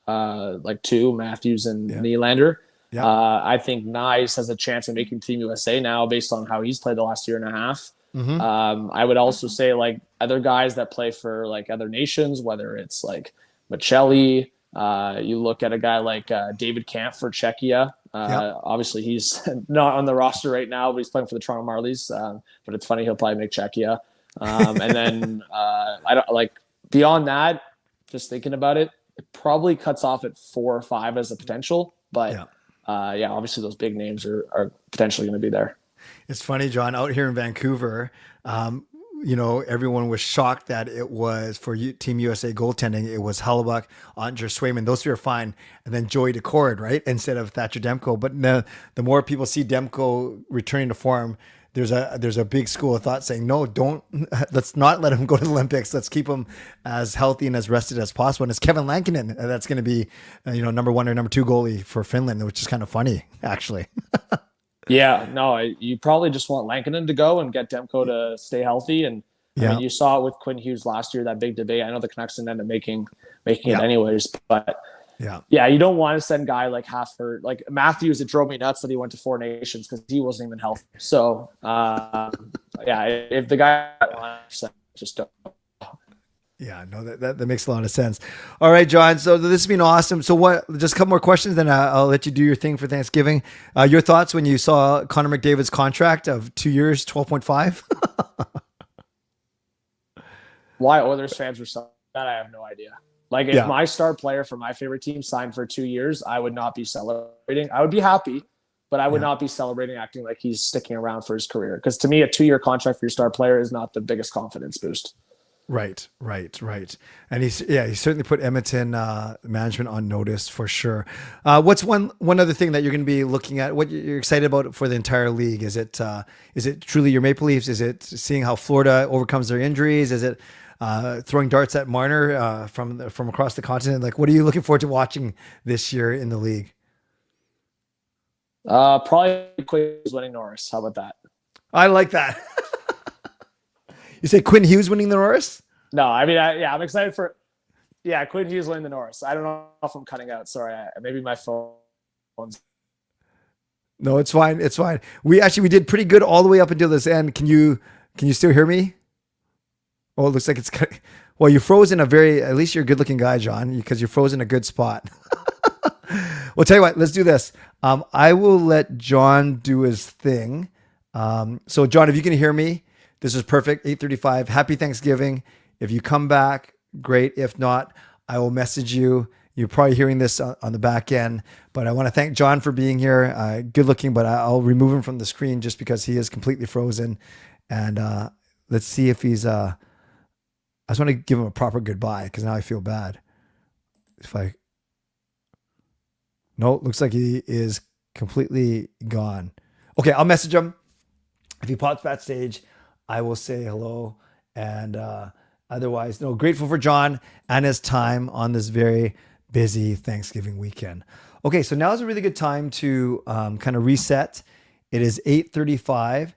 Like 2, Matthews and Nylander. Yeah. I think Nyes has a chance of making Team USA now based on how he's played the last year and a half. I would also say like other guys that play for like other nations, whether it's like Michelli, you look at a guy like David Camp for Czechia. Obviously he's not on the roster right now, but he's playing for the Toronto Marlies. But it's funny, he'll probably make Czechia. And then I don't like beyond that, just thinking about it, it probably cuts off at 4 or 5 as a potential, but obviously those big names are potentially going to be there. It's funny, John, out here in Vancouver, everyone was shocked that it was for Team USA goaltending. It was Hellebuck, Ottinger, Swayman. Those 3 are fine. And then Joey Decord, right? Instead of Thatcher Demko. But the more people see Demko returning to form, there's a big school of thought saying, no, let's not let him go to the Olympics. Let's keep him as healthy and as rested as possible. And it's Kevin Lankinen that's going to be, number 1 or number 2 goalie for Finland, which is kind of funny, actually. Yeah, no, you probably just want Lankinen to go and get Demko to stay healthy. And I mean, you saw it with Quinn Hughes last year, that big debate. I know the Canucks didn't end up making it anyways, but yeah, you don't want to send guy like half hurt. Like Matthews, it drove me nuts that he went to 4 nations because he wasn't even healthy. So if the guy just don't. Yeah, no, that makes a lot of sense. All right, John. So this has been awesome. So just a couple more questions, then I'll let you do your thing for Thanksgiving. Your thoughts when you saw Connor McDavid's contract of 2 years, 12.5? Why Oilers fans were so that I have no idea. Like if my star player for my favorite team signed for 2 years, I would not be celebrating. I would be happy, but I would not be celebrating acting like he's sticking around for his career. Because to me, a 2-year contract for your star player is not the biggest confidence boost. Right. And he certainly put Edmonton management on notice for sure. What's one other thing that you're going to be looking at? What you're excited about for the entire league? Is it truly your Maple Leafs? Is it seeing how Florida overcomes their injuries? Is it throwing darts at Marner from across the continent? Like, what are you looking forward to watching this year in the league? Probably Quinn Hughes winning Norris. How about that? I like that. You say Quinn Hughes winning the Norris? No, I mean, I'm excited for. Yeah, Quinn Hughes, Lane the Norris. I don't know if I'm cutting out. Sorry, maybe my phone's. No, it's fine. It's fine. We did pretty good all the way up until this end. Can you still hear me? Oh, it looks like it's well, you froze in a at least you're a good looking guy, John, because you're frozen in a good spot. Well, tell you what, let's do this. I will let John do his thing. So John, if you can hear me, this is perfect. 8:35. Happy Thanksgiving. If you come back, great. If not, I will message you. You're probably hearing this on the back end, but I want to thank John for being here. Good looking, but I'll remove him from the screen just because he is completely frozen. And let's see if he's. I just want to give him a proper goodbye because now I feel bad. No, looks like he is completely gone. Okay, I'll message him. If he pops backstage, I will say hello. And otherwise, no, grateful for John and his time on this very busy Thanksgiving weekend. Okay, so now is a really good time to kind of reset. It is 8:35.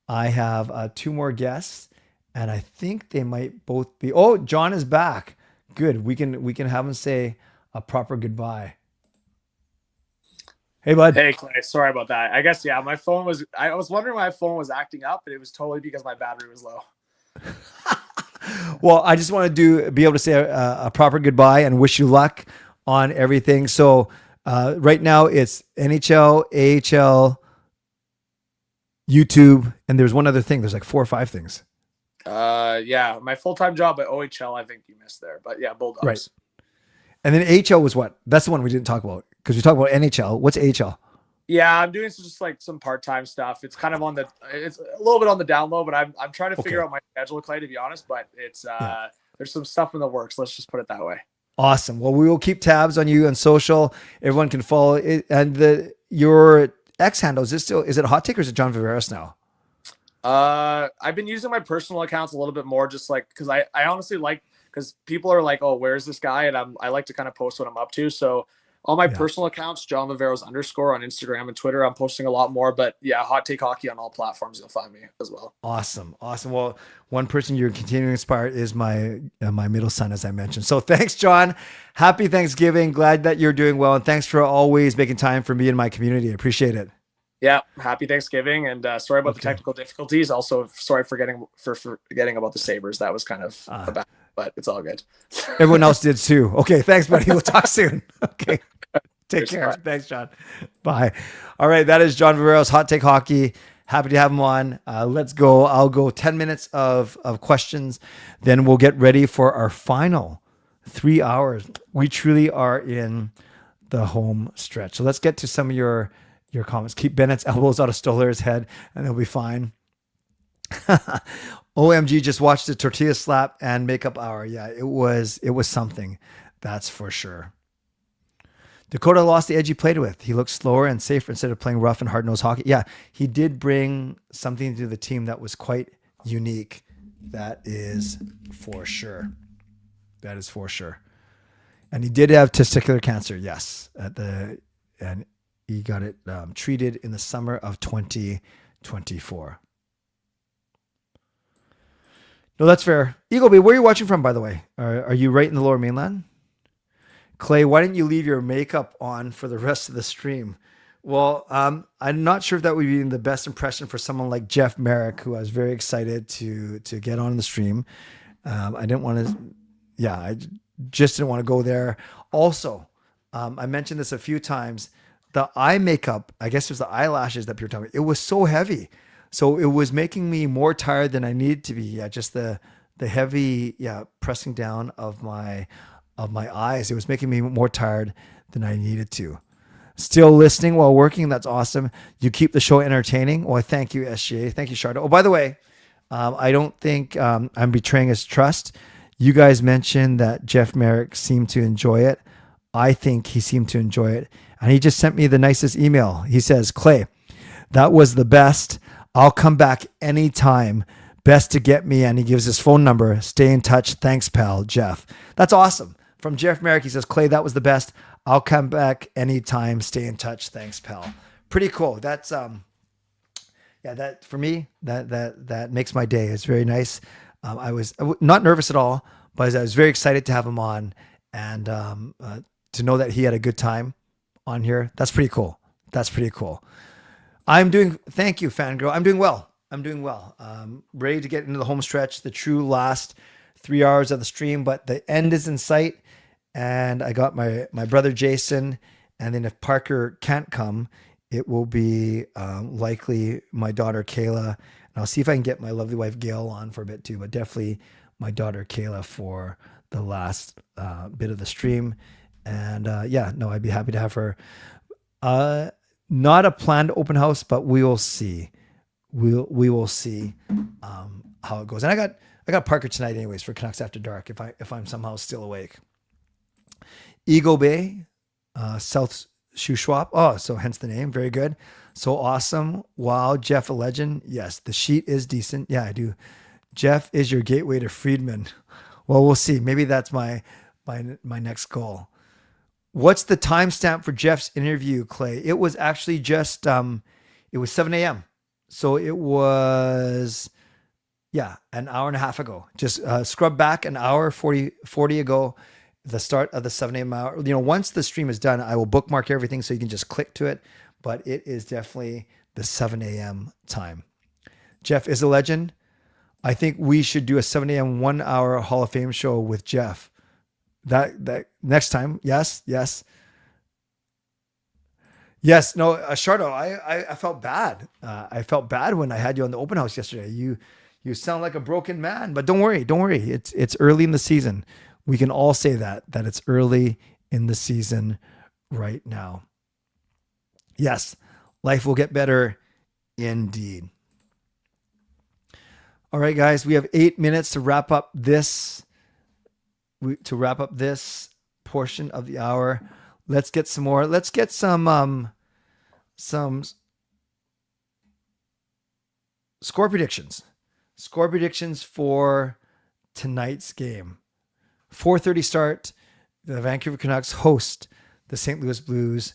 I have 2 more guests, and I think they might both be. Oh, John is back. Good. We can have him say a proper goodbye. Hey, bud. Hey, Clay. Sorry about that. I guess, yeah, my phone was, I was wondering why my phone was acting up, and it was totally because my battery was low. Well, I just want to be able to say a proper goodbye and wish you luck on everything. So right now it's NHL, AHL, YouTube, and there's one other thing. There's like 4 or 5 things. Yeah, my full-time job at OHL, I think you missed there, but yeah, Bulldogs. Right. And then AHL was what? That's the one we didn't talk about because we talked about NHL. What's AHL? Yeah, I'm doing just like some part-time stuff. It's kind of it's a little bit on the down low, but I'm trying to figure out my schedule, Clay, to be honest, but it's, there's some stuff in the works. Let's just put it that way. Awesome. Well, we will keep tabs on you on social. Everyone can follow it. And your X handle, is it Hot Take or is it John Viveiros now? I've been using my personal accounts a little bit more, just like, cause I honestly like, cause people are like, oh, where's this guy? And I like to kind of post what I'm up to. So on my personal accounts, John Viveiros _ on Instagram and Twitter, I'm posting a lot more, but yeah, Hot Take Hockey on all platforms. You'll find me as well. Awesome. Well, one person you're continuing to inspire is my middle son, as I mentioned. So thanks, John. Happy Thanksgiving. Glad that you're doing well. And thanks for always making time for me and my community. I appreciate it. Yeah. Happy Thanksgiving. And sorry about the technical difficulties. Also, sorry for forgetting about the Sabres. That was kind of bad, but it's all good. Everyone else did too. Okay. Thanks, buddy. We'll talk soon. Okay. Take care. Bye. Thanks, John. Bye. All right. That is John Viveiros, Hot Take Hockey. Happy to have him on. Let's go. I'll go 10 minutes of questions. Then we'll get ready for our final 3 hours. We truly are in the home stretch. So let's get to some of your comments. Keep Bennett's elbows out of Stoller's head and they'll be fine. OMG, just watched the tortilla slap and makeup hour. Yeah, it was something. That's for sure. Dakota lost the edge he played with. He looked slower and safer instead of playing rough and hard-nosed hockey. Yeah, he did bring something to the team that was quite unique. That is for sure. That is for sure. And he did have testicular cancer, yes. And he got it treated in the summer of 2024. No, that's fair. Eagle B, where are you watching from, by the way? Are you right in the Lower Mainland? Clay, why didn't you leave your makeup on for the rest of the stream? Well, I'm not sure if that would be the best impression for someone like Jeff Marek, who I was very excited to get on the stream. I didn't want to, I just didn't want to go there. Also, I mentioned this a few times. The eye makeup, I guess it was the eyelashes that people were talking about. It was so heavy. So it was making me more tired than I needed to be. Yeah, just the heavy, pressing down of my eyes. It was making me more tired than I needed to. Still listening while working. That's awesome. You keep the show entertaining. Well, thank you, SGA. Thank you, Sharda. Oh, by the way, I don't think I'm betraying his trust. You guys mentioned that Jeff Marek seemed to enjoy it. I think he seemed to enjoy it. And he just sent me the nicest email. He says, Clay, that was the best. I'll come back anytime. Best to get me. And he gives his phone number. Stay in touch. Thanks, pal, Jeff. That's awesome. From Jeff Marek, he says, Clay, that was the best. I'll come back anytime. Stay in touch. Thanks, pal. Pretty cool. That's that for me, that makes my day. It's very nice. I was not nervous at all, but I was very excited to have him on. and to know that he had a good time on here, that's pretty cool. That's pretty cool. Thank you, Fangirl. I'm doing well. Ready to get into the home stretch, the true last 3 hours of the stream, but the end is in sight. And I got my brother Jason, and then if Parker can't come, it will be likely my daughter Kayla, and I'll see if I can get my lovely wife Gail on for a bit too, but definitely my daughter Kayla for the last bit of the stream. And I'd be happy to have her. Not a planned open house, but we will see. We will see how it goes. And I got Parker tonight anyways for Canucks After Dark if I'm somehow still awake. Eagle Bay, South Shuswap. Oh, so hence the name. Very good. So awesome. Wow, Jeff a legend. Yes, the sheet is decent. Yeah, I do. Jeff is your gateway to Friedman. Well, we'll see. Maybe that's my next goal. What's the timestamp for Jeff's interview, Clay? It was actually just it was 7 a.m. So it was an hour and a half ago. Just scrub back an hour 40 ago, the start of the 7 a.m. hour. Once the stream is done, I will bookmark everything so you can just click to it. But it is definitely the 7 a.m. time. Jeff is a legend. I think we should do a 7 a.m. 1 hour Hall of Fame show with Jeff. That next time. Yes. No, Shardo, I felt bad. I felt bad when I had you on the open house yesterday. You sound like a broken man, but don't worry. It's early in the season. We can all say that it's early in the season right now. Yes, life will get better indeed. All right, guys, we have 8 minutes to wrap up this portion of the hour. Let's get some more. Let's get some score predictions. Score predictions for tonight's game. 4:30 start. The Vancouver Canucks host the St. Louis Blues.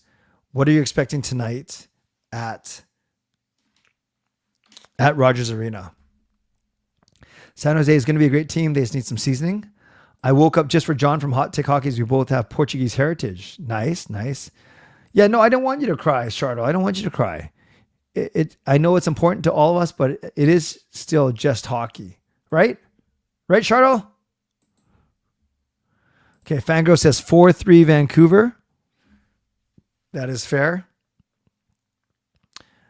What are you expecting tonight at Rogers Arena? San Jose is going to be a great team. They just need some seasoning. I woke up just for John from Hot Take Hockey's. We both have Portuguese heritage. Nice. Yeah, no, I don't want you to cry, Shardo. I don't want you to cry. I know it's important to all of us, but it is still just hockey, right? Right, Shardo? Okay, Fangirl says 4-3 Vancouver. That is fair.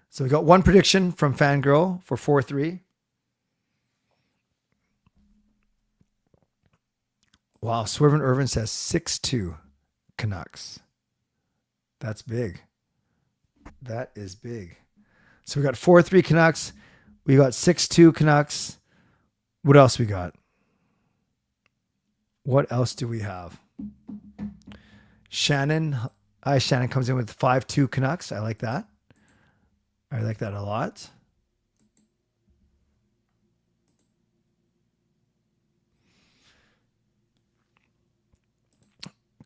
So we got one prediction from Fangirl for 4-3. Wow, Swervin Irvin says 6-2 Canucks. That's big. That is big. So we got 4-3 Canucks. We got 6-2 Canucks. What else we got? What else do we have? Shannon. Shannon comes in with 5-2 Canucks. I like that. I like that a lot.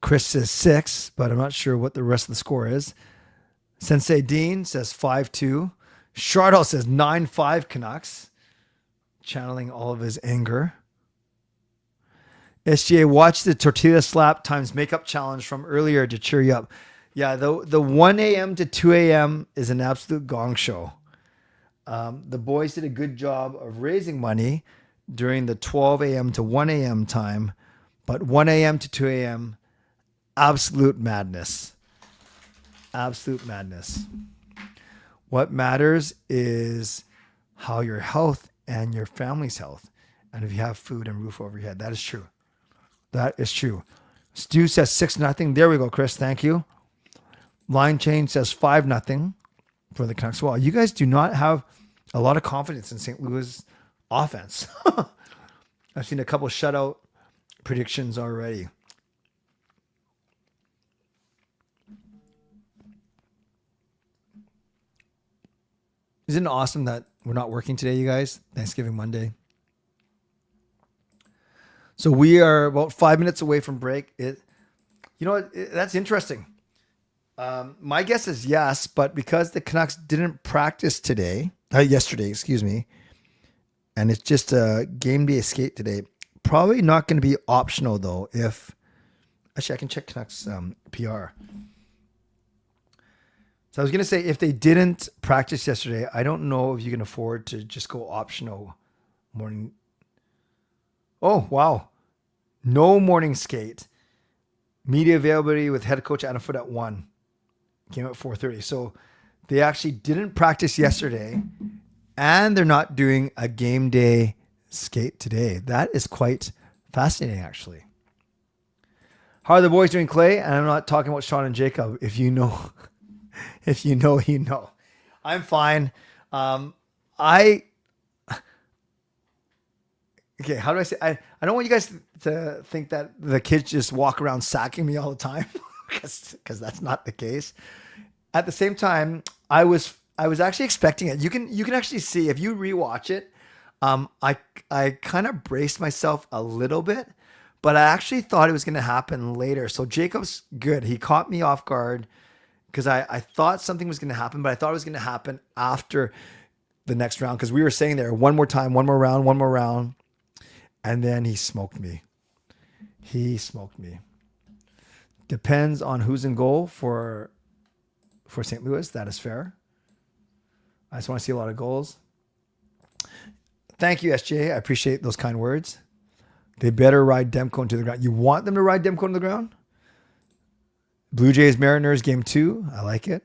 Chris says 6, but I'm not sure what the rest of the score is. Sensei Dean says 5-2. Shardall says 9-5 Canucks, channeling all of his anger. SGA, watch the tortilla slap times makeup challenge from earlier to cheer you up. Yeah, the 1 a.m. to 2 a.m. is an absolute gong show. The boys did a good job of raising money during the 12 a.m. to 1 a.m. time, but 1 a.m. to 2 a.m., absolute madness. Absolute madness. What matters is how your health and your family's health. And if you have food and roof over your head, that is true. That is true. Stu says 6-0. There we go, Chris. Thank you. Line Change says 5-0 for the Canucks. Well, you guys do not have a lot of confidence in St. Louis offense. I've seen a couple shutout predictions already. Isn't it awesome that we're not working today, you guys? Thanksgiving Monday. So we are about 5 minutes away from break. That's interesting. My guess is yes, but because the Canucks didn't practice yesterday, and it's just a game day skate today, probably not going to be optional though if Actually, I can check Canucks PR. So I was going to say, if they didn't practice yesterday, I don't know if you can afford to just go optional morning. Oh, wow. No morning skate. Media availability with head coach Adam Foote at 1. Game at 4:30. So they actually didn't practice yesterday, and they're not doing a game day skate today. That is quite fascinating, actually. How are the boys doing, Clay? And I'm not talking about Sean and Jacob. If you know, if you know, you know. I'm fine. Okay, how do I say? I don't want you guys to think that the kids just walk around sacking me all the time, because that's not the case. At the same time, I was actually expecting it. You can actually see if you rewatch it. I kind of braced myself a little bit, but I actually thought it was going to happen later. So Jacob's good. He caught me off guard because I thought something was going to happen, but I thought it was going to happen after the next round, because we were saying there, one more time, one more round. And then he smoked me. Depends on who's in goal for St. Louis. That is fair. I just want to see a lot of goals. Thank you, SJ. I appreciate those kind words. They better ride Demko into the ground. You want them to ride Demko into the ground? Blue Jays Mariners game 2. I like it.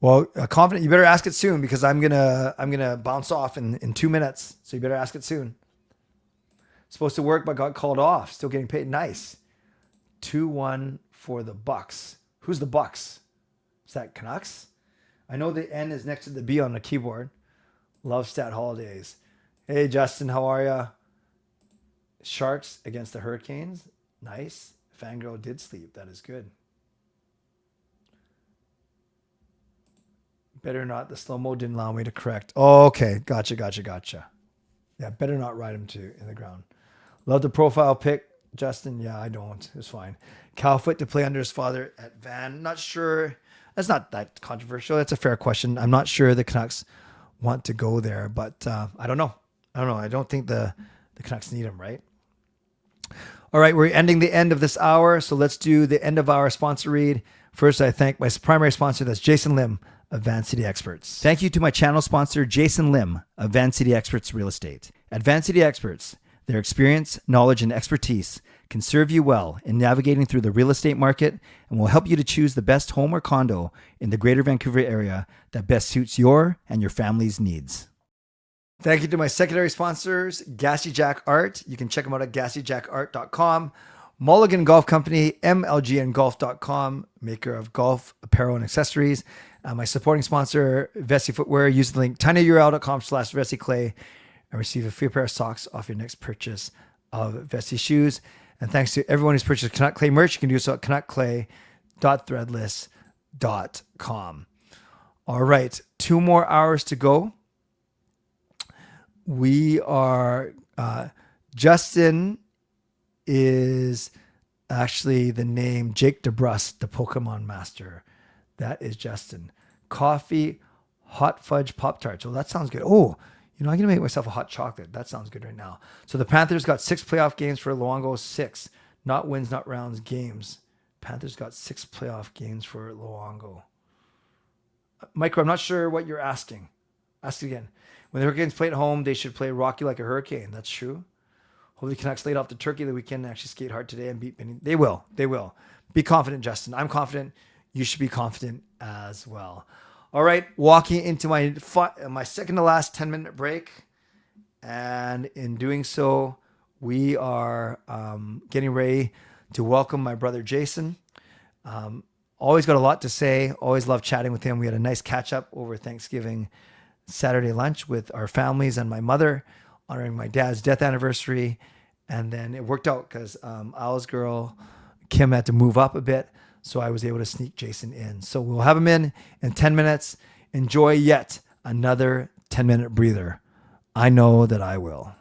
Well, confident. You better ask it soon, because I'm gonna bounce off in 2 minutes. So you better ask it soon. Supposed to work, but got called off. Still getting paid. Nice. 2-1 for the Bucks. Who's the Bucks? Is that Canucks? I know the N is next to the B on the keyboard. Love Stat Holidays. Hey Justin, how are ya? Sharks against the Hurricanes. Nice. Fangirl did sleep. That is good. Better not. The slow-mo didn't allow me to correct. Oh, okay. Gotcha. Yeah, better not ride him in the ground. Love the profile pic. Justin, yeah, I don't. It's fine. Calfoot to play under his father at Van. Not sure. That's not that controversial. That's a fair question. I'm not sure the Canucks want to go there, but I don't know. I don't think the Canucks need him, right? All right, we're ending the end of this hour, so let's do the end of our sponsor read. First, I thank my primary sponsor. That's Jason Lim of Van City Experts. Thank you to my channel sponsor, Jason Lim of Van City Experts Real Estate. At Van City Experts, their experience, knowledge, and expertise can serve you well in navigating through the real estate market and will help you to choose the best home or condo in the Greater Vancouver area that best suits your and your family's needs. Thank you to my secondary sponsors, Gassy Jack Art. You can check them out at gassyjackart.com. Mulligan Golf Company, mlgngolf.com, maker of golf apparel and accessories. My supporting sponsor, Vessi Footwear. Use the link tinyurl.com/VessiClay and receive a free pair of socks off your next purchase of Vessi shoes. And thanks to everyone who's purchased Canuck Clay merch. You can do so at canuckclay.threadless.com. All right, 2 more hours to go. We are, Justin is actually the name Jake DeBrus, the Pokemon Master. That is Justin. Coffee, hot fudge Pop-Tarts. Oh, that sounds good. Oh, I'm going to make myself a hot chocolate. That sounds good right now. So the Panthers got 6 playoff games for Luongo. 6. Not wins, not rounds, games. Panthers got 6 playoff games for Luongo. Michael, I'm not sure what you're asking. Ask it again. When the Hurricanes play at home, they should play rocky like a hurricane. That's true. Hopefully Canucks laid off the turkey the weekend and actually skate hard today and beat Benny. They will. Be confident, Justin. I'm confident. You should be confident as well. All right, walking into my second to last 10-minute break. And in doing so, we are getting ready to welcome my brother Jason. Always got a lot to say. Always love chatting with him. We had a nice catch up over Thanksgiving Saturday lunch with our families and my mother, honoring my dad's death anniversary. And then it worked out because Al's girl, Kim, had to move up a bit. So I was able to sneak Jason in. So we'll have him in 10 minutes. Enjoy yet another 10-minute breather. I know that I will.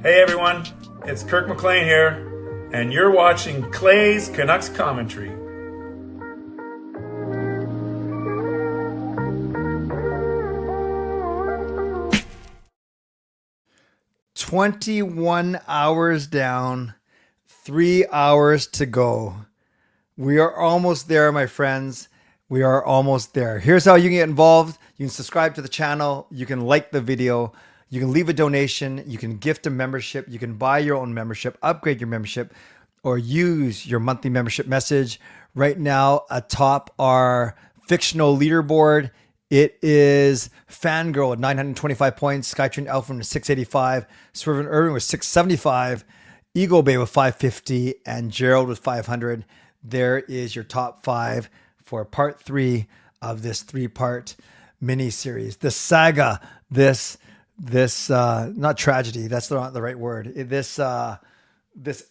Hey everyone, it's Kirk McLean here, and you're watching Clay's Canucks Commentary. "21 hours down, 3 hours to go. We are almost there, my friends. We are almost there. Here's how you can get involved. You can subscribe to the channel. You can like the video. You can leave a donation. You can gift a membership. You can buy your own membership, upgrade your membership, or use your monthly membership message. Right now, atop our fictional leaderboard, it is Fangirl with 925 points, Skytrain Elfin with 685, Swervin Irving with 675, Eagle Bay with 550, and Gerald with 500. There is your top 5 for part 3 of this 3-part mini series. The saga, this not tragedy, that's not the right word. This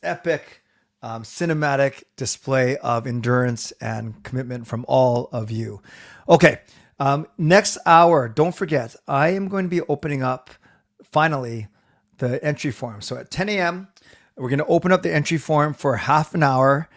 epic cinematic display of endurance and commitment from all of you. Okay, next hour, don't forget, I am going to be opening up finally the entry form. So at 10 a.m., we're going to open up the entry form for half an hour,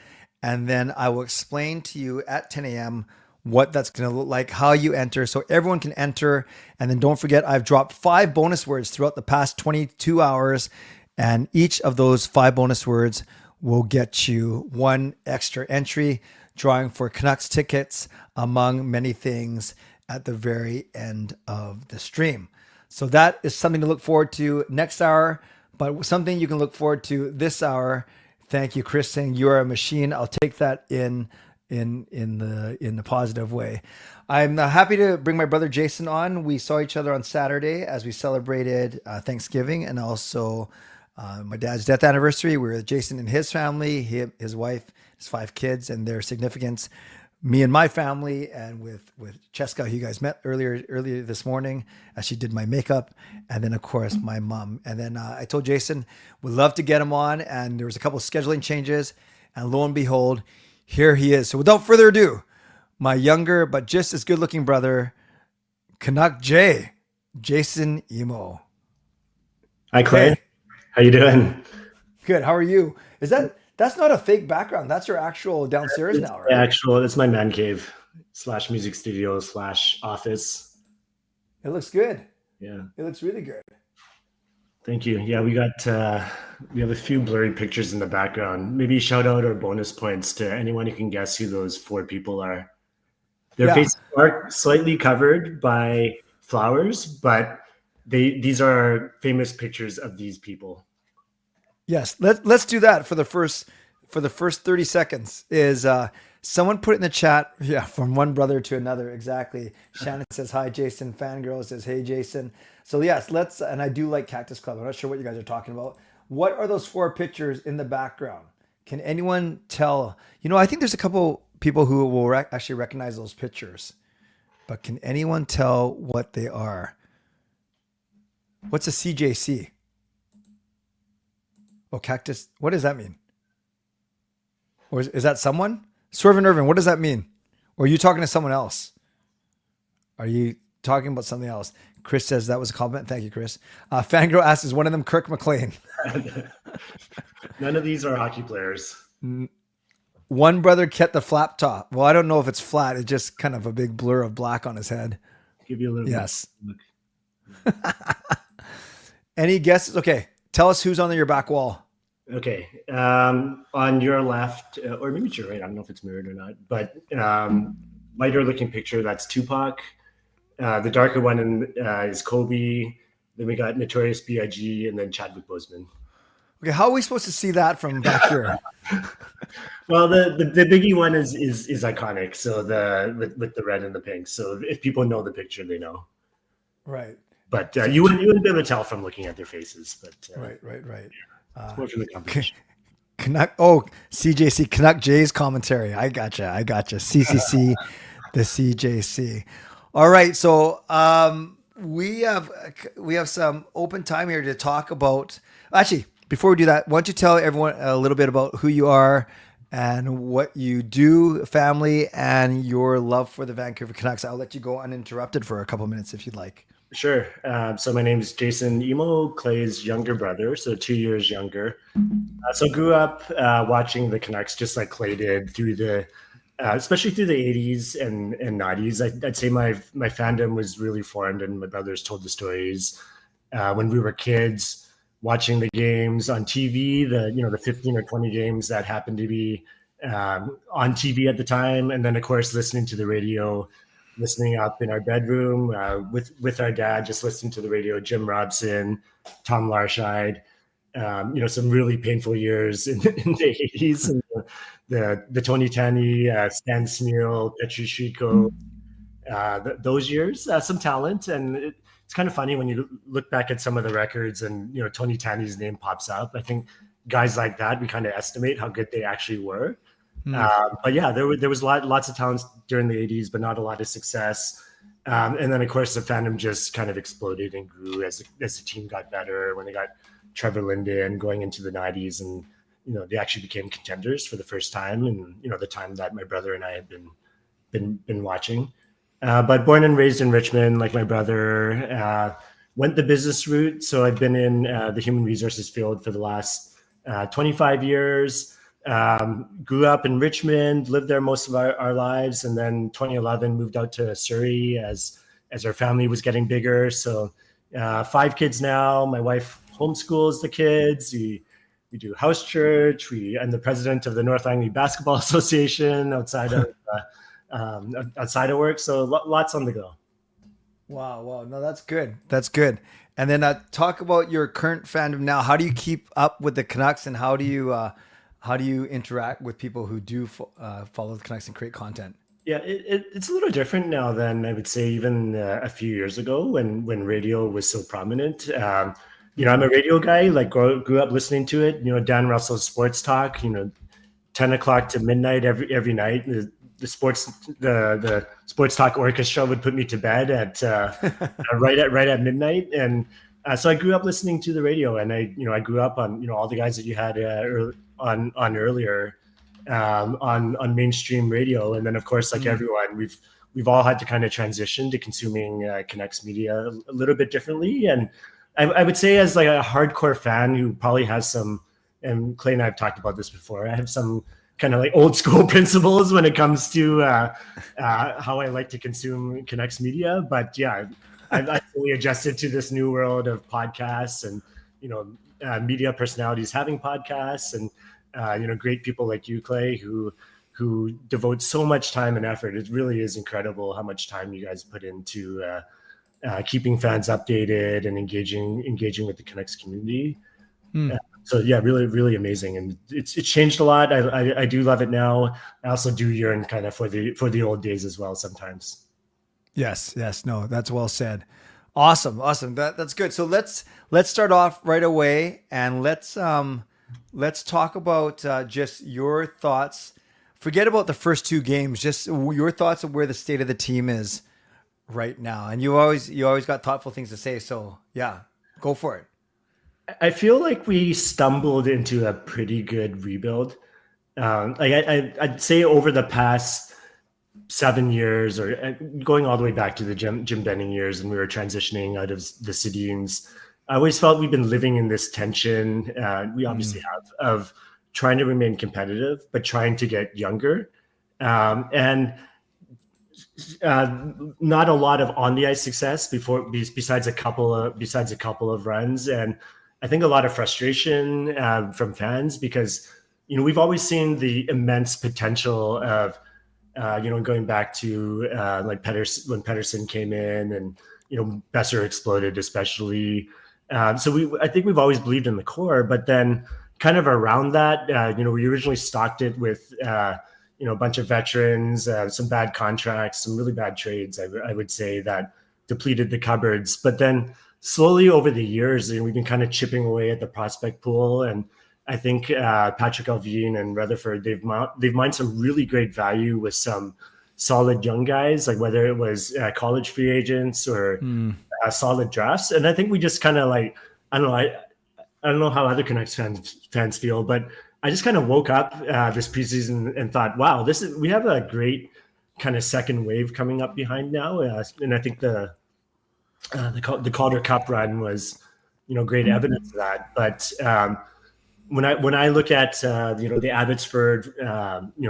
and then I will explain to you at 10 a.m. what that's going to look like, how you enter, so everyone can enter. And then don't forget, I've dropped 5 bonus words throughout the past 22 hours, and each of those 5 bonus words will get you 1 extra entry, drawing for Canucks tickets, among many things, at the very end of the stream. So that is something to look forward to next hour, but something you can look forward to this hour. Thank you, Chris, saying you are a machine. I'll take that in the positive way. I'm happy to bring my brother Jason on. We saw each other on Saturday as we celebrated Thanksgiving and also my dad's death anniversary. We were with Jason and his family, his wife, his 5 kids, and their significance. Me and my family, and with Cheska, who you guys met earlier this morning, as she did my makeup, and then of course my mom. And then I told Jason we'd love to get him on, and there was a couple of scheduling changes, and lo and behold, here he is. So without further ado, my younger but just as good-looking brother, Canuck J, Jason Imoo. Hi, Clay. Hey. How you doing? Good. How are you? That's not a fake background. That's your actual downstairs now, right? Actual, it's my man cave / music studio / office. It looks good. Yeah. It looks really good. Thank you. Yeah, we have a few blurry pictures in the background. Maybe shout out or bonus points to anyone who can guess who those 4 people are. Their faces are slightly covered by flowers, but these are famous pictures of these people. Yes, let's do that for the first 30 seconds. Is someone put it in the chat? Yeah, from one brother to another. Exactly. Shannon says hi, Jason. Fangirl says hey, Jason. So yes, let's. And I do like Cactus Club. I'm not sure what you guys are talking about. What are those 4 pictures in the background? Can anyone tell? I think there's a couple people who will actually recognize those pictures, but can anyone tell what they are? What's a CJC? Oh, cactus. What does that mean? Or is that someone? Swervin Irvin, what does that mean? Or are you talking to someone else? Are you talking about something else? Chris says that was a compliment. Thank you, Chris. Fangirl asks, is one of them Kirk McLean? None of these are hockey players. One brother kept the flap top. Well, I don't know if it's flat. It's just kind of a big blur of black on his head. Give you a little yes. Any guesses? Okay. Tell us who's on your back wall. Okay. On your left, or maybe it's your right, I don't know if it's mirrored or not, but lighter looking picture, that's Tupac. The darker one is Kobe. Then we got Notorious B.I.G. and then Chadwick Boseman. Okay, how are we supposed to see that from back here? Well, the biggie one is iconic. So with the red and the pink. So if people know the picture, they know. Right. But you wouldn't be able to tell from looking at their faces. But right. More from the competition. Canuck. Oh, CJC Canuck J's commentary. I gotcha. CCC, the CJC. All right. So we have some open time here to talk about. Actually, before we do that, why don't you tell everyone a little bit about who you are and what you do, family, and your love for the Vancouver Canucks. I'll let you go uninterrupted for a couple minutes if you'd like. Sure. So my name is Jason Imoo, Clay's younger brother, so 2 years younger. So grew up watching the Canucks just like Clay did through especially through the 80s and 90s. I'd say my fandom was really formed, and my brothers told the stories when we were kids, watching the games on TV, the 15 or 20 games that happened to be on TV at the time, and then of course listening to the radio, listening up in our bedroom with our dad, just listening to the radio. Jim Robson, Tom Larscheid, some really painful years in the 80s, and the Tony Tani, Stan Smeal, Petri Shiko, those years. Some talent, and it's kind of funny when you look back at some of the records, and Tony Tani's name pops up. I think guys like that, we kind of estimate how good they actually were. But yeah, there was lots of talents during the 80s, but not a lot of success. And then of course the fandom just kind of exploded and grew as the team got better, when they got Trevor Linden going into the 90s, and they actually became contenders for the first time, and the time that my brother and I had been watching. But born and raised in Richmond, like my brother, went the business route. So I've been in the human resources field for the last 25 years. Grew up in Richmond, lived there most of our lives, and then 2011 moved out to Surrey as our family was getting bigger. So 5 kids now. My wife homeschools the kids. We do house church. I'm the president of the North Langley Basketball Association outside of work. So lots on the go. Wow. No, that's good. That's good. And then talk about your current fandom now. How do you keep up with the Canucks, and how do you interact with people who do follow the Canucks and create content? Yeah, it's a little different now than I would say even a few years ago when radio was so prominent. I'm a radio guy, like grew up listening to it. Dan Russell's Sports Talk, 10 o'clock to midnight every night. The Sports Talk Orchestra would put me to bed at right at midnight, and so I grew up listening to the radio, and I grew up on all the guys that you had on earlier on mainstream radio, and then of course, like everyone, we've all had to kind of transition to consuming Canucks media a little bit differently. And I would say, as like a hardcore fan who probably has some, and Clay and I have talked about this before, I have some kind of like old school principles when it comes to how I like to consume Canucks media. But yeah, I've fully adjusted to this new world of podcasts, and media personalities having podcasts, and great people like you, Clay, who devote so much time and effort. It really is incredible how much time you guys put into keeping fans updated and engaging with the Canucks community. So yeah, really, really amazing, and it's changed a lot. I do love it now. I also do yearn kind of for the old days as well sometimes. Yes, no, that's well said. Awesome. That's good. So let's start off right away, and let's talk about just your thoughts. Forget about the first 2 games. Just your thoughts of where the state of the team is right now. And you always got thoughtful things to say. So yeah, go for it. I feel like we stumbled into a pretty good rebuild. I'd say over the past 7 years, or going all the way back to the Jim Benning years, and we were transitioning out of the Sedins, I always felt we've been living in this tension. We obviously have, of trying to remain competitive, but trying to get younger. And not a lot of on the ice success besides a couple of runs. And I think a lot of frustration from fans, because, we've always seen the immense potential of, going back to like when Pettersson came in, and, Besser exploded, especially. So I think we've always believed in the core, but then kind of around that, we originally stocked it with, a bunch of veterans, some bad contracts, some really bad trades, I would say, that depleted the cupboards. But then slowly over the years, we've been kind of chipping away at the prospect pool. And I think Patrick Alvin and Rutherford, they've mined some really great value with some solid young guys, like whether it was college free agents or solid drafts. And I think we just kind of like, I don't know how other Canucks fans feel, but I just kind of woke up this preseason and thought, wow, we have a great kind of second wave coming up behind now. And I think the Calder Cup run was, great evidence of that. But when I look at the Abbotsford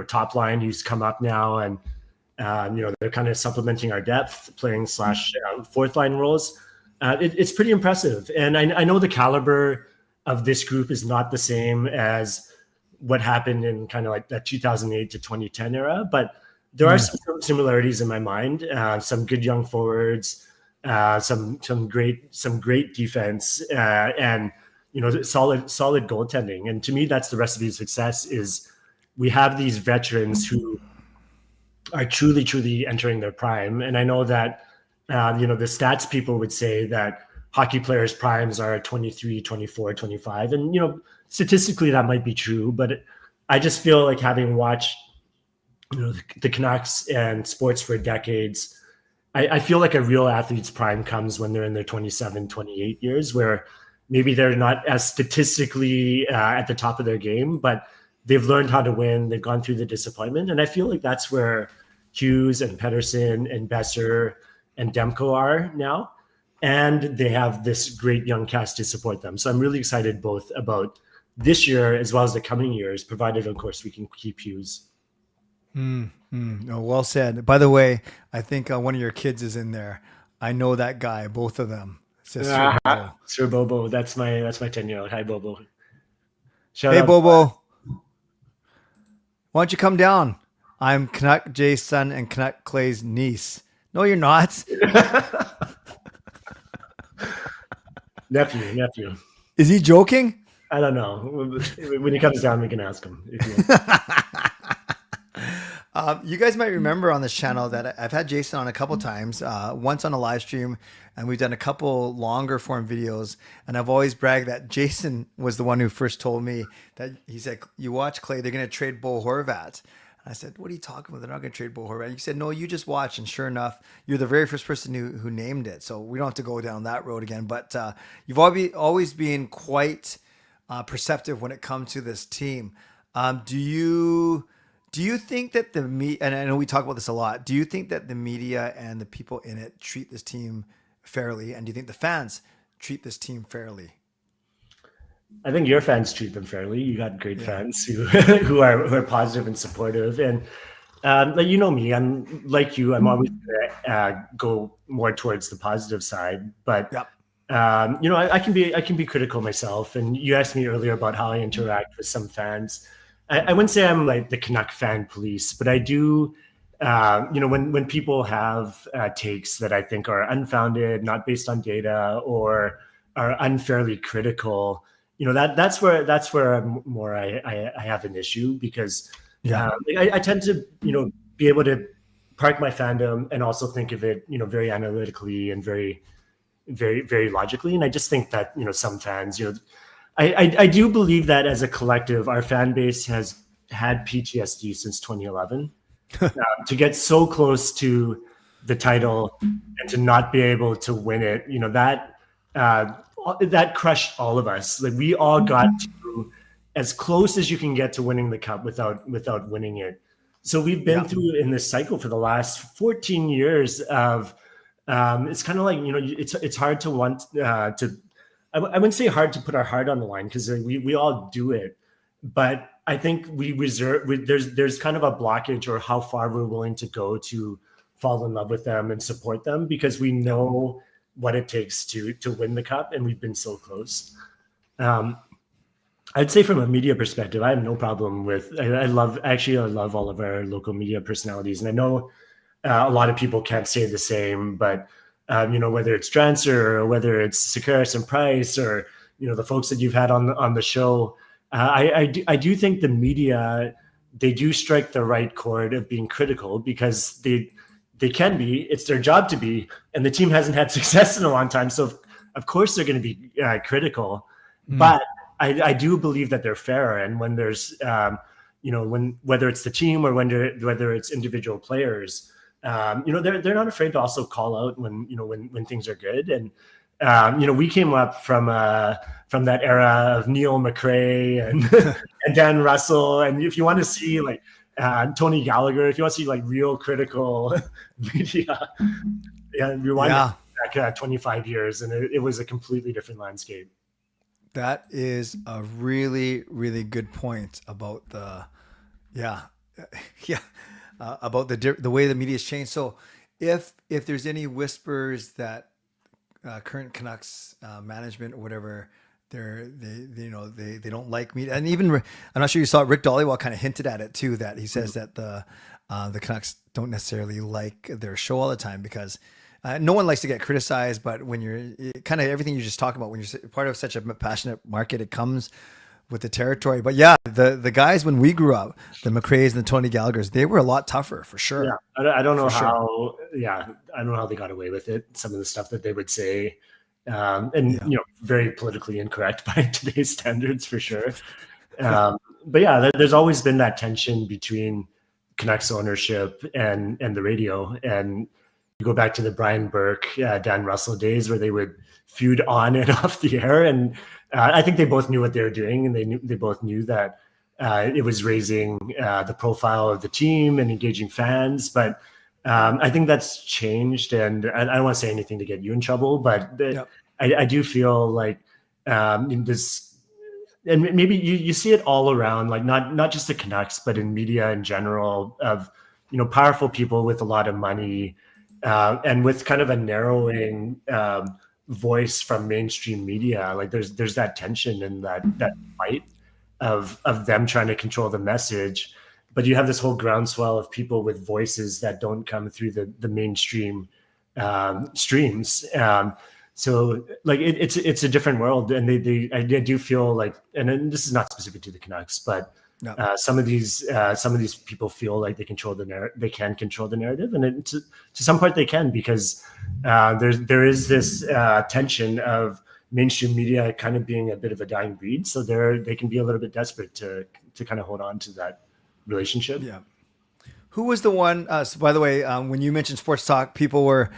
top line who's come up now, and they're kind of supplementing our depth, playing / fourth line roles. It's pretty impressive, and I know the caliber of this group is not the same as what happened in kind of like that 2008 to 2010 era, but there are some similarities in my mind. Some good young forwards, some great defense, and solid goaltending. And to me, that's the recipe of success. Is we have these veterans who are truly entering their prime. And I know that the stats people would say that hockey players' primes are 23, 24, 25, and statistically that might be true, but I just feel like, having watched the Canucks and sports for decades, I feel like a real athlete's prime comes when they're in their 27, 28 years, where maybe they're not as statistically at the top of their game, but they've learned how to win. They've gone through the disappointment. And I feel like that's where Hughes and Pedersen and Besser and Demko are now. And they have this great young cast to support them. So I'm really excited both about this year as well as the coming years, provided, of course, we can keep Hughes. No, well said. By the way, I think one of your kids is in there. I know that guy, both of them. Sir Bobo. That's my 10-year-old. Hi, Bobo. Hey, Bobo. Why don't you come down? I'm Canuck Jay's son and Canuck Clay's niece. No, you're not. Nephew. Is he joking? I don't know. When he comes down, we can ask him. You guys might remember on this channel that I've had Jason on a couple times, once on a live stream, and we've done a couple longer form videos. And I've always bragged that Jason was the one who first told me that he said, you watch, Clay, they're going to trade Bo Horvat. And I said, what are you talking about? They're not going to trade Bo Horvat. You said, no, you just watch. And sure enough, you're the very first person who named it. So we don't have to go down that road again. But you've always been quite perceptive when it comes to this team. Do you think that and I know we talk about this a lot, do you think that the media and the people in it treat this team fairly? And do you think the fans treat this team fairly? I think your fans treat them fairly. You got great fans who are positive and supportive. And me, I'm like you, I'm always gonna go more towards the positive side. But I can be critical myself. And you asked me earlier about how I interact with some fans. I wouldn't say I'm like the Canuck fan police, but I do, when people have takes that I think are unfounded, not based on data, or are unfairly critical, that's where I have an issue, because I tend to, be able to park my fandom and also think of it, very analytically and very, very, very logically. And I just think that, some fans, I do believe that as a collective, our fan base has had PTSD since 2011. To get so close to the title and to not be able to win it, that crushed all of us. Like, we all got to as close as you can get to winning the cup without winning it. So we've been through in this cycle for the last 14 years of it's kind of like, it's hard to want to. I wouldn't say hard to put our heart on the line, because we all do it, but I think there's kind of a blockage, or how far we're willing to go to fall in love with them and support them, because we know what it takes to win the cup, and we've been so close. I'd say from a media perspective, I have no problem with. I love all of our local media personalities, and I know a lot of people can't say the same, but. Whether it's Drancer or whether it's Sakaris and Price, or, the folks that you've had on the show, I do think the media, they do strike the right chord of being critical, because they can be, it's their job to be, and the team hasn't had success in a long time. So of course they're going to be critical, but I do believe that they're fair. And when there's, whether it's the team or whether it's individual players, they're not afraid to also call out when things are good. And we came up from that era of Neil McRae and Dan Russell. And if you want to see like Tony Gallagher, if you want to see like real critical media, rewind back back 25 years, and it was a completely different landscape. That is a really, really good point about about the way the media's changed. So if there's any whispers that current Canucks management or whatever, they don't like media, and even I'm not sure you saw it, Rick Dollywall kind of hinted at it too, that he says that the Canucks don't necessarily like their show all the time because no one likes to get criticized, but when you're kind of everything you just talk about, when you're part of such a passionate market, it comes with the territory. But yeah, the guys when we grew up, the McRaes and the Tony Gallaghers, they were a lot tougher for sure. Yeah, I don't know how. Yeah, I don't know how they got away with it. Some of the stuff that they would say, very politically incorrect by today's standards for sure. But yeah, there's always been that tension between Canucks ownership and the radio. And you go back to the Brian Burke, Dan Russell days where they would feud on and off the air. And I think they both knew what they were doing, and they both knew that it was raising the profile of the team and engaging fans. But I think that's changed, and I don't want to say anything to get you in trouble, but I do feel like this, and maybe you see it all around, like not just the Canucks, but in media in general, of powerful people with a lot of money and with kind of a narrowing voice from mainstream media. Like there's that tension and that fight of them trying to control the message, but you have this whole groundswell of people with voices that don't come through the mainstream streams. So like it's a different world, and I do feel like, and this is not specific to the Canucks, but some of these people feel like they can control the narrative, and to some part they can, because there is this tension of mainstream media kind of being a bit of a dying breed, so they can be a little bit desperate to kind of hold on to that relationship. Yeah. Who was the one? So by the way, when you mentioned sports talk, people were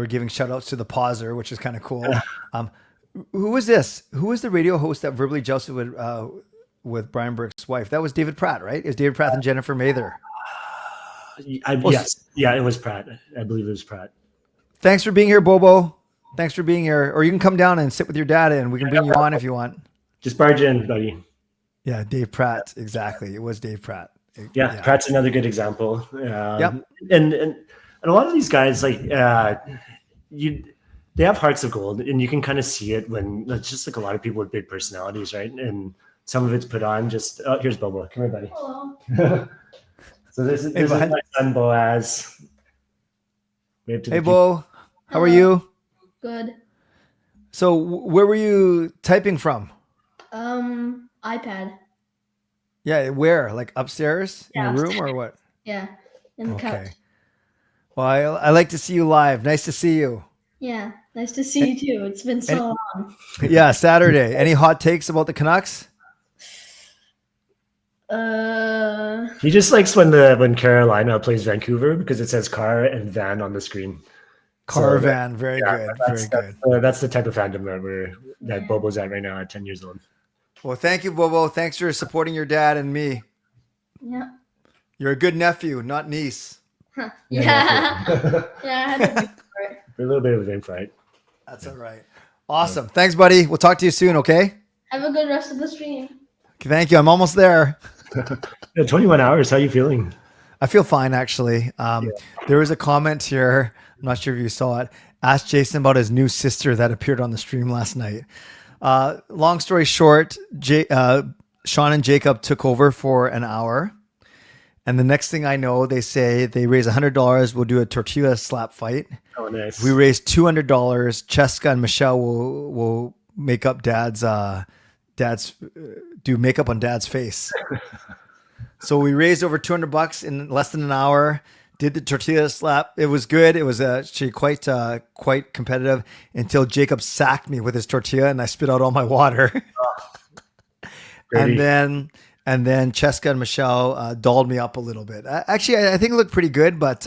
giving shout outs to the pauser, which is kind of cool. Who was this? Who was the radio host that verbally jousted with Brian Burke's wife? That was David Pratt, right? It was David Pratt and Jennifer Mather. Yes. Yeah, it was Pratt. I believe it was Pratt. Thanks for being here, Bobo. Thanks for being here. Or you can come down and sit with your dad, and we can bring you on if you want. Just barge in, buddy. Yeah, Dave Pratt. Exactly. It was Dave Pratt. Yeah, Pratt's another good example. Yep. And a lot of these guys, like they have hearts of gold, and you can kind of see it when it's just like a lot of people with big personalities, right? And some of it's put on just. Oh, here's Bobo. Come here, buddy. Hello. So this is my son Boaz. Hey, Bo. How are you? Good. So where were you typing from? iPad. Yeah, where? Like upstairs in Yeah, your room or what? Yeah, in the couch. Well, I like to see you live. Nice to see you. Yeah, nice to see you too. It's been so long. Yeah, Saturday. Any hot takes about the Canucks? He just likes when Carolina plays Vancouver because it says car and van on the screen. Car van, very good. Very good. That's the type of fandom that Bobo's at right now at 10 years old. Well, thank you, Bobo. Thanks for supporting your dad and me. Yeah. You're a good nephew, not niece. Huh. Yeah. I had to wait for it. A little bit of a name fight. That's all right. Awesome. Thanks, buddy. We'll talk to you soon, okay? Have a good rest of the stream. Thank you. I'm almost there. 21 hours. How are you feeling? I feel fine, actually. There was a comment here. I'm not sure if you saw it. Asked Jason about his new sister that appeared on the stream last night. Long story short, Sean and Jacob took over for an hour. And the next thing I know, they say they raise $100. We'll do a tortilla slap fight. Oh, nice. We raised $200. Cheska and Michelle will make up do makeup on dad's face. So we raised over $200 in less than an hour. Did the tortilla slap. It was good. It was actually quite competitive until Jacob sacked me with his tortilla and I spit out all my water. and then Cheska and Michelle dolled me up a little bit. Actually, I think it looked pretty good, but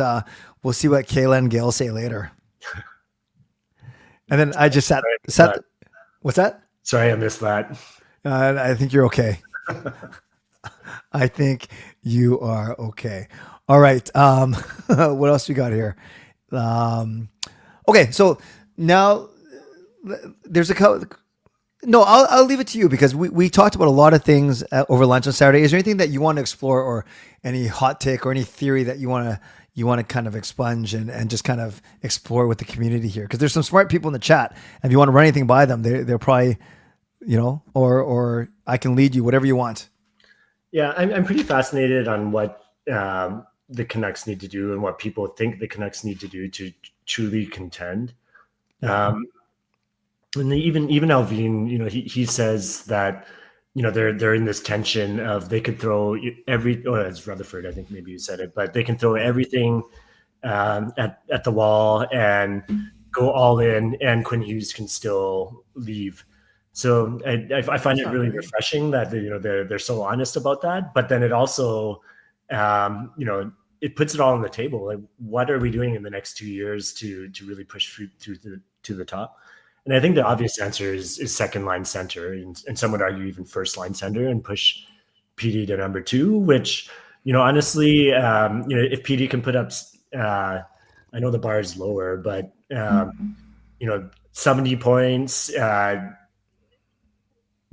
we'll see what Kayla and Gail say later. And then I just sat. What's that? Sorry, I missed that. I think you're okay. I think you are okay. All right. What else we got here? Okay. So Now, there's a couple. No, I'll leave it to you because we talked about a lot of things over lunch on Saturday. Is there anything that you want to explore, or any hot take, or any theory that you want to kind of expunge and just kind of explore with the community here? Because there's some smart people in the chat, and if you want to run anything by them, they're probably, or I can lead you, whatever you want. Yeah, I'm pretty fascinated on what the Canucks need to do and what people think the Canucks need to do to truly contend. And even Alvin, he says that they're in this tension of they could throw it's Rutherford, I think maybe you said it, but they can throw everything at the wall and go all in, and Quinn Hughes can still leave. So I find it really refreshing that they're so honest about that. But then it also it puts it all on the table. Like, what are we doing in the next 2 years to really push through to the top? And I think the obvious answer is second line center, and some would argue even first line center, and push PD to number 2. Which honestly, if PD can put up, I know the bar is lower, but 70 points,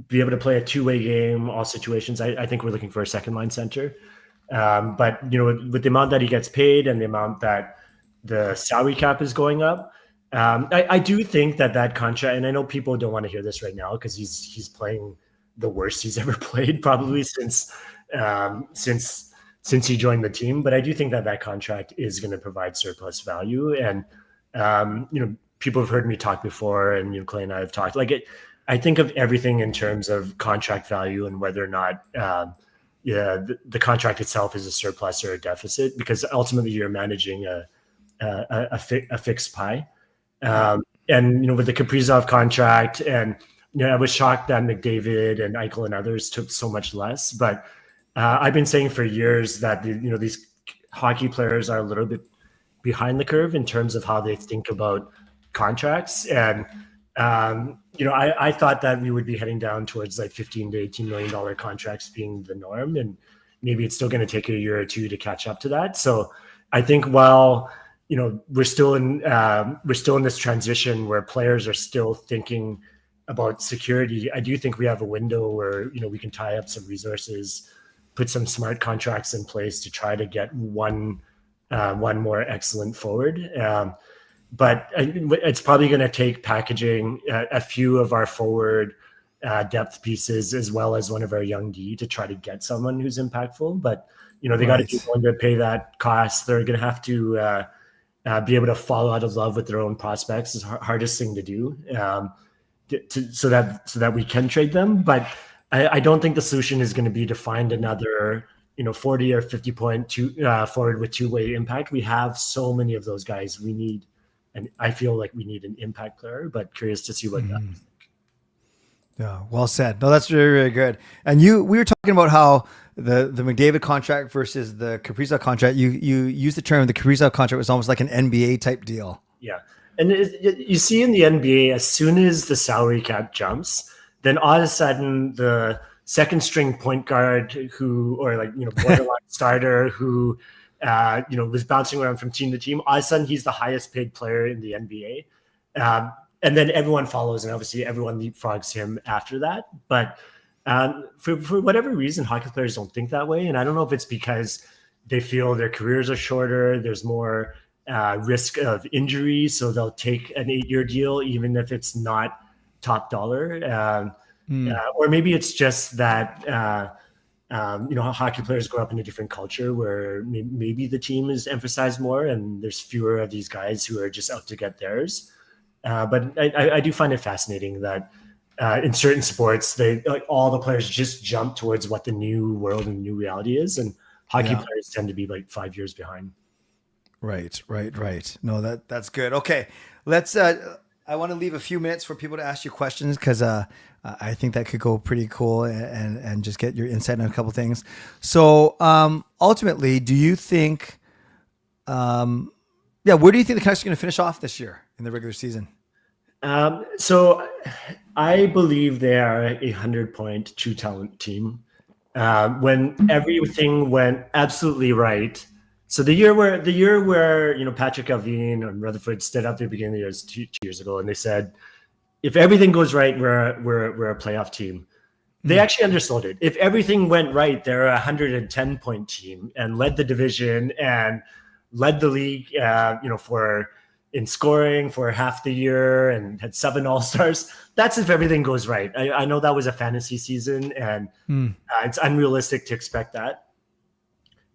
be able to play a two-way game, all situations. I think we're looking for a second line center. But with the amount that he gets paid and the amount that the salary cap is going up, I do think that contract, and I know people don't want to hear this right now because he's playing the worst he's ever played probably since he joined the team. But I do think that contract is going to provide surplus value. And people have heard me talk before, and Clay and I have talked. I think of everything in terms of contract value and whether or not the contract itself is a surplus or a deficit, because ultimately you're managing a fixed pie. And with the Kaprizov contract, and I was shocked that McDavid and Eichel and others took so much less. But I've been saying for years that these hockey players are a little bit behind the curve in terms of how they think about contracts. And I thought that we would be heading down towards like $15 to $18 million contracts being the norm, and maybe it's still going to take a year or two to catch up to that. So I think while we're still in this transition where players are still thinking about security, I do think we have a window where we can tie up some resources, put some smart contracts in place to try to get one more excellent forward. But it's probably going to take packaging a few of our forward depth pieces as well as one of our young D to try to get someone who's impactful. But they got to be willing to pay that cost. They're going to have to be able to fall out of love with their own prospects. Is the hardest thing to do, so that we can trade them. But I don't think the solution is going to be to find another 40 or 50 point forward with two-way impact. We have so many of those guys. We need. And I feel like we need an impact player, but curious to see what guys think. Yeah, well said. No, that's very, very good. And we were talking about how the McDavid contract versus the Kaprizov contract. You used the term the Kaprizov contract was almost like an NBA type deal. Yeah, and you see in the NBA, as soon as the salary cap jumps, then all of a sudden the second string point guard borderline starter who. Was bouncing around from team to team. All of a sudden, he's the highest paid player in the NBA. And then everyone follows, and obviously everyone leapfrogs him after that. But for whatever reason, hockey players don't think that way. And I don't know if it's because they feel their careers are shorter, there's more risk of injury, so they'll take an 8-year deal, even if it's not top dollar. Or maybe it's just that hockey players grow up in a different culture where maybe the team is emphasized more and there's fewer of these guys who are just out to get theirs. But I do find it fascinating that in certain sports, all the players just jump towards what the new world and new reality is. And hockey players tend to be like 5 years behind. Right. No, that's good. Okay. Let's, I want to leave a few minutes for people to ask you questions because I think that could go pretty cool and just get your insight on a couple things. So ultimately, do you think, where do you think the Canucks are going to finish off this year in the regular season? So I believe they are a 100-point true talent team. When everything went absolutely right, So the year where Patrick Alvin and Rutherford stood up at the beginning of the year was 2 years ago, and they said, if everything goes right, we're a playoff team. They actually undersold it. If everything went right, they're a 110-point team and led the division and led the league, in scoring for half the year and had 7 All-Stars. That's if everything goes right. I know that was a fantasy season, and it's unrealistic to expect that.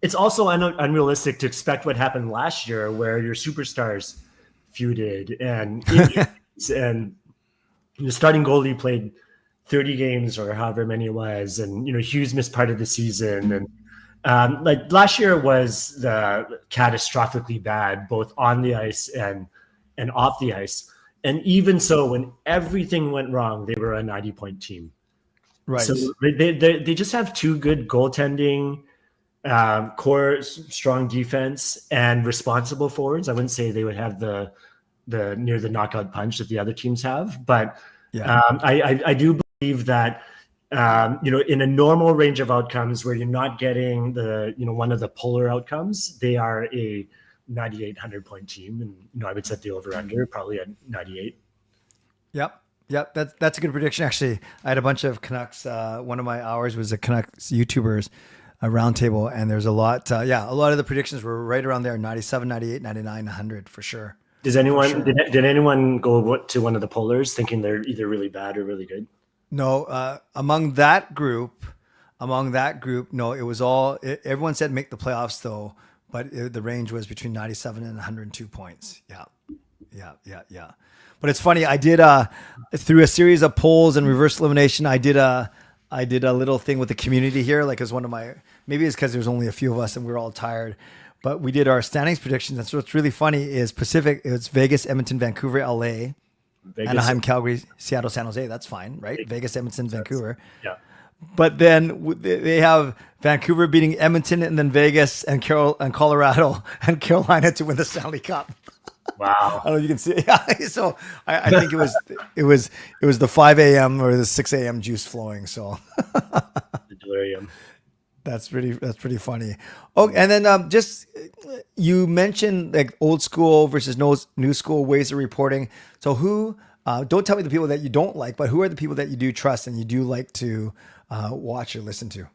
It's also unrealistic to expect what happened last year, where your superstars feuded and the starting goalie played 30 games or however many it was, and Hughes missed part of the season, and like last year was catastrophically bad, both on the ice and off the ice. And even so, when everything went wrong, they were a 90-point team. Right. So they just have 2 good goaltending, core strong defense, and responsible forwards. I wouldn't say they would have the near the knockout punch that the other teams have, but I do believe that in a normal range of outcomes where you're not getting one of the polar outcomes, they are a 98 100-point team, and I would set the over under probably at 98. Yep. That's a good prediction. Actually, I had a bunch of Canucks. One of my hours was a Canucks YouTubers roundtable, and there's a lot. A lot of the predictions were right around there: 97, 98, 99, 100 for sure. Did anyone go to one of the polars thinking they're either really bad or really good? No, among that group, no, it was all. Everyone said make the playoffs though, but the range was between 97 and 102 points. Yeah. But it's funny. I did through a series of polls and reverse elimination. I did a little thing with the community here, like as one of my. Maybe it's because there's only a few of us and we're all tired. But we did our standings predictions. And so what's really funny is Pacific. It's Vegas, Edmonton, Vancouver, LA, Anaheim, Calgary, Seattle, San Jose. That's fine, right? Vegas, Edmonton, Vancouver. Yeah. But then they have Vancouver beating Edmonton, and then Vegas and Colorado and Carolina to win the Stanley Cup. Wow. I don't know if you can see it. Yeah. So I think it was the 5 a.m. or the 6 a.m. juice flowing. So The delirium. That's pretty funny. Oh, and then just you mentioned like old school versus new school ways of reporting. So who? Don't tell me the people that you don't like, but who are the people that you do trust and you do like to watch or listen to?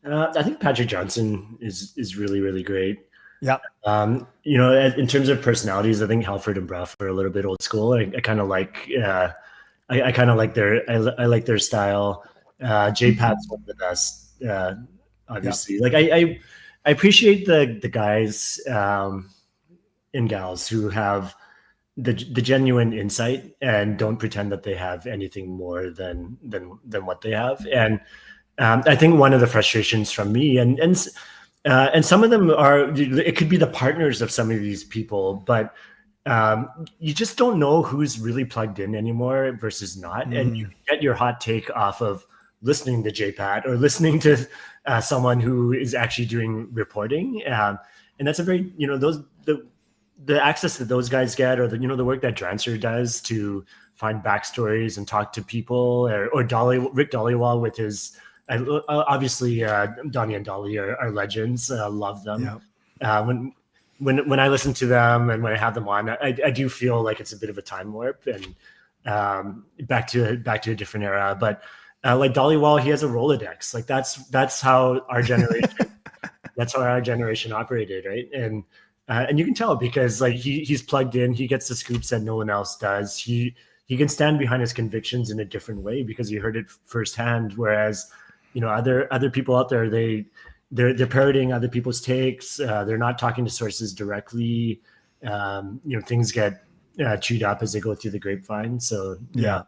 I think Patrick Johnson is really, really great. Yeah. In terms of personalities, I think Halford and Bruff are a little bit old school. I kind of like. I kind of like I like their style. J-Pat's one of the best. Obviously, like I appreciate the guys and gals who have the genuine insight and don't pretend that they have anything more than what they have. And I think one of the frustrations from me and some of them are, it could be the partners of some of these people, but you just don't know who's really plugged in anymore versus not. And you get your hot take off of listening to JPAT or listening to someone who is actually doing reporting. And that's a very, the access that those guys get, or the work that Drancer does to find backstories and talk to people, or Rick Dollywall with his, obviously Donnie and Dolly are legends. Love them. Yeah. When I listen to them and when I have them on, I do feel like it's a bit of a time warp and back to a different era. But like Dollywall, he has a Rolodex. Like that's how our generation operated, right? And you can tell because like he's plugged in, he gets the scoops that no one else does. He can stand behind his convictions in a different way because he heard it firsthand. Whereas, other people out there, they're parodying other people's takes. They're not talking to sources directly. Things get chewed up as they go through the grapevine. So yeah.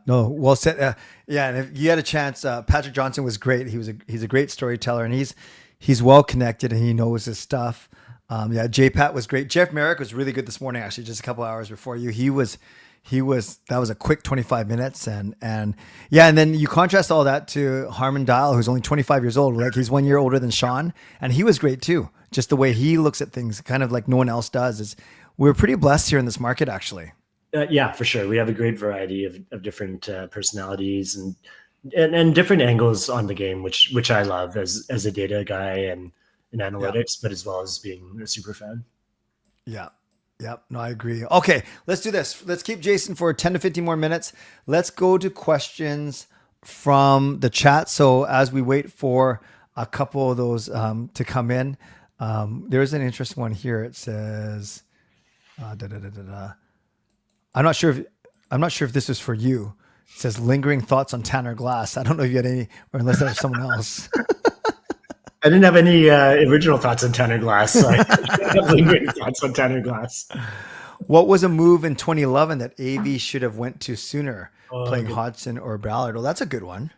No, well said. And if you had a chance, Patrick Johnson was great. He's a great storyteller, and he's well connected and he knows his stuff. J-Pat was great. Jeff Marek was really good this morning, actually, just a couple hours before you. That was a quick 25 minutes. And then you contrast all that to Harmon Dial, who's only 25 years old. Like he's 1 year older than Sean, and he was great too. Just the way he looks at things, kind of like no one else does. We're pretty blessed here in this market, actually. Yeah, for sure. We have a great variety of different personalities and different angles on the game, which I love as a data guy and in analytics, but as well as being a super fan. Yeah. Yep. No, I agree. Okay, let's do this. Let's keep Jason for 10 to 15 more minutes. Let's go to questions from the chat. So as we wait for a couple of those to come in, there's an interesting one here. It says, I'm not sure if this is for you. It says lingering thoughts on Tanner Glass. I don't know if you had any, or unless that was someone else. I didn't have any original thoughts on Tanner Glass. So I have lingering thoughts on Tanner Glass. What was a move in 2011 that AV should have went to sooner, playing good. Hodgson or Ballard? Oh, that's a good one.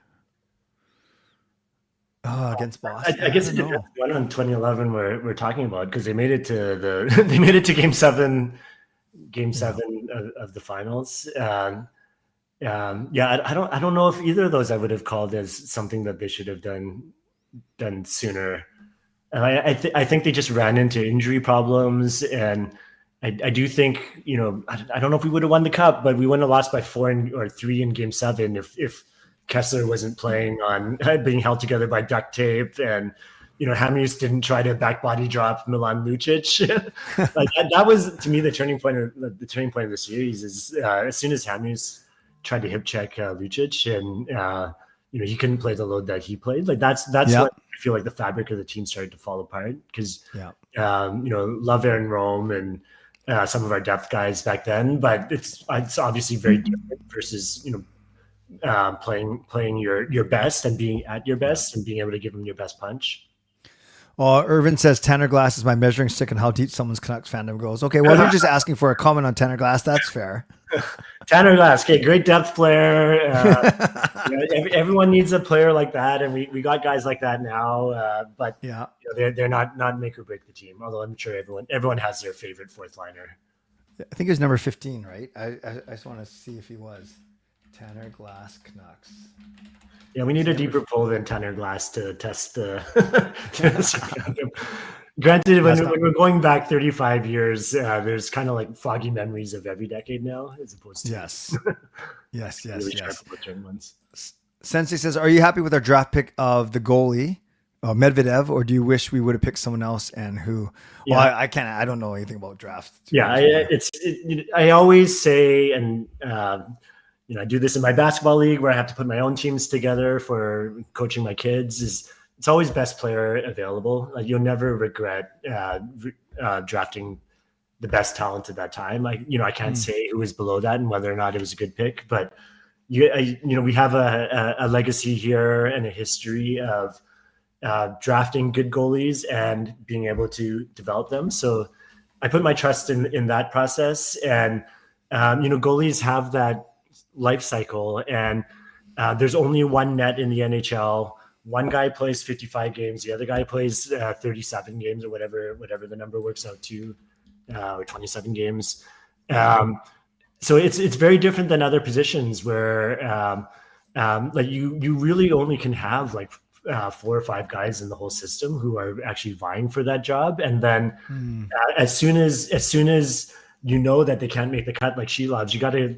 Against Boston. I guess I it's don't the know. one on 2011 we're talking about, because they made it to they made it to game seven of the finals. I don't know if either of those I would have called as something that they should have done sooner. And I think they just ran into injury problems, and I do think, I don't know if we would have won the cup, but we wouldn't have lost by 4 or 3 in game 7 if Kessler wasn't playing on being held together by duct tape, and Hamhuis didn't try to back body drop Milan Lucic. Like that was, to me, the turning point of the series. Is as soon as Hamhuis tried to hip check Lucic, and he couldn't play the load that he played. Like that's what I feel like the fabric of the team started to fall apart, because love Aaron Rome and some of our depth guys back then, but it's obviously very different versus playing your best and being at your best and being able to give them your best punch. Irvin says Tanner Glass is my measuring stick on how deep someone's Canucks fandom goes. Okay, well, you're just asking for a comment on Tanner Glass. That's fair. Tanner Glass, okay, great depth player. Everyone needs a player like that, and we got guys like that now. But they're not make or break the team. Although I'm sure everyone has their favorite fourth liner. I think it was number 15, right? I just want to see if he was Tanner Glass Canucks. Yeah, we need a deeper poll than Tanner Glass to test the. Granted, when we're going back 35 years, there's kind of like foggy memories of every decade now, as opposed to yes. really sharp certain ones. Sensei says, "Are you happy with our draft pick of the goalie, Medvedev, or do you wish we would have picked someone else, and who?" Yeah. Well, I can't. I don't know anything about draft. Yeah, I always say, and I do this in my basketball league where I have to put my own teams together for coaching my kids. It's always best player available. Like, you'll never regret drafting the best talent at that time. I can't say who was below that and whether or not it was a good pick, but we have a legacy here and a history of drafting good goalies and being able to develop them. So I put my trust in that process, and goalies have that life cycle, and there's only one net in the NHL. One guy plays 55 games, the other guy plays 37 games, or whatever the number works out to, or 27 games. So it's very different than other positions where like you really only can have like 4 or 5 guys in the whole system who are actually vying for that job, and then as soon as that they can't make the cut, like Shelovs,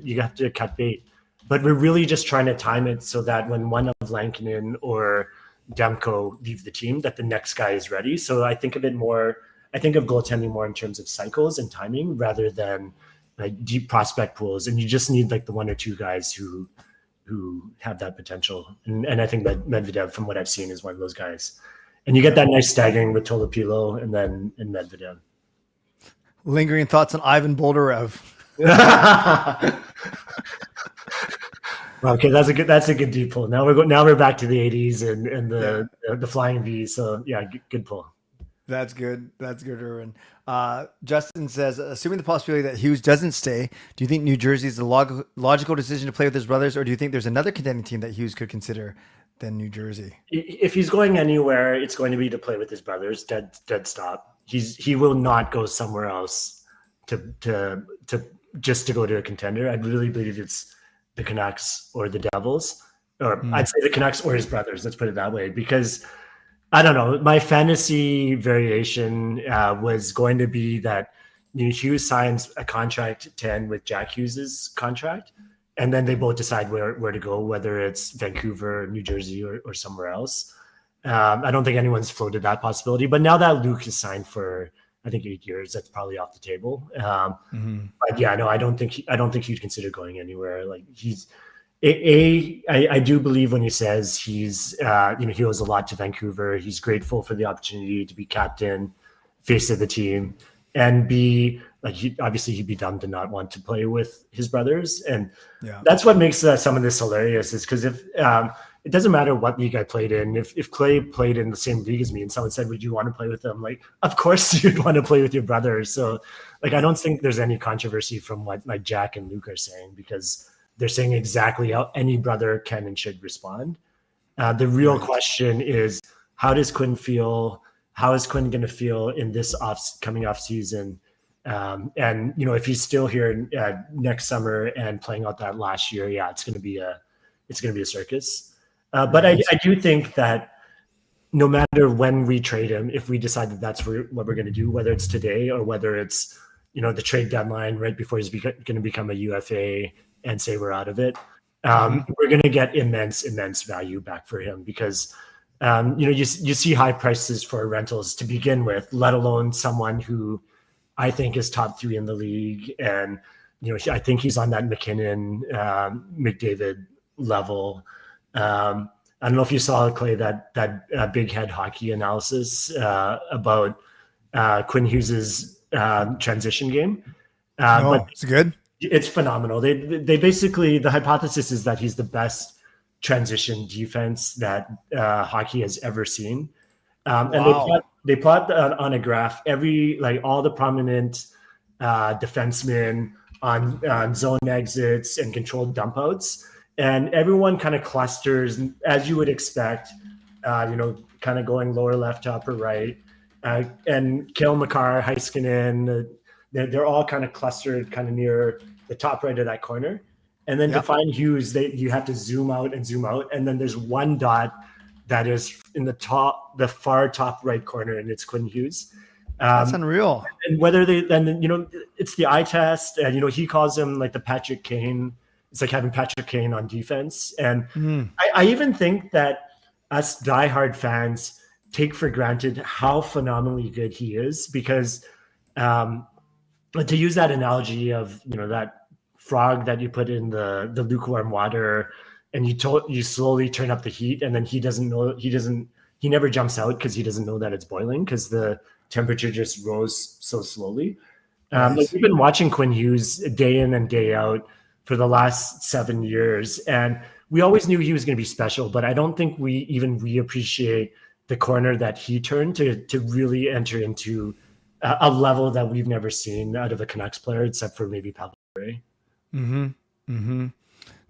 you have to cut bait. But we're really just trying to time it so that when one of Lankinen or Demko leave the team, that the next guy is ready. So I think of goaltending more in terms of cycles and timing rather than like deep prospect pools. And you just need like the 1 or 2 guys who have that potential. And I think that Medvedev, from what I've seen, is one of those guys. And you get that nice staggering with Tolopilo and Medvedev. Lingering thoughts on Ivan Boldarev. Okay, that's a good deep pull. Now we're back to the 80s and the flying V. So yeah, good pull. That's good. That's good, Erwin. Justin says, assuming the possibility that Hughes doesn't stay, do you think New Jersey is the logical decision to play with his brothers, or do you think there's another contending team that Hughes could consider than New Jersey? If he's going anywhere, it's going to be to play with his brothers. Dead stop. He will not go somewhere else to just to go to a contender. I really believe it's the Canucks or the Devils, or I'd say the Canucks or his brothers. Let's put it that way, because I don't know. My fantasy variation was going to be that Hughes signs a contract to end with Jack Hughes's contract, and then they both decide where to go, whether it's Vancouver, New Jersey, or somewhere else. I don't think anyone's floated that possibility. But now that Luke is signed for, I think 8 years, that's probably off the table. But yeah, no, I don't think he'd consider going anywhere. Like I do believe when he says he's he owes a lot to Vancouver. He's grateful for the opportunity to be captain, face of the team, and B, like he'd be dumb to not want to play with his brothers, and that's what makes some of this hilarious. Is because if it doesn't matter what league I played in, if Clay played in the same league as me and someone said, "Would you want to play with them?" Like, of course you'd want to play with your brothers. So, like, I don't think there's any controversy from what like Jack and Luke are saying, because they're saying exactly how any brother can and should respond. The real question is, how does Quinn feel? How is Quinn going to feel in this coming off season? And if he's still here next summer and playing out that last year, it's going to be a circus. But I do think that no matter when we trade him, if we decide that that's what we're going to do, whether it's today or whether it's the trade deadline right before he's going to become a UFA and say we're out of it, we're going to get immense value back for him, because you see high prices for rentals to begin with, let alone someone who I think is top 3 in the league, and I think he's on that McKinnon, McDavid level. I don't know if you saw, Clay, that Big Head Hockey analysis about Quinn Hughes's transition game. But it's good. It's phenomenal. They basically, the hypothesis is that he's the best transition defense that hockey has ever seen. And they plot on a graph all the prominent defensemen on zone exits and controlled dump outs. And everyone kind of clusters, as you would expect, kind of going lower left to upper right. And Cale Makar, Heiskanen, they're all kind of clustered kind of near the top right of that corner. And then to find Hughes, you have to zoom out. And then there's one dot that is in the far top right corner, and it's Quinn Hughes. That's unreal. And whether it's the eye test, and he calls him like the Patrick Kane. It's like having Patrick Kane on defense. And I even think that us diehard fans take for granted how phenomenally good he is, because to use that analogy of that frog that you put in the lukewarm water, and you slowly turn up the heat, and then he never jumps out because he doesn't know that it's boiling, because the temperature just rose so slowly. Like, we've been watching Quinn Hughes day in and day out for the last 7 years, and we always knew he was going to be special, but I don't think we even appreciate the corner that he turned to really enter into a level that we've never seen out of a Canucks player, except for maybe Pavel Bure.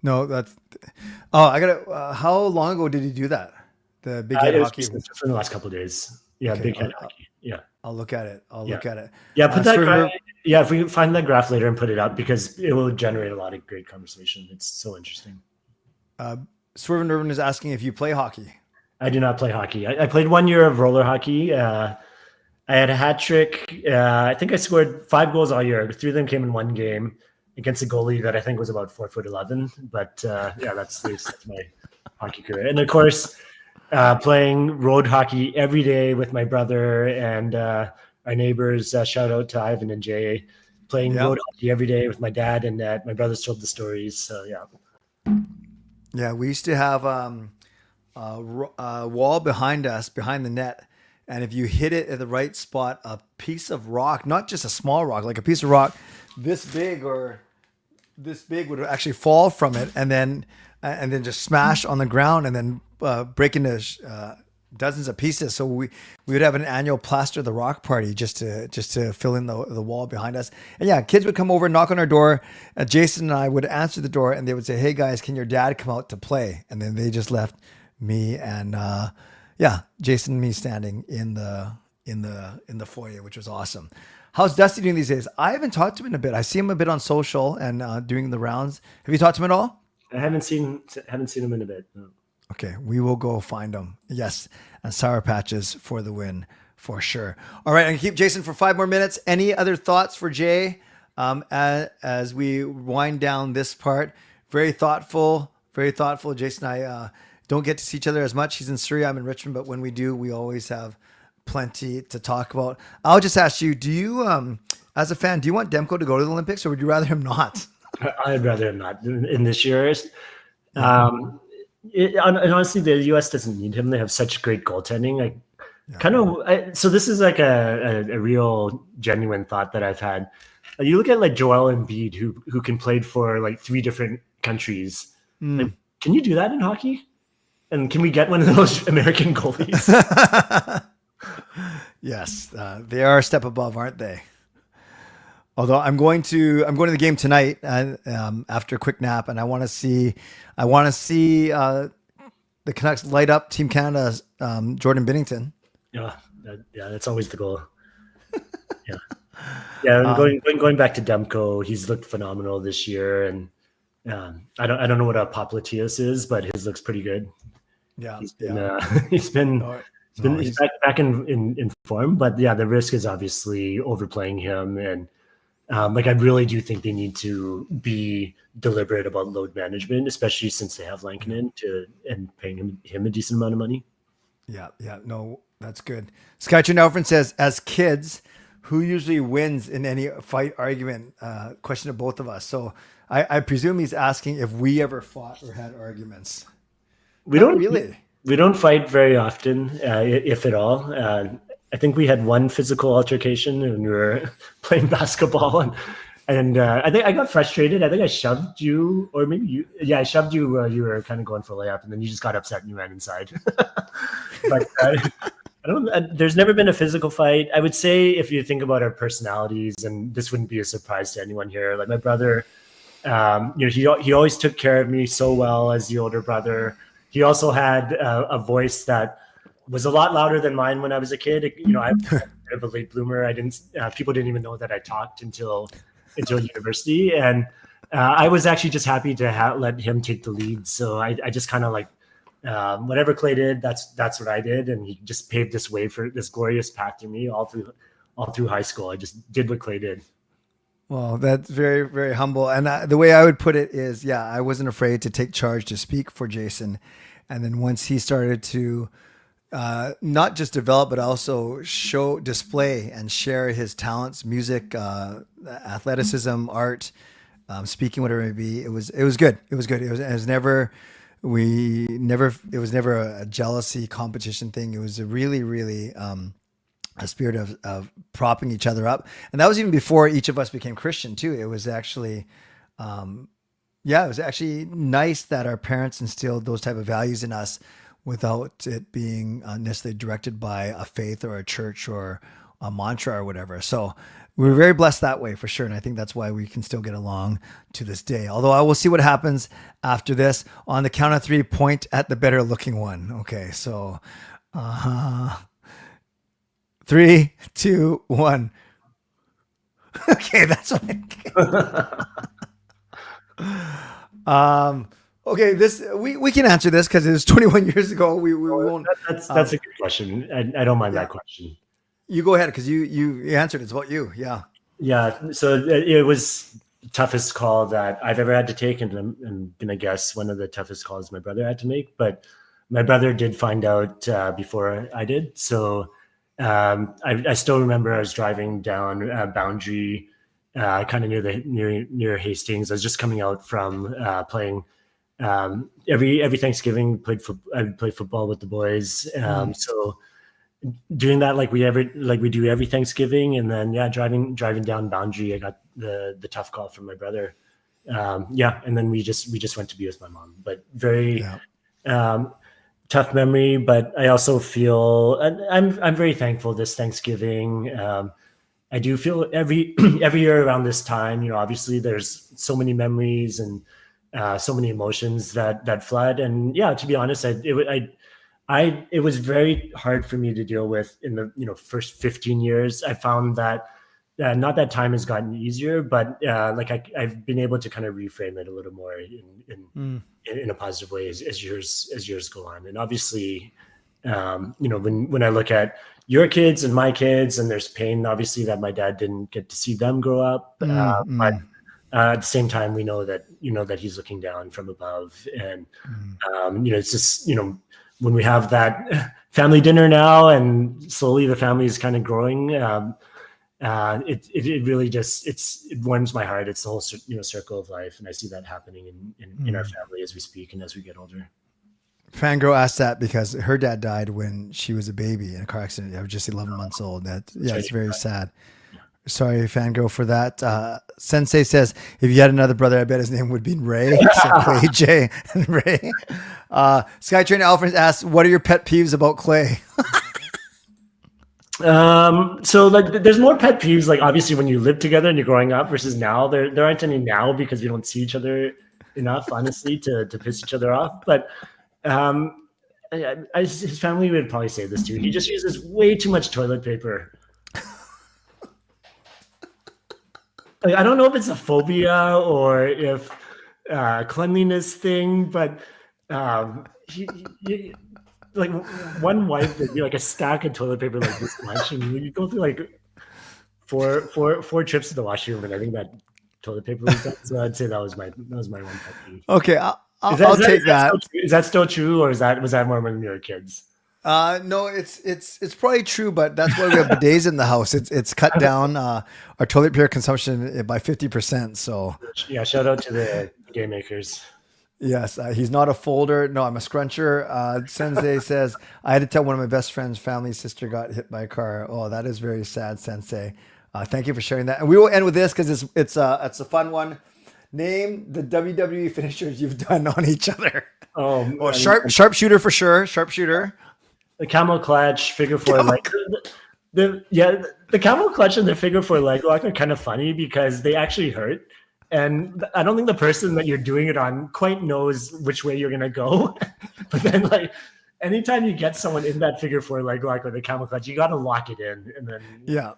No, that's. Oh, I gotta. How long ago did he do that? The Big Head Hockey. Just in the last couple of days. Yeah, okay, Big Head Hockey. Yeah, I'll look at it. Look at it. Yeah, put that graph. Yeah, if we find that graph later and put it up, because it will generate a lot of great conversation. It's so interesting. Swerve Irvin is asking if you play hockey. I do not play hockey. I played 1 year of roller hockey. I had a hat trick. I think I scored 5 goals all year. 3 of them came in one game against a goalie that I think was about 4'11". But that's my hockey career. And of course, playing road hockey every day with my brother and our neighbors. Shout out to Ivan and Jay. Playing road hockey every day with my dad and Ned. My brothers told the stories. So yeah, we used to have a wall behind us, behind the net. And if you hit it at the right spot, a piece of rock, not just a small rock, like a piece of rock this big or this big, would actually fall from it and then just smash on the ground and then break into dozens of pieces. So we would have an annual plaster the rock party just to fill in the wall behind us. And yeah, kids would come over and knock on our door. Jason and I would answer the door, and they would say, "Hey guys, can your dad come out to play?" And then they just left me and Jason and me standing in the foyer, which was awesome. How's Dusty doing these days? I haven't talked to him in a bit. I see him a bit on social and doing the rounds. Have you talked to him at all? I haven't seen him in a bit. No. Okay, we will go find him. Yes, and Sour Patches for the win, for sure. All right, I'm going to keep Jason for 5 more minutes. Any other thoughts for Jay as we wind down this part? Very thoughtful, Jason. don't get to see each other as much. He's in Surrey, I'm in Richmond, but when we do, we always have plenty to talk about. I'll just ask you, do you, as a fan, do you want Demko to go to the Olympics, or would you rather him not? I'd rather him not in this year. And honestly, the U.S. doesn't need him. They have such great goaltending. So this is like a real genuine thought that I've had. You look at like Joel Embiid, who can play for like 3 different countries. Like, can you do that in hockey? And can we get one of those American goalies? Yes, they are a step above, aren't they? Although I'm going to the game tonight after a quick nap, and I want to see the Canucks light up Team Canada's Jordan Binnington. Yeah, that's always the goal. Yeah. Going back to Demko, he's looked phenomenal this year, and I don't know what a Popliteus is, but his looks pretty good. Yeah, he's back in form, but yeah, the risk is obviously overplaying him, and I really do think they need to be deliberate about load management, especially since they have Lankinen and paying him a decent amount of money. Yeah, no, that's good. Skytree Nelfrin says, as kids, who usually wins in any fight argument? Question to both of us. So I presume he's asking if we ever fought or had arguments. We don't fight very often, if at all. I think we had one physical altercation when we were playing basketball, and I think I got frustrated. I think I shoved you, or maybe you. Yeah, I shoved you while you were kind of going for a layup, and then you just got upset and you ran inside. But there's never been a physical fight. I would say if you think about our personalities, and this wouldn't be a surprise to anyone here. Like my brother, he always took care of me so well as the older brother. He also had a voice that was a lot louder than mine when I was a kid. I was a bit of a late bloomer. People didn't even know that I talked until university. And I was actually just happy to let him take the lead. So I just kind of whatever Clay did, that's what I did. And he just paved this way for this glorious path to me all through high school. I just did what Clay did. Well, that's very, very humble. And the way I would put it is, I wasn't afraid to take charge to speak for Jason. And then once he started to not just develop, but also display and share his talents, music, athleticism, art, speaking, whatever it may be, it was good. It was good. It was never a jealousy competition thing. It was a really, really, a spirit of propping each other up. And that was even before each of us became Christian too. It was actually, it was actually nice that our parents instilled those type of values in us without it being necessarily directed by a faith or a church or a mantra or whatever. So we were very blessed that way for sure. And I think that's why we can still get along to this day. Although I will see what happens after this. On the count of 3, point at the better looking one. Okay. So, 3, 2, 1. Okay. That's what okay, this we can answer this because it was 21 years ago. We won't. That's a good question. I don't mind that question. You go ahead because you answered. It's about you. Yeah. Yeah. So it was the toughest call that I've ever had to take, and I'm gonna guess one of the toughest calls my brother had to make. But my brother did find out before I did. So I still remember I was driving down Boundary. Kind of near Hastings. I was just coming out from playing every Thanksgiving. I would play football with the boys. So doing that like we do every Thanksgiving, and then driving down Boundary, I got the tough call from my brother. And then we just went to be with my mom. But very tough memory. But I also feel I'm very thankful this Thanksgiving. I do feel every year around this time, obviously there's so many memories and so many emotions that flood. And to be honest, it was very hard for me to deal with in the first 15 years. I found that not that time has gotten easier, but I've been able to kind of reframe it a little more in a positive way as years go on. And obviously, when I look at your kids and my kids, and there's pain, obviously, that my dad didn't get to see them grow up. But at the same time, we know that he's looking down from above, and it's just when we have that family dinner now, and slowly the family is kind of growing. It really just it warms my heart. It's the whole circle of life, and I see that happening in our family as we speak and as we get older. Fangirl asked that because her dad died when she was a baby in a car accident. I was just 11 months old. It's very sad. Sorry, Fangirl, for that. Sensei says, if you had another brother, I bet his name would be Ray. So Clay, Jay, and Ray. Skytrain Alfred asks, what are your pet peeves about Clay? So like there's more pet peeves, like obviously when you live together and you're growing up versus now. There aren't any now because we don't see each other enough, honestly, to piss each other off. But his family would probably say this too. He just uses way too much toilet paper. Like, I don't know if it's a phobia or if cleanliness thing, but he like one wipe would be like a stack of toilet paper like this much, and you go through like four trips to the washroom, and I think that toilet paper was done. So I'd say that was my one pet peeve. Okay, I'll take that. Is that still true, or was that more when we were kids? No, it's probably true, but that's why we have bidets in the house. It's cut down our toilet paper consumption by 50%. So yeah, shout out to the game makers. Yes, he's not a folder. No, I'm a scruncher. Sensei says, I had to tell one of my best friend's family sister got hit by a car. Oh, that is very sad, Sensei. Thank you for sharing that. And we will end with this because it's a fun one. Name the WWE finishers you've done on each other. Oh, sharpshooter for sure. Sharpshooter. The camel clutch, figure four leg. The camel clutch and the figure four leg lock are kind of funny because they actually hurt. And I don't think the person that you're doing it on quite knows which way you're going to go. But then, like, anytime you get someone in that figure four leg lock or the camel clutch, you got to lock it in. And then, yeah.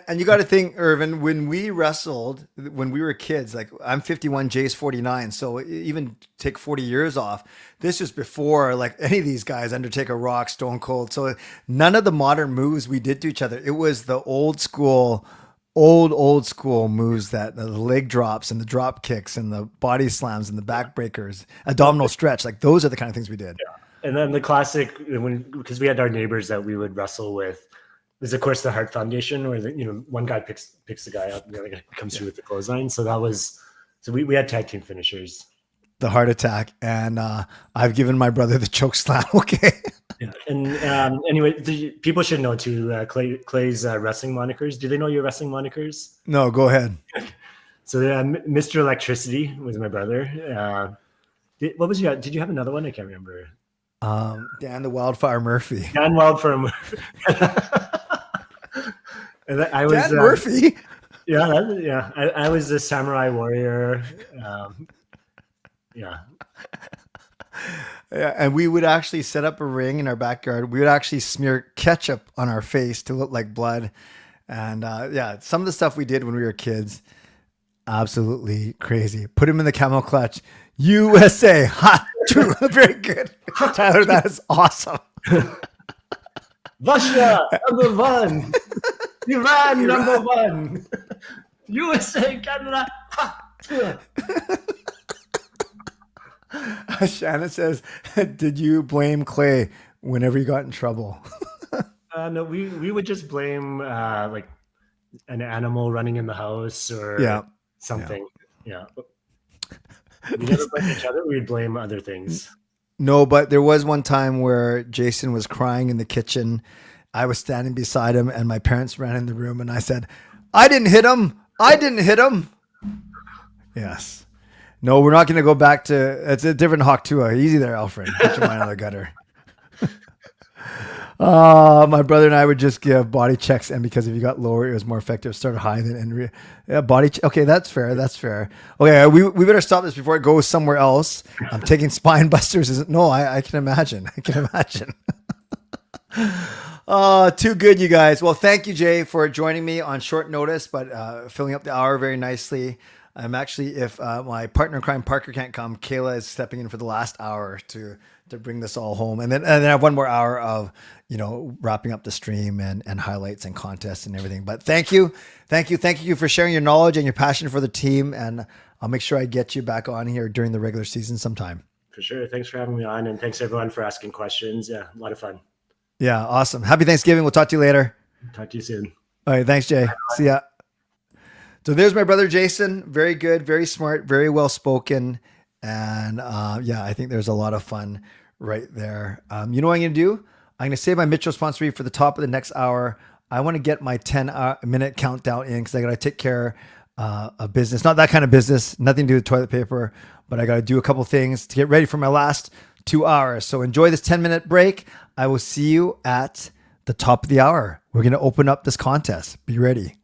And you got to think, Irvin, when we wrestled, when we were kids, like I'm 51, Jay's 49. So even take 40 years off. This was before like any of these guys, Undertaker, Rock, Stone Cold. So none of the modern moves we did to each other. It was the old school moves, that the leg drops and the drop kicks and the body slams and the back breakers, abdominal stretch. Like those are the kind of things we did. Yeah. And then the classic, because we had our neighbors that we would wrestle with, is of course the Heart Foundation, where one guy picks the guy up and the other guy comes through with the clothesline. So we had tag team finishers. The heart attack, and I've given my brother the choke slam. Okay. Yeah. And anyway, people should know too, Clay's wrestling monikers. Do they know your wrestling monikers? No, go ahead. So Mr. Electricity was my brother. What was your? Did you have another one? I can't remember. Dan the Wildfire Murphy. Dan Wildfire Murphy. And I was Dan Murphy. Yeah. I was the Samurai Warrior. Yeah. Yeah, and we would actually set up a ring in our backyard. We would actually smear ketchup on our face to look like blood. And some of the stuff we did when we were kids, absolutely crazy. Put him in the camel clutch. USA. Ha! True. Very good. Tyler, that is awesome. Russia, number one. Iran, number one. USA, Canada. Shannon says, did you blame Clay whenever you got in trouble? No, we would just blame like an animal running in the house or something. Yeah. We never blame each other. We'd blame other things. No, but there was one time where Jason was crying in the kitchen. I was standing beside him and my parents ran in the room and I said, I didn't hit him. I didn't hit him. Yes. No, we're not going to go back to, it's a different Hawk Tua. Easy there, Alfred. Put your mind on the gutter. My brother and I would just give body checks, and because if you got lower, it was more effective. Start high than okay, that's fair. That's fair. Okay, we better stop this before it goes somewhere else. I'm taking spine busters. No, I can imagine. I can imagine. Too good, you guys. Well, thank you, Jay, for joining me on short notice, but filling up the hour very nicely. I'm actually, if my partner in crime Parker can't come, Kayla is stepping in for the last hour to bring this all home, and then I have one more hour of wrapping up the stream and highlights and contests and everything. But thank you for sharing your knowledge and your passion for the team, and I'll make sure I get you back on here during the regular season sometime. For sure. Thanks for having me on, and thanks everyone for asking questions. Yeah, a lot of fun. Yeah, awesome. Happy Thanksgiving. We'll talk to you later. Talk to you soon. All right, thanks, Jay. See ya. So there's my brother Jason. Very good, very smart, very well spoken, and I think there's a lot of fun right there. You know what I'm gonna do? I'm gonna save my Mitchell sponsor for the top of the next hour. I want to get my 10-minute countdown in because I gotta take care of business. Not that kind of business. Nothing to do with toilet paper, but I gotta do a couple things to get ready for my last 2 hours. So enjoy this 10-minute break. I will see you at the top of the hour. We're gonna open up this contest. Be ready.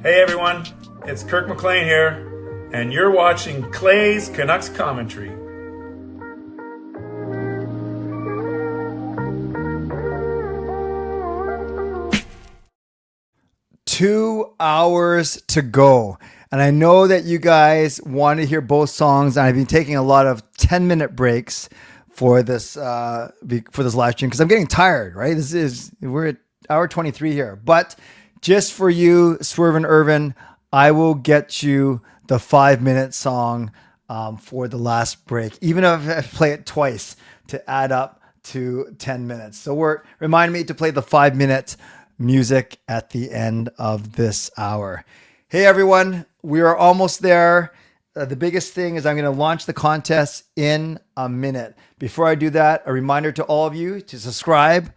Hey everyone, it's Kirk McLean here, and you're watching Clay's Canucks Commentary. Two hours to go. And I know that you guys want to hear both songs, and I've been taking a lot of 10-minute breaks for this live stream because I'm getting tired, right? We're at hour 23 here. But just for you, Swerve and Irvin, I will get you the 5-minute song for the last break, even if I play it twice to add up to 10 minutes. So remind me to play the 5-minute music at the end of this hour. Hey everyone, we are almost there. The biggest thing is I'm going to launch the contest in a minute. Before I do that, a reminder to all of you to subscribe,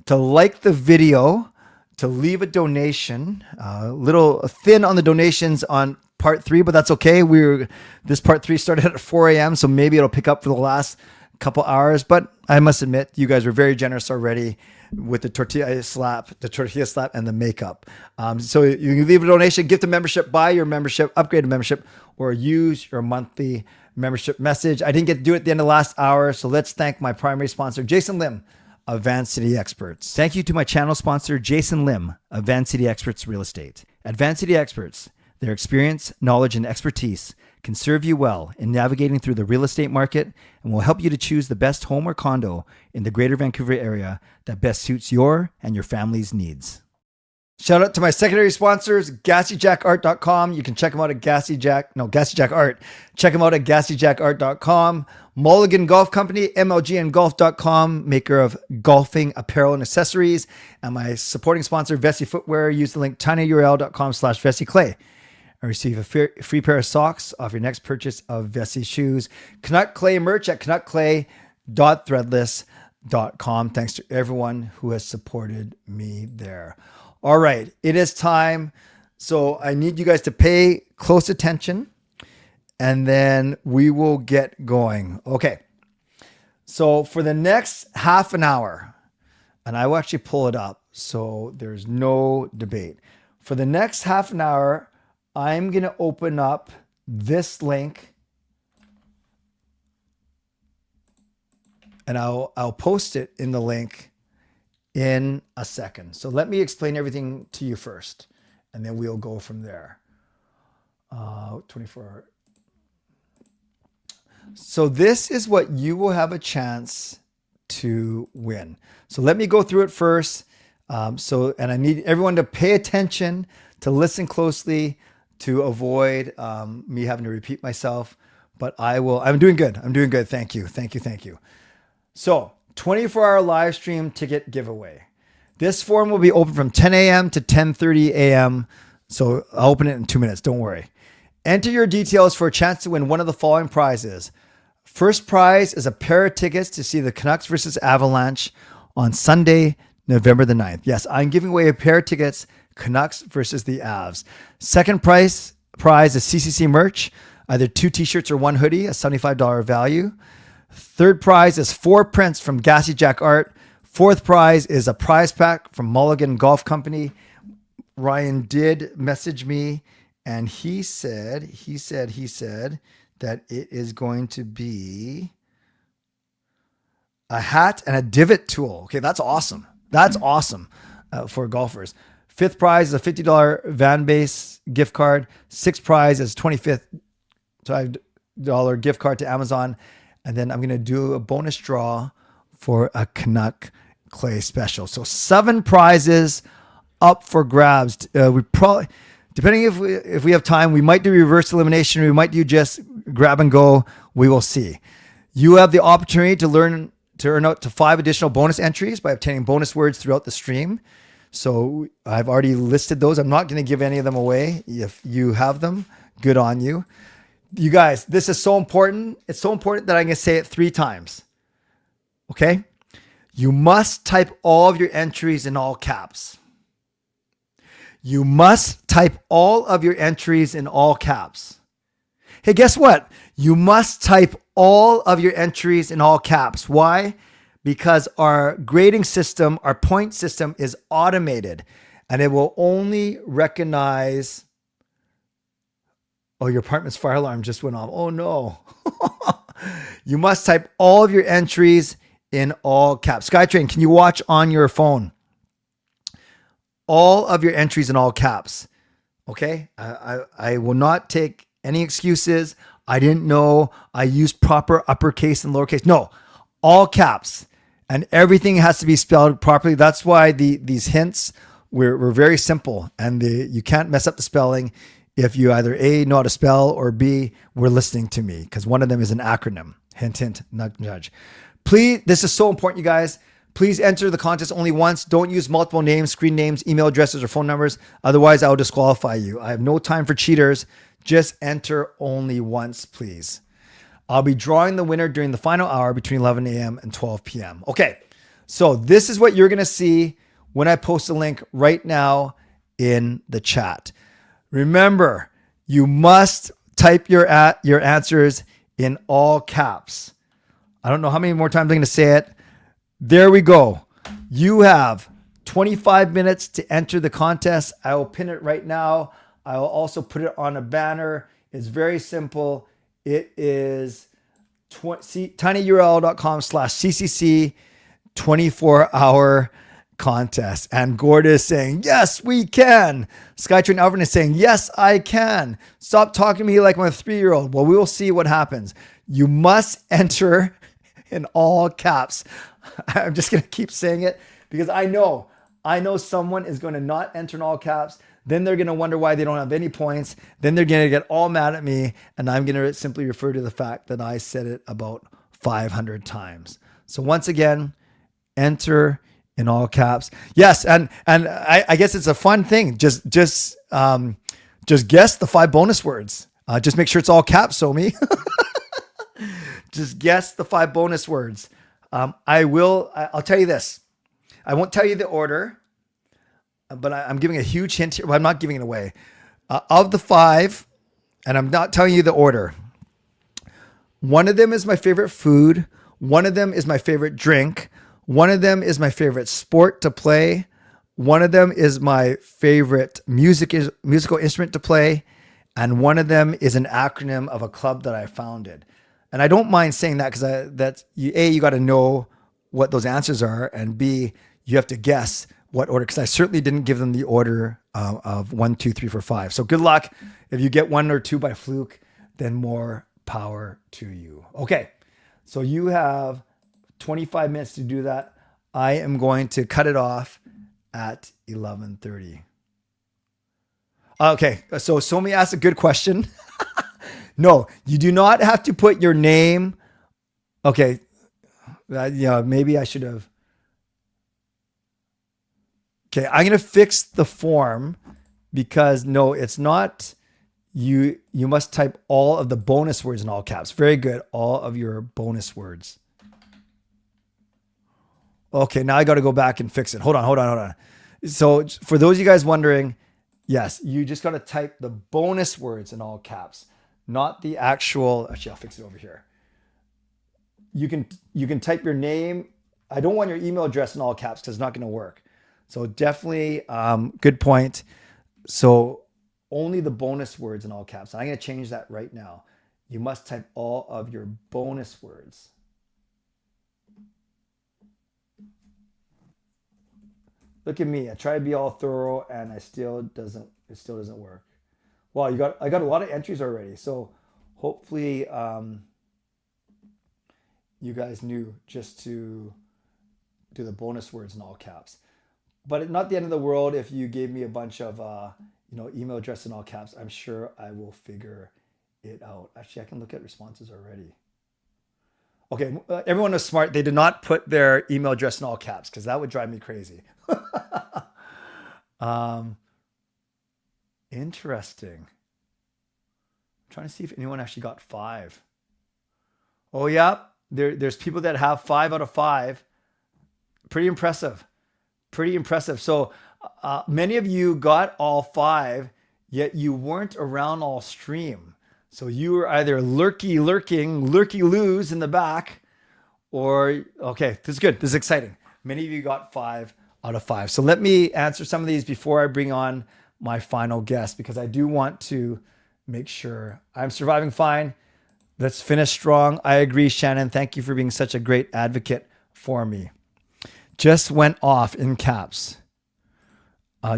to like the video, to leave a donation. A little thin on the donations on part 3, but that's okay. This part 3 started at 4 a.m., so maybe it'll pick up for the last couple hours. But I must admit, you guys were very generous already with the tortilla slap and the makeup. So you can leave a donation, gift a membership, buy your membership, upgrade a membership, or use your monthly membership message. I didn't get to do it at the end of the last hour, so let's thank my primary sponsor, Jason Lim of Van City Experts. Thank you to my channel sponsor, Jason Lim of Van City Experts Real Estate. At Van City Experts, their experience, knowledge, and expertise can serve you well in navigating through the real estate market and will help you to choose the best home or condo in the Greater Vancouver area that best suits your and your family's needs. Shout out to my secondary sponsors, GassyJackArt.com. You can check them out at GassyJack Art. Check them out at GassyJackArt.com. Mulligan Golf Company, MLGNGolf.com, maker of golfing apparel and accessories. And my supporting sponsor, Vessi Footwear. Use the link tinyurl.com/VessiClay. And receive a free pair of socks off your next purchase of Vessi shoes. Canuck Clay merch at canuckclay.threadless.com. Thanks to everyone who has supported me there. All right, it is time. So I need you guys to pay close attention and then we will get going. Okay. So for the next half an hour, and I will actually pull it up so there's no debate. For the next half an hour, I'm going to open up this link and I'll post it in the link in a second. So let me explain everything to you first, and then we'll go from there. 24. So this is what you will have a chance to win. So let me go through it first. And I need everyone to pay attention, to listen closely, to avoid me having to repeat myself. But I'm doing good. I'm doing good. Thank you. So 24-hour live stream ticket giveaway. This form will be open from 10 a.m. to 10:30 a.m. So I'll open it in 2 minutes. Don't worry. Enter your details for a chance to win one of the following prizes. First prize is a pair of tickets to see the Canucks versus Avalanche on Sunday, November the 9th. Yes, I'm giving away a pair of tickets, Canucks versus the Avs. Second prize is CCC merch, either 2 t-shirts or 1 hoodie, a $75 value. Third prize is 4 prints from Gassy Jack Art. Fourth prize is a prize pack from Mulligan Golf Company. Ryan did message me and he said that it is going to be a hat and a divot tool. Okay, that's awesome. That's awesome for golfers. Fifth prize is a $50 Van Base gift card. Sixth prize is $25 gift card to Amazon. And then I'm going to do a bonus draw for a Canuck Clay special. So 7 prizes up for grabs. We probably, depending if we have time, we might do reverse elimination. We might do just grab and go. We will see. You have the opportunity to earn out to 5 additional bonus entries by obtaining bonus words throughout the stream. So I've already listed those. I'm not going to give any of them away. If you have them, good on you. You guys, this is so important. It's so important that I'm going to say it 3 times. Okay? You must type all of your entries in all caps. You must type all of your entries in all caps. Hey, guess what? You must type all of your entries in all caps. Why? Because our grading system, our point system is automated and it will only recognize Oh, your apartment's fire alarm just went off. Oh no. You must type all of your entries in all caps. Skytrain, can you watch on your phone? All of your entries in all caps. Okay. I will not take any excuses. I didn't know. I used proper uppercase and lowercase. No, all caps, and everything has to be spelled properly. That's why these hints were very simple, and you can't mess up the spelling if you either A, know how to spell, or B, were listening to me, because one of them is an acronym. Hint, hint, nudge, nudge. Please, this is so important, you guys. Please enter the contest only once. Don't use multiple names, screen names, email addresses, or phone numbers. Otherwise, I will disqualify you. I have no time for cheaters. Just enter only once, please. I'll be drawing the winner during the final hour between 11 a.m. and 12 p.m. Okay, so this is what you're going to see when I post a link right now in the chat. Remember, you must type your answers in all caps. I don't know how many more times I'm going to say it. There we go. You have 25 minutes to enter the contest. I will pin it right now. I will also put it on a banner. It's very simple. It is tinyurl.com/CCC 24-hour contest. And Gord is saying, yes, we can. Skytrain Alvin is saying, yes, I can. Stop talking to me like I'm a 3-year-old. Well, we will see what happens. You must enter in all caps. I'm just going to keep saying it because I know someone is going to not enter in all caps. Then they're going to wonder why they don't have any points. Then they're going to get all mad at me. And I'm going to simply refer to the fact that I said it about 500 times. So once again, enter in all caps. Yes. And I guess it's a fun thing. Just guess the 5 bonus words. Just make sure it's all caps, Somi. Just guess the 5 bonus words. I'll tell you this. I won't tell you the order, but I'm giving a huge hint here. Well, I'm not giving it away. Of the 5, and I'm not telling you the order. One of them is my favorite food. One of them is my favorite drink. One of them is my favorite sport to play. One of them is my favorite musical instrument to play. And one of them is an acronym of a club that I founded. And I don't mind saying that because you got to know what those answers are, and B, you have to guess what order, because I certainly didn't give them the order of 1, 2, 3, 4, 5. So good luck. If you get 1 or 2 by fluke, then more power to you. Okay, so you have 25 minutes to do that. I am going to cut it off at 11:30. Okay, so Somi asked a good question. No, you do not have to put your name. Okay, maybe I should have. Okay, I'm going to fix the form because no, it's not. You must type all of the bonus words in all caps. Very good. All of your bonus words. Okay, now I got to go back and fix it. Hold on. So for those of you guys wondering, yes, you just got to type the bonus words in all caps, not the actual. Actually, I'll fix it over here. You can type your name. I don't want your email address in all caps because it's not going to work. So definitely, good point. So only the bonus words in all caps. And I'm going to change that right now. You must type all of your bonus words. Look at me. I try to be all thorough and it still doesn't work. Well, I got a lot of entries already. So hopefully you guys knew just to do the bonus words in all caps. But not the end of the world if you gave me a bunch of email address in all caps. I'm sure I will figure it out. Actually, I can look at responses already. Okay, everyone was smart. They did not put their email address in all caps because that would drive me crazy. Interesting. I'm trying to see if anyone actually got 5. Oh yeah, there's people that have 5 out of 5. Pretty impressive. So many of you got all 5, yet you weren't around all stream. So you were either lurky loos in the back, or, okay, this is good. This is exciting. Many of you got 5 out of 5. So let me answer some of these before I bring on my final guest, because I do want to make sure I'm surviving fine. Let's finish strong. I agree, Shannon. Thank you for being such a great advocate for me. Just went off in caps.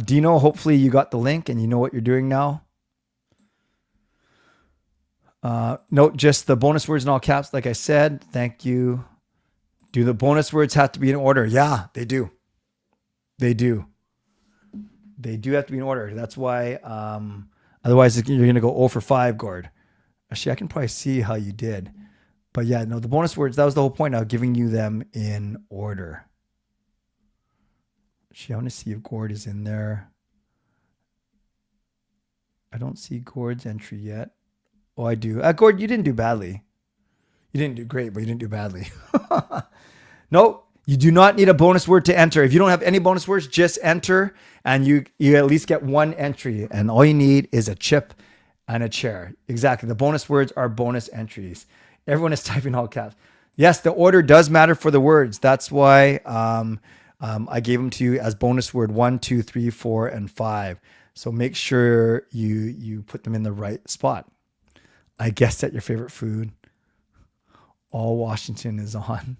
Dino, hopefully you got the link and you know what you're doing now. Note just the bonus words in all caps, like I said. Thank you. Do the bonus words have to be in order? Yeah, they do. They do. They do have to be in order. That's why, otherwise you're going to go 0 for 5, Gord. Actually, I can probably see how you did. But yeah, no, the bonus words, that was the whole point of giving you them in order. Actually, I want to see if Gord is in there. I don't see Gord's entry yet. Oh, I do. Gord, you didn't do badly. You didn't do great, but you didn't do badly. No, you do not need a bonus word to enter. If you don't have any bonus words, just enter and you at least get one entry. And all you need is a chip and a chair. Exactly. The bonus words are bonus entries. Everyone is typing all caps. Yes, the order does matter for the words. That's why I gave them to you as bonus word 1, 2, 3, 4, and 5. So make sure you put them in the right spot. I guessed at your favorite food. All Washington is on.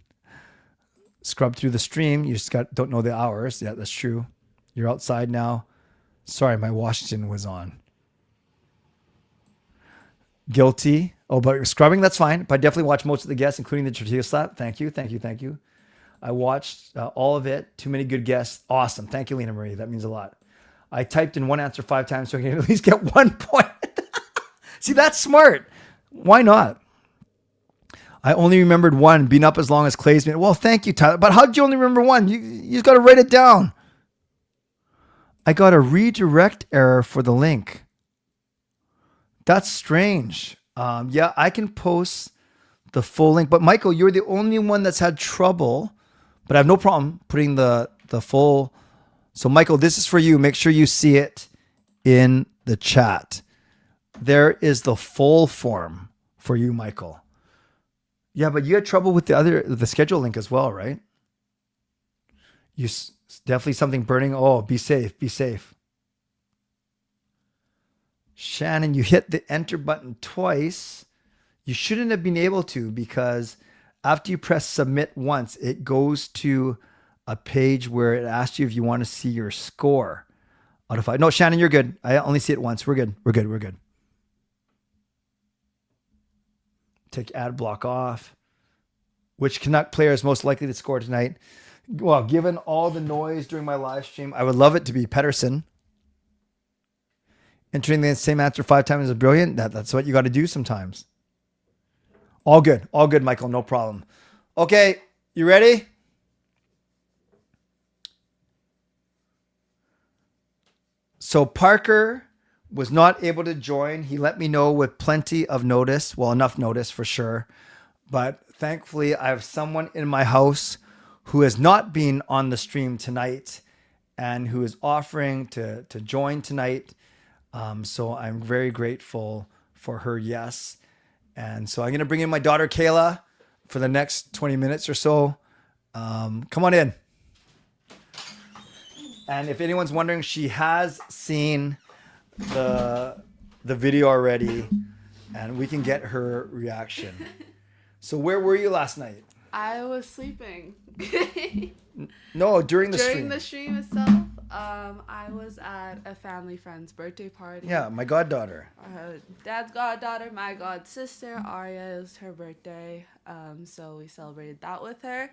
Scrub through the stream. You just don't know the hours. Yeah, that's true. You're outside now. Sorry, my Washington was on. Guilty. Oh, but scrubbing, that's fine. But I definitely watched most of the guests, including the tortilla slap. Thank you. I watched all of it. Too many good guests. Awesome. Thank you, Lena Marie. That means a lot. I typed in one answer 5 times so I can at least get 1 point. See, that's smart. Why not? I only remembered 1, being up as long as Clay's been. Well, thank you, Tyler. But how did you only remember 1? You just got to write it down. I got a redirect error for the link. That's strange. Yeah, I can post the full link. But Michael, you're the only one that's had trouble. But I have no problem putting the full. So Michael, this is for you. Make sure you see it in the chat. There is the full form for you, Michael. Yeah, but you had trouble with the schedule link as well, right? Definitely something burning. Oh, be safe. Be safe. Shannon, you hit the enter button twice. You shouldn't have been able to, because after you press submit once, it goes to a page where it asks you if you want to see your score out of 5. No, Shannon, you're good. I only see it once. We're good. Take ad block off. Which Canuck player is most likely to score tonight? Well, given all the noise during my live stream, I would love it to be Pettersson. Entering the same answer 5 times is brilliant. That's what you got to do sometimes. All good, Michael. No problem. Okay, you ready? So Parker was not able to join. He let me know with plenty of notice. Well, enough notice for sure. But thankfully, I have someone in my house who has not been on the stream tonight and who is offering to join tonight. So I'm very grateful for her yes. And so I'm going to bring in my daughter, Kayla, for the next 20 minutes or so. Come on in. And if anyone's wondering, she has seen the video already, and we can get her reaction. So where were you last night? I was sleeping. No, during the stream. During the stream itself, I was at a family friend's birthday party. Yeah, my goddaughter. Dad's goddaughter, my god sister, Arya, is her birthday. So we celebrated that with her.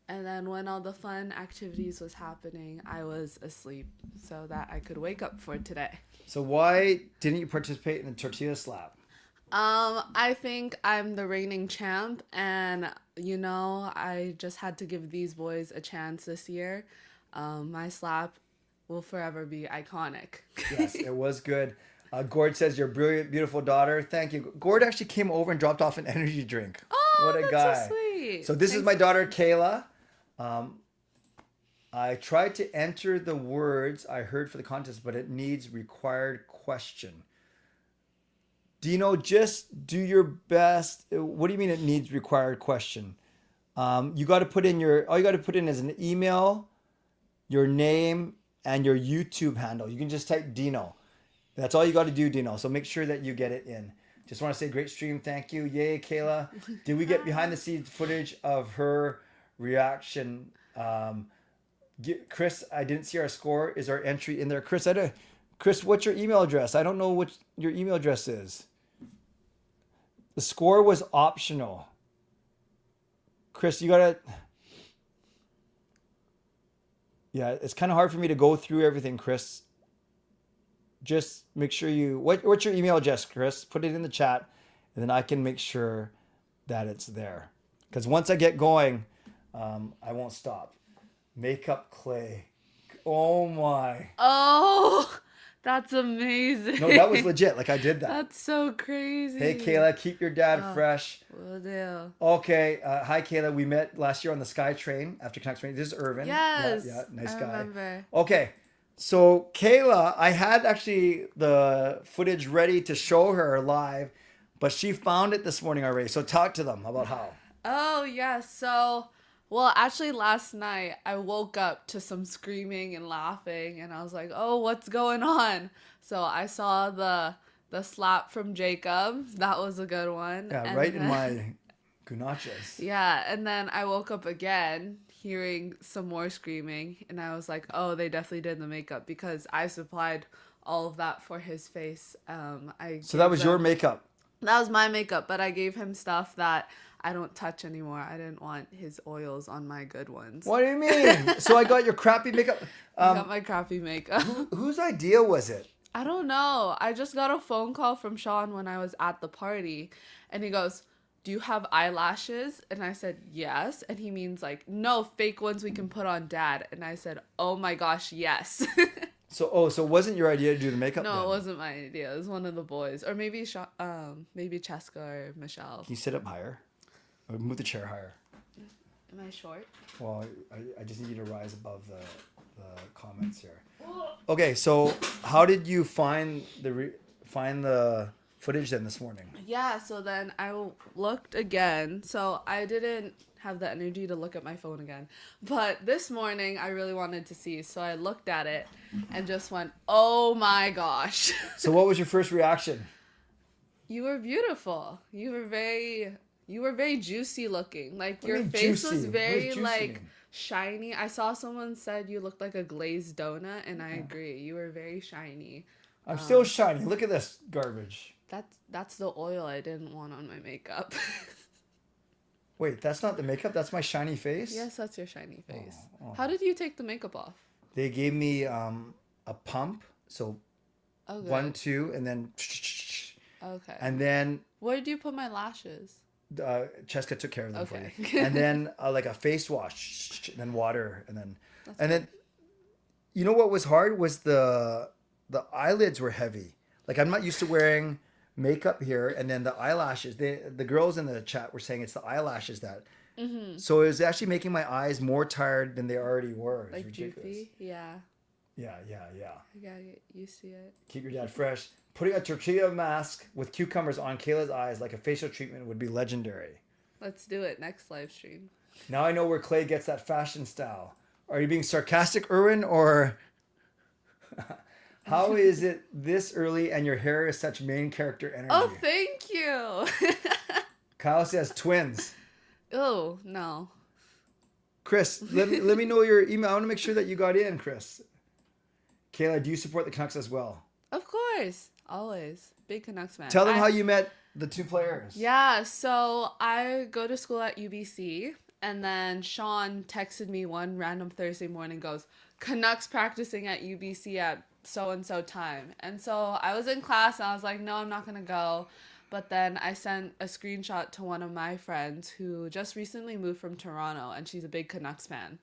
And then when all the fun activities was happening, I was asleep so that I could wake up for today. So why didn't you participate in the tortilla slap? I think I'm the reigning champ, and I just had to give these boys a chance this year. My slap will forever be iconic. Yes, it was good. Gord says, "You're brilliant, beautiful daughter." Thank you. Gord actually came over and dropped off an energy drink. Oh, what a that's guy! So sweet. So this is my daughter, Kayla. I tried to enter the words I heard for the contest, but it needs required question. Dino, just do your best. What do you mean it needs required question? You got to put in all you got to put in is an email, your name, and your YouTube handle. You can just type Dino. That's all you got to do, Dino. So make sure that you get it in. Just want to say great stream. Thank you. Yay, Kayla. Did we get behind the scenes footage of her reaction? Chris, I didn't see our score. Is our entry in there? Chris, what's your email address? I don't know what your email address is. The score was optional. Chris, you got to... Yeah, it's kind of hard for me to go through everything, Chris. Just make sure you... What's your email address, Chris? Put it in the chat, and then I can make sure that it's there. Because once I get going, I won't stop. Makeup clay. Oh, my. Oh, that's amazing. No, that was legit. Like, I did that. That's so crazy. Hey, Kayla, keep your dad fresh. Will do. Okay. Hi, Kayla. We met last year on the Sky Train after Canucks Train. This is Irvin. Yes. Yeah, nice I guy. remember. Okay. So, Kayla, I had actually the footage ready to show her live, but she found it this morning already. So, talk to them about how. Oh, yeah. So, well, actually, last night I woke up to some screaming and laughing, and I was like, oh, what's going on? So, I saw the slap from Jacob. That was a good one. Yeah, and right then, in my gunachas. Yeah, and then I woke up again hearing some more screaming, and I was like, oh, they definitely did the makeup because I supplied all of that for his face. So that was your makeup? That was my makeup, but I gave him stuff that I don't touch anymore. I didn't want his oils on my good ones. What do you mean? So I got your crappy makeup? I got my crappy makeup. Whose idea was it? I don't know. I just got a phone call from Sean when I was at the party, and he goes, do you have eyelashes? And I said, yes. And he means like, no, fake ones we can put on dad. And I said, oh my gosh, yes. So it wasn't your idea to do the makeup? No, then? it wasn't my idea. It was one of the boys. Or maybe maybe Cheska or Michelle. Can you sit up higher? Or move the chair higher? Am I short? Well, I just need you to rise above the comments here. Okay, so how did you find the footage then this morning? Yeah, so then I looked again. So I didn't have the energy to look at my phone again. But this morning I really wanted to see. So I looked at it and just went, oh my gosh. So what was your first reaction? You were beautiful. You were very juicy looking. Like your face was very like shiny. I saw someone said you looked like a glazed donut, and I agree. You were very shiny. I'm still shiny. Look at this garbage. That's the oil I didn't want on my makeup. Wait, that's not the makeup? That's my shiny face? Yes, that's your shiny face. Oh. How did you take the makeup off? They gave me a pump. So 1, 2, and then... Okay. And then... Where did you put my lashes? Cheska took care of them for you. And then like a face wash, then water, and then you know what was hard was the eyelids were heavy. Like I'm not used to wearing makeup here, and then the eyelashes. The girls in the chat were saying it's the eyelashes that. Mm-hmm. So it was actually making my eyes more tired than they already were. It's like ridiculous. droopy, yeah. Yeah. I gotta get used to it. Keep your dad fresh. Putting a tortilla mask with cucumbers on Kayla's eyes like a facial treatment would be legendary. Let's do it next live stream. Now I know where Clay gets that fashion style. Are you being sarcastic, Erwin, or how is it this early and your hair is such main character energy? Oh, thank you. Kyle says twins. Oh, no. Chris, let me know your email. I want to make sure that you got in, Chris. Kayla, do you support the Canucks as well? Of course. Always. Big Canucks fan. Tell them how you met the two players. Yeah, so I go to school at UBC, and then Sean texted me one random Thursday morning, goes, Canucks practicing at UBC at so-and-so time. And so I was in class, and I was like, no, I'm not going to go. But then I sent a screenshot to one of my friends who just recently moved from Toronto, and she's a big Canucks fan.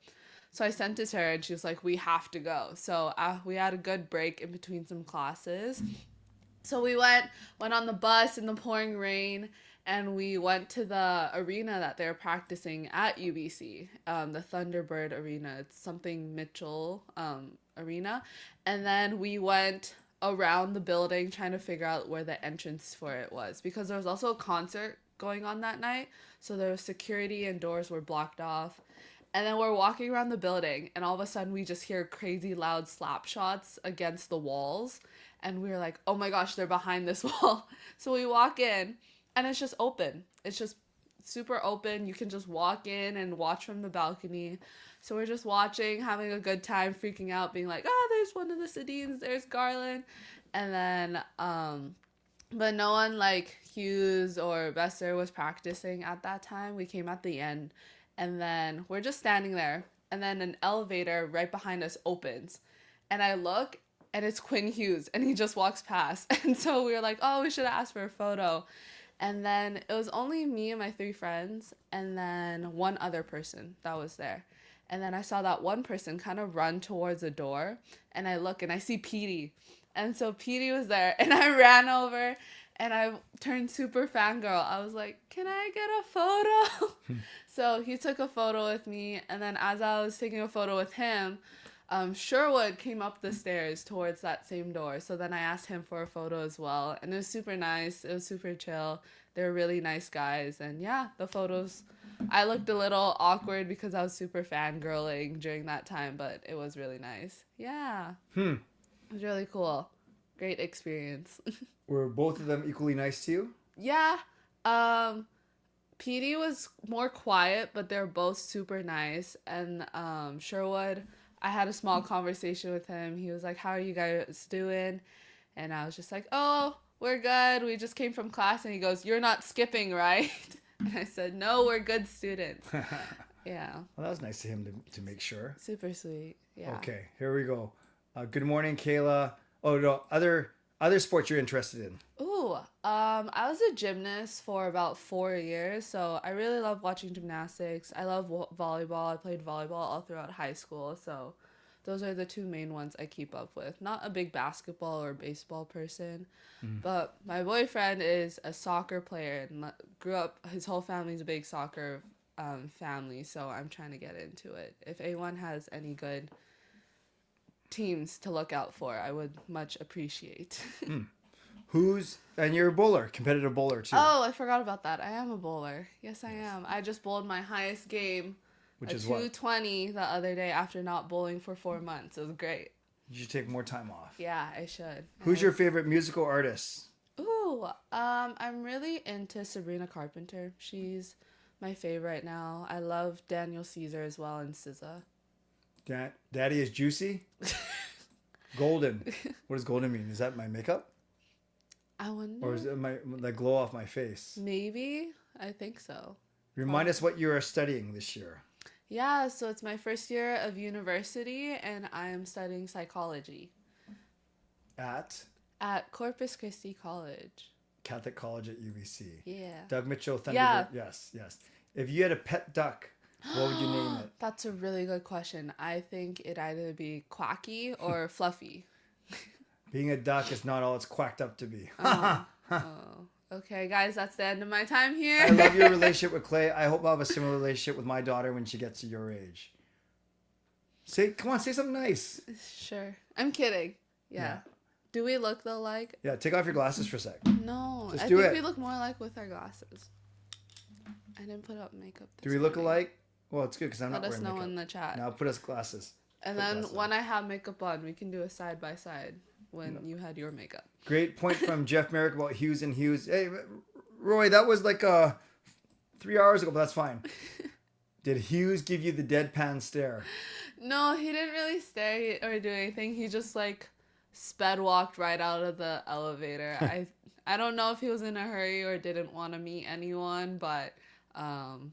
So I sent it to her, and she was like, we have to go. So we had a good break in between some classes. So we went on the bus in the pouring rain, and we went to the arena that they're practicing at UBC, the Thunderbird Arena. It's something Mitchell Arena. And then we went around the building trying to figure out where the entrance for it was, because there was also a concert going on that night. So there was security and doors were blocked off. And then we're walking around the building, and all of a sudden we just hear crazy loud slap shots against the walls. And we were like, oh my gosh, they're behind this wall. So we walk in, and it's just open. It's just super open. You can just walk in and watch from the balcony. So we're just watching, having a good time, freaking out, being like, oh, there's one of the Sedins, there's Garland. And then, but no one like Hughes or Besser was practicing at that time. We came at the end. And then we're just standing there. And then an elevator right behind us opens. And I look, and it's Quinn Hughes. And he just walks past. And so we were like, oh, we should have asked for a photo. And then it was only me and my 3 friends. And then one other person that was there. And then I saw that one person kind of run towards the door. And I look, and I see Petey. And so Petey was there. And I ran over. And I turned super fangirl. I was like, can I get a photo? So he took a photo with me. And then as I was taking a photo with him, Sherwood came up the stairs towards that same door. So then I asked him for a photo as well. And it was super nice. It was super chill. They were really nice guys. And yeah, the photos, I looked a little awkward because I was super fangirling during that time. But it was really nice. Yeah. It was really cool. Great experience. Were both of them equally nice to you? Yeah. Petey was more quiet, but they're both super nice. And Sherwood, I had a small conversation with him. He was like, how are you guys doing? And I was just like, oh, we're good. We just came from class. And he goes, you're not skipping, right? And I said, no, we're good students. Yeah. Well, that was nice of him to make sure. Super sweet. Yeah. Okay, here we go. Good morning, Kayla. Oh, no, other sports you're interested in? Ooh, I was a gymnast for about 4 years, so I really love watching gymnastics. I love volleyball. I played volleyball all throughout high school, so those are the 2 main ones I keep up with. Not a big basketball or baseball person, but my boyfriend is a soccer player and grew up, his whole family's a big soccer family, so I'm trying to get into it. If anyone has any good teams to look out for, I would much appreciate. And you're a bowler, competitive bowler too. Oh, I forgot about that. I am a bowler. Yes, I am. I just bowled my highest game, Which a is what? 220 the other day after not bowling for 4 months. It was great. You should take more time off. Yeah, I should. Who's your favorite musical artist? Ooh, I'm really into Sabrina Carpenter. She's my favorite right now. I love Daniel Caesar as well and SZA. Daddy is juicy? Golden. What does golden mean? Is that my makeup? I wonder. Or is it the glow off my face? Maybe. I think so. Remind us what you are studying this year. Yeah, so it's my first year of university, and I am studying psychology. At Corpus Christi College. Catholic College at UBC. Yeah. Doug Mitchell, Thunderbird. Yeah. Yes. If you had a pet duck, what would you name it? That's a really good question. I think it'd either be Quacky or Fluffy. Being a duck is not all it's quacked up to be. Okay, guys, that's the end of my time here. I love your relationship with Clay. I hope I'll have a similar relationship with my daughter when she gets to your age. Come on, say something nice. Sure. I'm kidding. Yeah. Do we look alike? Yeah, take off your glasses for a sec. No, Just I do think it. we look more alike with our glasses. I didn't put up makeup. Do we look alike? Well, it's good because I'm Let not us wearing know makeup. in the chat. Now put us glasses. And then when I have makeup on, we can do a side by side when you had your makeup. Great point from Jeff Merrick about Hughes and Hughes. Hey, Roy, that was like 3 hours ago, but that's fine. Did Hughes give you the deadpan stare? No, he didn't really stare or do anything. He just sped walked right out of the elevator. I don't know if he was in a hurry or didn't want to meet anyone, but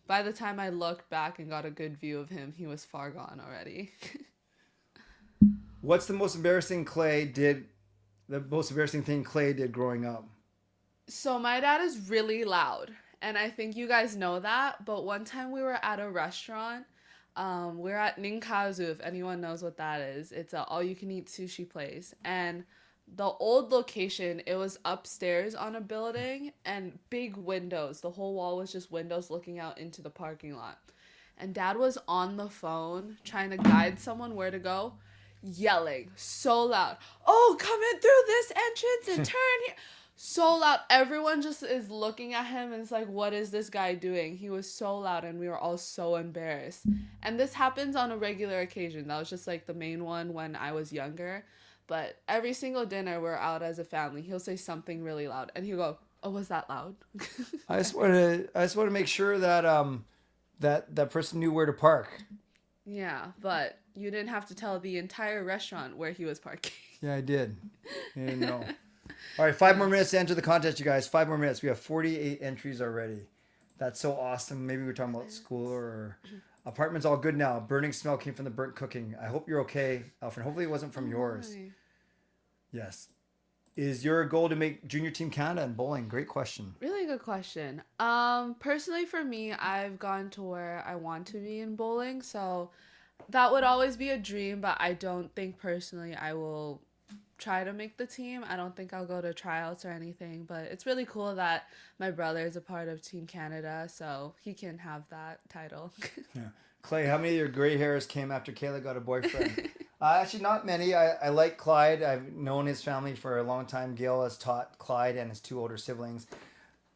by the time I looked back and got a good view of him, he was far gone already. What's the most embarrassing thing Clay did growing up? So my dad is really loud, and I think you guys know that, but one time we were at a restaurant. We're at Ninkazu, if anyone knows what that is. It's a all-you-can-eat sushi place, and the old location, it was upstairs on a building, and big windows. The whole wall was just windows looking out into the parking lot. And Dad was on the phone trying to guide someone where to go, yelling so loud, "Oh, come in through this entrance and turn here." so loud. Everyone just is looking at him and it's like, what is this guy doing? He was so loud and we were all so embarrassed. And this happens on a regular occasion. That was just like the main one when I was younger. But every single dinner we're out as a family, he'll say something really loud and he'll go, oh, was that loud? I just want to make sure that that person knew where to park. Yeah, but you didn't have to tell the entire restaurant where he was parking. Yeah, I did. I didn't know. All right, 5 more minutes to enter the contest, you guys. 5 more minutes. We have 48 entries already. That's so awesome. Maybe we're talking about school or apartment's all good now. Burning smell came from the burnt cooking. I hope you're okay, Alfred. Hopefully it wasn't from yours. My. Yes. Is your goal to make junior team Canada in bowling? Great question. Really good question. Personally for me, I've gone to where I want to be in bowling, so that would always be a dream, but I don't think personally I will try to make the team. I don't think I'll go to tryouts or anything, but it's really cool that my brother is a part of Team Canada, so he can have that title. Yeah. Clay, how many of your gray hairs came after Kayla got a boyfriend? Actually, not many. I like Clyde. I've known his family for a long time. Gail has taught Clyde and his 2 older siblings.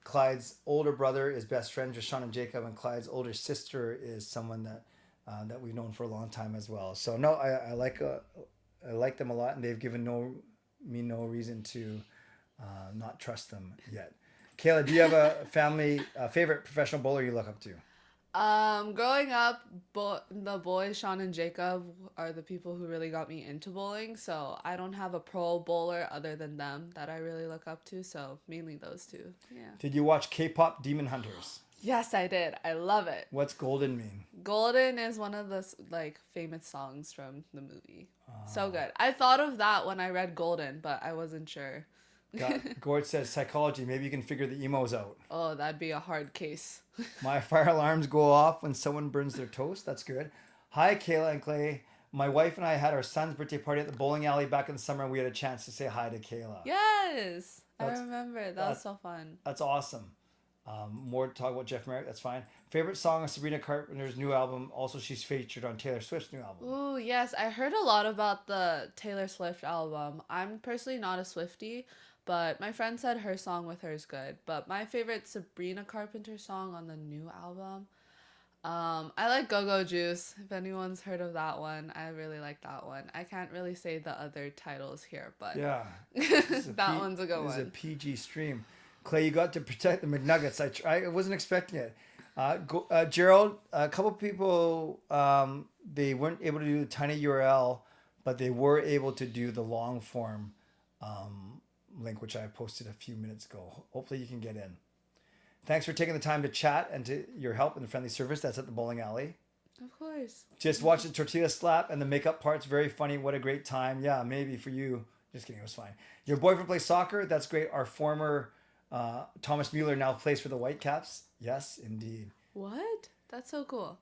Clyde's older brother is best friends with Sean and Jacob, and Clyde's older sister is someone that we've known for a long time as well. So no, I like them a lot, and they've given me no reason to not trust them yet. Kayla, do you have a favorite professional bowler you look up to? Growing up, the boys, Sean and Jacob, are the people who really got me into bowling, so I don't have a pro bowler other than them that I really look up to, so mainly those 2. Yeah. Did you watch K-pop Demon Hunters? Yes, I did. I love it. What's Golden mean? Golden is one of the famous songs from the movie. So good. I thought of that when I read Golden, but I wasn't sure. Gord says psychology. Maybe you can figure the emos out. Oh, that'd be a hard case. My fire alarms go off when someone burns their toast. That's good. Hi, Kayla and Clay. My wife and I had our son's birthday party at the bowling alley back in the summer, and we had a chance to say hi to Kayla. Yes, I remember. That was so fun. That's awesome. More to talk about Jeff Marek. That's fine. Favorite song of Sabrina Carpenter's new album. Also, she's featured on Taylor Swift's new album. Ooh, yes. I heard a lot about the Taylor Swift album. I'm personally not a Swiftie, but my friend said her song with her is good. But my favorite Sabrina Carpenter song on the new album, I like Go-Go Juice. If anyone's heard of that one, I really like that one. I can't really say the other titles here, but yeah, that one's a good one. It's a PG stream. Clay, you got to protect the McNuggets. I wasn't expecting it. Gerald, a couple people, they weren't able to do the tiny URL, but they were able to do the long form link, which I posted a few minutes ago. Hopefully you can get in. Thanks for taking the time to chat and to your help in the friendly service. That's at the bowling alley. Of course. Just watch the tortilla slap and the makeup part's very funny. What a great time. Yeah, maybe for you. Just kidding. It was fine. Your boyfriend plays soccer. That's great. Our former Thomas Mueller now plays for the Whitecaps. Yes, indeed. What? That's so cool.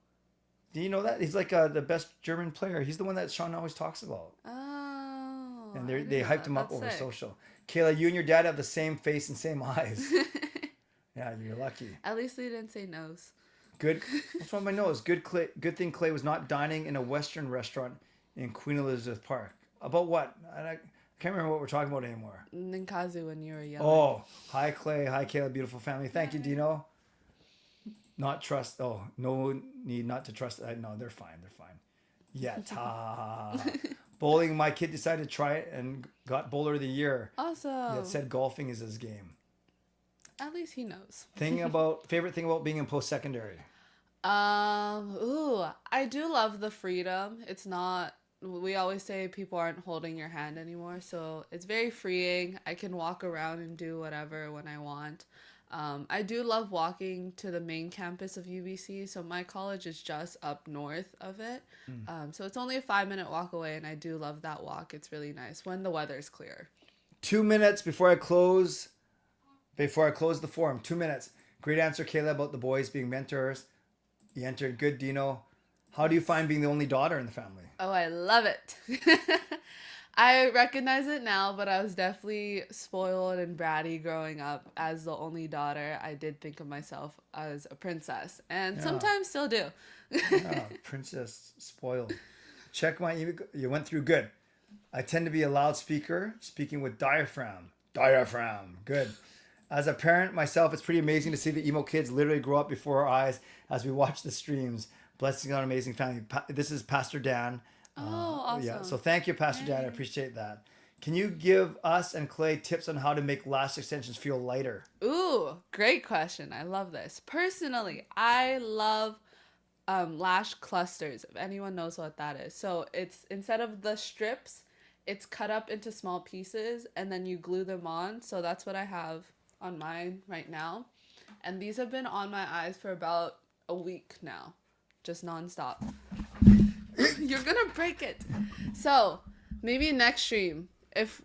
Do you know that? He's like the best German player. He's the one that Sean always talks about. Oh. And they hyped him up over social. Kayla, you and your dad have the same face and same eyes. Yeah, you're lucky. At least they didn't say nose. Good. What's wrong with my nose? Good thing Clay was not dining in a Western restaurant in Queen Elizabeth Park. About what? I can't remember what we're talking about anymore. Ninkazu when you were young. Oh, hi Clay. Hi Kayla, beautiful family. Thank you, Dino. Not trust. Oh, no need not to trust. No, they're fine. They're fine. Yeah. Bowling, my kid decided to try it and got bowler of the year. Awesome. Yet said golfing is his game. At least he knows. Favorite thing about being in post-secondary? I do love the freedom. It's not, we always say people aren't holding your hand anymore, so it's very freeing. I can walk around and do whatever when I want. I do love walking to the main campus of UBC, so my college is just up north of it. So it's only a 5-minute walk away, and I do love that walk. It's really nice when the weather's clear. 2 minutes before I close the forum. 2 minutes. Great answer, Kayla, about the boys being mentors. You entered good, Dino. How do you find being the only daughter in the family? Oh, I love it. I recognize it now, but I was definitely spoiled and bratty growing up as the only daughter. I did think of myself as a princess, and sometimes still do. Yeah, princess spoiled. Check my email. You went through good. I tend to be a loud speaker, speaking with diaphragm. Diaphragm. Good. As a parent myself, it's pretty amazing to see the emo kids literally grow up before our eyes as we watch the streams. Blessings on an amazing family. This is Pastor Dan. Awesome. Yeah. So thank you, Pastor Dan. I appreciate that. Can you give us and Clay tips on how to make lash extensions feel lighter? Ooh, great question. I love this. Personally, I love lash clusters, if anyone knows what that is. So it's instead of the strips, it's cut up into small pieces and then you glue them on. So that's what I have on mine right now. And these have been on my eyes for about a week now, just nonstop. You're gonna break it. So maybe next stream, if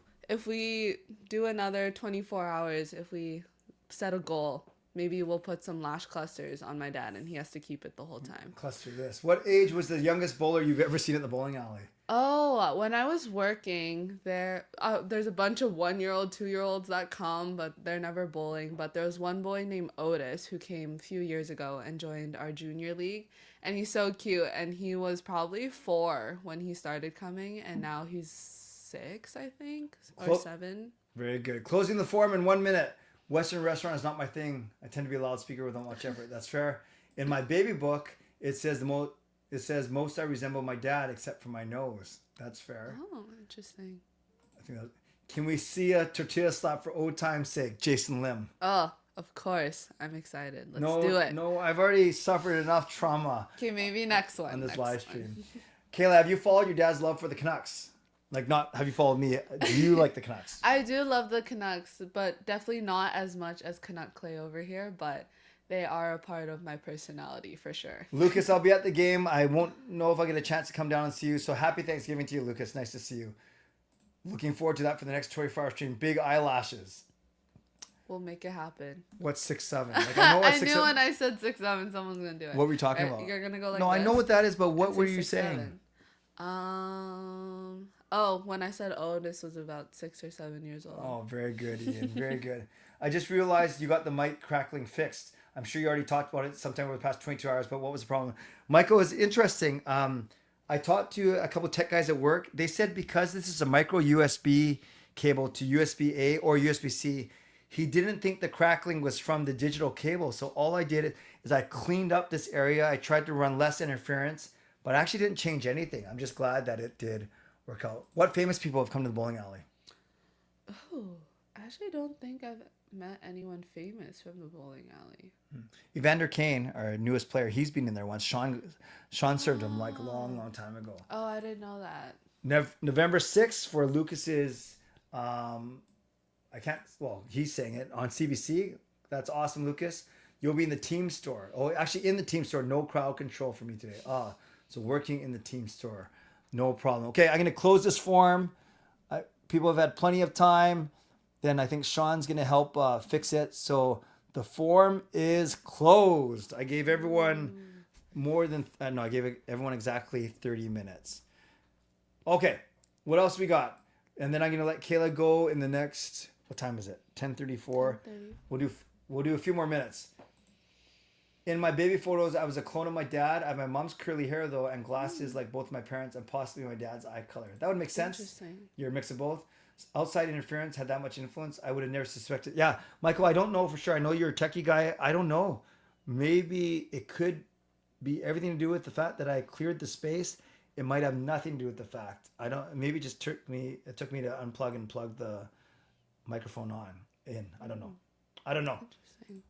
we do another 24 hours, if we set a goal, maybe we'll put some lash clusters on my dad and he has to keep it the whole time. Cluster this. What age was the youngest bowler you've ever seen at the bowling alley? Oh, when I was working there, there's a bunch of 1-year-old, 2-year-olds that come, but they're never bowling. But there was one boy named Otis who came a few years ago and joined our junior league. And he's so cute. And he was probably 4 when he started coming. And now he's 6, I think, or 7. Very good. Closing the forum in 1 minute. Western restaurant is not my thing. I tend to be a loudspeaker without much effort. That's fair. In my baby book, it says most I resemble my dad except for my nose. That's fair. Oh, interesting. I think can we see a tortilla slap for old time's sake? Jason Lim. Oh, of course. I'm excited. Let's do it. No, I've already suffered enough trauma. Okay, maybe next one. On this next live stream. Kayla, have you followed your dad's love for the Canucks? Like, not have you followed me? Do you like the Canucks? I do love the Canucks, but definitely not as much as Canuck Clay over here, but they are a part of my personality for sure. Lucas, I'll be at the game. I won't know if I get a chance to come down and see you. So happy Thanksgiving to you, Lucas. Nice to see you. Looking forward to that for the next 24-hour stream. Big eyelashes. We'll make it happen. What's 6'7"? Like, I know what I knew when I said 6'7", someone's gonna do it. What were you talking about? You're gonna go like no, this? I know what that is, but what I'd were say you 6'7". saying? Oh, when I said Otis was about 6 or 7 years old. Oh, very good, Ian. Very good. I just realized you got the mic crackling fixed. I'm sure you already talked about it sometime over the past 22 hours, but what was the problem? Michael, is interesting. I talked to a couple of tech guys at work. They said because this is a micro USB cable to USB-A or USB-C, he didn't think the crackling was from the digital cable. So all I did is I cleaned up this area. I tried to run less interference, but I actually didn't change anything. I'm just glad that it did work out. What famous people have come to the bowling alley? Oh, I actually don't think I've met anyone famous from the bowling alley. Evander Kane, our newest player, he's been in there once. Sean served him like a long time ago. Oh, I didn't know that. November 6th for Lucas's, he's saying it on CBC. That's awesome, Lucas. You'll be in the team store. Oh, actually in the team store. No crowd control for me today. So working in the team store. No problem. Okay, I'm going to close this forum. People have had plenty of time. Then I think Sean's going to help fix it. So the forum is closed. I gave everyone I gave everyone exactly 30 minutes. Okay, what else we got? And then I'm going to let Kayla go in the next, what time is it? 10:34. We'll do a few more minutes. In my baby photos, I was a clone of my dad. I have my mom's curly hair, though, and glasses like both my parents and possibly my dad's eye color. That would make sense. Interesting. You're a mix of both. Outside interference had that much influence. I would have never suspected. Yeah, Michael, I don't know for sure. I know you're a techie guy. I don't know. Maybe it could be everything to do with the fact that I cleared the space. It might have nothing to do with the fact. I don't. Maybe it just took me to unplug and plug the microphone in. I don't know.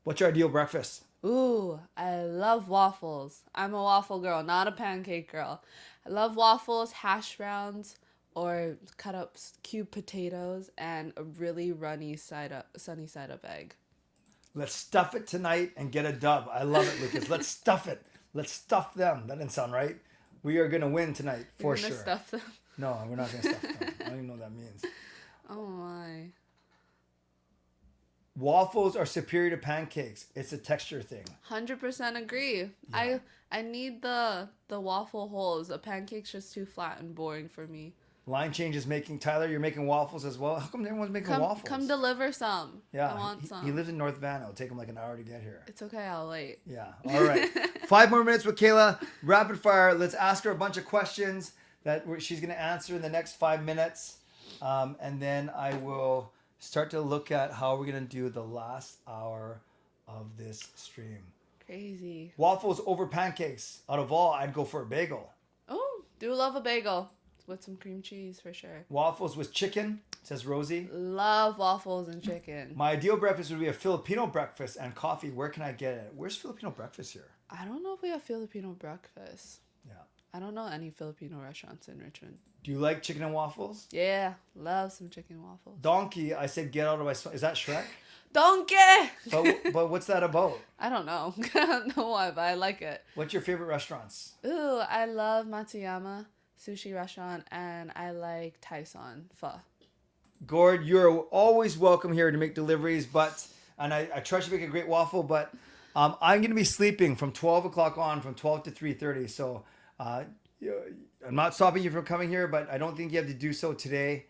What's your ideal breakfast? Ooh, I love waffles. I'm a waffle girl, not a pancake girl. I love waffles, hash browns, or cut up cube potatoes, and a really sunny side up egg. Let's stuff it tonight and get a dub. I love it, Lucas. Let's stuff it. Let's stuff them. That didn't sound right. We are going to win tonight for sure. You're going to stuff them? No, we're not going to stuff them. I don't even know what that means. Oh my. Waffles are superior to pancakes. It's a texture thing. 100% agree. Yeah. I need the waffle holes. A pancake's just too flat and boring for me. Line change is making. Tyler, you're making waffles as well. How come everyone's making waffles? Come deliver some. Yeah, I want some. He lives in North Van. It'll take him like an hour to get here. It's okay. I'll wait. Yeah. All right. 5 more minutes with Kayla. Rapid fire. Let's ask her a bunch of questions that she's going to answer in the next 5 minutes. And then I will start to look at how we're going to do the last hour of this stream. Crazy. Waffles over pancakes. Out of all, I'd go for a bagel. Oh, do love a bagel with some cream cheese for sure. Waffles with chicken, says Rosie. Love waffles and chicken. My ideal breakfast would be a Filipino breakfast and coffee. Where can I get it? Where's Filipino breakfast here? I don't know if we have Filipino breakfast. Yeah. I don't know any Filipino restaurants in Richmond. Do you like chicken and waffles? Yeah, love some chicken waffles. Donkey, I said get out of my... Is that Shrek? Donkey! But what's that about? I don't know. I don't know why, but I like it. What's your favorite restaurants? Ooh, I love Matsuyama sushi restaurant, and I like Tyson pho. Gord, you're always welcome here to make deliveries, and I trust you make a great waffle, but I'm going to be sleeping from 12 o'clock on, from 12 to 3:30. So I'm not stopping you from coming here, but I don't think you have to do so today.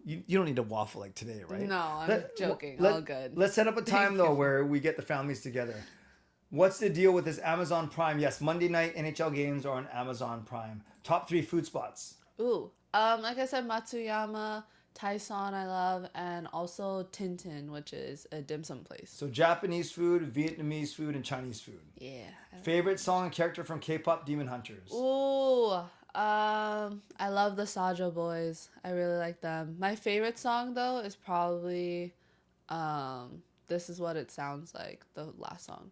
You don't need a waffle like today, right? No, I'm joking. All good. Let's set up a time, though, where we get the families together. What's the deal with this Amazon Prime? Yes, Monday night NHL games are on Amazon Prime. Top 3 food spots. Ooh, like I said, Matsuyama, Tyson I love, and also Tintin, which is a dim sum place. So Japanese food, Vietnamese food, and Chinese food. Yeah. Favorite song and character from K-pop Demon Hunters? Ooh, I love the Sajo Boys. I really like them. My favorite song though is probably This Is What It Sounds Like, the last song.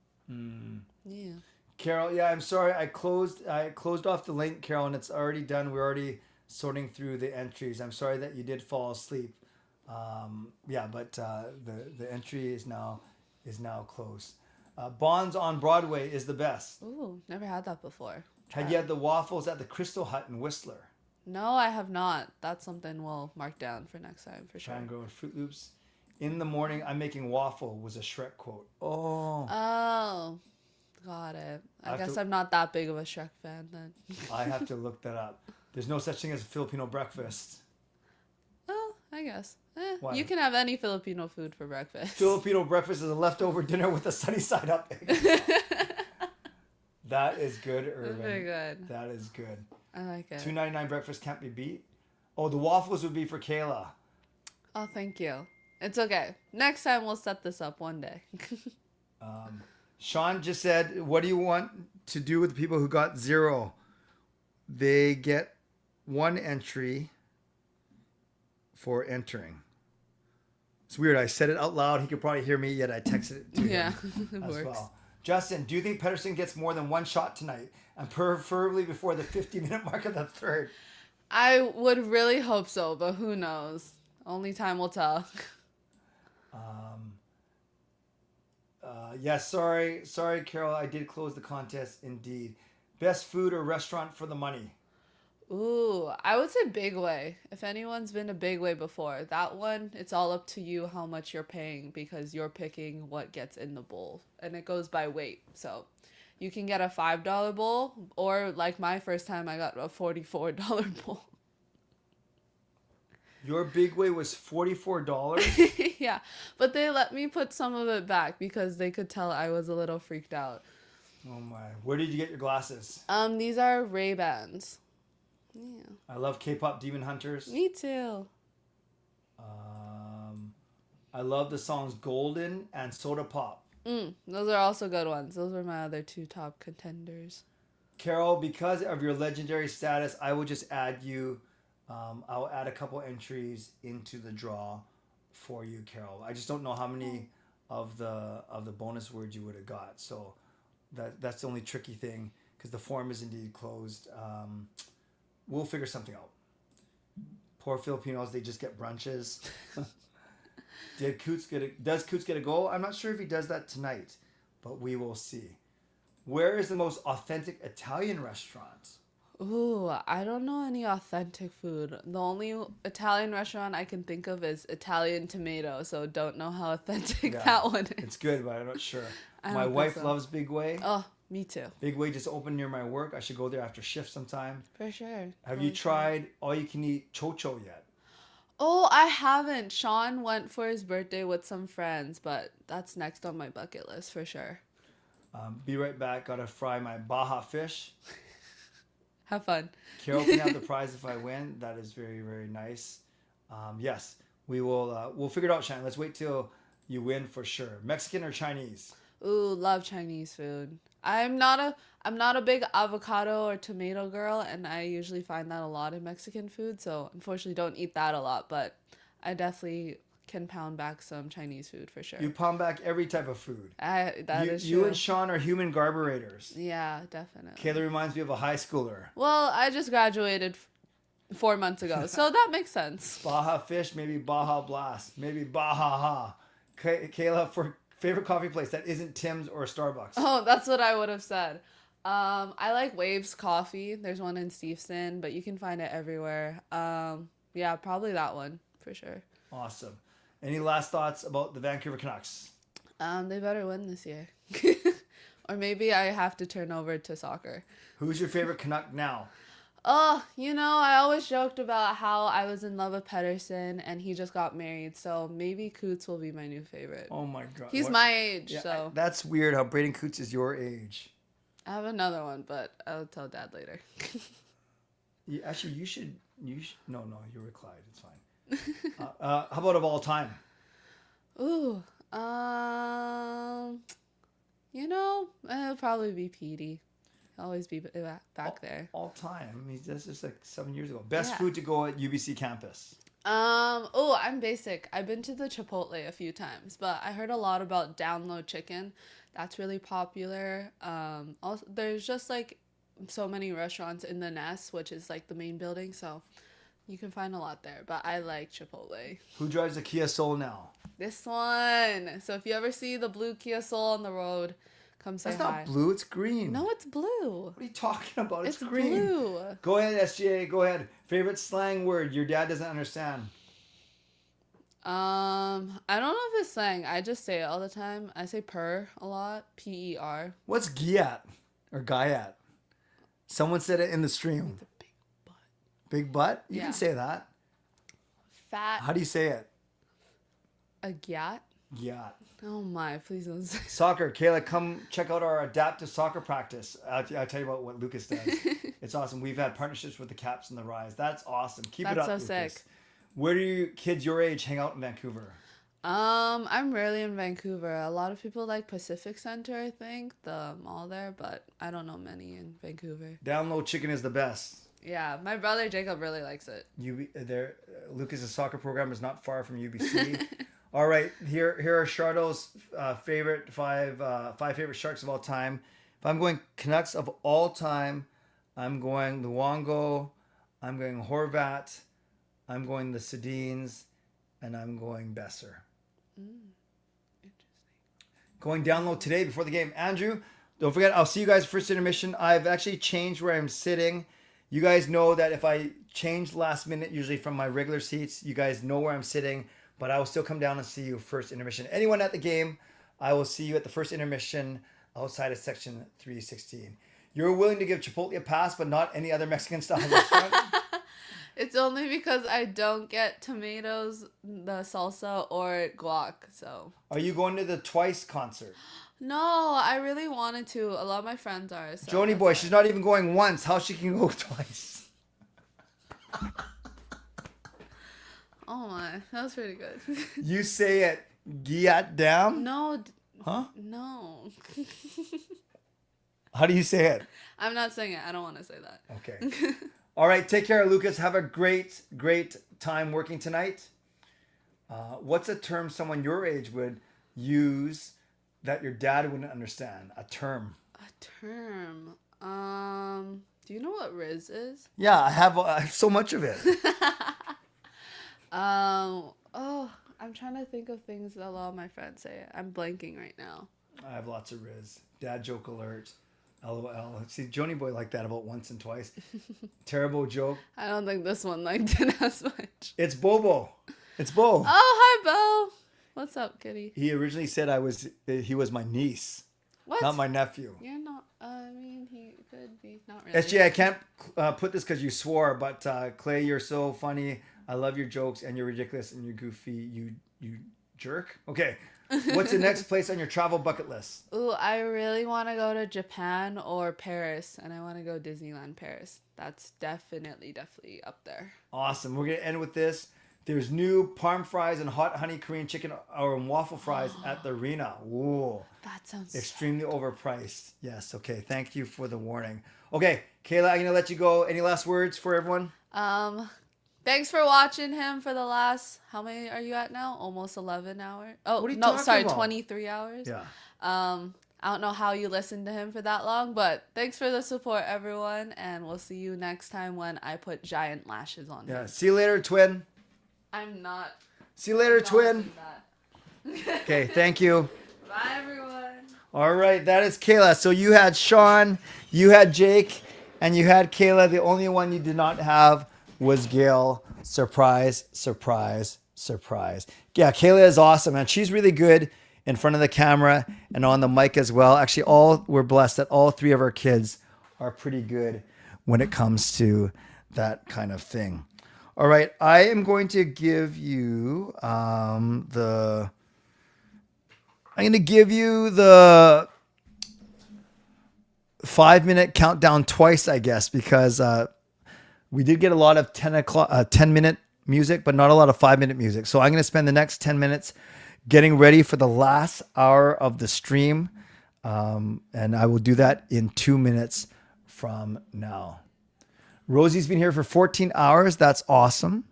Yeah. Carol, yeah, I'm sorry. I closed off the link, Carol, and it's already done. We're already sorting through the entries. I'm sorry that you did fall asleep. But the entry is now closed. Bonds on Broadway is the best. Ooh, never had that before. Had you had the waffles at the Crystal Hut in Whistler? No, I have not. That's something we'll mark down for next time for sure. Triangle and Fruit Loops. In the morning, I'm making waffle was a Shrek quote. Oh, got it. I guess I'm not that big of a Shrek fan then. I have to look that up. There's no such thing as a Filipino breakfast. Oh, I guess. Why? You can have any Filipino food for breakfast. Filipino breakfast is a leftover dinner with a sunny side up egg. That is good, Irvin. Very good. That is good. I like it. $2.99 breakfast can't be beat. Oh, the waffles would be for Kayla. Oh, thank you. It's okay. Next time we'll set this up one day. Sean just said, what do you want to do with the people who got 0? They get 1 entry for entering. It's weird. I said it out loud. He could probably hear me, yet I texted it to him it as works. well. Justin, do you think Pettersson gets more than 1 shot tonight? And preferably before the 50-minute mark of the third. I would really hope so, but who knows? Only time will tell. Yes, sorry, Carol. I did close the contest indeed. Best food or restaurant for the money? Ooh, I would say Big Way. If anyone's been to Big Way before, that one, it's all up to you how much you're paying because you're picking what gets in the bowl. And it goes by weight. So you can get a $5 bowl, or like my first time, I got a $44 bowl. Your Big Way was $44? Yeah, but they let me put some of it back because they could tell I was a little freaked out. Oh my. Where did you get your glasses? These are Ray-Bans. Yeah. I love K-pop Demon Hunters. Me too. I love the songs Golden and Soda Pop. Those are also good ones. Those were my other 2 top contenders. Carol, because of your legendary status, I will just add you. I'll add a couple entries into the draw for you, Carol. I just don't know how many of the bonus words you would have got. So that's the only tricky thing because the form is indeed closed. We'll figure something out. Poor Filipinos, they just get brunches. Does Coots get a goal? I'm not sure if he does that tonight, but we will see. Where is the most authentic Italian restaurant? Ooh, I don't know any authentic food. The only Italian restaurant I can think of is Italian Tomato, so don't know how authentic that one is. It's good, but I'm not sure. I My don't wife think so. loves Big Way. Oh, me too. Big Way just opened near my work. I should go there after shift sometime. For sure. Have you tried all-you-can-eat chocho yet? Oh, I haven't. Sean went for his birthday with some friends, but that's next on my bucket list for sure. Be right back. Gotta fry my Baja fish. Have fun. Carol can have the prize if I win. That is very, very nice. Yes, We'll figure it out, Shannon. Let's wait till you win for sure. Mexican or Chinese? Ooh, love Chinese food. I'm not a big avocado or tomato girl, and I usually find that a lot in Mexican food. So unfortunately, don't eat that a lot. But I definitely can pound back some Chinese food for sure. You pound back every type of food. That is You true. and Sean are human carburetors. Yeah, definitely. Kayla reminds me of a high schooler. Well, I just graduated 4 months ago, so that makes sense. Baja Fish, maybe Baja Blast, maybe Baja Ha. Kayla, for favorite coffee place that isn't Tim's or Starbucks. Oh, that's what I would have said. I like Waves Coffee. There's one in Steveston, but you can find it everywhere. Yeah, probably that one for sure. Awesome. Any last thoughts about the Vancouver Canucks? They better win this year. Or maybe I have to turn over to soccer. Who's your favorite Canuck now? Oh, I always joked about how I was in love with Pedersen and he just got married. So maybe Coots will be my new favorite. Oh my God. He's my age, Yeah, so. That's weird how Braden Coots is your age. I have another one, but I'll tell Dad later. Actually, you should. No, you were Clyde. It's fine. How about of all time? Ooh, it'll probably be Petey. Always be back there. All time. I mean, that's just like 7 years ago. Best food to go at UBC campus. I'm basic. I've been to the Chipotle a few times, but I heard a lot about Down Low Chicken. That's really popular. Also, there's just like so many restaurants in the Nest, which is like the main building, so you can find a lot there. But I like Chipotle. Who drives the Kia Soul now? This one. So if you ever see the blue Kia Soul on the road, come say hi. That's not blue. It's green. No, it's blue. What are you talking about? It's green. Blue. Go ahead, SGA. Go ahead. Favorite slang word your dad doesn't understand? I don't know if it's slang. I just say it all the time. I say per a lot. PER. What's Giat or Guyat? Someone said it in the stream. It's a big butt. Big butt? You Yeah. can say that. Fat. How do you say it? A gyat. Giat. Oh my! Please don't say. Soccer. Kayla, come check out our adaptive soccer practice. I'll tell you about what Lucas does. It's awesome. We've had partnerships with the Caps and the Rise. That's awesome. Keep it up, That's so Lucas. sick. Where do you kids your age hang out in Vancouver? I'm rarely in Vancouver. A lot of people like Pacific Center, I think, the mall there, but I don't know many in Vancouver. Down Low Chicken is the best. Yeah, my brother Jacob really likes it. Lucas's soccer program is not far from UBC. All right, here are Shardo's favorite five favorite Sharks of all time. If I'm going Canucks of all time, I'm going Luongo, I'm going Horvat, I'm going the Sedins, and I'm going Besser. Interesting. Going down low today before the game. Andrew, don't forget, I'll see you guys first intermission. I've actually changed where I'm sitting. You guys know that if I change last minute, usually from my regular seats, you guys know where I'm sitting, but I will still come down and see you first intermission. Anyone at the game, I will see you at the first intermission outside of section 316. You're willing to give Chipotle a pass, but not any other Mexican style restaurant? It's only because I don't get tomatoes, the salsa, or guac, so. Are you going to the Twice concert? No, I really wanted to. A lot of my friends are. So Joni that's boy, why. she's not even going once. How she can go twice? Oh my, that was pretty good. You say it, Giat Dam? No. Huh? No. How do you say it? I'm not saying it. I don't want to say that. Okay. All right. Take care, Lucas. Have a great time working tonight. What's a term someone your age would use that your dad wouldn't understand? A term. A term. Do you know what Riz is? Yeah, I have so much of it. I'm trying to think of things that a lot of my friends say. I'm blanking right now. I have lots of Riz. Dad joke alert. LOL. See, Joni boy liked that about once and twice. Terrible joke. I don't think this one liked it as much. It's Bobo. It's Bo. Oh, hi, Bo. What's up, kitty? He originally said he was my niece. What? Not my nephew. You're not. I mean, he could be. Not really. SJ, I can't put this because you swore, but Clay, you're so funny. I love your jokes, and you're ridiculous, and you're goofy. You jerk. Okay. What's the next place on your travel bucket list? Ooh, I really want to go to Japan or Paris, and I want to go Disneyland Paris. That's definitely up there. Awesome. We're going to end with this. There's new parm fries and hot honey Korean chicken or waffle fries at the arena. Ooh. That sounds extremely overpriced. Yes. Okay. Thank you for the warning. Okay, Kayla, I'm gonna let you go. Any last words for everyone? Thanks for watching him for the last, how many are you at now? Almost 11 hours. Oh, What are you no, talking sorry, about? 23 hours. Yeah. I don't know how you listened to him for that long, but thanks for the support, everyone, and we'll see you next time when I put giant lashes on Yeah. him. See you later, twin. I'm not. See you later, twin. That. Okay. Thank you. Bye, everyone. All right, that is Kayla. So you had Sean, you had Jake, and you had Kayla. The only one you did not have was Gail. Surprise, surprise, surprise. Yeah, Kayla is awesome, and she's really good in front of the camera and on the mic as well. Actually, we're blessed that all three of our kids are pretty good when it comes to that kind of thing. All right, I am going to give you the 5-minute countdown twice, I guess, because we did get a lot of 10-minute music, but not a lot of 5-minute music. So I'm going to spend the next 10 minutes getting ready for the last hour of the stream. And I will do that in 2 minutes from now. Rosie's been here for 14 hours. That's awesome.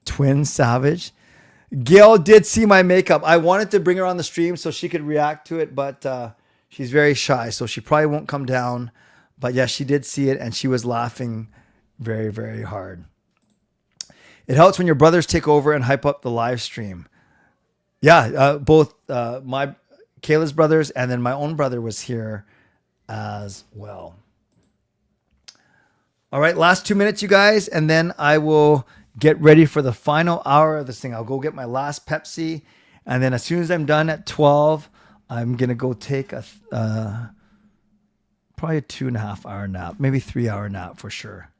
Twin Savage. Gail did see my makeup. I wanted to bring her on the stream so she could react to it, but she's very shy, so she probably won't come down. But yes, she did see it, and she was laughing very, very hard. It helps when your brothers take over and hype up the live stream. Yeah, both Kayla's brothers and then my own brother was here as well. All right, last 2 minutes, you guys, and then I will get ready for the final hour of this thing. I'll go get my last Pepsi, and then as soon as I'm done at 12, I'm gonna go take probably a 2.5 hour nap, maybe 3 hour nap for sure.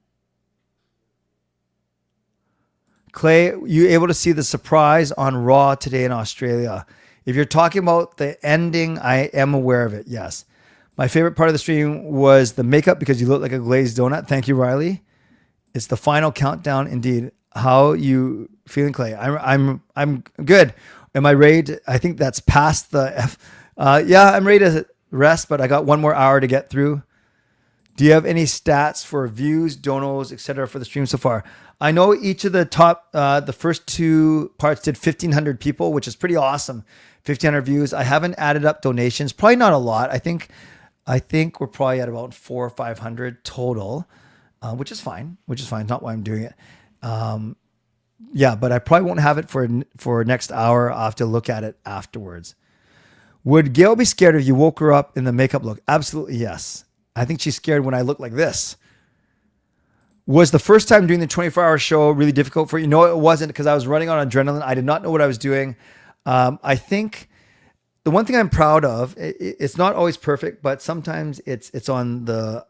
Clay, you able to see the surprise on Raw today in Australia? If you're talking about the ending, I am aware of it. Yes. My favorite part of the stream was the makeup because you look like a glazed donut. Thank you, Riley. It's the final countdown indeed. How you feeling, Clay? I'm good. Am I ready to, I think that's past the F. Yeah, I'm ready to rest, but I got 1 more hour to get through. Do you have any stats for views, donos, etc. for the stream so far? I know each of the top, the first 2 parts did 1,500 people, which is pretty awesome. 1,500 views. I haven't added up donations. Probably not a lot. I think we're probably at about 400 or 500 total, which is fine. It's not why I'm doing it. Yeah, but I probably won't have it for next hour. I'll have to look at it afterwards. Would Gail be scared if you woke her up in the makeup look? Absolutely, yes. I think she's scared when I look like this. Was the first time doing the 24-hour show really difficult for you? No, it wasn't, because I was running on adrenaline. I did not know what I was doing. I think the one thing I'm proud of, it's not always perfect, but sometimes it's on the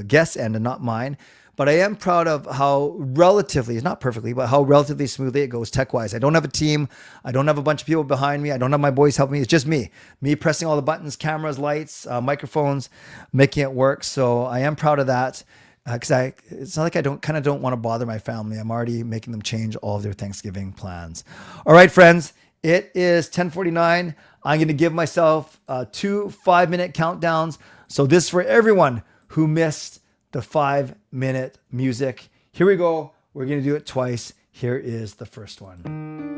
guest end and not mine. But I am proud of how relatively, not perfectly, but how relatively smoothly it goes tech-wise. I don't have a team. I don't have a bunch of people behind me. I don't have my boys helping me. It's just me pressing all the buttons, cameras, lights, microphones, making it work. So I am proud of that. Because it's not like I don't want to bother my family. I'm already making them change all of their Thanksgiving plans. All right, friends, it is 10:49. I'm going to give myself 2 5-minute countdowns. So this is for everyone who missed the 5-minute music. Here we go. We're going to do it twice. Here is the first one.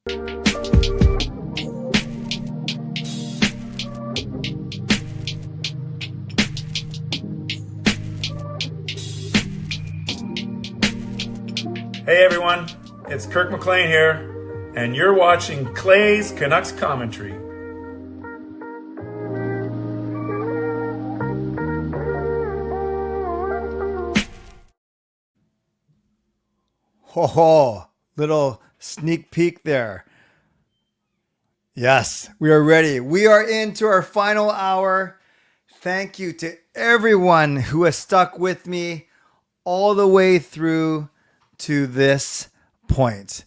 Hey everyone, it's Kirk McLean here, and you're watching Clay's Canucks commentary. Ho ho, little sneak peek there. Yes, we are ready. We are into our final hour. Thank you to everyone who has stuck with me all the way through to this point.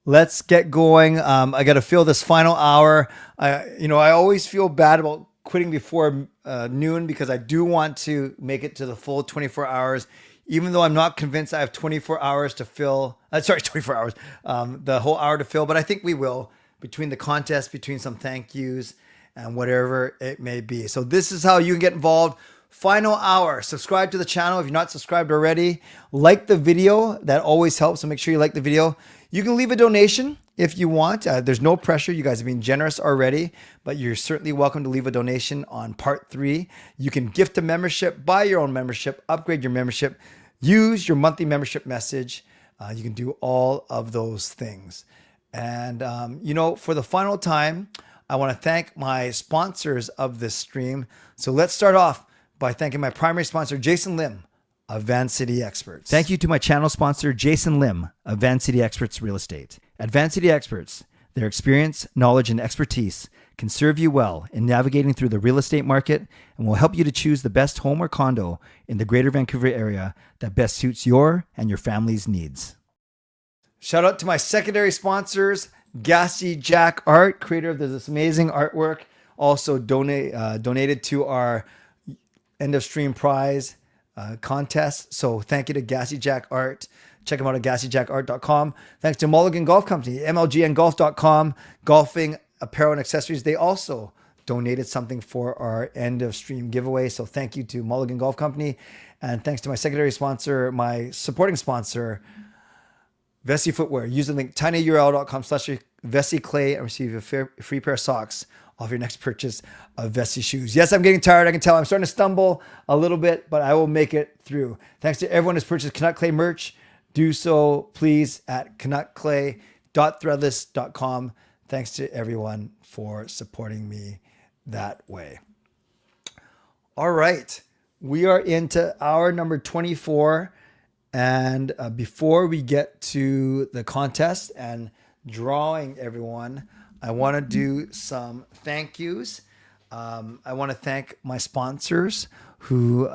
Let's get going. I got to fill this final hour. I always feel bad about quitting before noon because I do want to make it to the full 24 hours, even though I'm not convinced I have 24 hours to fill. 24 hours, the whole hour to fill, but I think we will between the contest, between some thank yous and whatever it may be. So this is how you can get involved. Final hour. Subscribe to the channel if you're not subscribed already. Like the video. That always helps. So make sure you like the video. You can leave a donation if you want. There's no pressure. You guys have been generous already, but you're certainly welcome to leave a donation on part 3. You can gift a membership, buy your own membership, upgrade your membership, use your monthly membership message. You can do all of those things. And, for the final time, I want to thank my sponsors of this stream. So let's start off by thanking my primary sponsor, Jason Lim of Van City Experts. Thank you to my channel sponsor, Jason Lim of Van City Experts Real Estate. At Van City Experts, their experience, knowledge, and expertise can serve you well in navigating through the real estate market and will help you to choose the best home or condo in the Greater Vancouver area that best suits your and your family's needs. Shout out to my secondary sponsors, Gassy Jack Art, creator of this amazing artwork, also donated to our end of stream prize contest. So thank you to Gassy Jack Art. Check them out at gassyjackart.com. Thanks to Mulligan Golf Company, mlgngolf.com, golfing apparel and accessories. They also donated something for our end of stream giveaway. So thank you to Mulligan Golf Company. And thanks to my secondary sponsor, my supporting sponsor, Vessi Footwear. Use the link tinyurl.com/VessiClay and receive a free pair of socks off your next purchase of Vessi shoes. Yes, I'm getting tired. I can tell I'm starting to stumble a little bit, but I will make it through. Thanks to everyone who's purchased Canuck Clay merch. Do so, please, at canuckclay.threadless.com. Thanks to everyone for supporting me that way. All right. We are into hour number 24. And before we get to the contest and drawing everyone, I want to do some thank yous. I want to thank my sponsors who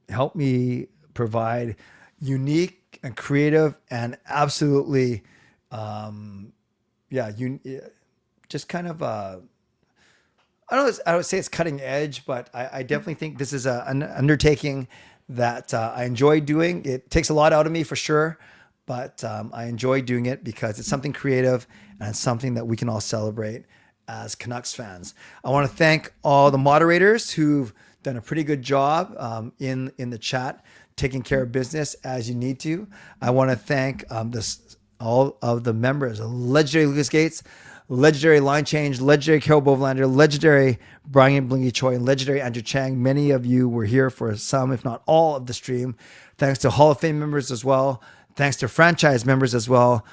help me provide unique and creative and absolutely, just kind of, I would say it's cutting edge, but I definitely think this is an undertaking that I enjoy doing. It takes a lot out of me for sure, but I enjoy doing it because it's something creative and it's something that we can all celebrate as Canucks fans. I want to thank all the moderators who've done a pretty good job in the chat, taking care of business as you need to. I want to thank all of the members, legendary Lucas Gates, legendary Line Change, legendary Carol Bovelander, legendary Brian Blingy Choi, and legendary Andrew Chang. Many of you were here for some, if not all, of the stream. Thanks to Hall of Fame members as well. Thanks to franchise members as well.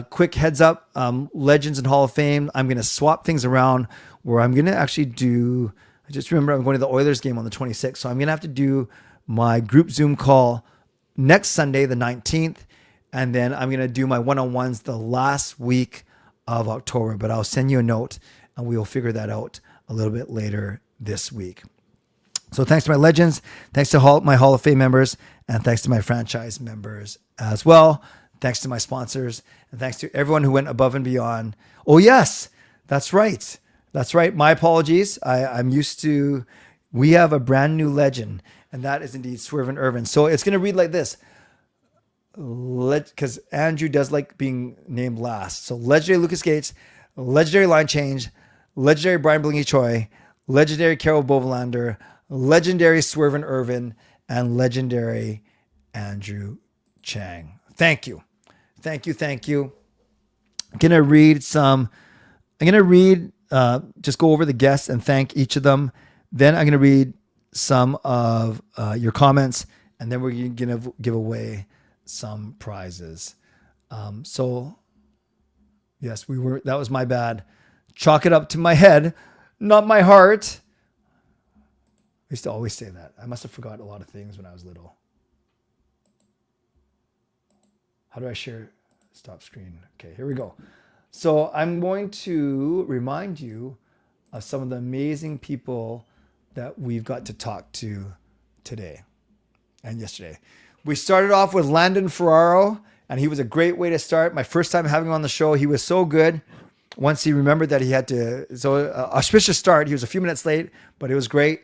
Quick heads up, Legends and Hall of Fame. I'm going to swap things around where I'm going to actually do, I just remember I'm going to the Oilers game on the 26th. So I'm going to have to do my group Zoom call next Sunday, the 19th. And then I'm going to do my one-on-ones the last week of October, but I'll send you a note and we will figure that out a little bit later this week. So thanks to my legends, thanks to my Hall of Fame members, and thanks to my franchise members as well. Thanks to my sponsors, and thanks to everyone who went above and beyond. Oh yes, that's right. That's right. My apologies. I'm used to, we have a brand new legend, and that is indeed Swervin Irvin. So it's going to read like this. Because Andrew does like being named last. So legendary Lucas Gates, legendary Line Change, legendary Brian Blingy Choi, legendary Carol Bovelander, legendary Swervin Irvin, and legendary Andrew Chang. Thank you. Thank you. Thank you. gonna read some. I'm gonna read. Just go over the guests and thank each of them. Then I'm gonna read some of your comments, and then we're gonna give away some prizes. So yes, that was my bad. Chalk it up to my head, not my heart. I used to always say that. I must have forgotten a lot of things when I was little. How do I share? Stop screen. Okay, here we go. So I'm going to remind you of some of the amazing people that we've got to talk to today and yesterday. We started off with Landon Ferraro, and he was a great way to start. My first time having him on the show, he was so good. Once he remembered that he had to, so auspicious start. He was a few minutes late, but it was great.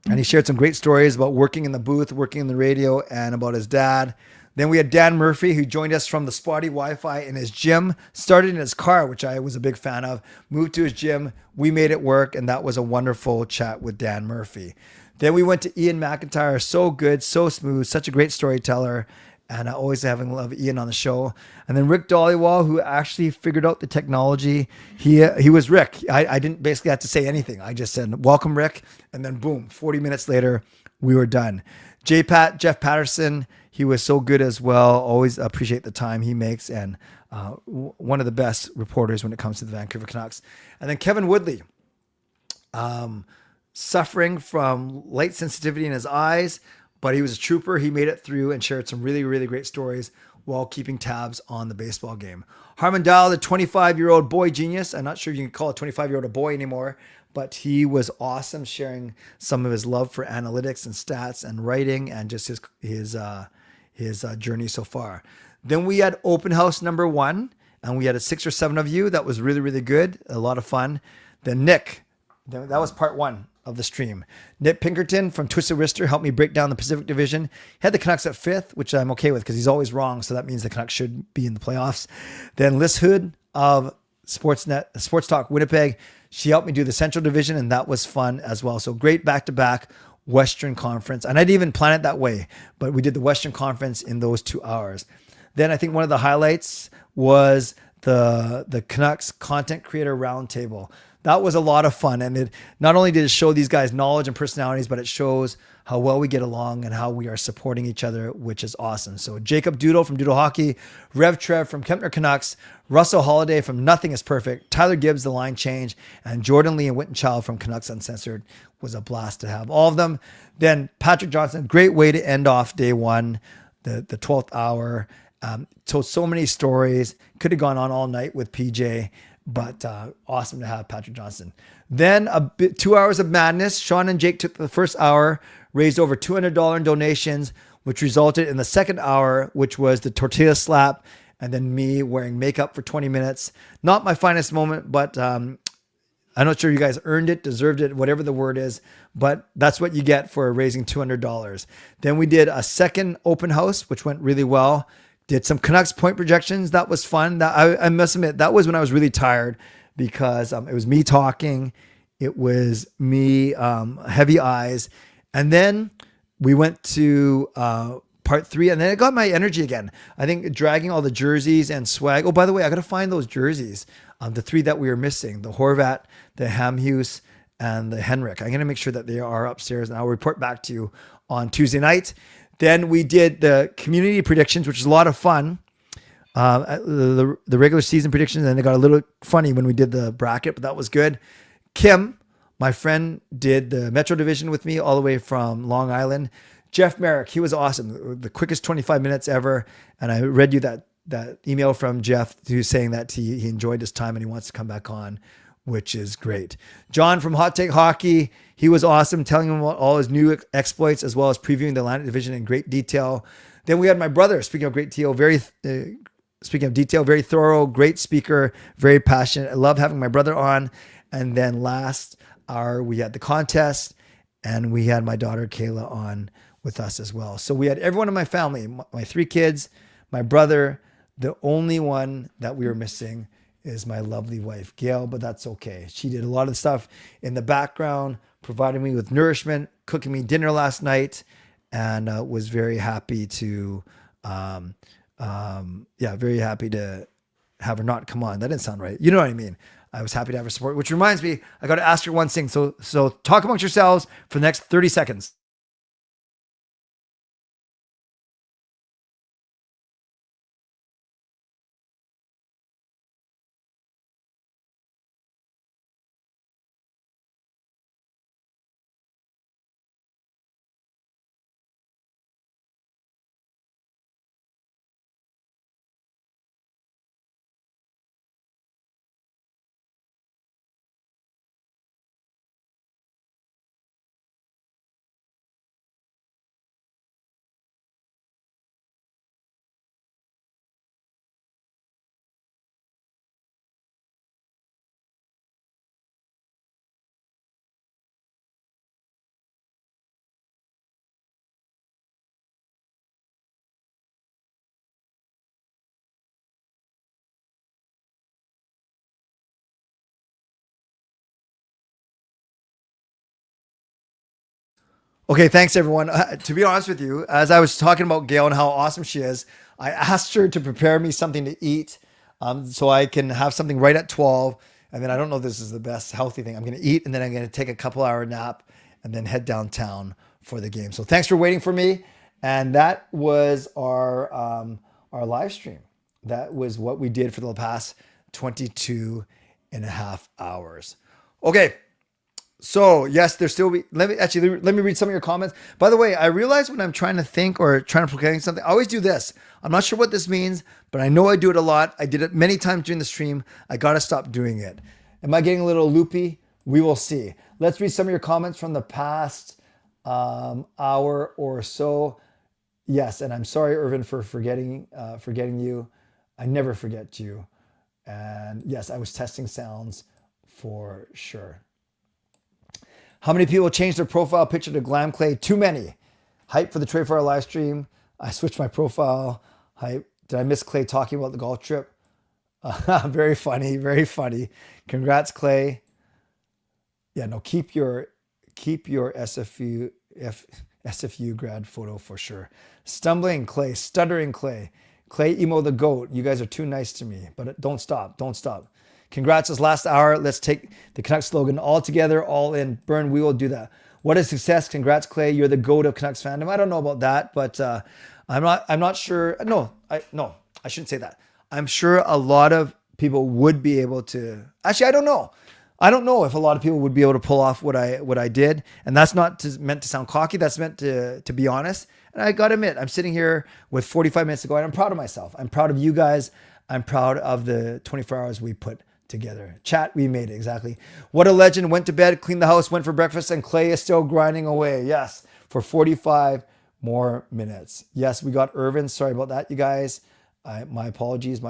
And he shared some great stories about working in the booth, working in the radio, and about his dad. Then we had Dan Murphy, who joined us from the spotty Wi-Fi in his gym, started in his car, which I was a big fan of, moved to his gym. We made it work, and that was a wonderful chat with Dan Murphy. Then we went to Ian McIntyre, so good, so smooth, such a great storyteller, and I always having love Ian on the show. And then Rick Dollywall, who actually figured out the technology. He was Rick. I didn't basically have to say anything. I just said, welcome, Rick, and then boom, 40 minutes later, we were done. Jeff Patterson, he was so good as well. Always appreciate the time he makes, and one of the best reporters when it comes to the Vancouver Canucks. And then Kevin Woodley, suffering from light sensitivity in his eyes, but he was a trooper. He made it through and shared some really, really great stories while keeping tabs on the baseball game. Harmon Dial, the 25-year-old boy genius. I'm not sure you can call a 25-year-old a boy anymore, but he was awesome, sharing some of his love for analytics and stats and writing and just his journey so far. Then we had open house number 1, and we had 6 or 7 of you. That was really, really good. A lot of fun. Then Nick, that was part 1 of the stream. Nick Pinkerton from Twisted Wrister helped me break down the Pacific Division. He had the Canucks at 5th, which I'm okay with because he's always wrong. So that means the Canucks should be in the playoffs. Then Liz Hood of Sports Talk Winnipeg. She helped me do the Central Division, and that was fun as well. So great back-to-back Western Conference. And I didn't even plan it that way, but we did the Western Conference in those 2 hours. Then I think one of the highlights was the Canucks Content Creator Roundtable. That was a lot of fun. And it not only did it show these guys' knowledge and personalities, but it shows how well we get along and how we are supporting each other, which is awesome. So Jacob Doodle from Doodle Hockey, Rev Trev from Kempner Canucks, Russell Holiday from Nothing is Perfect, Tyler Gibbs, The Line Change, and Jordan Lee and Witten Child from Canucks Uncensored. Was a blast to have all of them. Then Patrick Johnson, great way to end off day 1, the 12th hour. Told so many stories. Could have gone on all night with PJ. But awesome to have Patrick Johnson. Then 2 hours of madness. Sean and Jake took the first hour, raised over $200 in donations, which resulted in the second hour, which was the tortilla slap, and then me wearing makeup for 20 minutes. Not my finest moment, but I'm not sure you guys earned it, deserved it, whatever the word is, but that's what you get for raising $200. Then we did a second open house, which went really well. Did some Canucks point projections. That was fun. I must admit, that was when I was really tired because it was me talking. It was me, heavy eyes. And then we went to part 3, and then it got my energy again. I think dragging all the jerseys and swag. Oh, by the way, I got to find those jerseys. The 3 that we were missing, the Horvat, the Hamhuis, and the Henrik. I'm going to make sure that they are upstairs, and I'll report back to you on Tuesday night. Then we did the community predictions, which is a lot of fun. The regular season predictions, and it got a little funny when we did the bracket, but that was good. Kim, my friend, did the Metro Division with me all the way from Long Island. Jeff Marek, he was awesome. The quickest 25 minutes ever. And I read you that email from Jeff who's saying that he enjoyed his time and he wants to come back on, which is great. John from Hot Take Hockey, he was awesome, telling him about all his new exploits as well as previewing the Atlantic Division in great detail. Then we had my brother, speaking of detail, very thorough, great speaker, very passionate. I love having my brother on. And then last hour, we had the contest, and we had my daughter Kayla on with us as well. So we had everyone in my family, my 3 kids, my brother. The only one that we were missing is my lovely wife, Gail, but that's okay. She did a lot of stuff in the background, providing me with nourishment, cooking me dinner last night, and was very happy to, have her not come on. That didn't sound right. You know what I mean? I was happy to have her support, which reminds me, I got to ask her one thing. So talk amongst yourselves for the next 30 seconds. Okay, thanks everyone. To be honest with you, as I was talking about Gail and how awesome she is, I asked her to prepare me something to eat so I can have something right at 12. And then I don't know if this is the best healthy thing. I'm going to eat and then I'm going to take a couple hour nap and then head downtown for the game. So thanks for waiting for me. And that was our live stream. That was what we did for the past 22 and a half hours. Okay. So yes, there's still let me read some of your comments. By the way, I realize when I'm trying to think or trying to proclaim something, I always do this. I'm not sure what this means, but I know I do it a lot. I did it many times during the stream. I got to stop doing it. Am I getting a little loopy? We will see. Let's read some of your comments from the past hour or so. Yes, and I'm sorry, Irvin, for forgetting you. I never forget you. And yes, I was testing sounds for sure. How many people changed their profile picture to Glam Clay? Too many. Hype for the trade for our live stream. I switched my profile. Hype. Did I miss Clay talking about the golf trip? Very funny. Very funny. Congrats, Clay. Yeah, no, keep your SFU grad photo for sure. Stumbling Clay, stuttering Clay. Clay Imoo the GOAT. You guys are too nice to me, but don't stop. Don't stop. Congrats, this last hour. Let's take the Canucks slogan all together, all in. Burn, we will do that. What a success. Congrats, Clay. You're the GOAT of Canucks fandom. I don't know about that, but I'm not sure. No, I shouldn't say that. I'm sure a lot of people would be able to. Actually, I don't know. I don't know if a lot of people would be able to pull off what I did. And that's not meant to sound cocky. That's meant to be honest. And I got to admit, I'm sitting here with 45 minutes to go and I'm proud of myself. I'm proud of you guys. I'm proud of the 24 hours we put together. Chat, we made it. Exactly. What a legend. Went to bed, cleaned the house, went for breakfast, and Clay is still grinding away. Yes, for 45 more minutes. Yes, we got Irvin. Sorry about that, you guys. My apologies.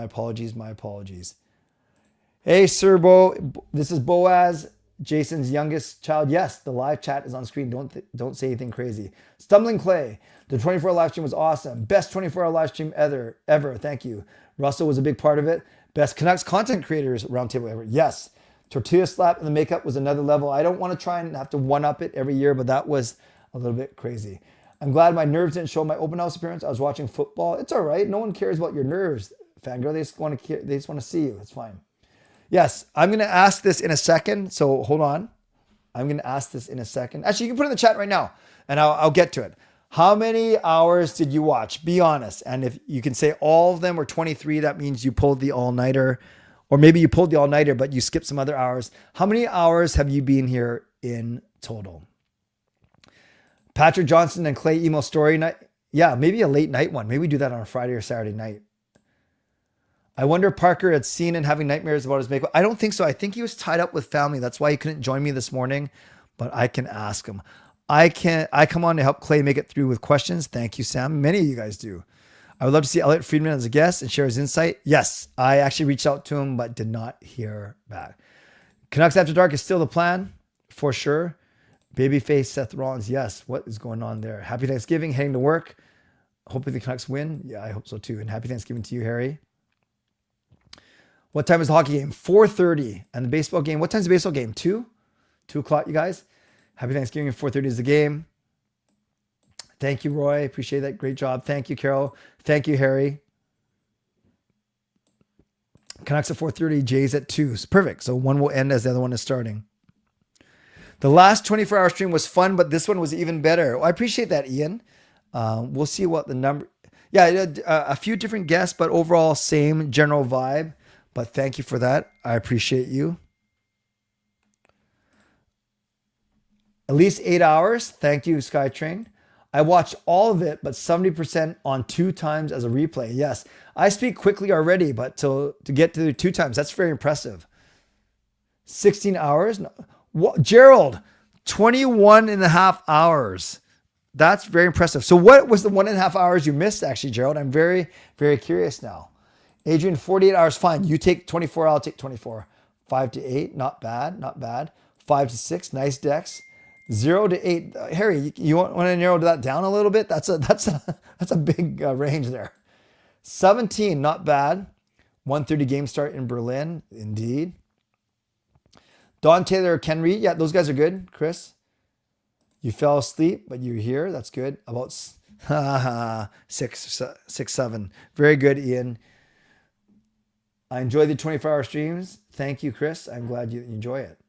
Hey, Sir Bo. This is Boaz, Jason's youngest child. Yes, the live chat is on screen. Don't say anything crazy. Stumbling Clay. The 24-hour live stream was awesome. Best 24-hour live stream ever. Thank you. Russell was a big part of it. Best Canucks content creators roundtable ever. Yes. Tortilla slap and the makeup was another level. I don't want to try and have to one-up it every year, but that was a little bit crazy. I'm glad my nerves didn't show my open house appearance. I was watching football. It's all right. No one cares about your nerves, fangirl. They just want to see you. It's fine. Yes, I'm going to ask this in a second. So hold on. I'm going to ask this in a second. Actually, you can put it in the chat right now, and I'll get to it. How many hours did you watch? Be honest. And if you can say all of them were 23, that means you pulled the all-nighter. Or maybe you pulled the all-nighter, but you skipped some other hours. How many hours have you been here in total? Patrick Johnson and Clay Imoo story night. Yeah, maybe a late night one. Maybe we do that on a Friday or Saturday night. I wonder if Parker had seen and having nightmares about his makeup. I don't think so. I think he was tied up with family. That's why he couldn't join me this morning, but I can ask him. I come on to help Clay make it through with questions. Thank you, Sam. Many of you guys do. I would love to see Elliot Friedman as a guest and share his insight. Yes, I actually reached out to him, but did not hear back. Canucks After Dark is still the plan, for sure. Babyface Seth Rollins. Yes, what is going on there? Happy Thanksgiving, heading to work. Hopefully the Canucks win. Yeah, I hope so too. And happy Thanksgiving to you, Harry. What time is the hockey game? 4:30. And the baseball game, what time is the baseball game? 2 o'clock, you guys? Happy Thanksgiving. 4:30 is the game. Thank you, Roy. Appreciate that. Great job. Thank you, Carol. Thank you, Harry. Canucks at 4:30, Jays at 2. Perfect. So one will end as the other one is starting. The last 24-hour stream was fun, but this one was even better. Well, I appreciate that, Ian. We'll see what the number... Yeah, a few different guests, but overall same general vibe. But thank you for that. I appreciate you. At least 8 hours. Thank you, SkyTrain. I watched all of it, but 70% on 2 times as a replay. Yes, I speak quickly already, but to get to 2 times, that's very impressive. 16 hours? What, Gerald, 21 and a half hours. That's very impressive. So what was the 1.5 hours you missed, actually, Gerald? I'm very, very curious now. Adrian, 48 hours, fine. You take 24, I'll take 24. 5 to 8, not bad, not bad. 5 to 6, nice Dex. 0 to 8. Harry, you want to narrow that down a little bit? That's a big range there. 17, not bad. 1:30 game start in Berlin, indeed. Don Taylor, Ken Reed, yeah, those guys are good. Chris, you fell asleep, but you're here. That's good. About 6, 7. Very good, Ian. I enjoy the 24-hour streams. Thank you, Chris. I'm glad you enjoy it.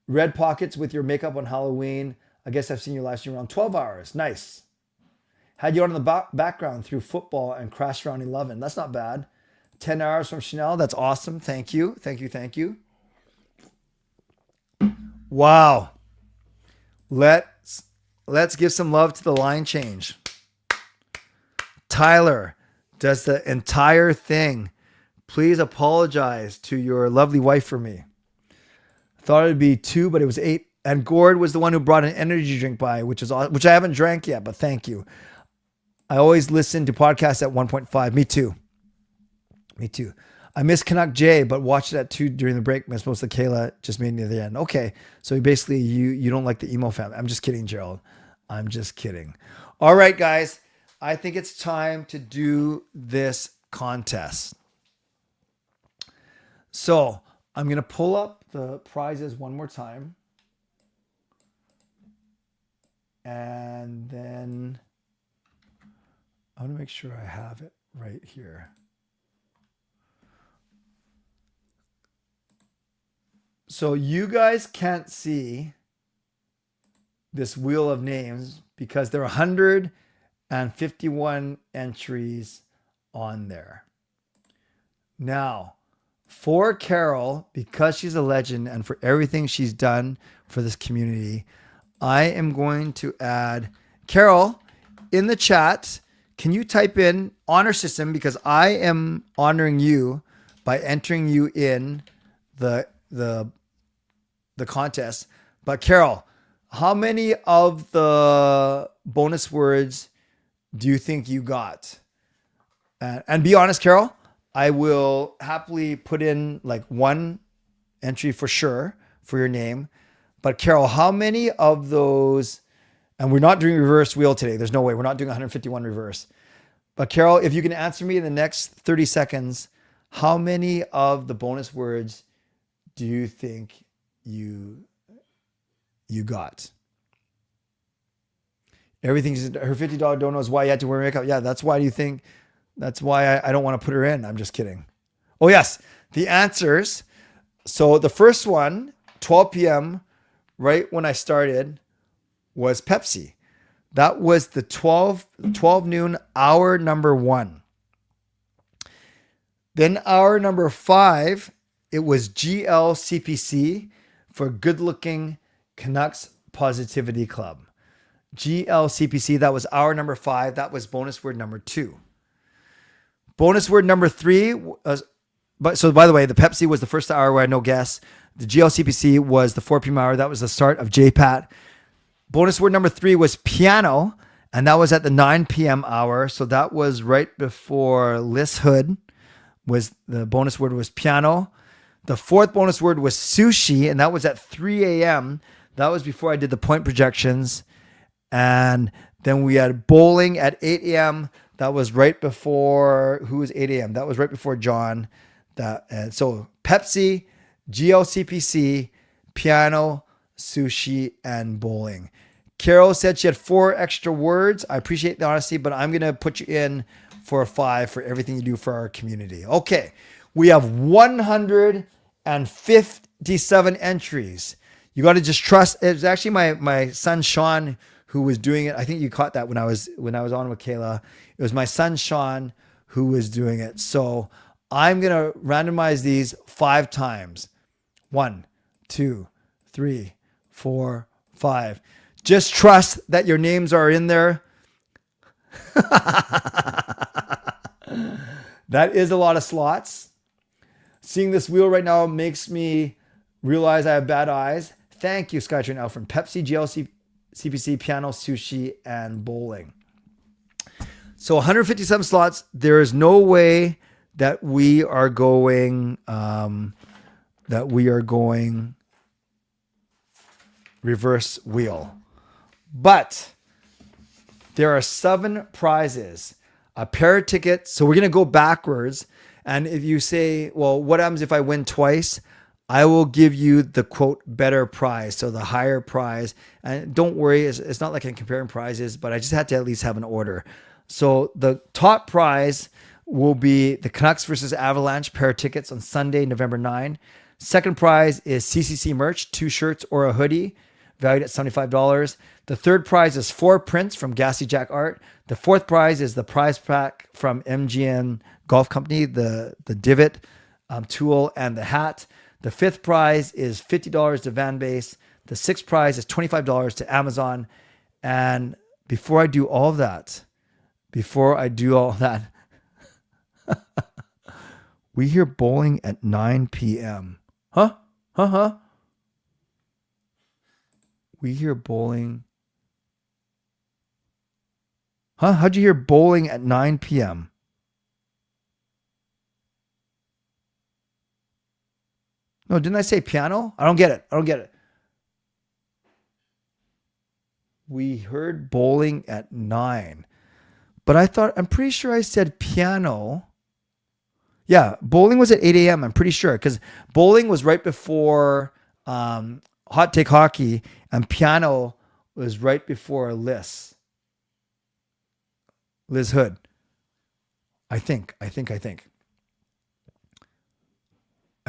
Red pockets with your makeup on Halloween. I guess I've seen your live stream around 12 hours. Nice. Had you on in the background through football and crashed around 11. That's not bad. 10 hours from Chanel. That's awesome. Thank you. Thank you. Thank you. Wow. Let's give some love to the line change. Tyler does the entire thing. Please apologize to your lovely wife for me. Thought it'd be 2, but it was 8. And Gord was the one who brought an energy drink by, which I haven't drank yet, but thank you. I always listen to podcasts at 1.5. Me too. Me too. I missed Canuck J, but watched it at 2 during the break. Missed most of Kayla, just made near the end. Okay, so basically you don't like the emo family. I'm just kidding, Gerald. I'm just kidding. All right, guys. I think it's time to do this contest. So I'm going to pull up the prizes one more time. And then I want to make sure I have it right here. So you guys can't see this wheel of names because there are 151 entries on there. Now, for Carol, because she's a legend and for everything she's done for this community, I am going to add Carol in the chat. Can you type in honor system? Because I am honoring you by entering you in the contest. But Carol, how many of the bonus words do you think you got? And be honest, Carol, I will happily put in like 1 entry for sure for your name. But Carol, how many of those, and we're not doing reverse wheel today. There's no way. We're not doing 151 reverse. But Carol, if you can answer me in the next 30 seconds, how many of the bonus words do you think you got? Everything's her $50 dono is why you had to wear makeup. Yeah, that's why. Do you think that's why I don't want to put her in? I'm just kidding. Oh yes, the answers. So the first one, 12 p.m. right when I started, was Pepsi. That was the 12 noon hour number 1. Then hour number 5, it was GLCPC for Good Looking Canucks Positivity Club. GLCPC, that was hour number 5. That was bonus word number 2. Bonus word number 3 was, so by the way, the Pepsi was the first hour where I had no guess. The GLCPC was the 4 p.m. hour. That was the start of JPAT. Bonus word number 3 was piano, and that was at the 9 p.m. hour. So that was right before Liz Hood. Was the bonus word was piano. The 4th bonus word was sushi, and that was at 3 a.m. That was before I did the point projections. And then we had bowling at 8 a.m. That was right before, who was 8 a.m.? That was right before John. And so Pepsi, GLCPC, piano, sushi, and bowling. Carol said she had 4 extra words. I appreciate the honesty, but I'm going to put you in for a 5 for everything you do for our community. Okay. We have 157 entries. You got to just trust. It was actually my son, Sean, who was doing it. I think you caught that when I was on with Kayla. It was my son, Sean, who was doing it. So I'm going to randomize these 5 times. 1, 2, 3, 4, 5. Just trust that your names are in there. That is a lot of slots. Seeing this wheel right now makes me realize I have bad eyes. Thank you, Skytrain Alfred. Pepsi, GLCPC, piano, sushi, and bowling. So 157 slots. There is no way that we are going reverse wheel. But there are 7 prizes. A pair of tickets. So we're going to go backwards. And if you say, well, what happens if I win twice? I will give you the quote better prize. So the higher prize. And don't worry, it's not like I'm comparing prizes, but I just had to at least have an order. So the top prize will be the Canucks versus Avalanche pair of tickets on Sunday, November 9. Second prize is CCC merch, 2 shirts or a hoodie, valued at $75. The third prize is 4 prints from Gassy Jack Art. The fourth prize is the prize pack from MGN Golf Company, the divot tool and the hat. The fifth prize is $50 to Van Base. The sixth prize is $25 to Amazon. And before I do all that, we hear bowling at 9 p.m. Huh? We hear bowling. Huh? How'd you hear bowling at 9 p.m.? No, didn't I say piano? I don't get it. We heard bowling at 9. But I'm pretty sure I said piano. Yeah, bowling was at 8 a.m. I'm pretty sure because bowling was right before Hot Take Hockey and piano was right before Liz Hood. I think. I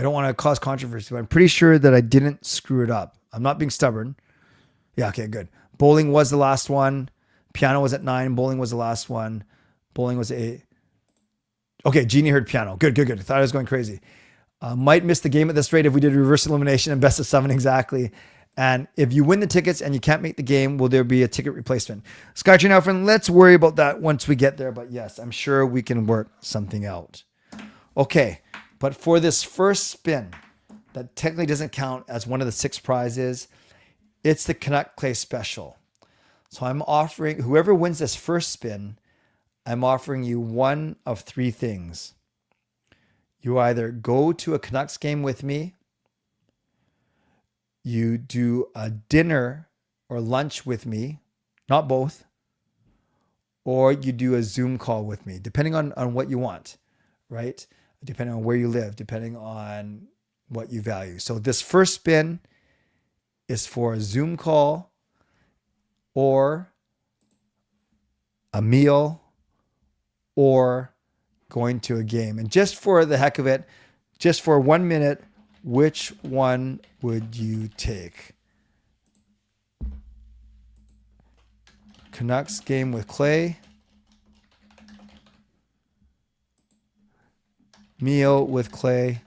don't want to cause controversy, but I'm pretty sure that I didn't screw it up. I'm not being stubborn. Yeah, okay, good. Bowling was the last one. Piano was at 9. Bowling was the last one. Bowling was at 8. Okay, Jeannie heard piano. Good. I thought I was going crazy. Might miss the game at this rate if we did reverse elimination and best of 7 exactly. And if you win the tickets and you can't make the game, will there be a ticket replacement? Skytrain Alfred, let's worry about that once we get there. But yes, I'm sure we can work something out. Okay, but for this first spin, that technically doesn't count as one of the 6 prizes, it's the Canuck Clay Special. So I'm offering, whoever wins this first spin, I'm offering you one of 3 things. You either go to a Canucks game with me, you do a dinner or lunch with me, not both, or you do a Zoom call with me, depending on what you want, right? Depending on where you live, depending on what you value. So this first spin is for a Zoom call or a meal or going to a game. And just for the heck of it, just for 1 minute, which one would you take? Canucks game with Clay, meal with Clay.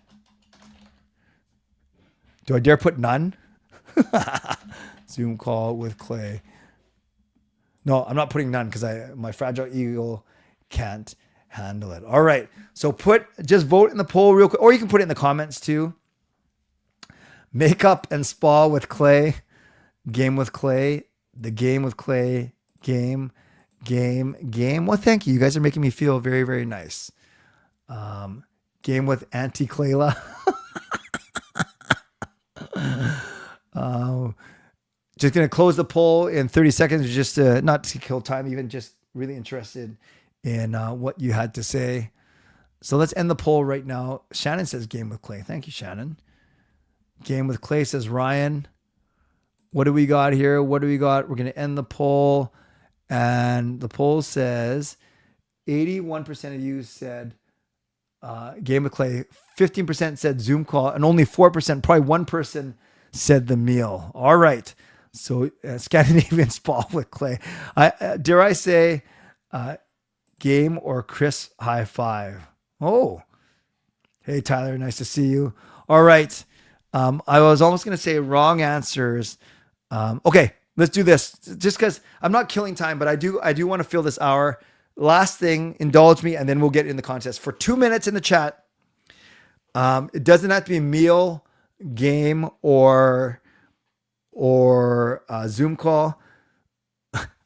Do I dare put none? Zoom call with Clay. No, I'm not putting none because my fragile ego can't handle it. All right. So just vote in the poll real quick, or you can put it in the comments too. Makeup and spa with Clay, game with Clay, the game with Clay, game. Well, thank you. You guys are making me feel very, very nice. Game with Auntie Kayla. Just going to close the poll in 30 seconds, just to, not to kill time, even just really interested in what you had to say. So let's end the poll right now. Shannon says game with Clay. Thank you, Shannon. Game with Clay says Ryan. What do we got here? We're going to end the poll. And the poll says 81% of you said game with Clay. 15% said Zoom call, and only 4%, probably one person, said the meal. All right. So Scandinavian spa with Clay. Dare I say game or Chris high five? Oh, hey, Tyler. Nice to see you. All right. I was almost going to say wrong answers. Okay, let's do this. Just because I'm not killing time, but I do want to fill this hour. Last thing, indulge me, and then we'll get in the contest. For 2 minutes in the chat, it doesn't have to be a meal, game, or Zoom call.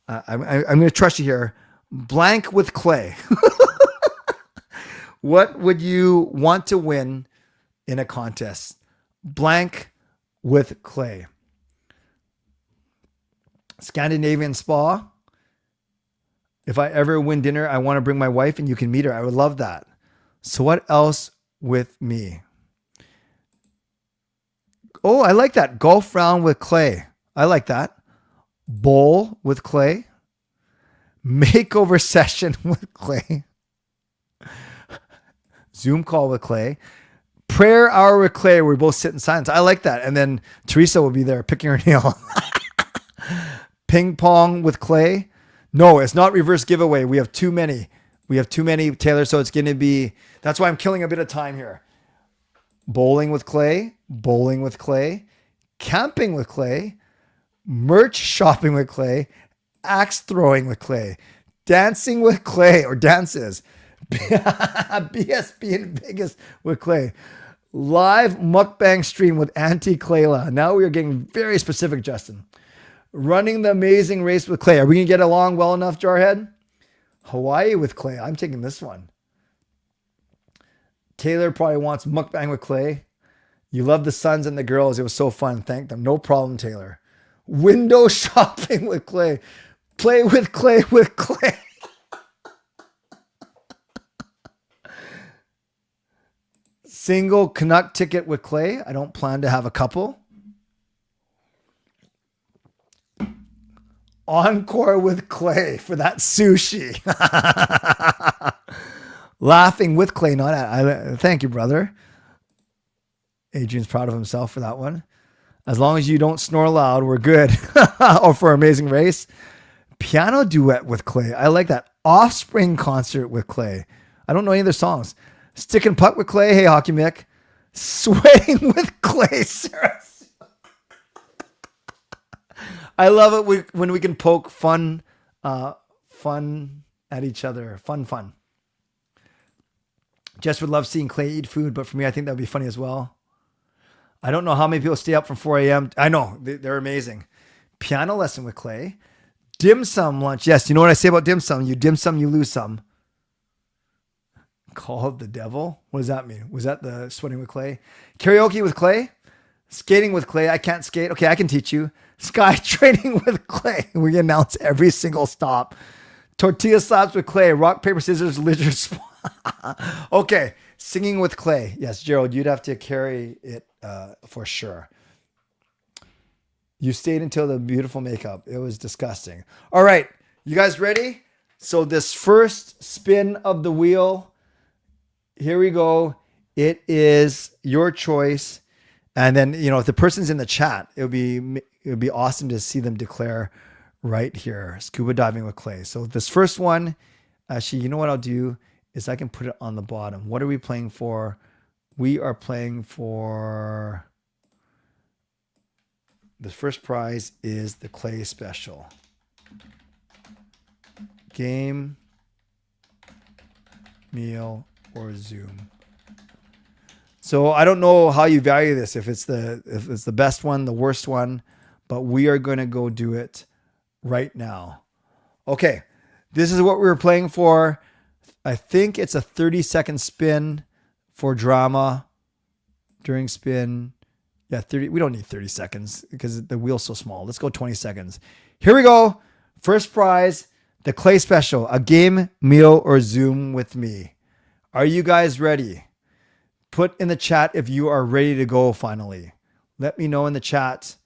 I'm going to trust you here. Blank with Clay. What would you want to win in a contest? Blank with Clay. Scandinavian spa. If I ever win dinner, I want to bring my wife and you can meet her. I would love that. So what else with me? Oh, I like that. Golf round with Clay. I like that. Bowl with Clay. Makeover session with Clay. Zoom call with Clay. Prayer hour with Clay where we both sit in silence. I like that. And then Teresa will be there picking her nail. Ping pong with Clay. No, it's not reverse giveaway. We have too many. Taylor. So it's going to be, that's why I'm killing a bit of time here. Bowling with Clay. Bowling with Clay. Camping with Clay. Merch shopping with Clay. Axe throwing with Clay. Dancing with Clay or dances. BSB in Vegas with Clay. Live mukbang stream with Auntie Kayla. Now we are getting very specific, Justin. Running the amazing race with Clay. Are we going to get along well enough, Jarhead? Hawaii with Clay. I'm taking this one. Taylor probably wants mukbang with Clay. You love the sons and the girls. It was so fun. Thank them. No problem, Taylor. Window shopping with Clay. Play with Clay with Clay. Single Canuck ticket with Clay. I don't plan to have a couple. Encore with Clay for that sushi. Laughing with Clay, not at. Thank you, brother. Adrian's proud of himself for that one. As long as you don't snore loud, we're good. Or for Amazing Race. Piano duet with Clay. I like that. Offspring concert with Clay. I don't know any of their songs. Stick and puck with Clay. Hey, Hockey Mick. Sweating with Clay. Sarah. I love it when we can poke fun at each other. Fun. Jess would love seeing Clay eat food, but for me, I think that would be funny as well. I don't know how many people stay up from 4 a.m. I know, they're amazing. Piano lesson with Clay. Dim sum lunch. Yes, you know what I say about dim sum? You dim sum, you lose some. Called the devil? What does that mean? Was that the sweating with Clay? Karaoke with Clay? Skating with Clay. I can't skate. Okay, I can teach you. Sky training with Clay. We announce every single stop. Tortilla slaps with Clay. Rock, paper, scissors, lizard spot. Okay, singing with Clay. Yes, Gerald, you'd have to carry it for sure. You stayed until the beautiful makeup. It was disgusting. All right, you guys ready? So this first spin of the wheel, here we go. It is your choice. And then, if the person's in the chat, it would be awesome to see them declare right here. Scuba diving with Clay. So this first one, actually, you know what I'll do is I can put it on the bottom. What are we playing for? We are playing for, the first prize is the Clay special. Game, meal, or Zoom. So I don't know how you value this, if it's the best one, the worst one, but we are going to go do it right now. Okay, this is what we were playing for. I think it's a 30-second spin for drama during spin. Yeah, 30. We don't need 30 seconds because the wheel's so small. Let's go 20 seconds. Here we go. First prize, the Clay special, a game, meal, or Zoom with me. Are you guys ready? Put in the chat if you are ready to go finally. Let me know in the chat.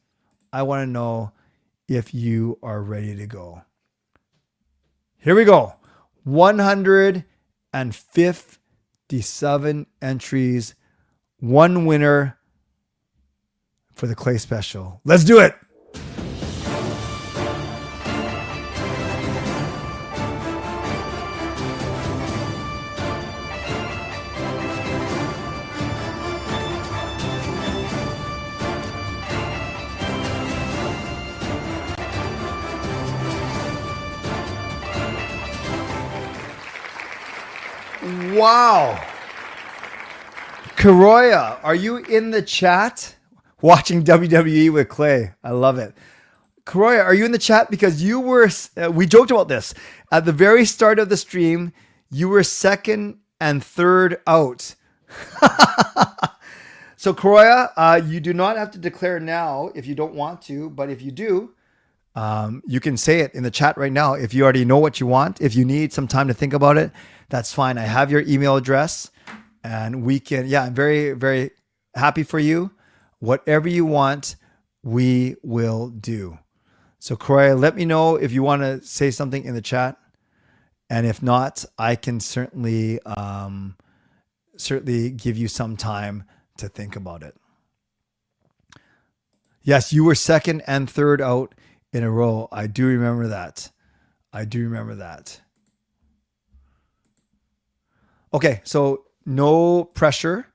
I want to know if you are ready to go. Here we go. 157 entries, one winner for the Clay Special. Let's do it. Wow. Karoya, are you in the chat watching WWE with Clay? I love it. Karoya, are you in the chat? Because you were, we joked about this. At the very start of the stream, you were second and third out. So Karoya, you do not have to declare now if you don't want to, but if you do, you can say it in the chat right now. If you already know what you want, if you need some time to think about it, that's fine. I have your email address and we can, I'm very, very happy for you. Whatever you want, we will do. So Corey, let me know if you want to say something in the chat. And if not, I can certainly give you some time to think about it. Yes, you were second and third out in a row. I do remember that. Okay, so no pressure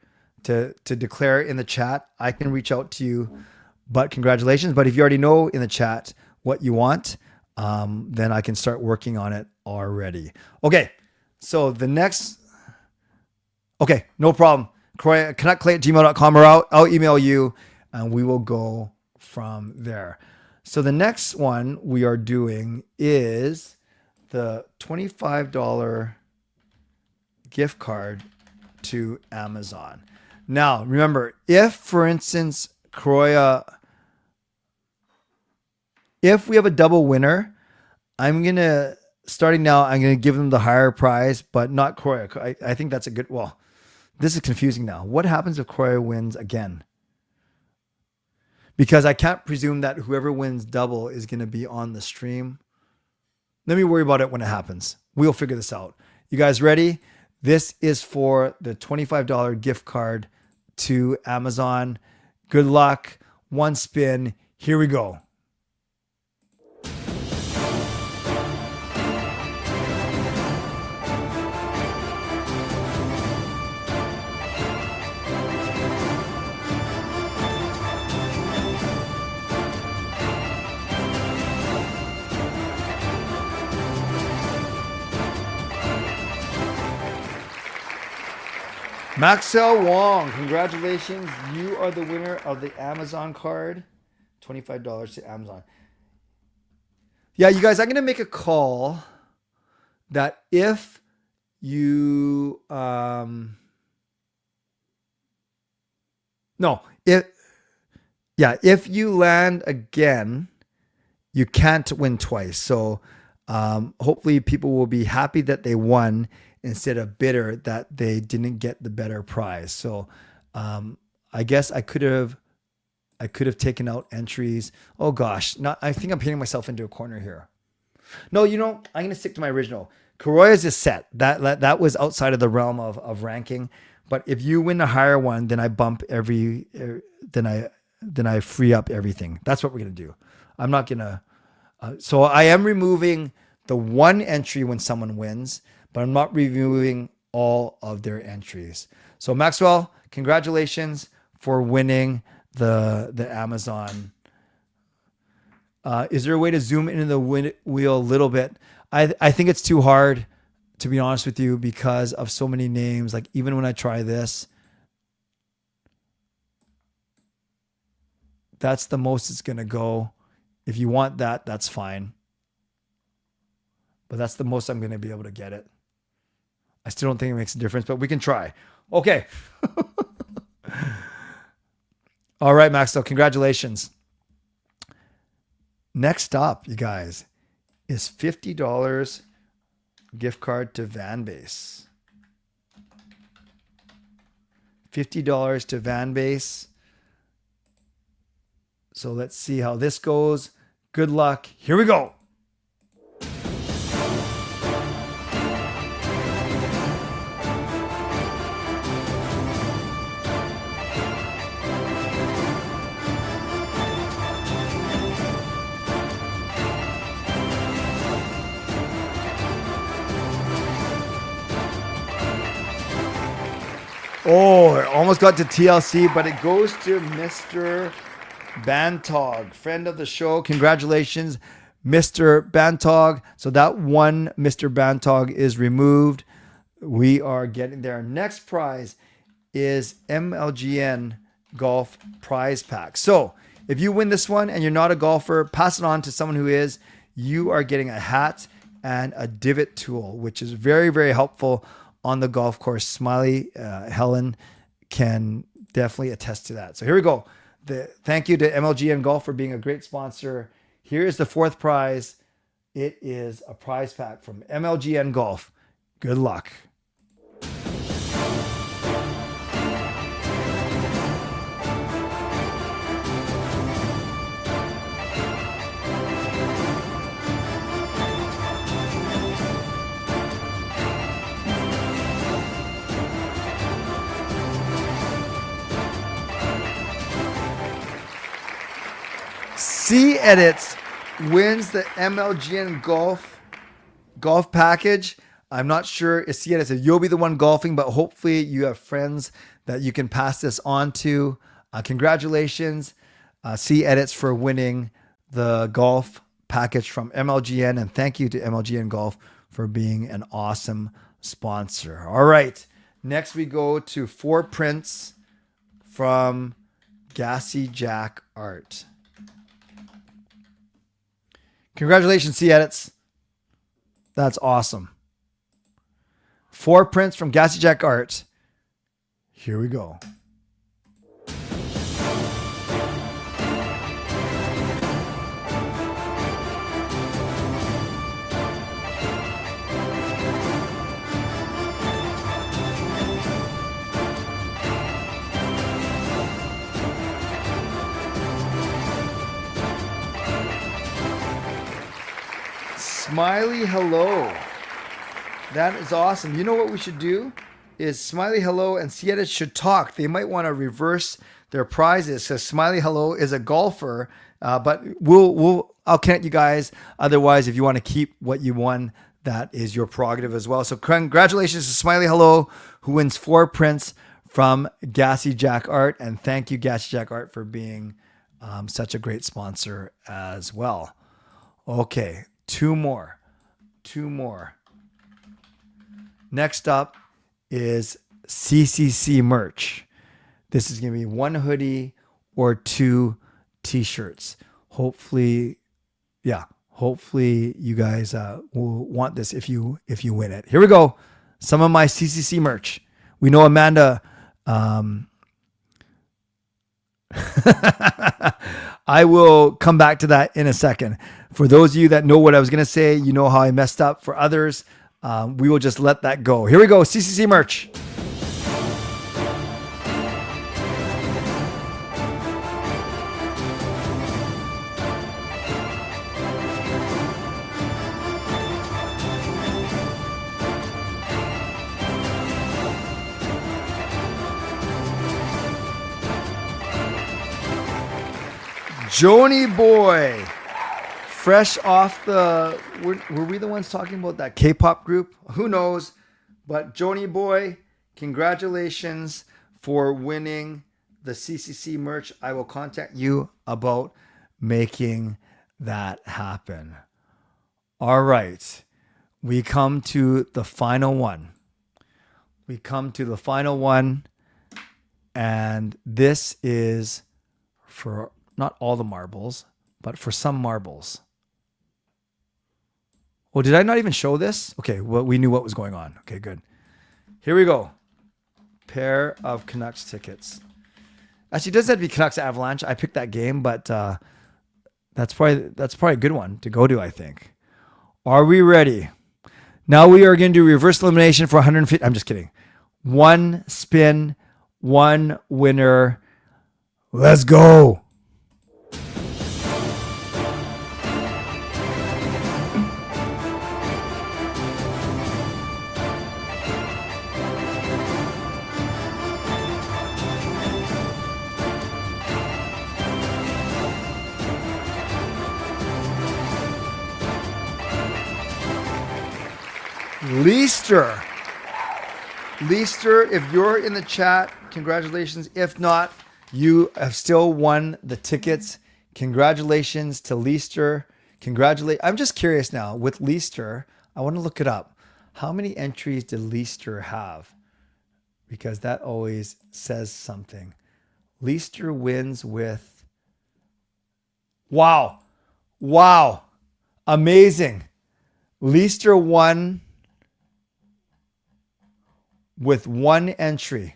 to declare in the chat. I can reach out to you, but congratulations. But if you already know in the chat what you want, then I can start working on it already. Okay, so the next, okay, no problem. canuckclay@gmail.com, or I'll email you and we will go from there. So the next one we are doing is the $25 gift card to Amazon. Now, remember, if, for instance, Croya, if we have a double winner, starting now, I'm going to give them the higher prize, but not Croya. I think that's a good, well, this is confusing now. What happens if Croya wins again? Because I can't presume that whoever wins double is going to be on the stream. Let me worry about it when it happens. We'll figure this out. You guys ready? This is for the $25 gift card to Amazon. Good luck. One spin. Here we go. Maxwell Wong, congratulations. You are the winner of the Amazon card. $25 to Amazon. Yeah, you guys, I'm going to make a call that if you, if you land again, you can't win twice. So hopefully people will be happy that they won instead of bitter that they didn't get the better prize. So I guess I could have taken out entries. Oh gosh, I think I'm painting myself into a corner here. No, I'm going to stick to my original. Karoya's is set. That was outside of the realm of ranking. But if you win a higher one, then I bump then I free up everything. That's what we're going to do. I'm not going to. So I am removing the one entry when someone wins, but I'm not reviewing all of their entries. So Maxwell, congratulations for winning the Amazon. Is there a way to zoom into the wheel a little bit? I think it's too hard, to be honest with you, because of so many names. Like even when I try this, that's the most it's going to go. If you want that, that's fine. But that's the most I'm going to be able to get it. I still don't think it makes a difference, but we can try. Okay. All right, Maxwell, congratulations. Next up, you guys, is $50 gift card to Vanbase. $50 to Vanbase. So let's see how this goes. Good luck. Here we go. Oh, it almost got to TLC, but it goes to Mr. Bantog, friend of the show. Congratulations, Mr. Bantog. So that one Mr. Bantog is removed. We are getting there. Next prize is MLGN Golf Prize Pack. So if you win this one and you're not a golfer, pass it on to someone who is. You are getting a hat and a divot tool, which is very, very helpful on the golf course. Smiley Helen can definitely attest to that. So here we go. Thank you to MLGN Golf for being a great sponsor. Here is the fourth prize. It is a prize pack from MLGN Golf. Good luck. C Edits wins the MLGN golf package. I'm not sure if C Edits, if you'll be the one golfing, but hopefully you have friends that you can pass this on to. Congratulations, C Edits, for winning the golf package from MLGN, and thank you to MLGN Golf for being an awesome sponsor. All right, next we go to 4 prints from Gassy Jack Art. Congratulations, C Edits. That's awesome. 4 prints from Gassy Jack Art. Here we go. Smiley Hello. That is awesome. You know what we should do is Smiley Hello and C Edits should talk. They might want to reverse their prizes. So Smiley Hello is a golfer, but I'll connect you guys. Otherwise, if you want to keep what you won, that is your prerogative as well. So congratulations to Smiley Hello, who wins 4 prints from Gassy Jack Art, and thank you, Gassy Jack Art, for being such a great sponsor as well. Okay. 2 more. Next up is CCC merch. This is going to be 1 hoodie or 2 t-shirts. Hopefully you guys will want this if you win it. Here we go. Some of my CCC merch. We know Amanda. I will come back to that in a second. For those of you that know what I was going to say, you know how I messed up. For others, we will just let that go. Here we go. CCC merch. Joni Boy, fresh off the, were we the ones talking about that K-pop group? Who knows? But Joni Boy, congratulations for winning the CCC merch. I will contact you about making that happen. All right. We come to the final one. And this is for not all the marbles, but for some marbles. Oh, did I not even show this? Okay, well, we knew what was going on. Okay, good. Here we go. Pair of Canucks tickets. Actually, it doesn't have to be Canucks Avalanche. I picked that game, but that's probably a good one to go to, I think. Are we ready? Now we are going to do reverse elimination for 150. I'm just kidding. 1 spin, 1 winner. Let's go. Leister. Leister, if you're in the chat, congratulations. If not, you have still won the tickets. Congratulations to Leister. I'm just curious now with Leister. I want to look it up. How many entries did Leister have? Because that always says something. Leister wins with. Wow. Amazing. Leister won with one entry.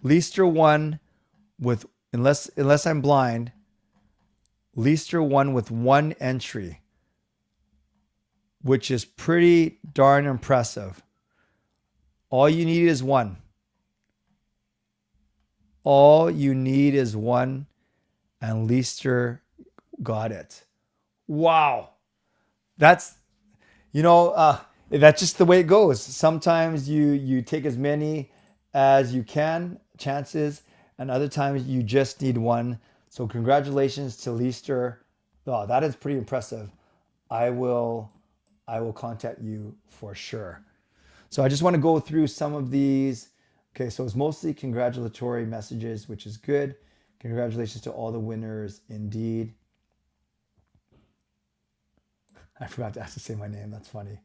Leister won with, unless I'm blind, Leister won with one entry, which is pretty darn impressive. All you need is one. All you need is one, and Leister got it. Wow. That's just the way it goes. Sometimes you take as many as you can, chances, and other times you just need one. So congratulations to Leister. Oh, that is pretty impressive. I will contact you for sure. So I just want to go through some of these. Okay, so it's mostly congratulatory messages, which is good. Congratulations to all the winners, indeed. I forgot to ask to say my name. That's funny.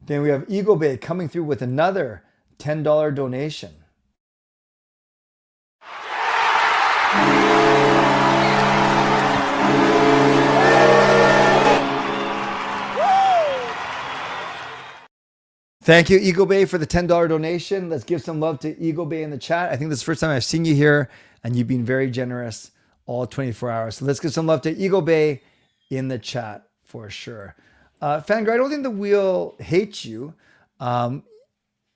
Then we have Eagle Bay coming through with another $10 donation. Thank you, Eagle Bay, for the $10 donation. Let's give some love to Eagle Bay in the chat. I think this is the first time I've seen you here, and you've been very generous all 24 hours. So let's give some love to Eagle Bay in the chat for sure. Fangirl, I don't think the wheel hates you.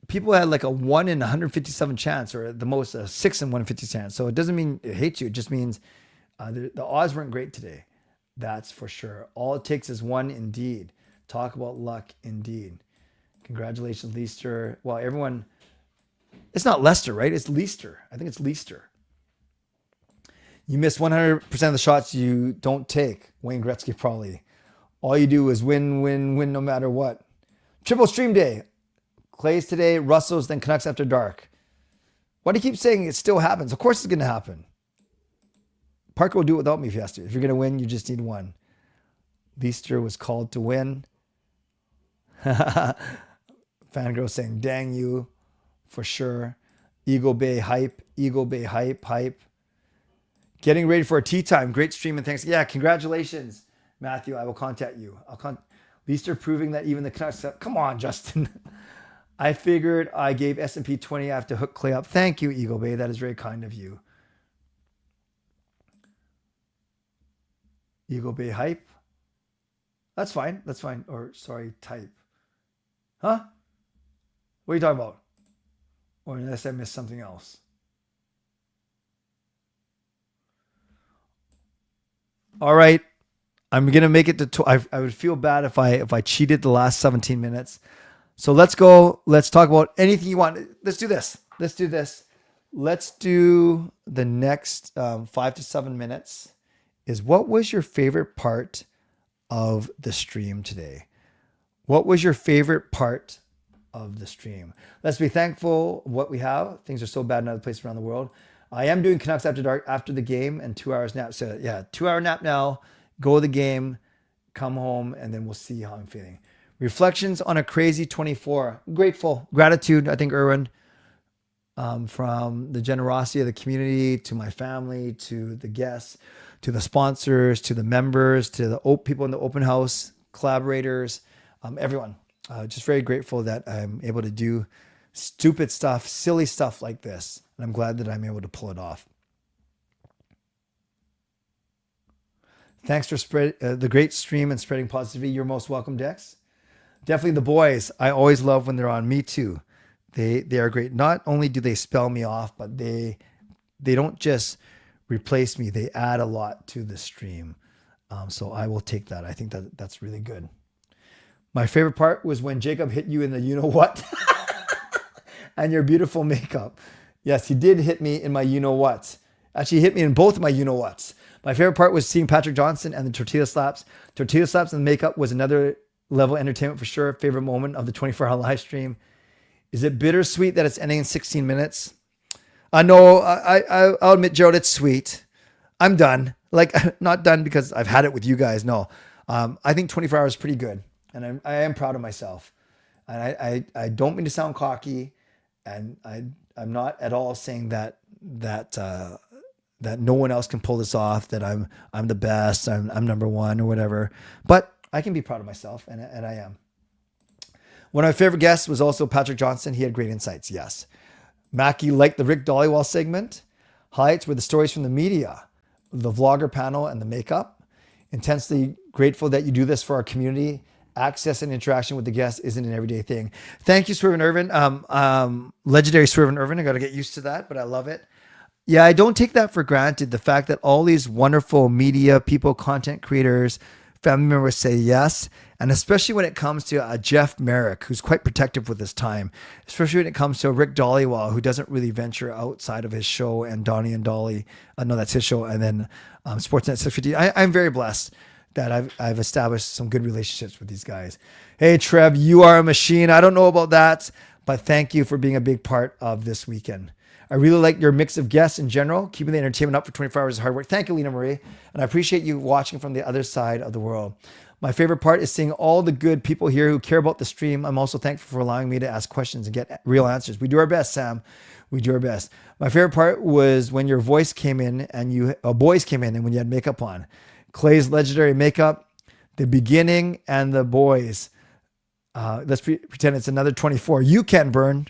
People had like a 1 in 157 chance, or at the most a 6 in 150 chance. So it doesn't mean it hates you. It just means the odds weren't great today. That's for sure. All it takes is one indeed. Talk about luck indeed. Congratulations, Leister. Well, everyone, it's not Leicester, right? It's Leister. I think it's Leister. You miss 100% of the shots you don't take. Wayne Gretzky probably. All you do is win no matter what. Triple stream day. Clay's today, Russell's, then Canucks after dark. Why do you keep saying it still happens? Of course it's going to happen. Parker will do it without me if he has to. If you're going to win, you just need one. Leister was called to win. Fangirl saying, dang you, for sure. Eagle Bay hype. Getting ready for a tea time. Great stream and thanks. Yeah, congratulations, Matthew. I will contact you. Leister proving that even the Canucks. Come on, Justin. I figured I gave S&P 20 after hook Clay up. Thank you, Eagle Bay. That is very kind of you. Eagle Bay hype. That's fine. Or sorry, type. Huh? What are you talking about? Or unless I missed something else. All right. I'm going to make it to I would feel bad if I cheated the last 17 minutes. So let's go. Let's talk about anything you want. Let's do this. Let's do the next 5 to 7 minutes. What was your favorite part of the stream today? What was your favorite part of the stream? Let's be thankful of what we have. Things are so bad in other places around the world. I am doing Canucks after dark after the game and 2 hours nap. So yeah, 2-hour nap now, go to the game, come home, and then we'll see how I'm feeling. Reflections on a crazy 24. Grateful, gratitude, I think, Erwin, from the generosity of the community to my family, to the guests, to the sponsors, to the members, to the people in the open house, collaborators, everyone. Just very grateful that I'm able to do stupid stuff, silly stuff like this. And I'm glad that I'm able to pull it off. Thanks for the great stream and spreading positivity. You're most welcome, Dex. Definitely the boys. I always love when they're on. Me too. They are great. Not only do they spell me off, but they don't just replace me. They add a lot to the stream. So I will take that. I think that's really good. My favorite part was when Jacob hit you in the you-know-what and your beautiful makeup. Yes, he did hit me in my you-know-what. Actually hit me in both of my you-know-whats. My favorite part was seeing Patrick Johnson and the tortilla slaps. Tortilla slaps and the makeup was another level of entertainment for sure. Favorite moment of the 24-hour live stream. Is it bittersweet that it's ending in 16 minutes? No, I'll admit, Gerald, it's sweet. I'm done. Like, not done because I've had it with you guys. No, I think 24 hours is pretty good. And I am proud of myself. And I don't mean to sound cocky. And I'm not at all saying that no one else can pull this off, that I'm the best, I'm number one or whatever. But I can be proud of myself, and I am. One of my favorite guests was also Patrick Johnson. He had great insights, yes. Mackie liked the Rick Dollywall segment. Highlights were the stories from the media, the vlogger panel, and the makeup. Intensely grateful that you do this for our community. Access and interaction with the guests isn't an everyday thing. Thank you, Swerve Irvin. Legendary Swerve Irvin. I got to get used to that, but I love it. Yeah, I don't take that for granted. The fact that all these wonderful media people, content creators, family members say yes. And especially when it comes to Jeff Marek, who's quite protective with his time, especially when it comes to Rick Dollywall, who doesn't really venture outside of his show, and Donnie and Dolly. No, that's his show. And then Sportsnet 650. I'm very blessed that I've established some good relationships with these guys. Hey, Trev, you are a machine. I don't know about that, but thank you for being a big part of this weekend. I really like your mix of guests in general. Keeping the entertainment up for 24 hours is hard work. Thank you, Lena Marie. And I appreciate you watching from the other side of the world. My favorite part is seeing all the good people here who care about the stream. I'm also thankful for allowing me to ask questions and get real answers. We do our best, Sam. We do our best. My favorite part was when your voice came in and boys came in and when you had makeup on. Clay's legendary makeup, the beginning, and the boys. Let's pretend it's another 24. You can burn.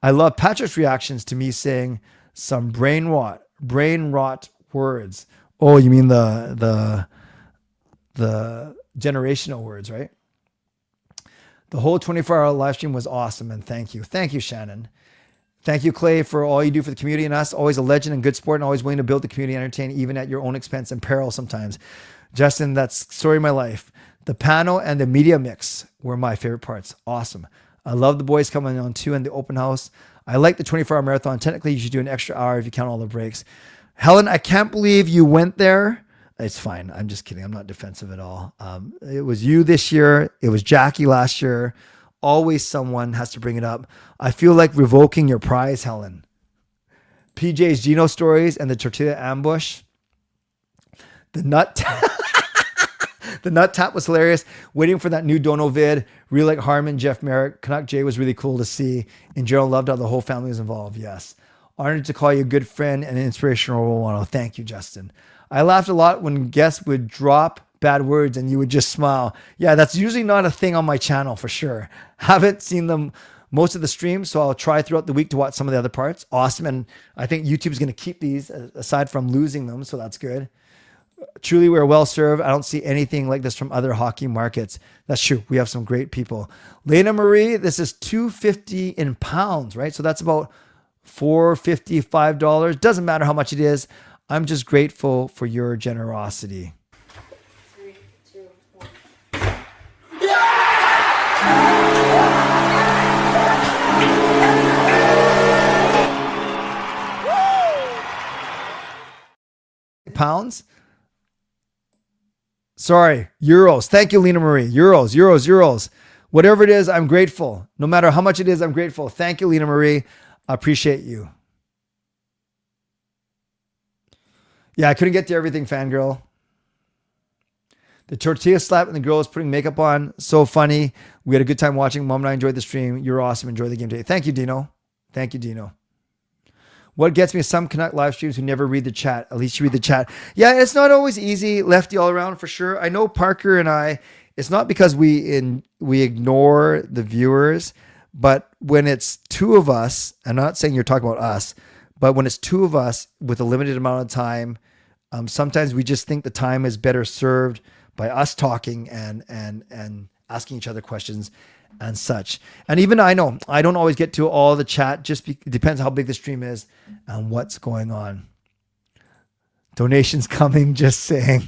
I love Patrick's reactions to me saying some brain rot words. Oh, you mean the generational words, right? The whole 24-hour live stream was awesome, and thank you. Thank you, Shannon. Thank you, Clay, for all you do for the community and us. Always a legend and good sport, and always willing to build the community and entertain, even at your own expense and peril sometimes. Justin, that's the story of my life. The panel and the media mix were my favorite parts. Awesome. I love the boys coming on too in the open house. I like the 24-hour marathon. Technically, you should do an extra hour if you count all the breaks. Helen, I can't believe you went there. It's fine. I'm just kidding. I'm not defensive at all. It was you this year. It was Jackie last year. Always someone has to bring it up. I feel like revoking your prize, Helen. PJ's Gino stories and the tortilla ambush. The nut the nut tap was hilarious. Waiting for that new Dono vid. Really like Harmon, Jeff Merrick. Canuck Jay was really cool to see. In general, loved how the whole family was involved. Yes. Honored to call you a good friend and an inspirational role model. Thank you, Justin. I laughed a lot when guests would drop bad words and you would just smile. Yeah, that's usually not a thing on my channel for sure. Haven't seen them most of the streams, so I'll try throughout the week to watch some of the other parts. Awesome. And I think YouTube is going to keep these aside from losing them, so that's good. Truly, we're well served. I don't see anything like this from other hockey markets. That's true. We have some great people. Lena Marie, this is $2.50 in pounds, right? So that's about $4.50, $5. Doesn't matter how much it is. I'm just grateful for your generosity. 3, 2, 1. Pounds? Sorry, euros. Thank you, Lena Marie. Euros. Whatever it is, I'm grateful. No matter how much it is, I'm grateful. Thank you, Lena Marie. I appreciate you. Yeah, I couldn't get to everything, fangirl. The tortilla slap and the girl was putting makeup on. So funny. We had a good time watching. Mom and I enjoyed the stream. You're awesome. Enjoy the game today. Thank you, Dino. Thank you, Dino. What gets me is some Canuck live streams who never read the chat. At least you read the chat. Yeah, it's not always easy. Lefty all around for sure. I know Parker and I, it's not because we ignore the viewers, but when it's two of us, I'm not saying you're talking about us, but when it's two of us with a limited amount of time, sometimes we just think the time is better served by us talking and asking each other questions and such. And even I know I don't always get to all the chat. It depends how big the stream is and what's going on. Donations coming, just saying.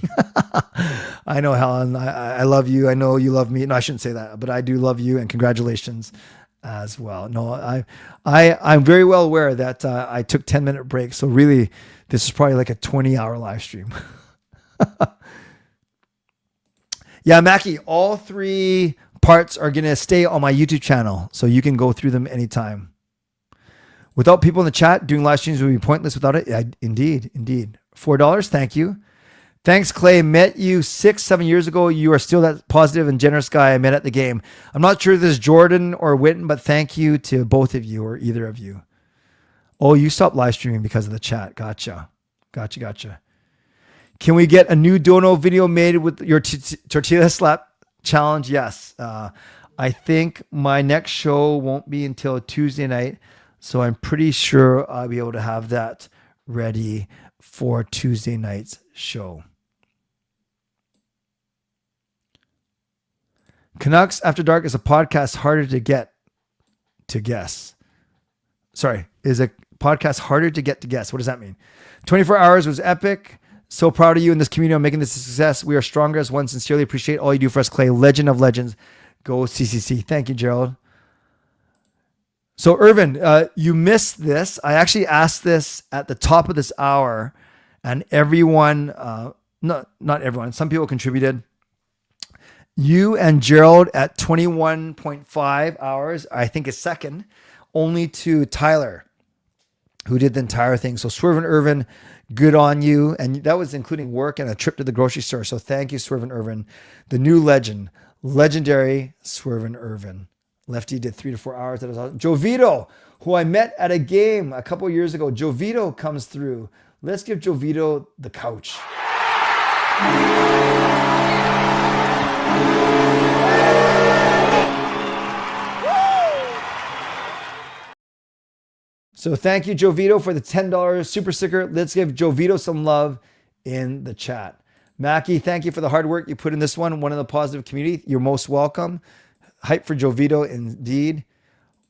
I know, Helen, I love you. I know you love me. No, I shouldn't say that, but I do love you and congratulations. as well. No, I'm very well aware that I took 10-minute breaks. So really, this is probably like a 20-hour live stream. Yeah, Mackie, all 3 parts are going to stay on my YouTube channel, so you can go through them anytime. Without people in the chat, doing live streams would be pointless without it. Yeah, indeed. $4, thank you. Thanks, Clay. Met you 6-7 years ago. You are still that positive and generous guy I met at the game. I'm not sure if this is Jordan or Witten, but thank you to both of you or either of you. Oh, you stopped live streaming because of the chat. Gotcha. Can we get a new dono video made with your tortilla slap challenge? Yes. I think my next show won't be until Tuesday night, so I'm pretty sure I'll be able to have that ready for Tuesday night's show. Canucks After Dark is a podcast harder to get to guess. Sorry, is a podcast harder to get to guess. What does that mean? 24 hours was epic. So proud of you and this community on making this a success. We are stronger as one. Sincerely appreciate all you do for us, Clay. Legend of legends. Go CCC. Thank you, Gerald. So Irvin, you missed this. I actually asked this at the top of this hour, and everyone, not everyone, some people contributed. You and Gerald at 21.5 hours, I think is second, only to Tyler, who did the entire thing. So Swerve and Irvin, good on you. And that was including work and a trip to the grocery store. So thank you, Swerve and Irvin. The new legend, legendary Swerve and Irvin. Lefty did 3 to 4 hours. That was awesome. Joe Vito, who I met at a game a couple of years ago. Joe Vito comes through. Let's give Joe Vito the couch. So thank you, Joe Vito, for the $10 super sticker. Let's give Joe Vito some love in the chat. Mackie, thank you for the hard work you put in this one of the positive community. You're most welcome. Hype for Joe Vito, indeed.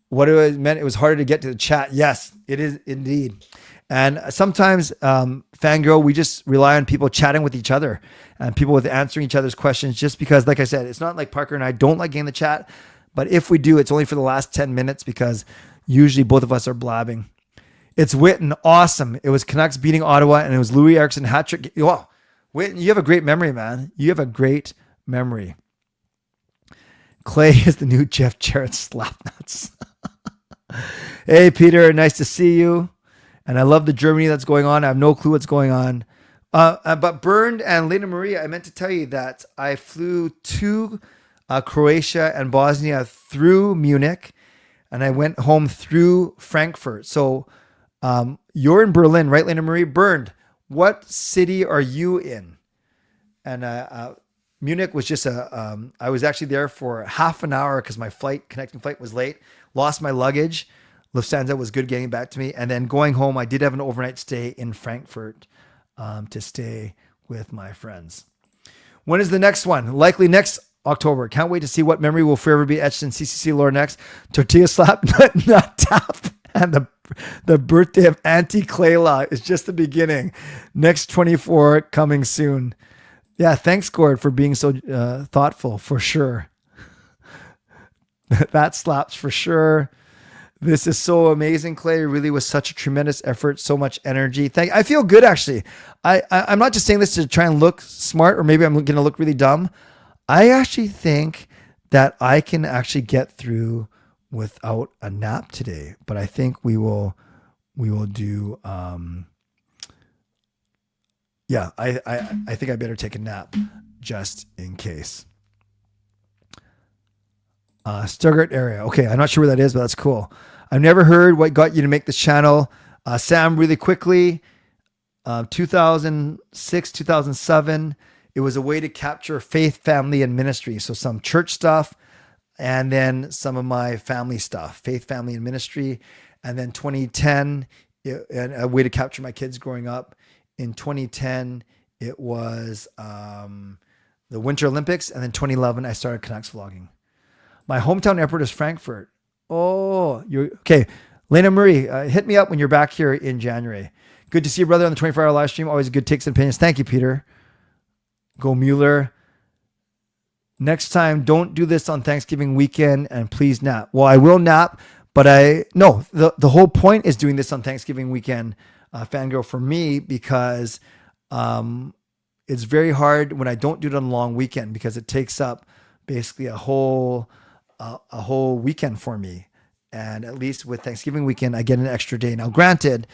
What it meant, it was harder to get to the chat. Yes, it is indeed. And sometimes, Fangirl, we just rely on people chatting with each other and people with answering each other's questions, just because, like I said, it's not like Parker and I don't like getting the chat, but if we do, it's only for the last 10 minutes because usually both of us are blabbing. It's Witten. Awesome. It was Canucks beating Ottawa, and it was Louis Eriksson hat trick. Wow. Witten, you have a great memory, man. You have a great memory. Clay is the new Jeff Jarrett slapnuts. Hey, Peter. Nice to see you. And I love the Germany that's going on. I have no clue what's going on. But Bernd and Lena Maria, I meant to tell you that I flew to Croatia and Bosnia through Munich, and I went home through Frankfurt. So you're in Berlin, right, Lena Marie? Bernd, what city are you in? And Munich was just I was actually there for half an hour because my connecting flight was late. Lost my luggage. Lufthansa was good getting back to me. And then going home, I did have an overnight stay in Frankfurt to stay with my friends. When is the next one? Likely next October. Can't wait to see what memory will forever be etched in CCC lore next. Tortilla slap, nut tap, and the birthday of Auntie Kayla is just the beginning. Next 24 coming soon. Yeah, thanks, Gord, for being so thoughtful, for sure. That slaps for sure. This is so amazing, Clay. It really was such a tremendous effort, so much energy. I feel good, actually. I'm not just saying this to try and look smart, or maybe I'm going to look really dumb. I actually think that I can actually get through without a nap today, but I think we will do. Yeah, I think I better take a nap just in case. Stuttgart area. Okay, I'm not sure where that is, but that's cool. I've never heard what got you to make this channel. Sam, really quickly, 2006, 2007, it was a way to capture faith, family, and ministry. So some church stuff, and then some of my family stuff, faith, family, and ministry. And then 2010, a way to capture my kids growing up. In 2010, it was the Winter Olympics. And then 2011, I started Canucks vlogging. My hometown airport is Frankfurt. Oh, you're okay. Lena Marie, hit me up when you're back here in January. Good to see you, brother, on the 24-hour live stream. Always good takes and opinions. Thank you, Peter. Go Mueller. Next time, don't do this on Thanksgiving weekend, and please nap. Well, I will nap, but the whole point is doing this on Thanksgiving weekend, Fangirl, for me, because it's very hard when I don't do it on a long weekend, because it takes up basically a whole weekend for me. And at least with Thanksgiving weekend, I get an extra day. Now, granted,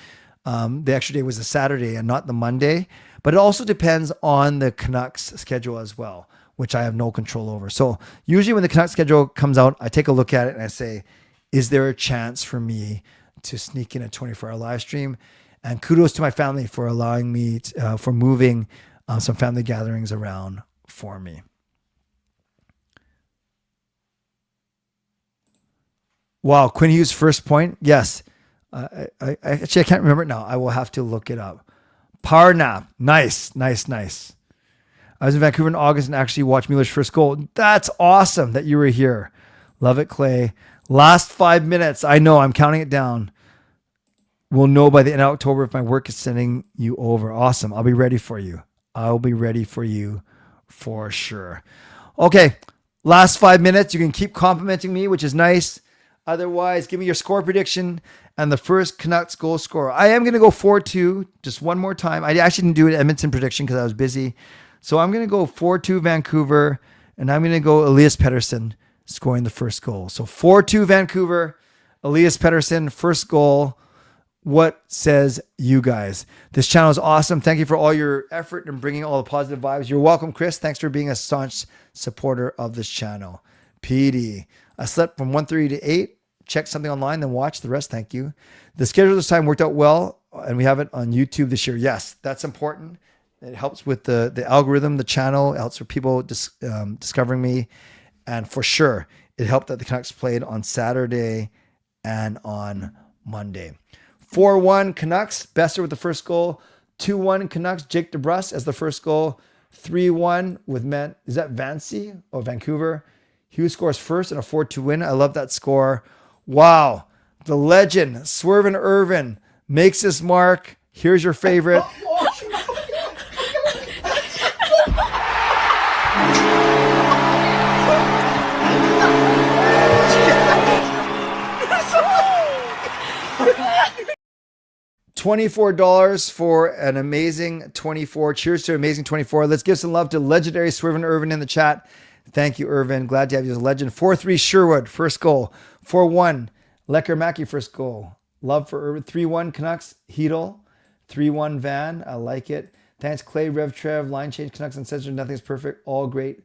the extra day was a Saturday and not the Monday, but it also depends on the Canucks schedule as well, which I have no control over. So usually when the Canucks schedule comes out, I take a look at it and I say, is there a chance for me to sneak in a 24-hour live stream? And kudos to my family for allowing me for moving some family gatherings around for me. Wow, Quinn Hughes' first point. Yes. I actually, I can't remember it now. I will have to look it up. Power nap. Nice. I was in Vancouver in August and actually watched Mueller's first goal. That's awesome that you were here. Love it, Clay. Last 5 minutes. I know, I'm counting it down. We'll know by the end of October if my work is sending you over. Awesome. I'll be ready for you. I'll be ready for you for sure. Okay. Last 5 minutes. You can keep complimenting me, which is nice. Otherwise, give me your score prediction and the first Canucks goal scorer. I am going to go 4-2 just one more time. I actually didn't do an Edmonton prediction because I was busy. So I'm going to go 4-2 Vancouver, and I'm going to go Elias Pettersson scoring the first goal. So 4-2 Vancouver, Elias Pettersson, first goal. What says you guys? This channel is awesome. Thank you for all your effort and bringing all the positive vibes. You're welcome, Chris. Thanks for being a staunch supporter of this channel. PD. I slept from 1:30 to 8. Check something online, then watch the rest. Thank you. The schedule this time worked out well, and we have it on YouTube this year. Yes, that's important. It helps with the algorithm, the channel. It helps with people discovering me. And for sure, it helped that the Canucks played on Saturday and on Monday. 4-1 Canucks, Besser with the first goal. 2-1 Canucks, Jake DeBrusk as the first goal. 3-1 with is that Vancy or Vancouver? Hughes scores first in a 4-2 win. I love that score. Wow. The legend, Swervin Irvin, makes his mark. Here's your favorite. $24 for an amazing 24. Cheers to amazing 24. Let's give some love to legendary Swervin Irvin in the chat. Thank you, Irvin. Glad to have you as a legend. 4-3 Sherwood, first goal. 4-1 Lecker Mackey, first goal. Love for Irvin. 3-1 Canucks, Hedel. 3-1 Van. I like it. Thanks, Clay, Rev Trev, Line Change, Canucks Uncensored. Nothing's perfect. All great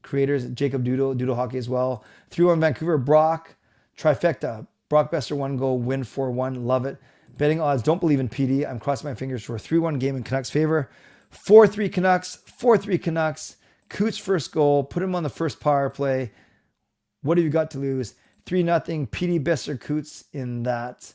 creators. Jacob Doodle Hockey as well. 3-1 Vancouver, Brock. Trifecta. Brock Besser, 1 goal. Win 4-1. Love it. Betting odds. Don't believe in PD. I'm crossing my fingers for a 3-1 game in Canucks' favor. 4-3 Canucks. 4-3 Canucks. Coots first goal. Put him on the first power play. What have you got to lose? 3-0. PD Besser Coots in that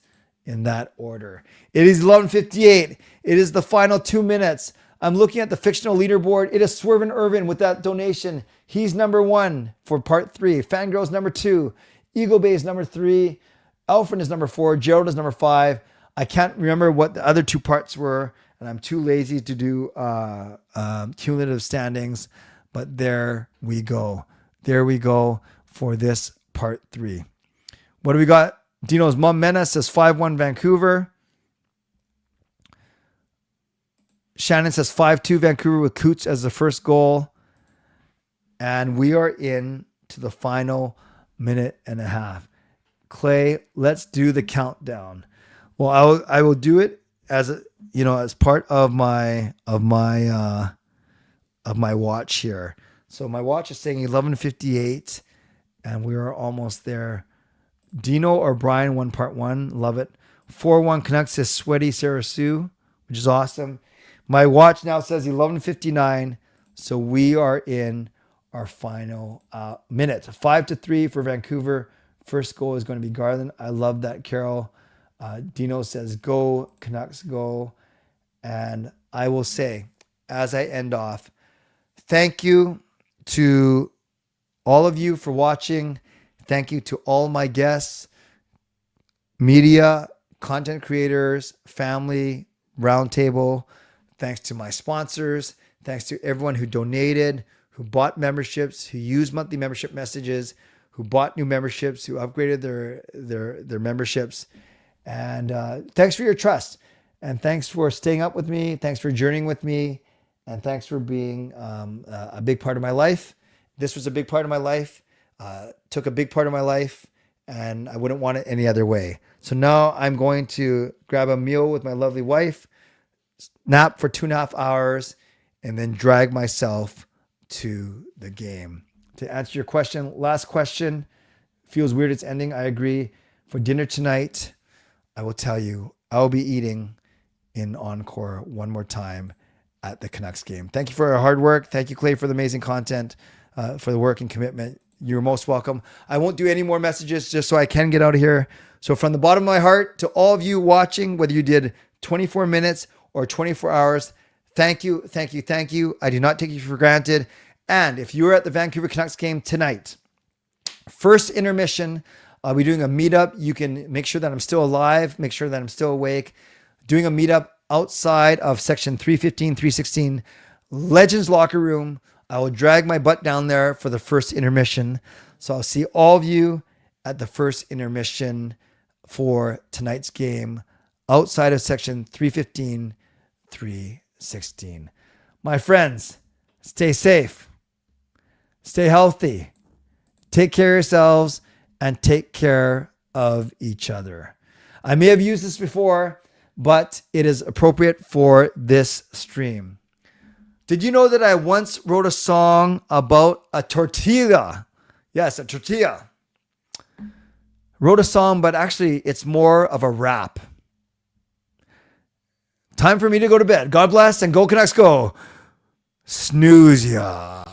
order. It is 11:58. It is the final 2 minutes. I'm looking at the fictional leaderboard. It is Swervin Irvin with that donation. He's number 1 for part 3. Fangirl's number 2. Eagle Bay is number 3. Alfred is number 4. Gerald is number 5. I can't remember what the other 2 parts were, and I'm too lazy to do cumulative standings. But there we go. There we go for this part 3. What do we got? Dino's Mom Mena says 5-1 Vancouver. Shannon says 5-2 Vancouver with Coots as the first goal. And we are in to the final minute and a half. Clay, let's do the countdown. Well, I will do it as part of my watch here. So my watch is saying 11:58, and we are almost there. Dino or Brian won part 1. Love it. 4-1 Canucks says Sweaty Sarah Sue, which is awesome. My watch now says 11:59, so we are in our final minute. 5-3 for Vancouver. First goal is going to be Garland. I love that, Carol. Dino says go, Canucks go. And I will say, as I end off, thank you to all of you for watching. Thank you to all my guests, media, content creators, family, roundtable. Thanks to my sponsors. Thanks to everyone who donated, who bought memberships, who used monthly membership messages, who bought new memberships, who upgraded their memberships. And thanks for your trust. And thanks for staying up with me. Thanks for journeying with me. And thanks for being a big part of my life. This was a big part of my life. Took a big part of my life. And I wouldn't want it any other way. So now I'm going to grab a meal with my lovely wife, nap for 2.5 hours, and then drag myself to the game. To answer your question, last question, feels weird it's ending. I agree. For dinner tonight, I will tell you, I'll be eating in Encore one more time at the Canucks game. Thank you for your hard work. Thank you, Clay, for the amazing content, for the work and commitment. You're most welcome. I won't do any more messages just so I can get out of here. So from the bottom of my heart to all of you watching, whether you did 24 minutes or 24 hours, thank you, thank you, thank you. I do not take you for granted. And if you're at the Vancouver Canucks game tonight, first intermission, I'll be doing a meetup. You can make sure that I'm still alive, make sure that I'm still awake. Doing a meetup outside of section 315, 316, Legends Locker Room. I will drag my butt down there for the first intermission. So I'll see all of you at the first intermission for tonight's game outside of section 315, 316. My friends, stay safe, stay healthy, take care of yourselves, and take care of each other. I may have used this before, but it is appropriate for this stream. Did you know that I once wrote a song about a tortilla? Yes, a tortilla. Wrote a song, but actually it's more of a rap. Time for me to go to bed. God bless and go Canucks go. Snooze ya.